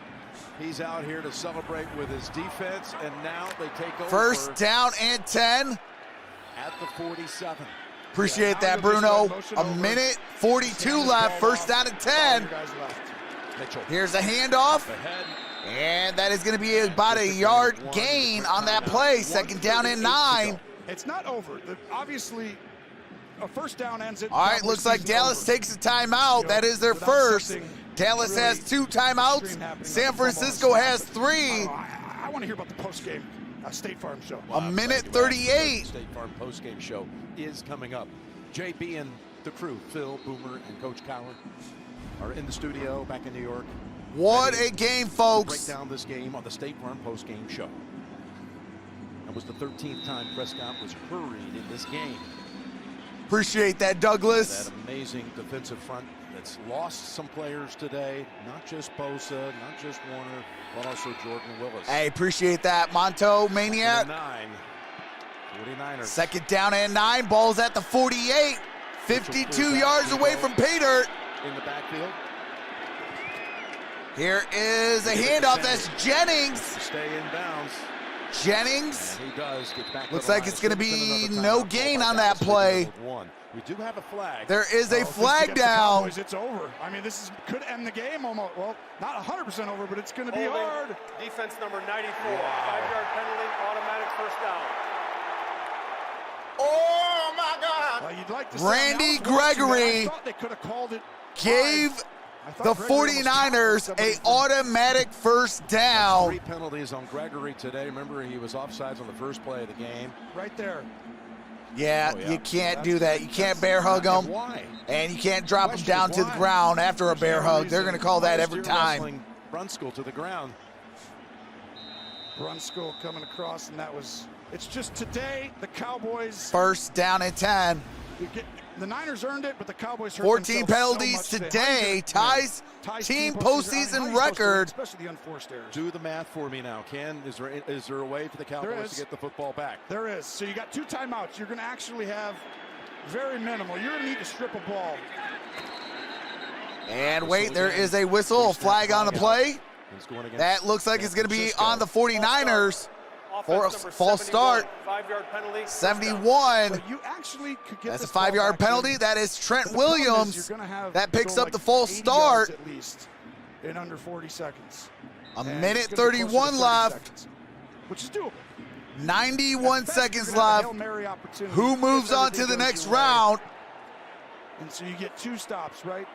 [SPEAKER 4] He's out here to celebrate with his defense, and now they take over.
[SPEAKER 2] 1st down and 10.
[SPEAKER 4] At the 47.
[SPEAKER 2] Appreciate that, Bruno. A minute 42 left. 1st down and 10. Here's a handoff. And that is going to be about a yard gain on that play. 2nd down and 9.
[SPEAKER 5] It's not over. Obviously, a 1st down ends it.
[SPEAKER 2] All right, looks like Dallas takes a timeout. That is their first. Dallas has 2 timeouts. San Francisco has 3.
[SPEAKER 5] I want to hear about the post-game State Farm show.
[SPEAKER 2] A minute 38.
[SPEAKER 4] State Farm post-game show is coming up. JB and the crew, Phil, Boomer, and Coach Coward, are in the studio back in New York.
[SPEAKER 2] What a game, folks.
[SPEAKER 4] Break down this game on the State Farm post-game show. That was the 13th time Prescott was hurried in this game.
[SPEAKER 2] Appreciate that, Douglas.
[SPEAKER 4] That amazing defensive front that's lost some players today. Not just Bosa, not just Warner, but also Jordan Willis.
[SPEAKER 2] Hey, appreciate that, Monto Maniac.
[SPEAKER 4] 49ers.
[SPEAKER 2] 2nd down and 9. Ball's at the 48. 52 yards away from pay dirt.
[SPEAKER 4] In the backfield.
[SPEAKER 2] Here is a handoff. That's Jennings.
[SPEAKER 4] Stay in bounds.
[SPEAKER 2] Jennings.
[SPEAKER 4] And he does get back.
[SPEAKER 2] Looks like it's going to be no gain on that play.
[SPEAKER 4] We do have a flag.
[SPEAKER 2] There is a flag down.
[SPEAKER 5] Cowboys, it's over. I mean, could end the game almost. Well, not 100% over, but it's going to be hard.
[SPEAKER 8] Defense number 94. 5-yard penalty, automatic 1st down.
[SPEAKER 1] Oh, my God.
[SPEAKER 5] Well, you'd like to
[SPEAKER 2] Randy Gregory
[SPEAKER 5] I thought they could have called it.
[SPEAKER 2] gave the 49ers a automatic 1st down.
[SPEAKER 4] 3 penalties on Gregory today. Remember, he was offsides on the first play of the game.
[SPEAKER 5] Right there.
[SPEAKER 2] Yeah, you can't do that. You can't bear hug them.
[SPEAKER 4] Why?
[SPEAKER 2] And you can't drop them down to the ground after a bear hug. They're going to call that every time.
[SPEAKER 4] Brunskill to the ground.
[SPEAKER 5] Brunskill coming across, and that was. It's just today, the Cowboys.
[SPEAKER 2] 1st down and 10.
[SPEAKER 5] The Niners earned it, but the Cowboys hurt
[SPEAKER 2] 14 penalties
[SPEAKER 5] so much
[SPEAKER 2] today. Ties team postseason record.
[SPEAKER 5] Especially the unforced errors.
[SPEAKER 4] Do the math for me now, Ken. Is there a way for the Cowboys to get the football back?
[SPEAKER 5] There is. So you got 2 timeouts. You're going to actually have very minimal. You're going to need to strip a ball.
[SPEAKER 2] And wait, there is a whistle, a flag on the play. That looks like it's going to be on the 49ers. For a false start.
[SPEAKER 8] 5-yard penalty.
[SPEAKER 2] 71.
[SPEAKER 5] So you actually could get
[SPEAKER 2] That's a 5-yard penalty. That is Trent Williams. That picks up the false start.
[SPEAKER 5] At least in under 40 seconds.
[SPEAKER 2] A minute 31 left.
[SPEAKER 5] Which is doable.
[SPEAKER 2] 91 seconds left. Who moves on to the next round?
[SPEAKER 5] And so you get 2 stops, right?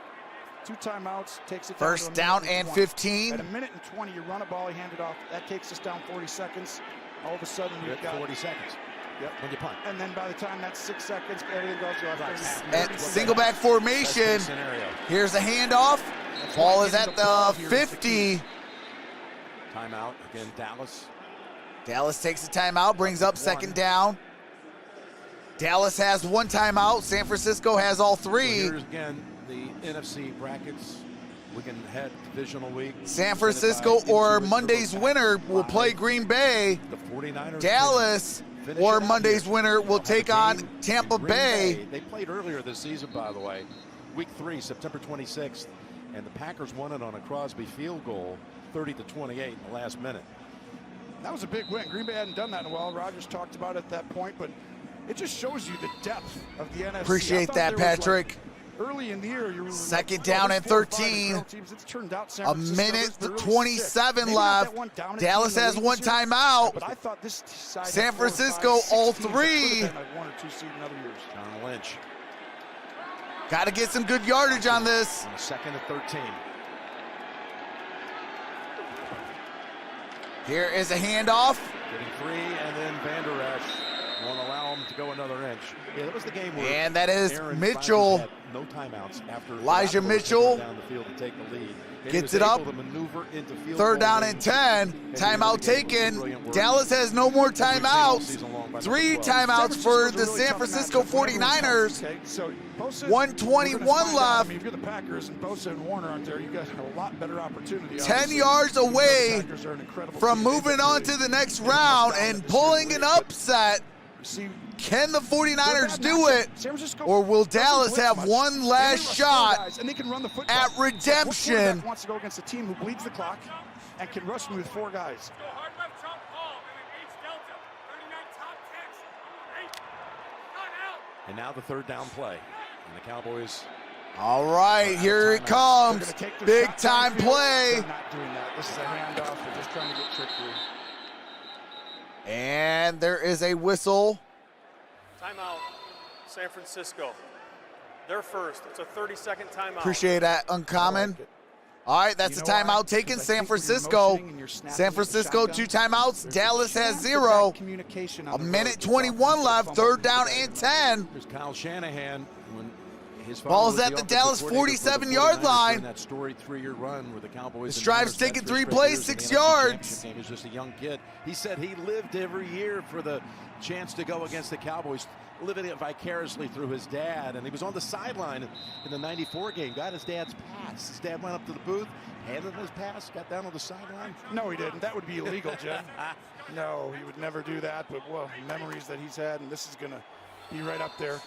[SPEAKER 5] 2 timeouts, takes it
[SPEAKER 2] 1st down and 15.
[SPEAKER 5] At a minute and 20, you run a ball, you hand it off. That takes us down 40 seconds. All of a sudden, you've got
[SPEAKER 4] 40 seconds.
[SPEAKER 5] Yep.
[SPEAKER 4] When you punt.
[SPEAKER 5] And then by the time that's 6 seconds, everything goes off.
[SPEAKER 2] At single back formation. Here's a handoff. Ball is at the 50.
[SPEAKER 4] Timeout again, Dallas.
[SPEAKER 2] Dallas takes a timeout, brings up 2nd down. Dallas has 1 timeout. San Francisco has all 3.
[SPEAKER 4] Well, here's again the NFC brackets. We can head divisional week.
[SPEAKER 2] San Francisco or Monday's winner will play Green Bay.
[SPEAKER 4] The 49ers.
[SPEAKER 2] Dallas or Monday's winner will take on Tampa Bay.
[SPEAKER 4] They played earlier this season, by the way. Week 3, September 26th. And the Packers won it on a Crosby field goal, 30-28 in the last minute.
[SPEAKER 5] That was a big win. Green Bay hadn't done that in a while. Rodgers talked about it at that point, but it just shows you the depth of the NFC.
[SPEAKER 2] Appreciate that, Patrick.
[SPEAKER 5] Early in the year, you were
[SPEAKER 2] 2nd down and 13. A minute 27 left. Dallas has 1 timeout.
[SPEAKER 5] But I thought this
[SPEAKER 2] San Francisco all 3.
[SPEAKER 5] John
[SPEAKER 4] Lynch.
[SPEAKER 2] Got to get some good yardage on this.
[SPEAKER 4] 2nd and 13.
[SPEAKER 2] Here is a handoff.
[SPEAKER 4] Getting 3, and then Van Der Esch Won't allow him to go another inch. Yeah, that was the game where
[SPEAKER 2] And that is
[SPEAKER 4] Aaron
[SPEAKER 2] Mitchell.
[SPEAKER 4] had no timeouts after
[SPEAKER 2] Elijah Mitchell
[SPEAKER 4] down the field to take the lead. And
[SPEAKER 2] gets
[SPEAKER 4] he was
[SPEAKER 2] it up.
[SPEAKER 4] able to maneuver into field
[SPEAKER 2] Third
[SPEAKER 4] goal
[SPEAKER 2] down
[SPEAKER 4] range.
[SPEAKER 2] and 10. Timeout taken. Dallas has no more timeouts. 3 timeouts for the San Francisco 49ers.
[SPEAKER 5] Okay, so Bosa,
[SPEAKER 2] 1:21 left.
[SPEAKER 5] If you're the Packers and Bosa and Warner aren't there, you got a lot better opportunity.
[SPEAKER 2] 10 yards away
[SPEAKER 5] Packers are an incredible
[SPEAKER 2] from
[SPEAKER 5] team.
[SPEAKER 2] moving on to the next round and pulling an upset.
[SPEAKER 5] See,
[SPEAKER 2] Can the 49ers do it? Or will Dallas have one last shot at redemption?
[SPEAKER 5] Wants to go against a team who bleeds the clock and can rush me with 4 guys.
[SPEAKER 4] And now the third down play. And the Cowboys.
[SPEAKER 2] All right, here it comes. Big time play.
[SPEAKER 5] They're not doing that. This is a handoff. They're just trying to get trickery.
[SPEAKER 2] And there is a whistle.
[SPEAKER 8] Timeout, San Francisco. They're first. It's a 30-second timeout.
[SPEAKER 2] Appreciate that, Uncommon. All right, that's a timeout taken. San Francisco. San Francisco, 2 timeouts. Dallas has 0. A minute 21 left. Third down and 10.
[SPEAKER 4] Here's Kyle Shanahan. When his
[SPEAKER 2] Ball's at the Dallas 47-yard line.
[SPEAKER 4] That storied 3-year run where the Cowboys.
[SPEAKER 2] This drive's taken 3 plays, 6 yards.
[SPEAKER 4] He was just a young kid. He said he lived every year for the chance to go against the Cowboys, living it vicariously through his dad. And he was on the sideline in the '94 game, got his dad's pass. His dad went up to the booth, handed him his pass, got down on the sideline.
[SPEAKER 5] No, he didn't. That would be illegal, Jeff. No, he would never do that. But, well, memories that he's had, and this is going to be right up there.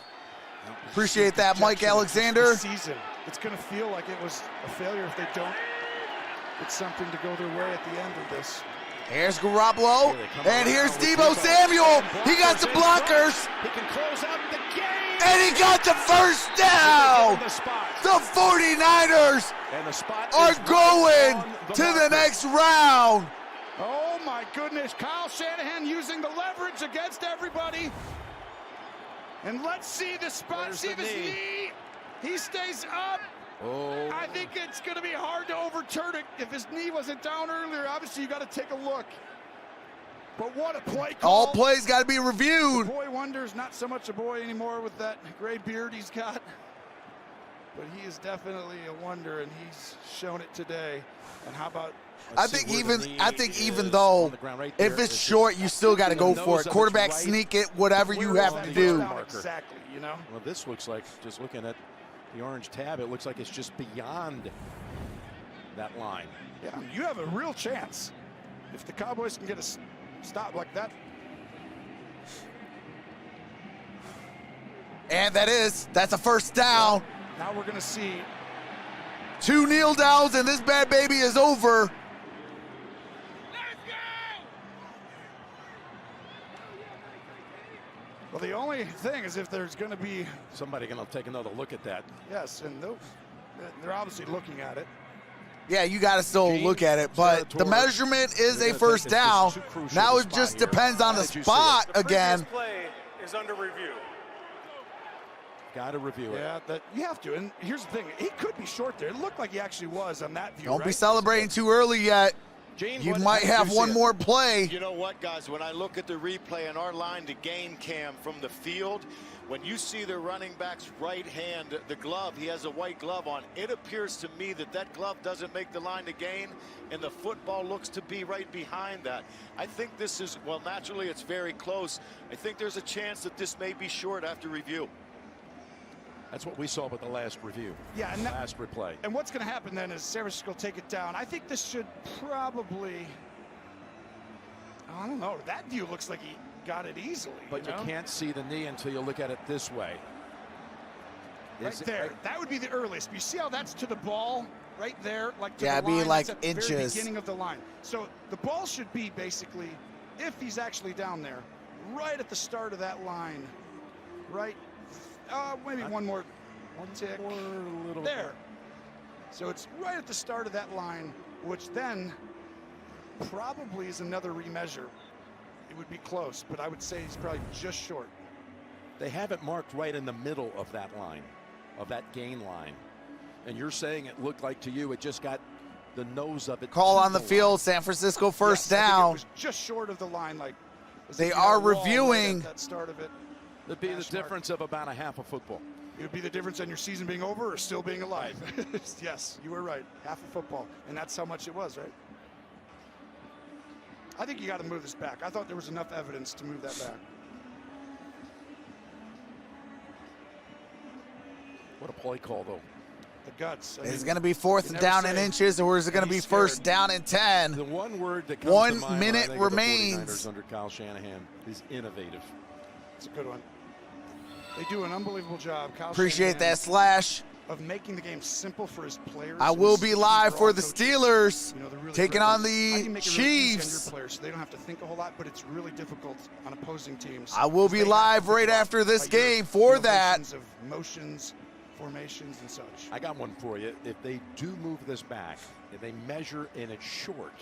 [SPEAKER 2] Appreciate that, Mike Alexander.
[SPEAKER 5] Season. It's going to feel like it was a failure if they don't get something to go their way at the end of this.
[SPEAKER 2] Here's Garoppolo, and here's Deebo Samuel. He got the blockers.
[SPEAKER 4] He can close out the game.
[SPEAKER 2] And he got the first down. The 49ers are going to the next round.
[SPEAKER 5] Oh, my goodness. Kyle Shanahan using the leverage against everybody. And let's see the spot. See this knee. He stays up.
[SPEAKER 4] Oh.
[SPEAKER 5] I think it's going to be hard to overturn it. If his knee wasn't down earlier, obviously you got to take a look. But what a play call.
[SPEAKER 2] All plays got to be reviewed.
[SPEAKER 5] The boy wonder's not so much a boy anymore with that gray beard he's got. But he is definitely a wonder, and he's shown it today. And how about...
[SPEAKER 2] I think even though if it's short, you still got to go for it. Quarterback sneak it, whatever you have to do.
[SPEAKER 5] Exactly, you know.
[SPEAKER 4] Well, this looks like, just looking at the orange tab, it looks like it's just beyond that line.
[SPEAKER 5] Yeah, you have a real chance if the Cowboys can get a stop like that.
[SPEAKER 2] And that's a first down.
[SPEAKER 5] Now we're going to see
[SPEAKER 2] 2 kneel downs, and this bad baby is over.
[SPEAKER 5] Well, the only thing is if there's going to be...
[SPEAKER 4] Somebody going to take another look at that.
[SPEAKER 5] Yes, and they're obviously looking at it.
[SPEAKER 2] Yeah, you got to still look at it, but the measurement is a first down. Now it just depends on the spot again.
[SPEAKER 8] The play is under review.
[SPEAKER 4] Got to review it.
[SPEAKER 5] Yeah, that you have to. And here's the thing. He could be short there. It looked like he actually was on that view.
[SPEAKER 2] Don't be celebrating too early yet. You might have one more play.
[SPEAKER 1] You know what, guys? When I look at the replay and our line to gain cam from the field, when you see the running back's right hand, the glove, he has a white glove on. It appears to me that that glove doesn't make the line to gain, and the football looks to be right behind that. I think this is, well, naturally it's very close. I think there's a chance that this may be short after review.
[SPEAKER 4] That's what we saw with the last review.
[SPEAKER 5] Yeah, and
[SPEAKER 4] last replay.
[SPEAKER 5] And what's going to happen then is San Francisco will take it down. I think this should probably, I don't know. That view looks like he got it easily.
[SPEAKER 4] But you can't see the knee until you look at it this way.
[SPEAKER 5] Right there. That would be the earliest. You see how that's to the ball right there? Like to
[SPEAKER 2] yeah,
[SPEAKER 5] the line.
[SPEAKER 2] be like
[SPEAKER 5] that's at
[SPEAKER 2] inches.
[SPEAKER 5] The very beginning of the line. So the ball should be basically, if he's actually down there, right at the start of that line. Right. Maybe one more tick. There. So it's right at the start of that line, which then probably is another remeasure. It would be close, but I would say he's probably just short.
[SPEAKER 4] They have it marked right in the middle of that line, of that gain line. And you're saying it looked like to you, it just got the nose of it.
[SPEAKER 2] Call on the field, San Francisco first down.
[SPEAKER 5] It was just short of the line, like
[SPEAKER 2] They are reviewing.
[SPEAKER 5] That start of it.
[SPEAKER 4] It'd be the difference of about a half a football.
[SPEAKER 5] It would be the difference in your season being over or still being alive. Yes, you were right. Half a football. And that's how much it was, right? I think you got to move this back. I thought there was enough evidence to move that back.
[SPEAKER 4] What a play call, though.
[SPEAKER 5] The guts.
[SPEAKER 2] Is it going to be 4th down and inches, or is it going to be 1st down and 10?
[SPEAKER 4] The one word that comes
[SPEAKER 2] 1
[SPEAKER 4] to mind
[SPEAKER 2] minute
[SPEAKER 4] when I think of the
[SPEAKER 2] remains.
[SPEAKER 4] 49ers under Kyle Shanahan is innovative.
[SPEAKER 5] It's a good one. They do an unbelievable job. Kyle
[SPEAKER 2] Appreciate
[SPEAKER 5] Shanahan,
[SPEAKER 2] that slash.
[SPEAKER 5] of making the game simple for his players.
[SPEAKER 2] I will be live for the Steelers,
[SPEAKER 5] really
[SPEAKER 2] taking on the Chiefs.
[SPEAKER 5] Players, so they don't have to think a whole lot, but it's really difficult on opposing teams.
[SPEAKER 2] I will be live right after this game for that.
[SPEAKER 5] Of motions, formations, and such.
[SPEAKER 4] I got one for you. If they do move this back, if they measure and it's short,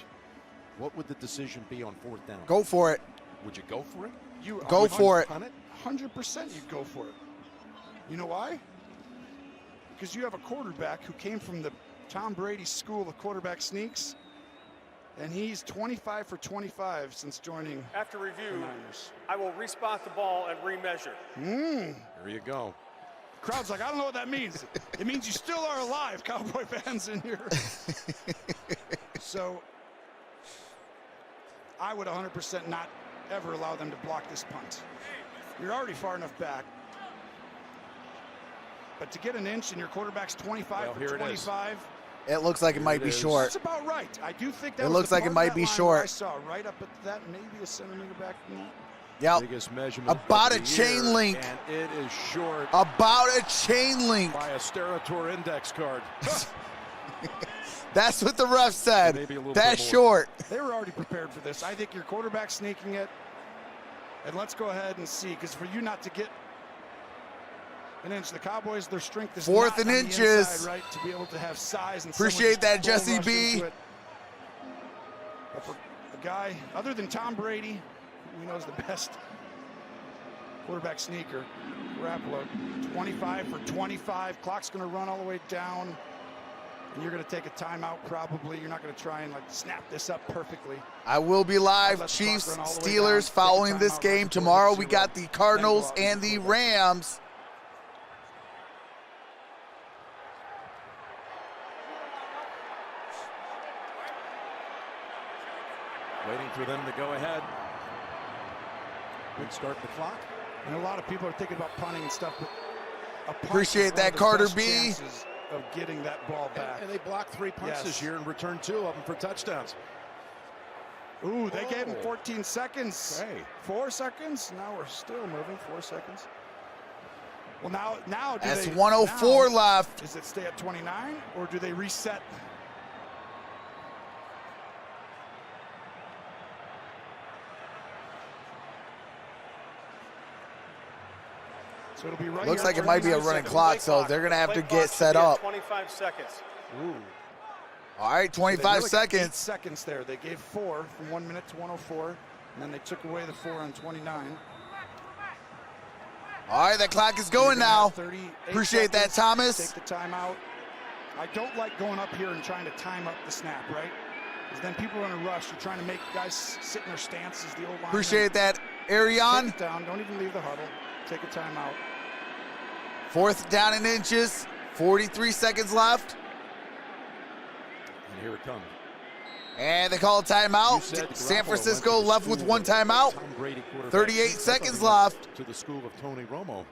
[SPEAKER 4] what would the decision be on 4th down?
[SPEAKER 2] Go for it.
[SPEAKER 4] Would you go for it?
[SPEAKER 5] You
[SPEAKER 2] go for it.
[SPEAKER 5] 100% you'd go for it. You know why? Because you have a quarterback who came from the Tom Brady school of quarterback sneaks, and he's 25 for 25 since joining.
[SPEAKER 8] After review,
[SPEAKER 5] the Niners.
[SPEAKER 8] I will respot the ball and remeasure.
[SPEAKER 4] There you go.
[SPEAKER 5] Crowd's like, I don't know what that means. It means you still are alive, Cowboy fans in here. So I would 100% not ever allow them to block this punt. You're already far enough back. But to get an inch and your quarterback's 25 for 25.
[SPEAKER 2] It looks like it might be short.
[SPEAKER 5] That's about right. I do think that
[SPEAKER 2] it
[SPEAKER 5] was
[SPEAKER 2] looks
[SPEAKER 5] the
[SPEAKER 2] like
[SPEAKER 5] part
[SPEAKER 2] it might
[SPEAKER 5] of
[SPEAKER 2] be
[SPEAKER 5] that line
[SPEAKER 2] short.
[SPEAKER 5] where I saw right up at that, maybe a centimeter back from that.
[SPEAKER 2] Yep.
[SPEAKER 4] Biggest measurement
[SPEAKER 2] About
[SPEAKER 4] of
[SPEAKER 2] a
[SPEAKER 4] the
[SPEAKER 2] chain
[SPEAKER 4] year,
[SPEAKER 2] link.
[SPEAKER 4] And it is short.
[SPEAKER 2] About a chain link.
[SPEAKER 4] By a Sterator index card.
[SPEAKER 2] That's what the ref said.
[SPEAKER 4] Maybe a little
[SPEAKER 2] That's
[SPEAKER 4] bit more.
[SPEAKER 2] short.
[SPEAKER 5] They were already prepared for this. I think your quarterback's sneaking it. And let's go ahead and see, because for you not to get an inch, the Cowboys, their strength is
[SPEAKER 2] 4th
[SPEAKER 5] not
[SPEAKER 2] and
[SPEAKER 5] on the
[SPEAKER 2] inches.
[SPEAKER 5] inside, right, to be able to have size. And
[SPEAKER 2] Appreciate that,
[SPEAKER 5] bull
[SPEAKER 2] Jesse
[SPEAKER 5] rush
[SPEAKER 2] B.
[SPEAKER 5] into it. But for a guy other than Tom Brady, who we know is the best quarterback sneaker, Garoppolo, 25 for 25. Clock's going to run all the way down. And you're going to take a timeout probably. You're not going to try and like snap this up perfectly.
[SPEAKER 2] I will be live, Chiefs, Steelers, following this game. Tomorrow we got the Cardinals and the Rams.
[SPEAKER 4] Waiting for them to go ahead. Good start the clock.
[SPEAKER 5] And a lot of people are thinking about punting and stuff, but a punt
[SPEAKER 2] Appreciate
[SPEAKER 5] is one
[SPEAKER 2] that,
[SPEAKER 5] of the
[SPEAKER 2] Carter
[SPEAKER 5] best
[SPEAKER 2] B.
[SPEAKER 5] chances of getting that ball back.
[SPEAKER 4] And they blocked 3 punts this year and returned 2 of them for touchdowns.
[SPEAKER 5] Ooh, they gave him 14 seconds.
[SPEAKER 4] Hey.
[SPEAKER 5] 4 seconds. Now we're still moving. 4 seconds. Well, now do
[SPEAKER 2] That's
[SPEAKER 5] they,
[SPEAKER 2] 104
[SPEAKER 5] now,
[SPEAKER 2] left.
[SPEAKER 5] Does it stay at 29 or do they reset? So it'll be right
[SPEAKER 2] Looks
[SPEAKER 5] here
[SPEAKER 2] like
[SPEAKER 5] at
[SPEAKER 2] it might be a
[SPEAKER 5] 29
[SPEAKER 2] running
[SPEAKER 5] seconds.
[SPEAKER 2] clock, so they're going to have to
[SPEAKER 8] Play
[SPEAKER 2] get
[SPEAKER 8] clock
[SPEAKER 2] set
[SPEAKER 8] should be at
[SPEAKER 2] up.
[SPEAKER 8] 25 seconds.
[SPEAKER 5] Ooh.
[SPEAKER 2] All right,
[SPEAKER 5] So they
[SPEAKER 2] 25
[SPEAKER 5] really got 8
[SPEAKER 2] seconds.
[SPEAKER 5] seconds there. They gave 4 from 1 minute to 104, and then they took away the 4 on 29.
[SPEAKER 2] All right, that clock is going now.
[SPEAKER 5] 38
[SPEAKER 2] Appreciate that,
[SPEAKER 5] seconds.
[SPEAKER 2] Thomas.
[SPEAKER 5] Take the timeout. I don't like going up here and trying to time up the snap, right? Because then people are going to rush. You're trying to make guys sit in their stances, the old line.
[SPEAKER 2] Appreciate that, Arion.
[SPEAKER 5] Take it down. Don't even leave the huddle. Take a timeout.
[SPEAKER 2] 4th down and inches. 43 seconds left.
[SPEAKER 4] And here it comes.
[SPEAKER 2] And they call a timeout. San Francisco left with 1 timeout. 38 seconds left.
[SPEAKER 4] To the school of Tony Romo,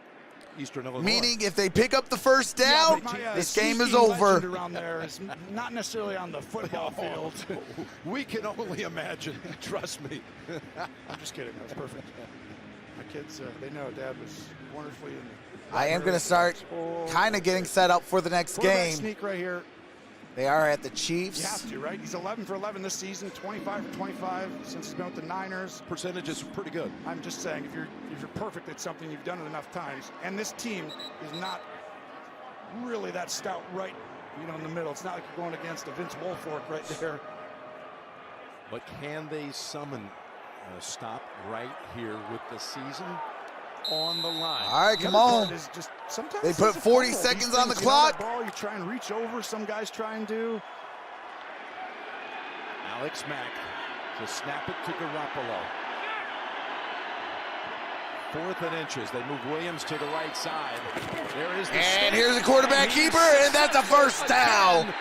[SPEAKER 4] Eastern Illinois.
[SPEAKER 2] Meaning if they pick up the 1st down, this game is
[SPEAKER 5] CC
[SPEAKER 2] over.
[SPEAKER 5] legend around there is not necessarily on the football field.
[SPEAKER 4] We can only imagine. Trust me.
[SPEAKER 5] I'm just kidding. That's perfect. My kids, they know Dad was wonderfully in
[SPEAKER 2] I am going to start kind of getting set up for the next
[SPEAKER 5] quarterback
[SPEAKER 2] game.
[SPEAKER 5] sneak right here.
[SPEAKER 2] They are at the
[SPEAKER 5] You
[SPEAKER 2] Chiefs.
[SPEAKER 5] have to, right? He's 11 for 11 this season, 25 for 25 since he's been with the Niners.
[SPEAKER 4] Percentage is pretty good.
[SPEAKER 5] I'm just saying, if you're perfect at something, you've done it enough times. And this team is not really that stout right, in the middle. It's not like you're going against a Vince Wilfork right there.
[SPEAKER 4] But can they summon a stop right here with the season on the line?
[SPEAKER 2] All right, come
[SPEAKER 5] The other
[SPEAKER 2] on.
[SPEAKER 5] part is just sometimes
[SPEAKER 2] They
[SPEAKER 5] it's
[SPEAKER 2] put
[SPEAKER 5] a
[SPEAKER 2] 40
[SPEAKER 5] fumble.
[SPEAKER 2] seconds
[SPEAKER 5] These
[SPEAKER 2] on the
[SPEAKER 5] things, that
[SPEAKER 2] clock.
[SPEAKER 5] ball, you try and reach over. Some guys try and do.
[SPEAKER 4] Alex Mack to snap it to Garoppolo. 4th and inches. They move Williams to the right side. There is the
[SPEAKER 2] And here's the quarterback keeper, and that's a first down.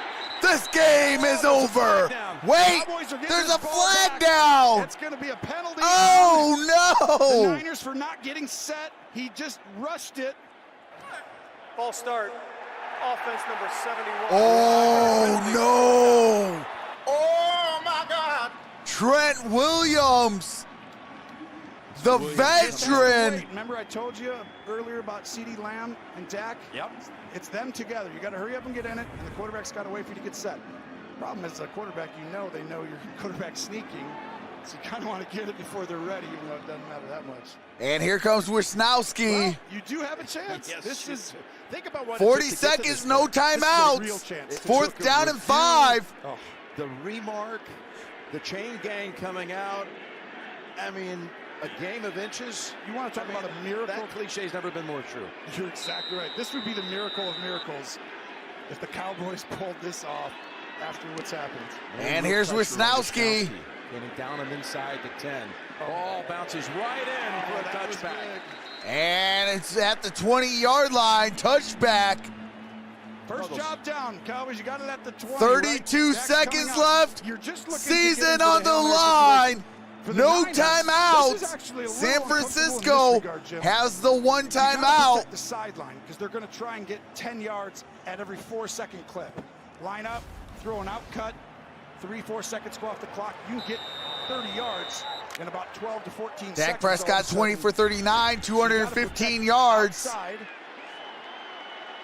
[SPEAKER 2] This game is over. Wait, there's a flag down.
[SPEAKER 5] That's going to be a penalty.
[SPEAKER 2] Oh,
[SPEAKER 5] The
[SPEAKER 2] no.
[SPEAKER 5] Niners for not getting set. He just rushed it.
[SPEAKER 8] Ball start. Offense number 71.
[SPEAKER 2] Oh, no. Oh, my God. Trent Williams, the veteran.
[SPEAKER 5] Remember I told you earlier about CeeDee Lamb and Dak?
[SPEAKER 4] Yep.
[SPEAKER 5] It's them together. You got to hurry up and get in it, and the quarterback's got to wait for you to get set. Problem is, the quarterback, they know your quarterback's sneaking, so you kind of want to get it before they're ready, even though it doesn't matter that much.
[SPEAKER 2] And here comes Wisnowski.
[SPEAKER 5] Well, you do have a chance.
[SPEAKER 4] Yes.
[SPEAKER 5] Think about what
[SPEAKER 2] 40
[SPEAKER 5] it took to get to
[SPEAKER 2] seconds,
[SPEAKER 5] this
[SPEAKER 2] no
[SPEAKER 5] point. This is a
[SPEAKER 2] timeouts.
[SPEAKER 5] real chance.
[SPEAKER 2] 4th down and 5.
[SPEAKER 4] Oh, the remark, the chain gang coming out. I mean, a game of inches.
[SPEAKER 5] You want to talk about a miracle?
[SPEAKER 4] That cliche's never been more true.
[SPEAKER 5] You're exactly right. This would be the miracle of miracles if the Cowboys pulled this off after what's happened.
[SPEAKER 2] And here's Wisnowski.
[SPEAKER 4] Getting down and inside the 10. Ball bounces right in for a touchback.
[SPEAKER 2] And it's at the 20-yard line. Touchback.
[SPEAKER 5] First job down, Cowboys. You got it at the 20.
[SPEAKER 2] 32
[SPEAKER 5] Dak's
[SPEAKER 2] seconds
[SPEAKER 5] coming out.
[SPEAKER 2] left.
[SPEAKER 5] You're just looking
[SPEAKER 2] Season
[SPEAKER 5] to get into
[SPEAKER 2] on the
[SPEAKER 5] Hail Mary
[SPEAKER 2] line.
[SPEAKER 5] for the
[SPEAKER 2] No
[SPEAKER 5] Niners. This is
[SPEAKER 2] timeouts.
[SPEAKER 5] actually a little
[SPEAKER 2] San
[SPEAKER 5] uncomfortable in
[SPEAKER 2] Francisco
[SPEAKER 5] this regard, Jim.
[SPEAKER 2] has the one
[SPEAKER 5] You gotta
[SPEAKER 2] timeout.
[SPEAKER 5] protect the sideline because they're going to try and get 10 yards at every 4-second clip. Line up, throw an out cut, 3-4 seconds go off the clock. You can get 30 yards in about 12 to 14 seconds.
[SPEAKER 2] Dak Prescott 20 for 39,
[SPEAKER 5] So you gotta
[SPEAKER 2] 215
[SPEAKER 5] protect
[SPEAKER 2] yards.
[SPEAKER 5] outside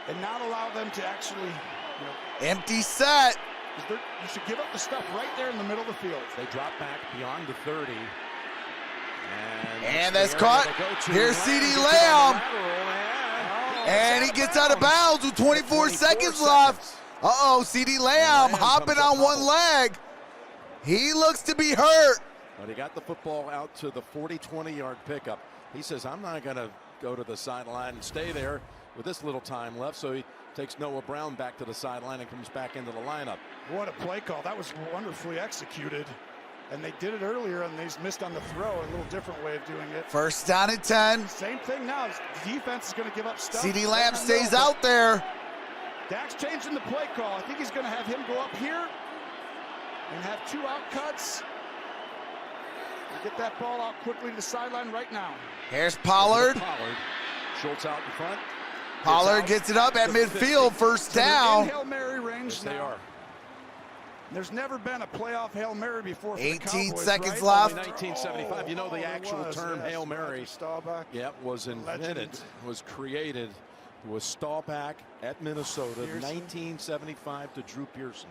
[SPEAKER 5] and not allow them to actually,
[SPEAKER 2] Empty set.
[SPEAKER 5] you should give up the stuff right there in the middle of the field.
[SPEAKER 4] They drop back beyond the 30.
[SPEAKER 2] And that's caught. Here's CeeDee Lamb. And he gets out of bounds with 24 seconds left. Uh-oh, CeeDee Lamb hopping on one leg. He looks to be hurt.
[SPEAKER 4] But he got the football out to the 40-20-yard pickup. He says, I'm not going to go to the sideline and stay there with this little time left. So he takes Noah Brown back to the sideline and comes back into the lineup.
[SPEAKER 5] What a play call. That was wonderfully executed. And they did it earlier, and they missed on the throw. A little different way of doing it.
[SPEAKER 2] First down and 10.
[SPEAKER 5] Same thing now. The defense is going to give up stuff.
[SPEAKER 2] CeeDee Lamb stays out there.
[SPEAKER 5] Dak's changing the play call. I think he's going to have him go up here and have 2 out cuts. Get that ball out quickly to the sideline right now.
[SPEAKER 2] Here's Pollard.
[SPEAKER 4] Schultz out in front.
[SPEAKER 2] Pollard gets it up at midfield, first down.
[SPEAKER 5] Hail Mary range
[SPEAKER 4] Yes,
[SPEAKER 5] now.
[SPEAKER 4] they are.
[SPEAKER 5] There's never been a playoff Hail Mary before for
[SPEAKER 2] 18
[SPEAKER 5] the Cowboys,
[SPEAKER 2] seconds
[SPEAKER 5] right?
[SPEAKER 2] left.
[SPEAKER 4] Only 1975. You know the actual term Hail Mary.
[SPEAKER 5] Staubach.
[SPEAKER 4] Yep, was invented,
[SPEAKER 5] Legend.
[SPEAKER 4] was created, was Staubach at Minnesota,
[SPEAKER 5] Pearson.
[SPEAKER 4] 1975 to Drew Pearson.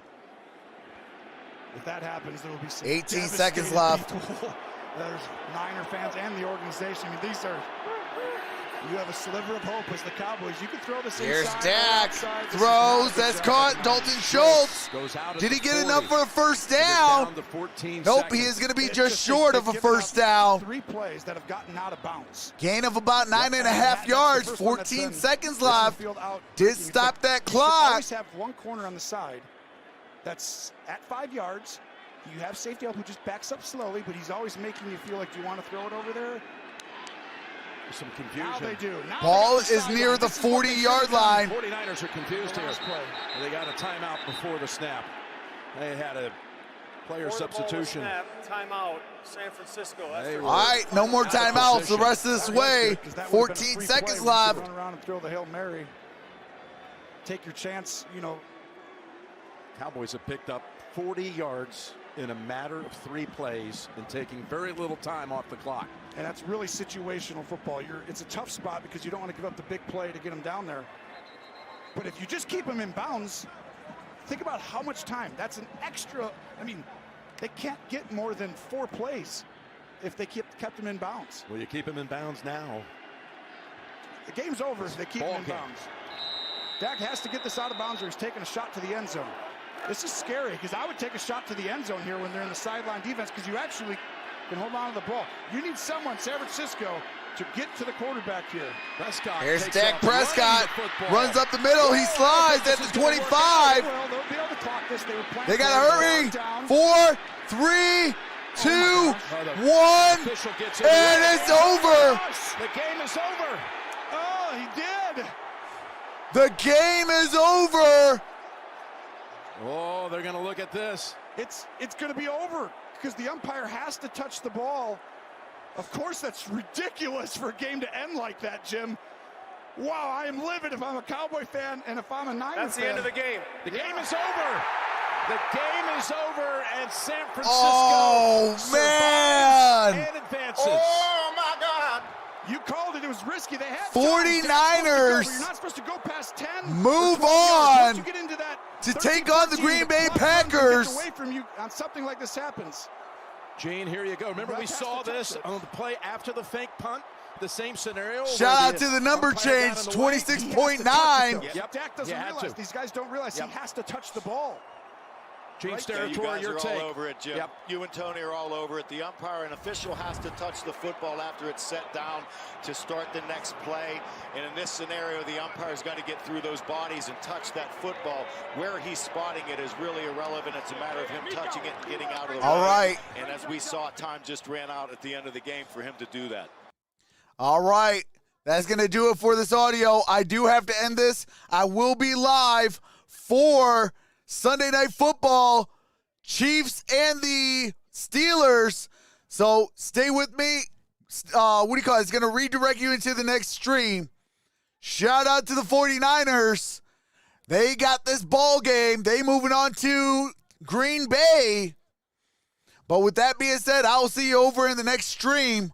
[SPEAKER 5] If that happens, there will be some
[SPEAKER 2] 18 seconds
[SPEAKER 5] devastated
[SPEAKER 2] left.
[SPEAKER 5] people. There's Niner fans and the organization. I mean, you have a sliver of hope as the Cowboys. You can throw this
[SPEAKER 2] Here's
[SPEAKER 5] inside or
[SPEAKER 2] Dak.
[SPEAKER 5] outside. This is
[SPEAKER 2] Throws.
[SPEAKER 5] not a
[SPEAKER 2] That's
[SPEAKER 5] good
[SPEAKER 2] caught.
[SPEAKER 5] job.
[SPEAKER 2] Dalton Schultz.
[SPEAKER 4] Goes out at
[SPEAKER 2] Did he
[SPEAKER 4] the
[SPEAKER 2] get
[SPEAKER 4] 40.
[SPEAKER 2] enough for a first
[SPEAKER 4] They're
[SPEAKER 2] down?
[SPEAKER 4] down to 14
[SPEAKER 2] Nope,
[SPEAKER 4] seconds.
[SPEAKER 2] he is going to be
[SPEAKER 5] It's
[SPEAKER 2] just short of a
[SPEAKER 5] they've given
[SPEAKER 2] first
[SPEAKER 5] up
[SPEAKER 2] down.
[SPEAKER 5] 3 plays that have gotten out of bounds.
[SPEAKER 2] Gain of about 9.5
[SPEAKER 5] That's the
[SPEAKER 2] yards,
[SPEAKER 5] first one that's
[SPEAKER 2] 14
[SPEAKER 5] been
[SPEAKER 2] seconds
[SPEAKER 5] getting the
[SPEAKER 2] left.
[SPEAKER 5] field out.
[SPEAKER 2] Did stop that
[SPEAKER 5] You should
[SPEAKER 2] clock.
[SPEAKER 5] always have one corner on the side that's at 5 yards. You have safety help who just backs up slowly, but he's always making you feel like you want to throw it over there.
[SPEAKER 4] Some confusion.
[SPEAKER 5] Now they do. Now
[SPEAKER 2] Ball
[SPEAKER 5] they got the
[SPEAKER 2] is near
[SPEAKER 5] sideline.
[SPEAKER 2] the
[SPEAKER 5] This is what they
[SPEAKER 2] 40-yard
[SPEAKER 5] should've done.
[SPEAKER 2] line.
[SPEAKER 4] 49ers are confused here.
[SPEAKER 5] Last play.
[SPEAKER 4] They got a timeout before the snap. They had a player
[SPEAKER 8] Before the ball was
[SPEAKER 4] substitution.
[SPEAKER 8] snapped, timeout, San Francisco. That's
[SPEAKER 4] They
[SPEAKER 8] their
[SPEAKER 4] were-
[SPEAKER 2] All right, no more
[SPEAKER 4] Out of
[SPEAKER 2] timeouts the
[SPEAKER 4] position.
[SPEAKER 2] rest of this
[SPEAKER 5] That was
[SPEAKER 2] way.
[SPEAKER 5] good, 'cause that would've been a
[SPEAKER 2] 14
[SPEAKER 5] free
[SPEAKER 2] seconds
[SPEAKER 5] play where you could
[SPEAKER 2] left.
[SPEAKER 5] Run around and throw the Hail Mary. Take your chance,
[SPEAKER 4] Cowboys have picked up 40 yards in a matter of 3 plays and taking very little time off the clock.
[SPEAKER 5] and that's really situational football. It's a tough spot because you don't want to give up the big play to get them down there. But if you just keep them in bounds, think about how much time. That's an extra. I mean, they can't get more than 4 plays if they kept them in bounds.
[SPEAKER 4] Well, you keep him in bounds now.
[SPEAKER 5] The game's over if they keep
[SPEAKER 4] Ball
[SPEAKER 5] him in
[SPEAKER 4] game.
[SPEAKER 5] bounds. Dak has to get this out of bounds or he's taking a shot to the end zone. This is scary because I would take a shot to the end zone here when they're in the sideline defense because you actually can hold on to the ball. You need someone, San Francisco, to get to the quarterback here.
[SPEAKER 4] Prescott
[SPEAKER 2] Here's
[SPEAKER 4] takes
[SPEAKER 2] Dak
[SPEAKER 4] off running
[SPEAKER 2] Prescott.
[SPEAKER 4] the football.
[SPEAKER 2] Runs up the middle. He slides at the 25.
[SPEAKER 5] Well, they'll be able to clock this. They were playing
[SPEAKER 2] They got
[SPEAKER 5] for
[SPEAKER 2] to hurry.
[SPEAKER 5] down.
[SPEAKER 2] 4, 3, 2, 1,
[SPEAKER 4] Official gets
[SPEAKER 2] and it's over.
[SPEAKER 4] The game is over.
[SPEAKER 5] Oh, he did.
[SPEAKER 2] The game is over.
[SPEAKER 4] Oh, they're going to look at this.
[SPEAKER 5] It's going to be over because the umpire has to touch the ball. Of course, that's ridiculous for a game to end like that, Jim. Wow, I am livid if I'm a Cowboy fan and if I'm a Niners fan.
[SPEAKER 8] That's the end of the game.
[SPEAKER 4] The game is over. The game is over, and San Francisco
[SPEAKER 2] man.
[SPEAKER 4] and advances.
[SPEAKER 1] Oh, my God.
[SPEAKER 5] You called it. It was risky. They had
[SPEAKER 2] 49ers
[SPEAKER 5] You're not supposed to go past 10.
[SPEAKER 2] move
[SPEAKER 5] or 20 yards.
[SPEAKER 2] on
[SPEAKER 5] Once you get into that
[SPEAKER 2] to
[SPEAKER 5] 13,
[SPEAKER 2] take on the
[SPEAKER 5] 14,
[SPEAKER 2] Green Bay
[SPEAKER 5] clock
[SPEAKER 2] Packers.
[SPEAKER 5] gets away from you on something like this happens.
[SPEAKER 4] Gene, here you go. Remember we
[SPEAKER 5] Ref has
[SPEAKER 4] saw
[SPEAKER 5] to touch
[SPEAKER 4] this
[SPEAKER 5] it.
[SPEAKER 4] on the play after the fake punt? The same scenario.
[SPEAKER 2] Shout
[SPEAKER 4] where
[SPEAKER 2] out to the number
[SPEAKER 4] umpire got
[SPEAKER 2] change,
[SPEAKER 4] in the way.
[SPEAKER 2] 26.9.
[SPEAKER 4] Yep.
[SPEAKER 5] Dak doesn't
[SPEAKER 4] You had
[SPEAKER 5] realize.
[SPEAKER 4] to.
[SPEAKER 5] These guys don't realize he has to touch the ball.
[SPEAKER 4] Gene's
[SPEAKER 1] Yeah, you
[SPEAKER 4] territory,
[SPEAKER 1] guys
[SPEAKER 4] your
[SPEAKER 1] are
[SPEAKER 4] take.
[SPEAKER 1] all over it, Jim.
[SPEAKER 4] Yep.
[SPEAKER 1] You and Tony are all over it. The umpire and official has to touch the football after it's set down to start the next play. And in this scenario, the umpire's got to get through those bodies and touch that football. Where he's spotting it is really irrelevant. It's a matter of him touching it and getting out of the way.
[SPEAKER 2] All right.
[SPEAKER 1] And as we saw, time just ran out at the end of the game for him to do that.
[SPEAKER 2] All right. That's going to do it for this audio. I do have to end this. I will be live for Sunday Night Football, Chiefs and the Steelers. So stay with me. What do you call it? It's going to redirect you into the next stream. Shout out to the 49ers. They got this ball game. They moving on to Green Bay. But with that being said, I will see you over in the next stream.